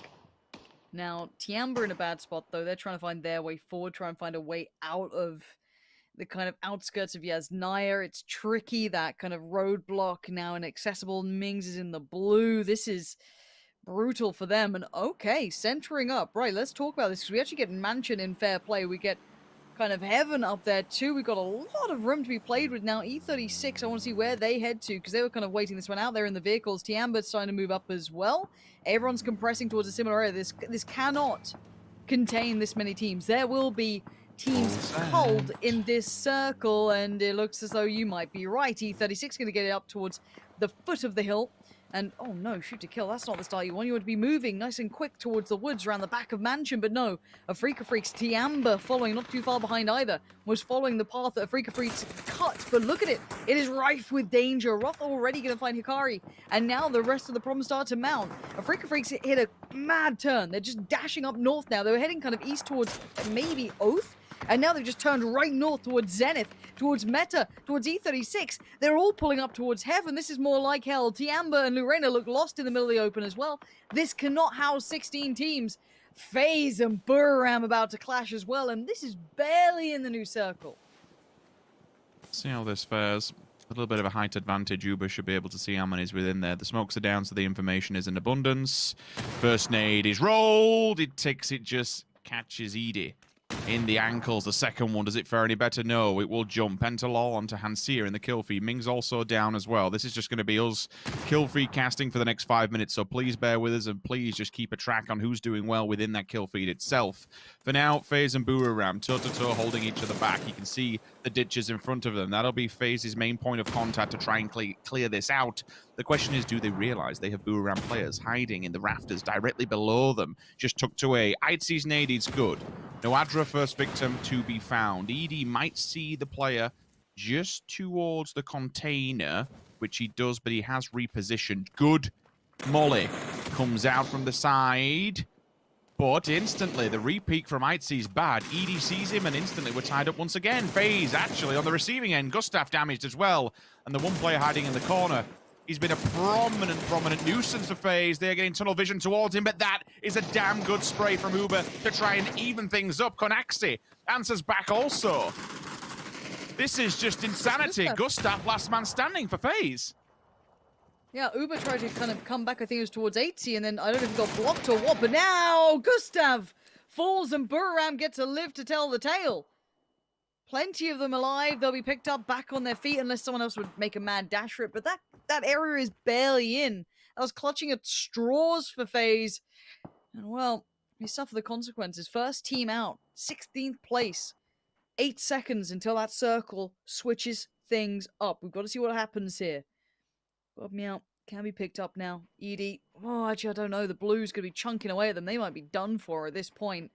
Now, Tiamba in a bad spot, though. They're trying to find their way forward, try and find a way out of the kind of outskirts of Yasnaya. It's tricky, that kind of roadblock now inaccessible. Mings is in the blue. This is brutal for them. And okay, centering up. Right, let's talk about this, because we actually get Mansion in fair play. We get kind of Heaven up there too. We've got a lot of room to be played with now. E36, I want to see where they head to, because they were kind of waiting this one out there in the vehicles. Tiamba's starting to move up as well. Everyone's compressing towards a similar area. This cannot contain this many teams. There will be teams culled in this circle, and it looks as though you might be right. E36 going to get it up towards the foot of the hill. And, oh no, shoot to kill. That's not the style you want. You want to be moving nice and quick towards the woods around the back of Mansion. But no, Afrika Freaks, Tiamba following, not too far behind either, was following the path that Afrika Freaks cut. But look at it. It is rife with danger. Roth already going to find Hikari. And now the rest of the problems start to mount. Afrika Freaks hit a mad turn. They're just dashing up north now. They were heading kind of east towards maybe Oath. And now they've just turned right north towards Zenith, towards Meta, towards E36. They're all pulling up towards Heaven. This is more like hell. Tiamba and Lorena look lost in the middle of the open as well. This cannot house 16 teams. FaZe and Buram about to clash as well, and this is barely in the new circle. See how this fares. A little bit of a height advantage. Uber should be able to see how many's within there. The smokes are down, so the information is in abundance. First nade is rolled. It just catches Edie in the ankles. The second one, does it fare any better? No, it will jump. Pentalol onto Hansia in the kill feed. Ming's also down as well. This is just going to be us kill feed casting for the next 5 minutes, so please bear with us and please just keep a track on who's doing well within that kill feed itself. For now, FaZe and Boomerang toe-to-toe holding each other back. You can see the ditches in front of them. That'll be FaZe's main point of contact to try and clear this out. The question is, do they realize they have Boomerang players hiding in the rafters directly below them, just tucked away? Ide's nade is good. No Adra first victim to be found. Edie might see the player just towards the container, which he does, but he has repositioned. Good molly comes out from the side, but instantly the repeat from Itzy is bad. Edie sees him, and instantly we're tied up once again. FaZe actually on the receiving end. Gustav damaged as well, and the one player hiding in the corner. He's been a prominent nuisance for FaZe. They're getting tunnel vision towards him, but that is a damn good spray from Uber to try and even things up. Konaxi answers back also. This is just insanity. Gustav, last man standing for FaZe. Yeah, Uber tried to kind of come back, I think it was towards 80, and then I don't know if he got blocked or what, but now Gustav falls and Boomerang get to live to tell the tale. Plenty of them alive. They'll be picked up back on their feet unless someone else would make a mad dash for it. But that area is barely in. I was clutching at straws for FaZe. And, well, we suffer the consequences. First team out. 16th place. 8 seconds until that circle switches things up. We've got to see what happens here. Bob Meow can be picked up now. Edie. Oh, actually, I don't know. The Blues could be chunking away at them. They might be done for at this point.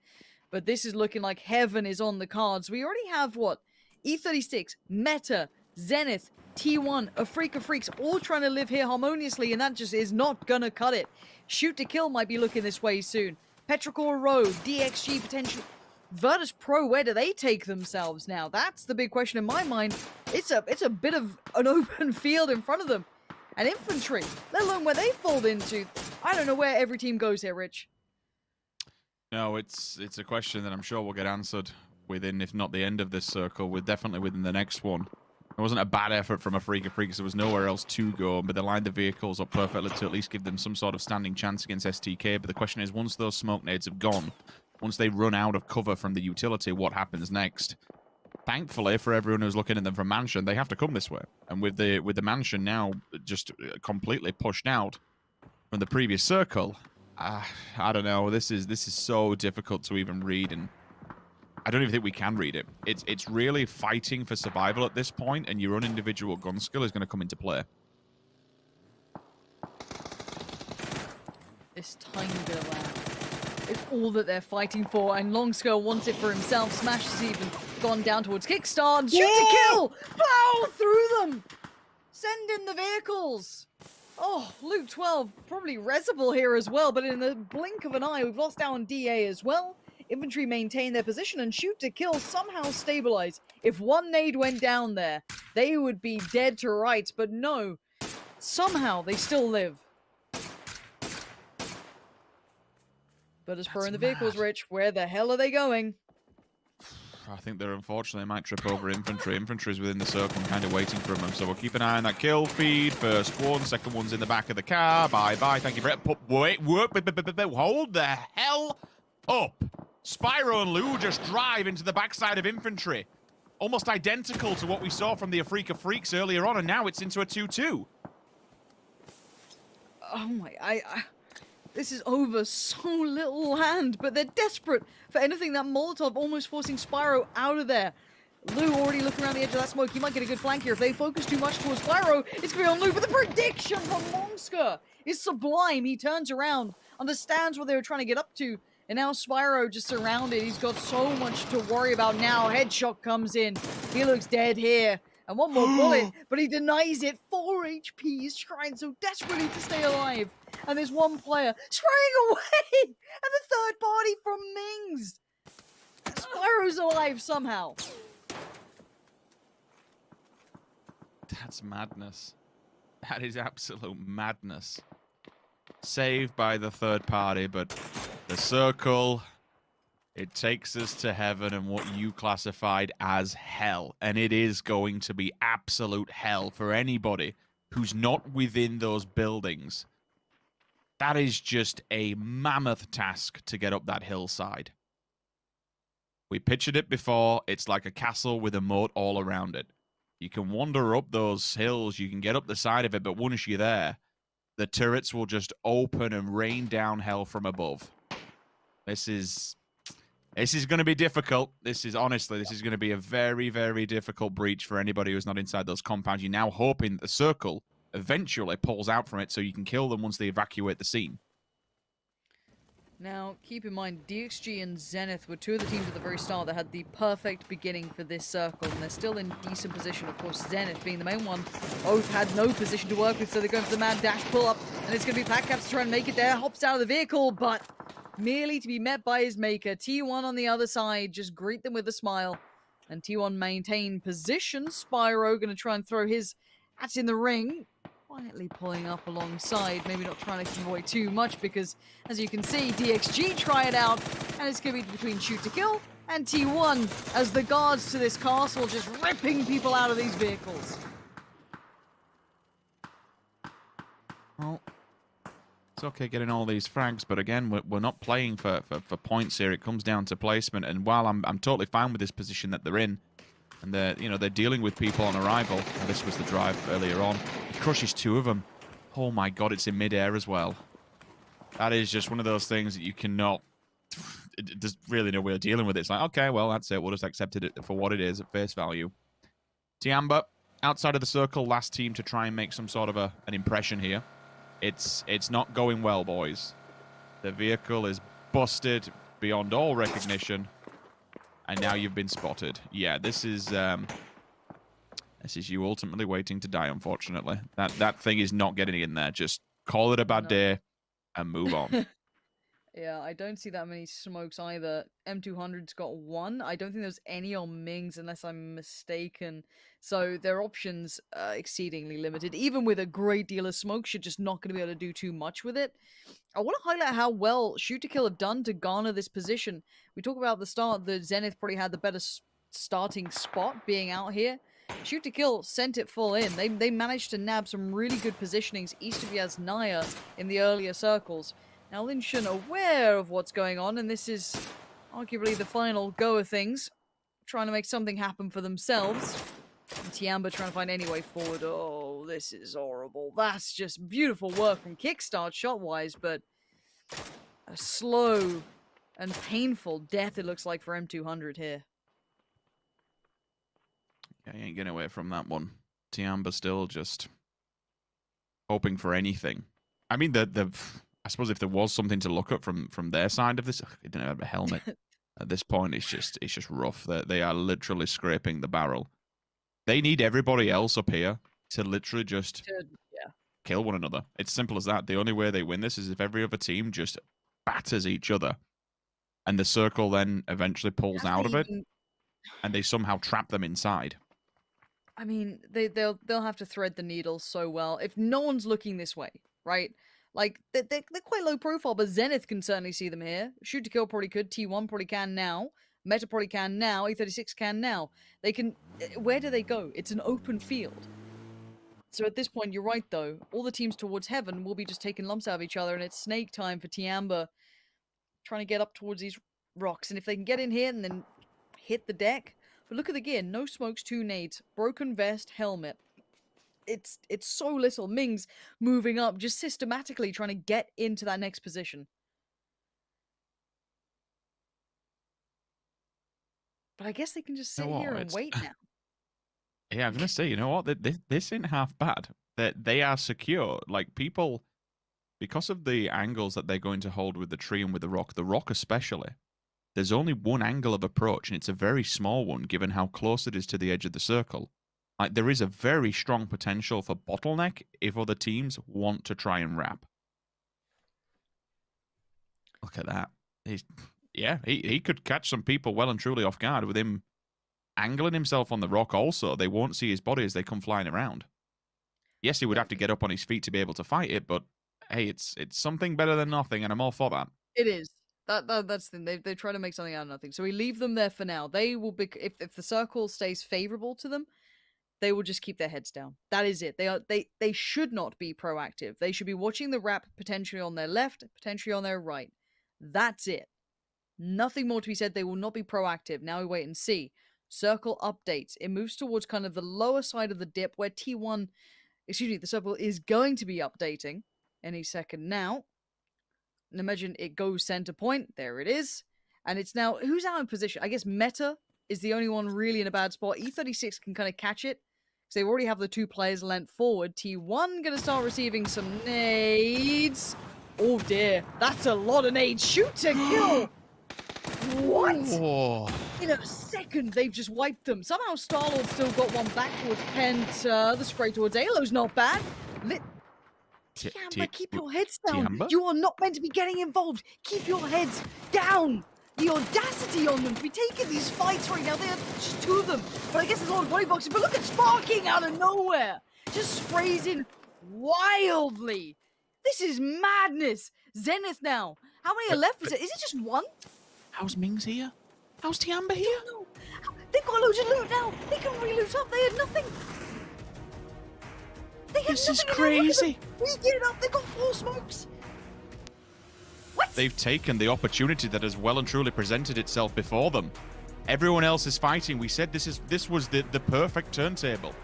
But this is looking like heaven is on the cards. We already have, what? E36, Meta, Zenith, T1, Afrika Freaks, all trying to live here harmoniously, and that just is not gonna cut it. Shoot to Kill might be looking this way soon. Petrichor Road, DXG potentially. Virtus Pro, where do they take themselves now? That's the big question in my mind. It's a bit of an open field in front of them. And Infantry, let alone where they fold into. I don't know where every team goes here, Rich. No, it's a question that I'm sure will get answered within, if not the end of this circle, definitely within the next one. It wasn't a bad effort from Afrika Freaks. There was nowhere else to go, but they lined the vehicles up perfectly to at least give them some sort of standing chance against STK. But the question is, once those smoke nades have gone, once they run out of cover from the utility, what happens next? Thankfully, for everyone who's looking at them from Mansion, they have to come this way. And with the Mansion now just completely pushed out from the previous circle, I don't know. This is so difficult to even read, and I don't even think we can read it. It's really fighting for survival at this point, and your own individual gun skill is going to come into play. This tiny bit of land is all that they're fighting for, and Longskull wants it for himself. Smash has even gone down towards Kickstart. Shoot to kill! Plow through them! Send in the vehicles! Oh, Luke 12, probably resable here as well, but in the blink of an eye, we've lost out on DA as well. Infantry maintain their position, and Shoot to Kill somehow stabilize. If one nade went down there, they would be dead to rights, but no. Somehow, they still live. But as per in the vehicles, Rich, where the hell are they going? I think they're unfortunately might trip over Infantry. Infantry's within the circle and kind of waiting for them, so we'll keep an eye on that kill feed. First one, second one's in the back of the car. Bye-bye, thank you for it. Wait, hold the hell up. Spyro and Lou just drive into the backside of Infantry. Almost identical to what we saw from the Afrika Freaks earlier on, and now it's into a 2-2. Oh my, this is over so little land, but they're desperate for anything. That Molotov almost forcing Spyro out of there. Lou already looking around the edge of that smoke. He might get a good flank here. If they focus too much towards Spyro, it's going to be on Lou. But the prediction from Monsker is sublime. He turns around, understands what they were trying to get up to, and now Spyro just surrounded. He's got so much to worry about now. Headshot comes in. He looks dead here. And one more bullet, but he denies it. 4 HP. He's trying so desperately to stay alive. And there's one player spraying away! And the third party from Mings! Spyro's alive somehow. That's madness. That is absolute madness. Saved by the third party, but the circle It takes us to heaven and what you classified as hell. And it is going to be absolute hell for anybody who's not within those buildings. That is just a mammoth task to get up that hillside. We pictured it before. It's like a castle with a moat all around it. You can wander up those hills. You can get up the side of it. But once you're there, the turrets will just open and rain down hell from above. This is going to be difficult. This is going to be a very, very difficult breach for anybody who's not inside those compounds. You're now hoping that the circle eventually pulls out from it so you can kill them once they evacuate the scene. Now, keep in mind, DXG and Zenith were two of the teams at the very start that had the perfect beginning for this circle, and they're still in decent position. Of course, Zenith being the main one, both had no position to work with, so they're going for the mad dash pull-up, and it's going to be Patcaps to try and make it there. Hops out of the vehicle, but merely to be met by his maker. T1 on the other side, just greet them with a smile, and T1 maintain position. Spyro going to try and throw his hat in the ring. Quietly pulling up alongside, maybe not trying to avoid too much because, as you can see, DXG try it out, and it's going to be between Shoot to Kill and T1 as the guards to this castle just ripping people out of these vehicles. Well, it's okay getting all these frags, but again, we're not playing for points here. It comes down to placement, and while I'm totally fine with this position that they're in, and they're dealing with people on arrival. Oh, this was the drive earlier on. He crushes two of them. Oh my god, it's in midair as well. That is just one of those things that you cannot. There's really no way of dealing with it. It's like, okay, well, that's it. We'll just accept it for what it is at face value. Tiamba, outside of the circle, last team to try and make some sort of an impression here. It's not going well, boys. The vehicle is busted beyond all recognition. And now you've been spotted. Yeah, this is you ultimately waiting to die, unfortunately. That thing is not getting in there. Just call it a bad day and move on. Yeah, I don't see that many smokes either. M200's got one. I don't think there's any on Mings unless I'm mistaken. So their options are exceedingly limited. Even with a great deal of smoke, you're just not going to be able to do too much with it. I want to highlight how well Shoot to Kill have done to garner this position. We talk about at the start that Zenith probably had the better starting spot being out here. Shoot to Kill sent it full in. They managed to nab some really good positionings east of Yasnaya in the earlier circles. Now, Linshan aware of what's going on, and this is arguably the final go of things, trying to make something happen for themselves. And Tiamba trying to find any way forward. Oh, this is horrible. That's just beautiful work from Kickstart shot-wise, but a slow and painful death it looks like for M200 here. Yeah, you ain't getting away from that one. Tiamba still just hoping for anything. I mean, I suppose if there was something to look at from their side of this, they don't have a helmet. At this point, it's just rough. They are literally scraping the barrel. They need everybody else up here to literally just kill one another. It's simple as that. The only way they win this is if every other team just batters each other, and the circle then eventually pulls out of it, and they somehow trap them inside. I mean, they'll have to thread the needle so well. If no one's looking this way, right? Like, they're quite low profile, but Zenith can certainly see them here. Shoot to Kill probably could. T1 probably can now. Meta probably can now. E36 can now. They can... Where do they go? It's an open field. So at this point, you're right, though. All the teams towards heaven will be just taking lumps out of each other, and it's snake time for Tiamba trying to get up towards these rocks. And if they can get in here and then hit the deck... But look at the gear. No smokes, 2 nades. Broken vest, helmet. It's so little. Mings moving up, just systematically trying to get into that next position. But I guess they can just sit here and wait now. Yeah, I'm gonna say, you know what? This ain't half bad. They are secure. Like, people, because of the angles that they're going to hold with the tree and with the rock especially, there's only one angle of approach, and it's a very small one, given how close it is to the edge of the circle. Like, there is a very strong potential for bottleneck if other teams want to try and wrap. Look at that. He could catch some people well and truly off guard with him angling himself on the rock also. They won't see his body as they come flying around. Yes, he would have to get up on his feet to be able to fight it, but hey, it's something better than nothing, and I'm all for that. It is. That's the thing. They try to make something out of nothing. So we leave them there for now. They will be if the circle stays favorable to them, they will just keep their heads down. That is it. They should not be proactive. They should be watching the wrap potentially on their left, potentially on their right. That's it. Nothing more to be said. They will not be proactive. Now we wait and see. Circle updates. It moves towards kind of the lower side of the dip where T1, the circle is going to be updating any second now. And imagine it goes center point. There it is. And it's now, who's out in position? I guess Meta is the only one really in a bad spot. E36 can kind of catch it because they already have the 2 players lent forward. T1 going to start receiving some nades. Oh dear, that's a lot of nades. Shoot to kill. What? Oh. In a second, they've just wiped them. Somehow Star-Lord still got one back towards Penta. The spray towards Alo's not bad. Tiamba, keep your heads down. Tiamba? You are not meant to be getting involved. Keep your heads down. The audacity on them to be taking these fights right now. They have just 2 of them. But I guess there's a lot of body boxing. But look at Sparking out of nowhere. Just sprays in wildly. This is madness. Zenith now. How many are left? Is it just 1? How's Mings here? How's Tiamba here? No. They've got loads of loot now. They can re-loot up. They had nothing. This is crazy. We get it up. They got 4 smokes. What? They've taken the opportunity that has well and truly presented itself before them. Everyone else is fighting. We said this was the perfect turntable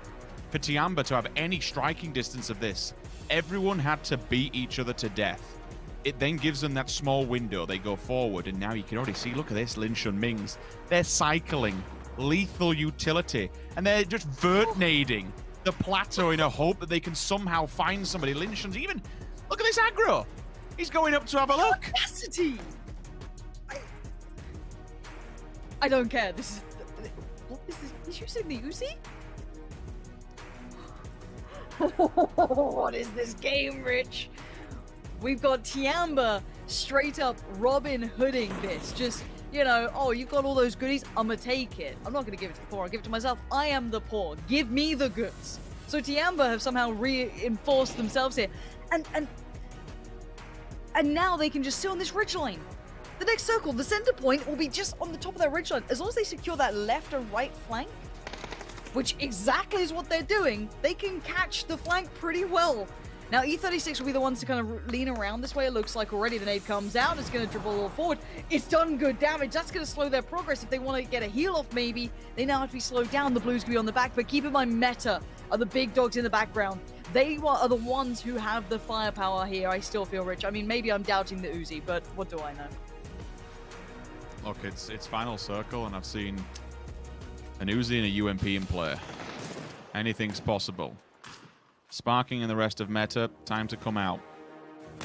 for Tiamba to have any striking distance of this. Everyone had to beat each other to death. It then gives them that small window. They go forward, and now you can already see, look at this, Lin Shun Mings. They're cycling lethal utility, and they're just vert-nading the plateau in a hope that they can somehow find somebody. Lin Shun's even, look at this aggro. He's going up to have a look. Audacity! I don't care. This is... What is this? He's using the Uzi? What is this game, Rich? We've got Tiamba straight up Robin Hooding this. Just, oh, you've got all those goodies. I'm going to take it. I'm not going to give it to the poor. I'll give it to myself. I am the poor. Give me the goods. So Tiamba have somehow reinforced themselves here. And now they can just sit on this ridgeline. The next circle, the center point, will be just on the top of that ridgeline. As long as they secure that left and right flank, which exactly is what they're doing, they can catch the flank pretty well. Now, E36 will be the ones to kind of lean around this way. It looks like already the nade comes out. It's going to dribble all forward. It's done good damage. That's going to slow their progress. If they want to get a heal off, maybe, they now have to be slowed down. The Blues can be on the back. But keep in mind, Meta are the big dogs in the background. They are the ones who have the firepower here. I still feel Rich. I mean, maybe I'm doubting the Uzi, but what do I know? Look, it's final circle, and I've seen an Uzi and a UMP in play. Anything's possible. Sparking and the rest of Meta, time to come out.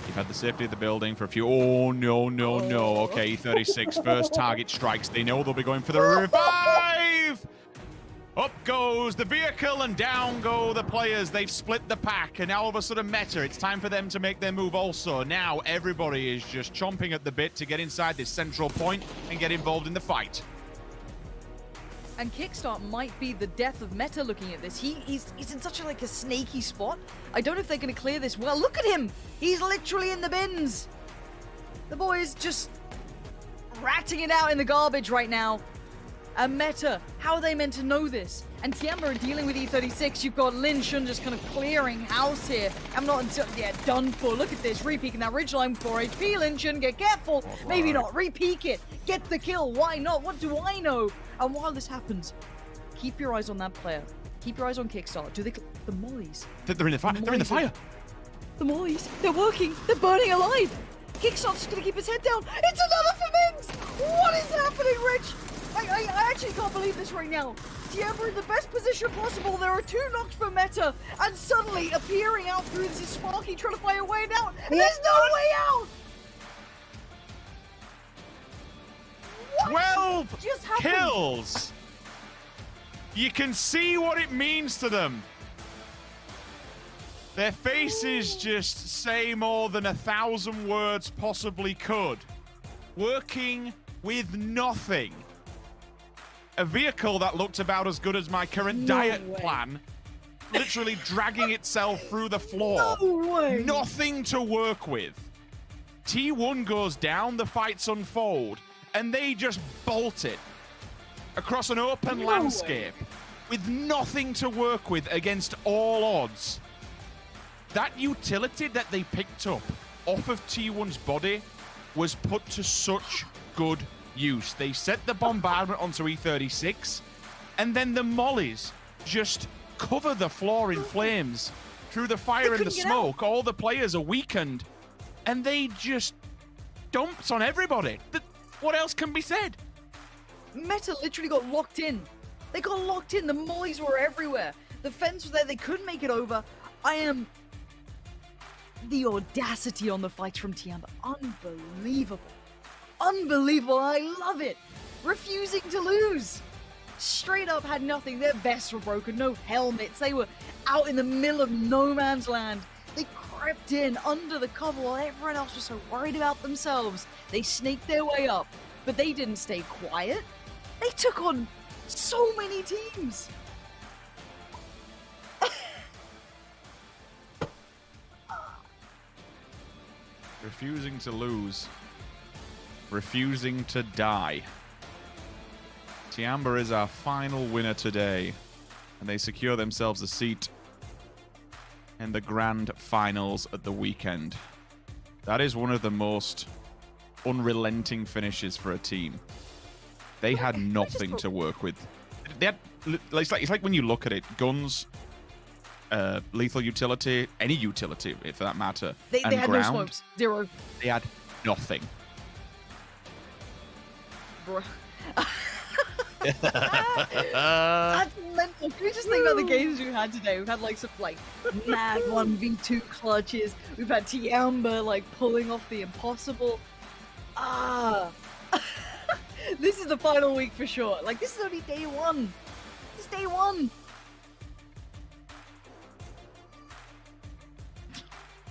You've had the safety of the building for a few... Oh, no, no, no. Okay, E36, first target strikes. They know they'll be going for the revive! Up goes the vehicle and down go the players. They've split the pack, and now all of a sudden Meta, it's time for them to make their move also. Now everybody is just chomping at the bit to get inside this central point and get involved in the fight. And Kickstart might be the death of Meta looking at this. He's in such a snaky spot. I don't know if they're going to clear this well. Look at him! He's literally in the bins! The boy is just ratting it out in the garbage right now. And Meta, how are they meant to know this? And Tiamba are dealing with E36. You've got Lin Shun just kind of clearing house here. I'm not until... Yeah, done for. Look at this. Re-peeking that ridgeline. 4 HP. Lin Shun, get careful. Maybe not. Re-peek it. Get the kill. Why not? What do I know? And while this happens, keep your eyes on that player. Keep your eyes on Kickstart. Do they... The mollies. They're in the fire. They're in the fire. The mollies. They're working. They're burning alive. Kickstart's just going to keep his head down. It's another for Mings. What is happening, Rich? I actually can't believe this right now. Tiamba in the best position possible. There are 2 knocks for Meta, and suddenly appearing out through this is Sparky trying to find a way out. There's no way out. 12 kills. You can see what it means to them. Their faces just say more than 1,000 words possibly could. Working with nothing. A vehicle that looked about as good as my current diet plan, literally dragging itself through the floor. No way. Nothing to work with. T1 goes down, the fights unfold, and they just bolt it across an open landscape with nothing to work with against all odds. That utility that they picked up off of T1's body was put to such good use. They set the bombardment onto E36, and then the mollies just cover the floor in flames. Through the fire and the smoke, all the players are weakened, and they just dumped on everybody. What else can be said? Meta literally got locked in. They got locked in. The mollies were everywhere. The fence was there. They couldn't make it over. The audacity on the fights from Tiamba. Unbelievable. Unbelievable. I love it. Refusing to lose. Straight up had nothing. Their vests were broken. No helmets. They were out in the middle of no man's land. They crept in under the cover while everyone else was so worried about themselves. They snaked their way up, but they didn't stay quiet. They took on so many teams. Refusing to lose. Refusing to die. Tiamba is our final winner today, and they secure themselves a seat in the grand finals at the weekend. That is one of the most unrelenting finishes for a team. They had nothing to work with. They had, it's like when you look at it, guns, lethal utility, any utility for that matter, They and had ground, no smokes. Zero. they had nothing. Bro. That's mental. Can we just think about the games we've had today? We've had like some mad 1v2 clutches. We've had Tiamba pulling off the impossible. This is the final week for sure. This is only day one. It's day one.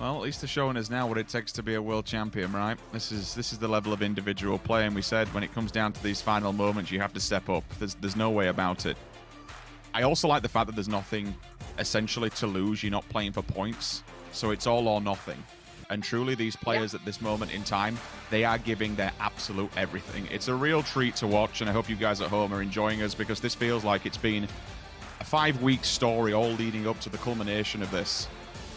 Well, at least they're showing us now what it takes to be a world champion, right? This is the level of individual play, and we said when it comes down to these final moments, you have to step up. There's no way about it. I also like the fact that there's nothing essentially to lose. You're not playing for points, so it's all or nothing. And truly, these players at this moment in time, they are giving their absolute everything. It's a real treat to watch, and I hope you guys at home are enjoying us, because this feels like it's been a 5-week story all leading up to the culmination of this.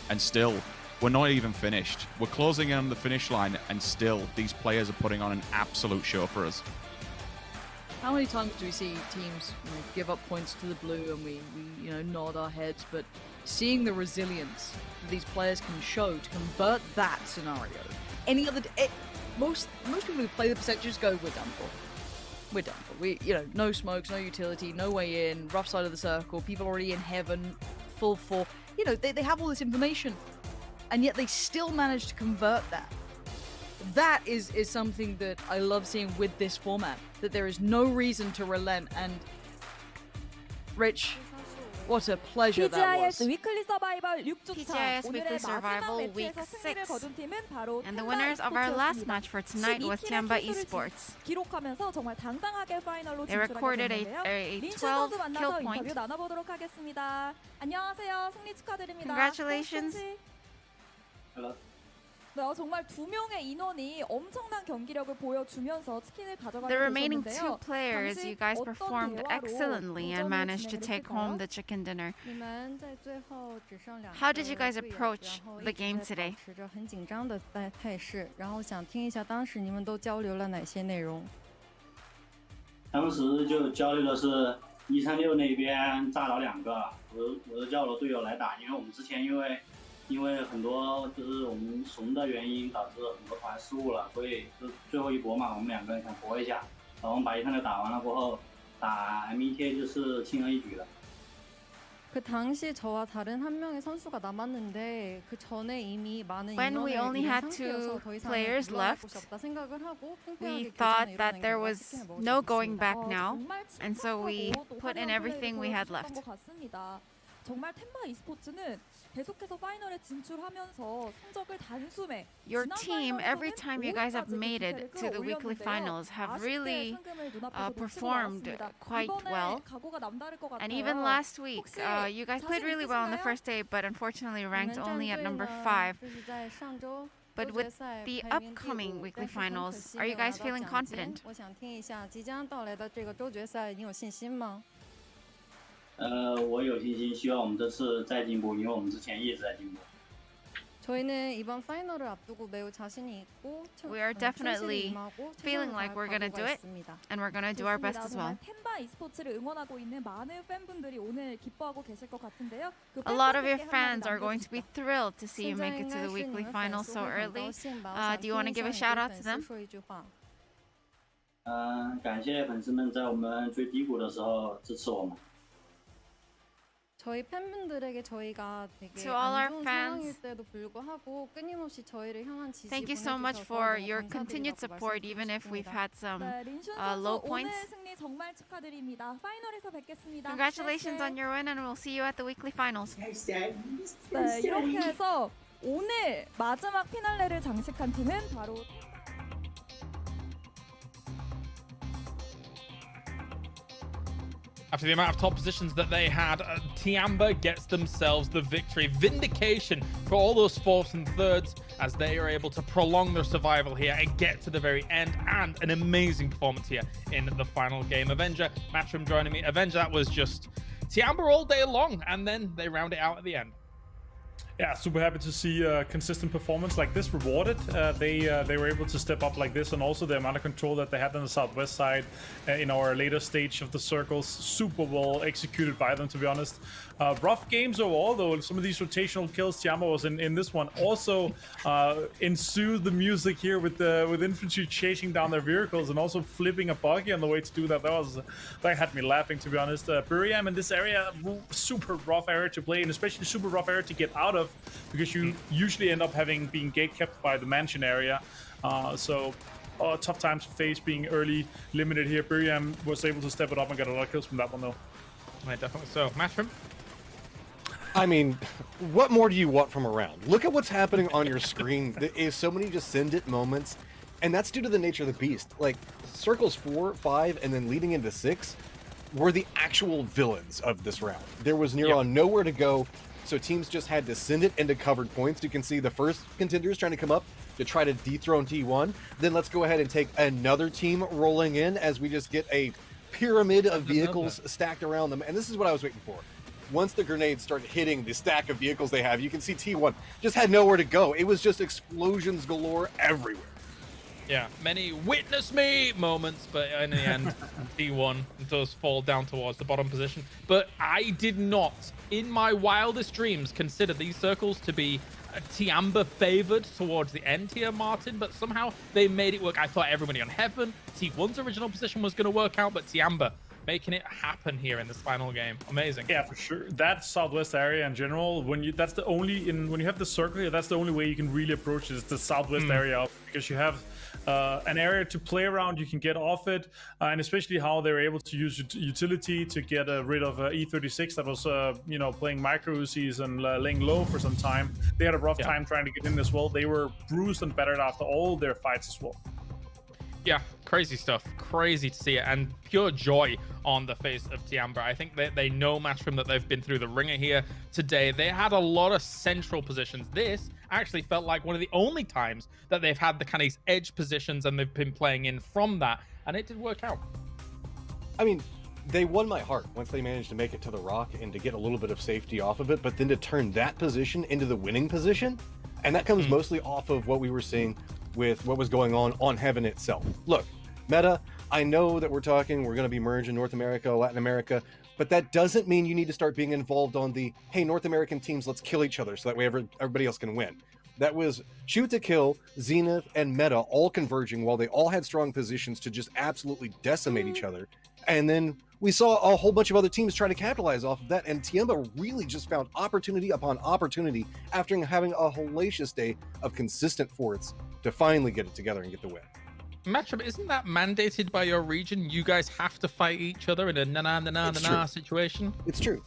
And still, we're not even finished. We're closing in on the finish line, and still, these players are putting on an absolute show for us. How many times do we see teams give up points to the blue and we nod our heads, but seeing the resilience that these players can show to convert that scenario, most people who play the percentages go, we're done for. We're done for. No smokes, no utility, no way in, rough side of the circle, people already in heaven, full for. They have all this information, and yet they still manage to convert that. That is something that I love seeing with this format, that there is no reason to relent. And Rich, what a pleasure that was. PGI.S weekly survival 6주차. PGI.S weekly survival week 6. And the winners of our last match for tonight was Esports. 기록하면서 정말 당당하게 파이널로 They recorded a 12 kill point. 인터뷰 나눠보도록 하겠습니다. 안녕하세요. 승리 축하드립니다. Congratulations. Hello. 정말 두 명의 인원이 엄청난 경기력을 보여주면서 치킨을 가져가게 The remaining 되셨는데요. 2 players, you guys performed excellently and managed to take home the chicken dinner. How did you guys approach the game today? 持着很紧张的态势，然后想听一下当时你们都交流了哪些内容。当时就交流的是136那边炸倒2个，我就叫我的队友来打，因为我们之前因为很多就是我们怂的原因导致很多团失误了，所以就最后一搏嘛，我们2个人想搏一下，然后我们把136打完了过后，打 META 就是轻而易举的。 그 당시 저와 다른 한 명의 선수가 남았는데 그 전에 이미 많은 When we only had 2 players left, we thought that there was no going back now, and so we put in everything we had left. 정말 템바 e스포츠는 계속해서 파이널에 진출하면서 성적을 단숨에 Your team, every time you guys have made it to the weekly finals, have really performed quite well. And even last week, you guys played really well on the first day, but unfortunately ranked only at number 5. But with the upcoming weekly finals, are you guys feeling confident? 我想听一下即将到来的这个周决赛，你有信心吗？我有信心，希望我们这次再进步，因为我们之前一直在进步。 저희는 이번 파이널을 앞두고 매우 자신이 있고 We are definitely feeling like we're gonna do it, and we're gonna do our best as well. 템바 e스포츠를 응원하고 있는 많은 팬분들이 오늘 기뻐하고 계실 것 같은데요. A lot of your fans are going to be thrilled to see you make it to the weekly finals so early. Do you want to give a shout out to them? 感谢粉丝们在我们最低谷的时候支持我们。 저희 팬분들에게 저희가 되게 To all our 안 좋은 fans, 상황일 때도 불구하고 끊임없이 저희를 향한 지지 thank you so much for your continued support, even if we've had some low points. 오늘 승리 정말 축하드립니다. 파이널에서 뵙겠습니다. Congratulations on your win, and we'll see you at the weekly finals. 네, 이렇게 해서 오늘 마지막 피날레를 장식한 팀은 바로 After the amount of top positions that they had, Tiamba gets themselves the victory. Vindication for all those fourths and thirds as they are able to prolong their survival here and get to the very end, and an amazing performance here in the final game. Avenger, Matchroom joining me. Avenger, that was just Tiamba all day long, and then they round it out at the end. Yeah, super happy to see consistent performance like this rewarded. They were able to step up like this, and also the amount of control that they had on the southwest side in our later stage of the circles, super well executed by them, to be honest. Rough games overall, though. Some of these rotational kills, Tiamba was in this one. Also ensued the music here with infantry chasing down their vehicles and also flipping a buggy on the way to do that. That had me laughing, to be honest. Buriam in this area, super rough area to play, and especially super rough area to get out of, because you usually end up being gate kept by the mansion area. So tough times to face, being early limited here. Buriam was able to step it up and get a lot of kills from that one, though. Right, definitely so. Matchroom? I mean, what more do you want from a round? Look at what's happening on your screen. There is so many just send it moments, and that's due to the nature of the beast. Like, circles 4, 5, and then leading into 6 were the actual villains of this round. There was near on nowhere to go, so teams just had to send it into covered points. You can see the first contenders trying to come up to try to dethrone T1. Then let's go ahead and take another team rolling in as we just get a pyramid of vehicles stacked around them. And this is what I was waiting for. Once the grenades started hitting the stack of vehicles they have, you can see T1 just had nowhere to go. It was just explosions galore everywhere. Yeah, many witness me moments, but in the end, T1 does fall down towards the bottom position. But I did not, in my wildest dreams, consider these circles to be Tiamba favored towards the end here, Martin, but somehow they made it work. I thought everybody on Heaven, T1's original position was going to work out, but Tiamba making it happen here in this final game. Amazing. Yeah, for sure. That southwest area in general, when you have the circle here, that's the only way you can really approach it, is the southwest area, because you have an area to play around, you can get off it, and especially how they were able to use utility to get rid of E36 that was playing micro Uzis and laying low for some time. They had a rough time trying to get in as well. They were bruised and battered after all their fights as well. Yeah, crazy stuff. Crazy to see it, and pure joy on the face of Tiamba. I think they know Matchroom, that they've been through the ringer here today. They had a lot of central positions. This actually felt like one of the only times that they've had the kind of edge positions, and they've been playing in from that, and it did work out. I mean, they won my heart once they managed to make it to the rock and to get a little bit of safety off of it, but then to turn that position into the winning position, and that comes mostly off of what we were seeing with what was going on Heaven itself. Look, meta, I know that we're going to be merging North America, Latin America, but that doesn't mean you need to start being involved on the, hey, North American teams, let's kill each other so that way everybody else can win. That was Shoot to Kill, Zenith, and Meta all converging while they all had strong positions to just absolutely decimate each other. And then we saw a whole bunch of other teams try to capitalize off of that, and Tiamba really just found opportunity upon opportunity after having a hellacious day of consistent forts to finally get it together and get the win. Matchup, isn't that mandated by your region? You guys have to fight each other in a na-na-na-na-na situation? It's true.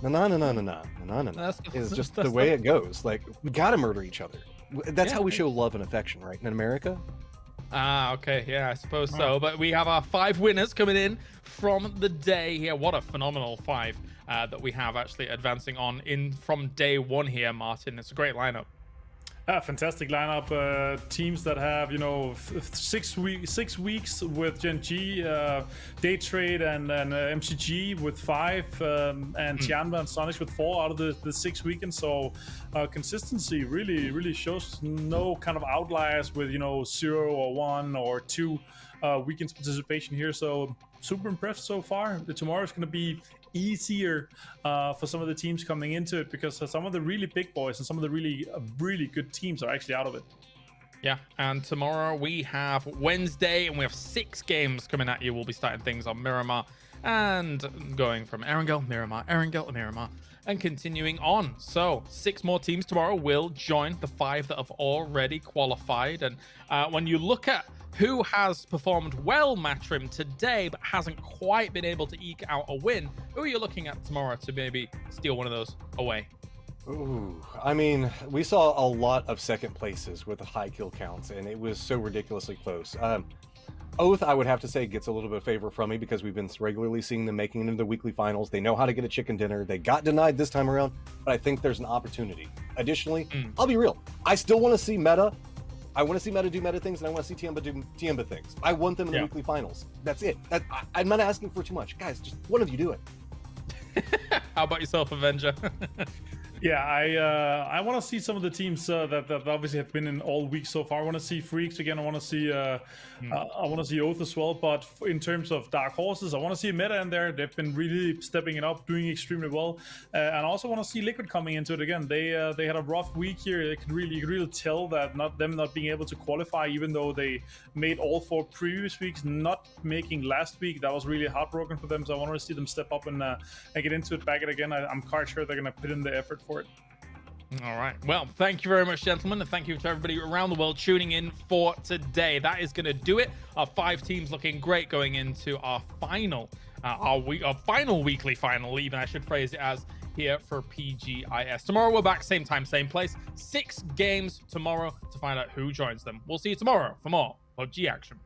Na-na-na-na-na-na-na-na is just the way it goes. Like, we gotta murder each other. That's how we show love and affection, right? In America? Ah, okay. Yeah, I suppose so. But we have our 5 winners coming in from the day here. What a phenomenal 5 that we have actually advancing on in from day 1 here, Martin. It's a great lineup. Fantastic lineup. Teams that have 6 weeks with Gen G, Day Trade and MCG with 5, and Tianma and Sonic with 4 out of the 6 weekends. So consistency really shows. No kind of outliers with 0 or 1 or 2 weekends participation here. So super impressed so far. Tomorrow is going to be easier for some of the teams coming into it, because some of the really big boys and some of the really good teams are actually out of it. Yeah, and tomorrow we have Wednesday, and we have 6 games coming at you. We'll be starting things on Miramar and going from Erangel, Miramar, Erangel, Miramar, and continuing on. So 6 more teams tomorrow will join the 5 that have already qualified. And when you look at who has performed well, Matrim, today, but hasn't quite been able to eke out a win, who are you looking at tomorrow to maybe steal one of those away? Ooh, I mean, we saw a lot of second places with high kill counts, and it was so ridiculously close. Oath, I would have to say, gets a little bit of favor from me because we've been regularly seeing them making it into the weekly finals. They know how to get a chicken dinner. They got denied this time around, but I think there's an opportunity. Additionally, I'll be real. I still want to see Meta. I want to see Meta do Meta things, and I want to see Tiamba do Tiamba things. I want them in the weekly finals. That's it. I'm not asking for too much. Guys, just one of you do it. How about yourself, Avenger? Yeah, I want to see some of the teams that obviously have been in all week so far. I want to see Freaks again. I want to see Oath as well. But in terms of dark horses, I want to see Meta in there. They've been really stepping it up, doing extremely well. And I also want to see Liquid coming into it again. They had a rough week here. You could really tell that them not being able to qualify, even though they made all 4 previous weeks, not making last week. That was really heartbroken for them. So I want to see them step up and get into it back again. I'm quite sure they're going to put in the effort for it. All right. Well, thank you very much, gentlemen, and thank you to everybody around the world tuning in for today. That is going to do it. Our 5 teams looking great going into our final, our final weekly final, even I should phrase it as, here for PGI.S. Tomorrow we're back, same time, same place. 6 games tomorrow to find out who joins them. We'll see you tomorrow for more PUBG action.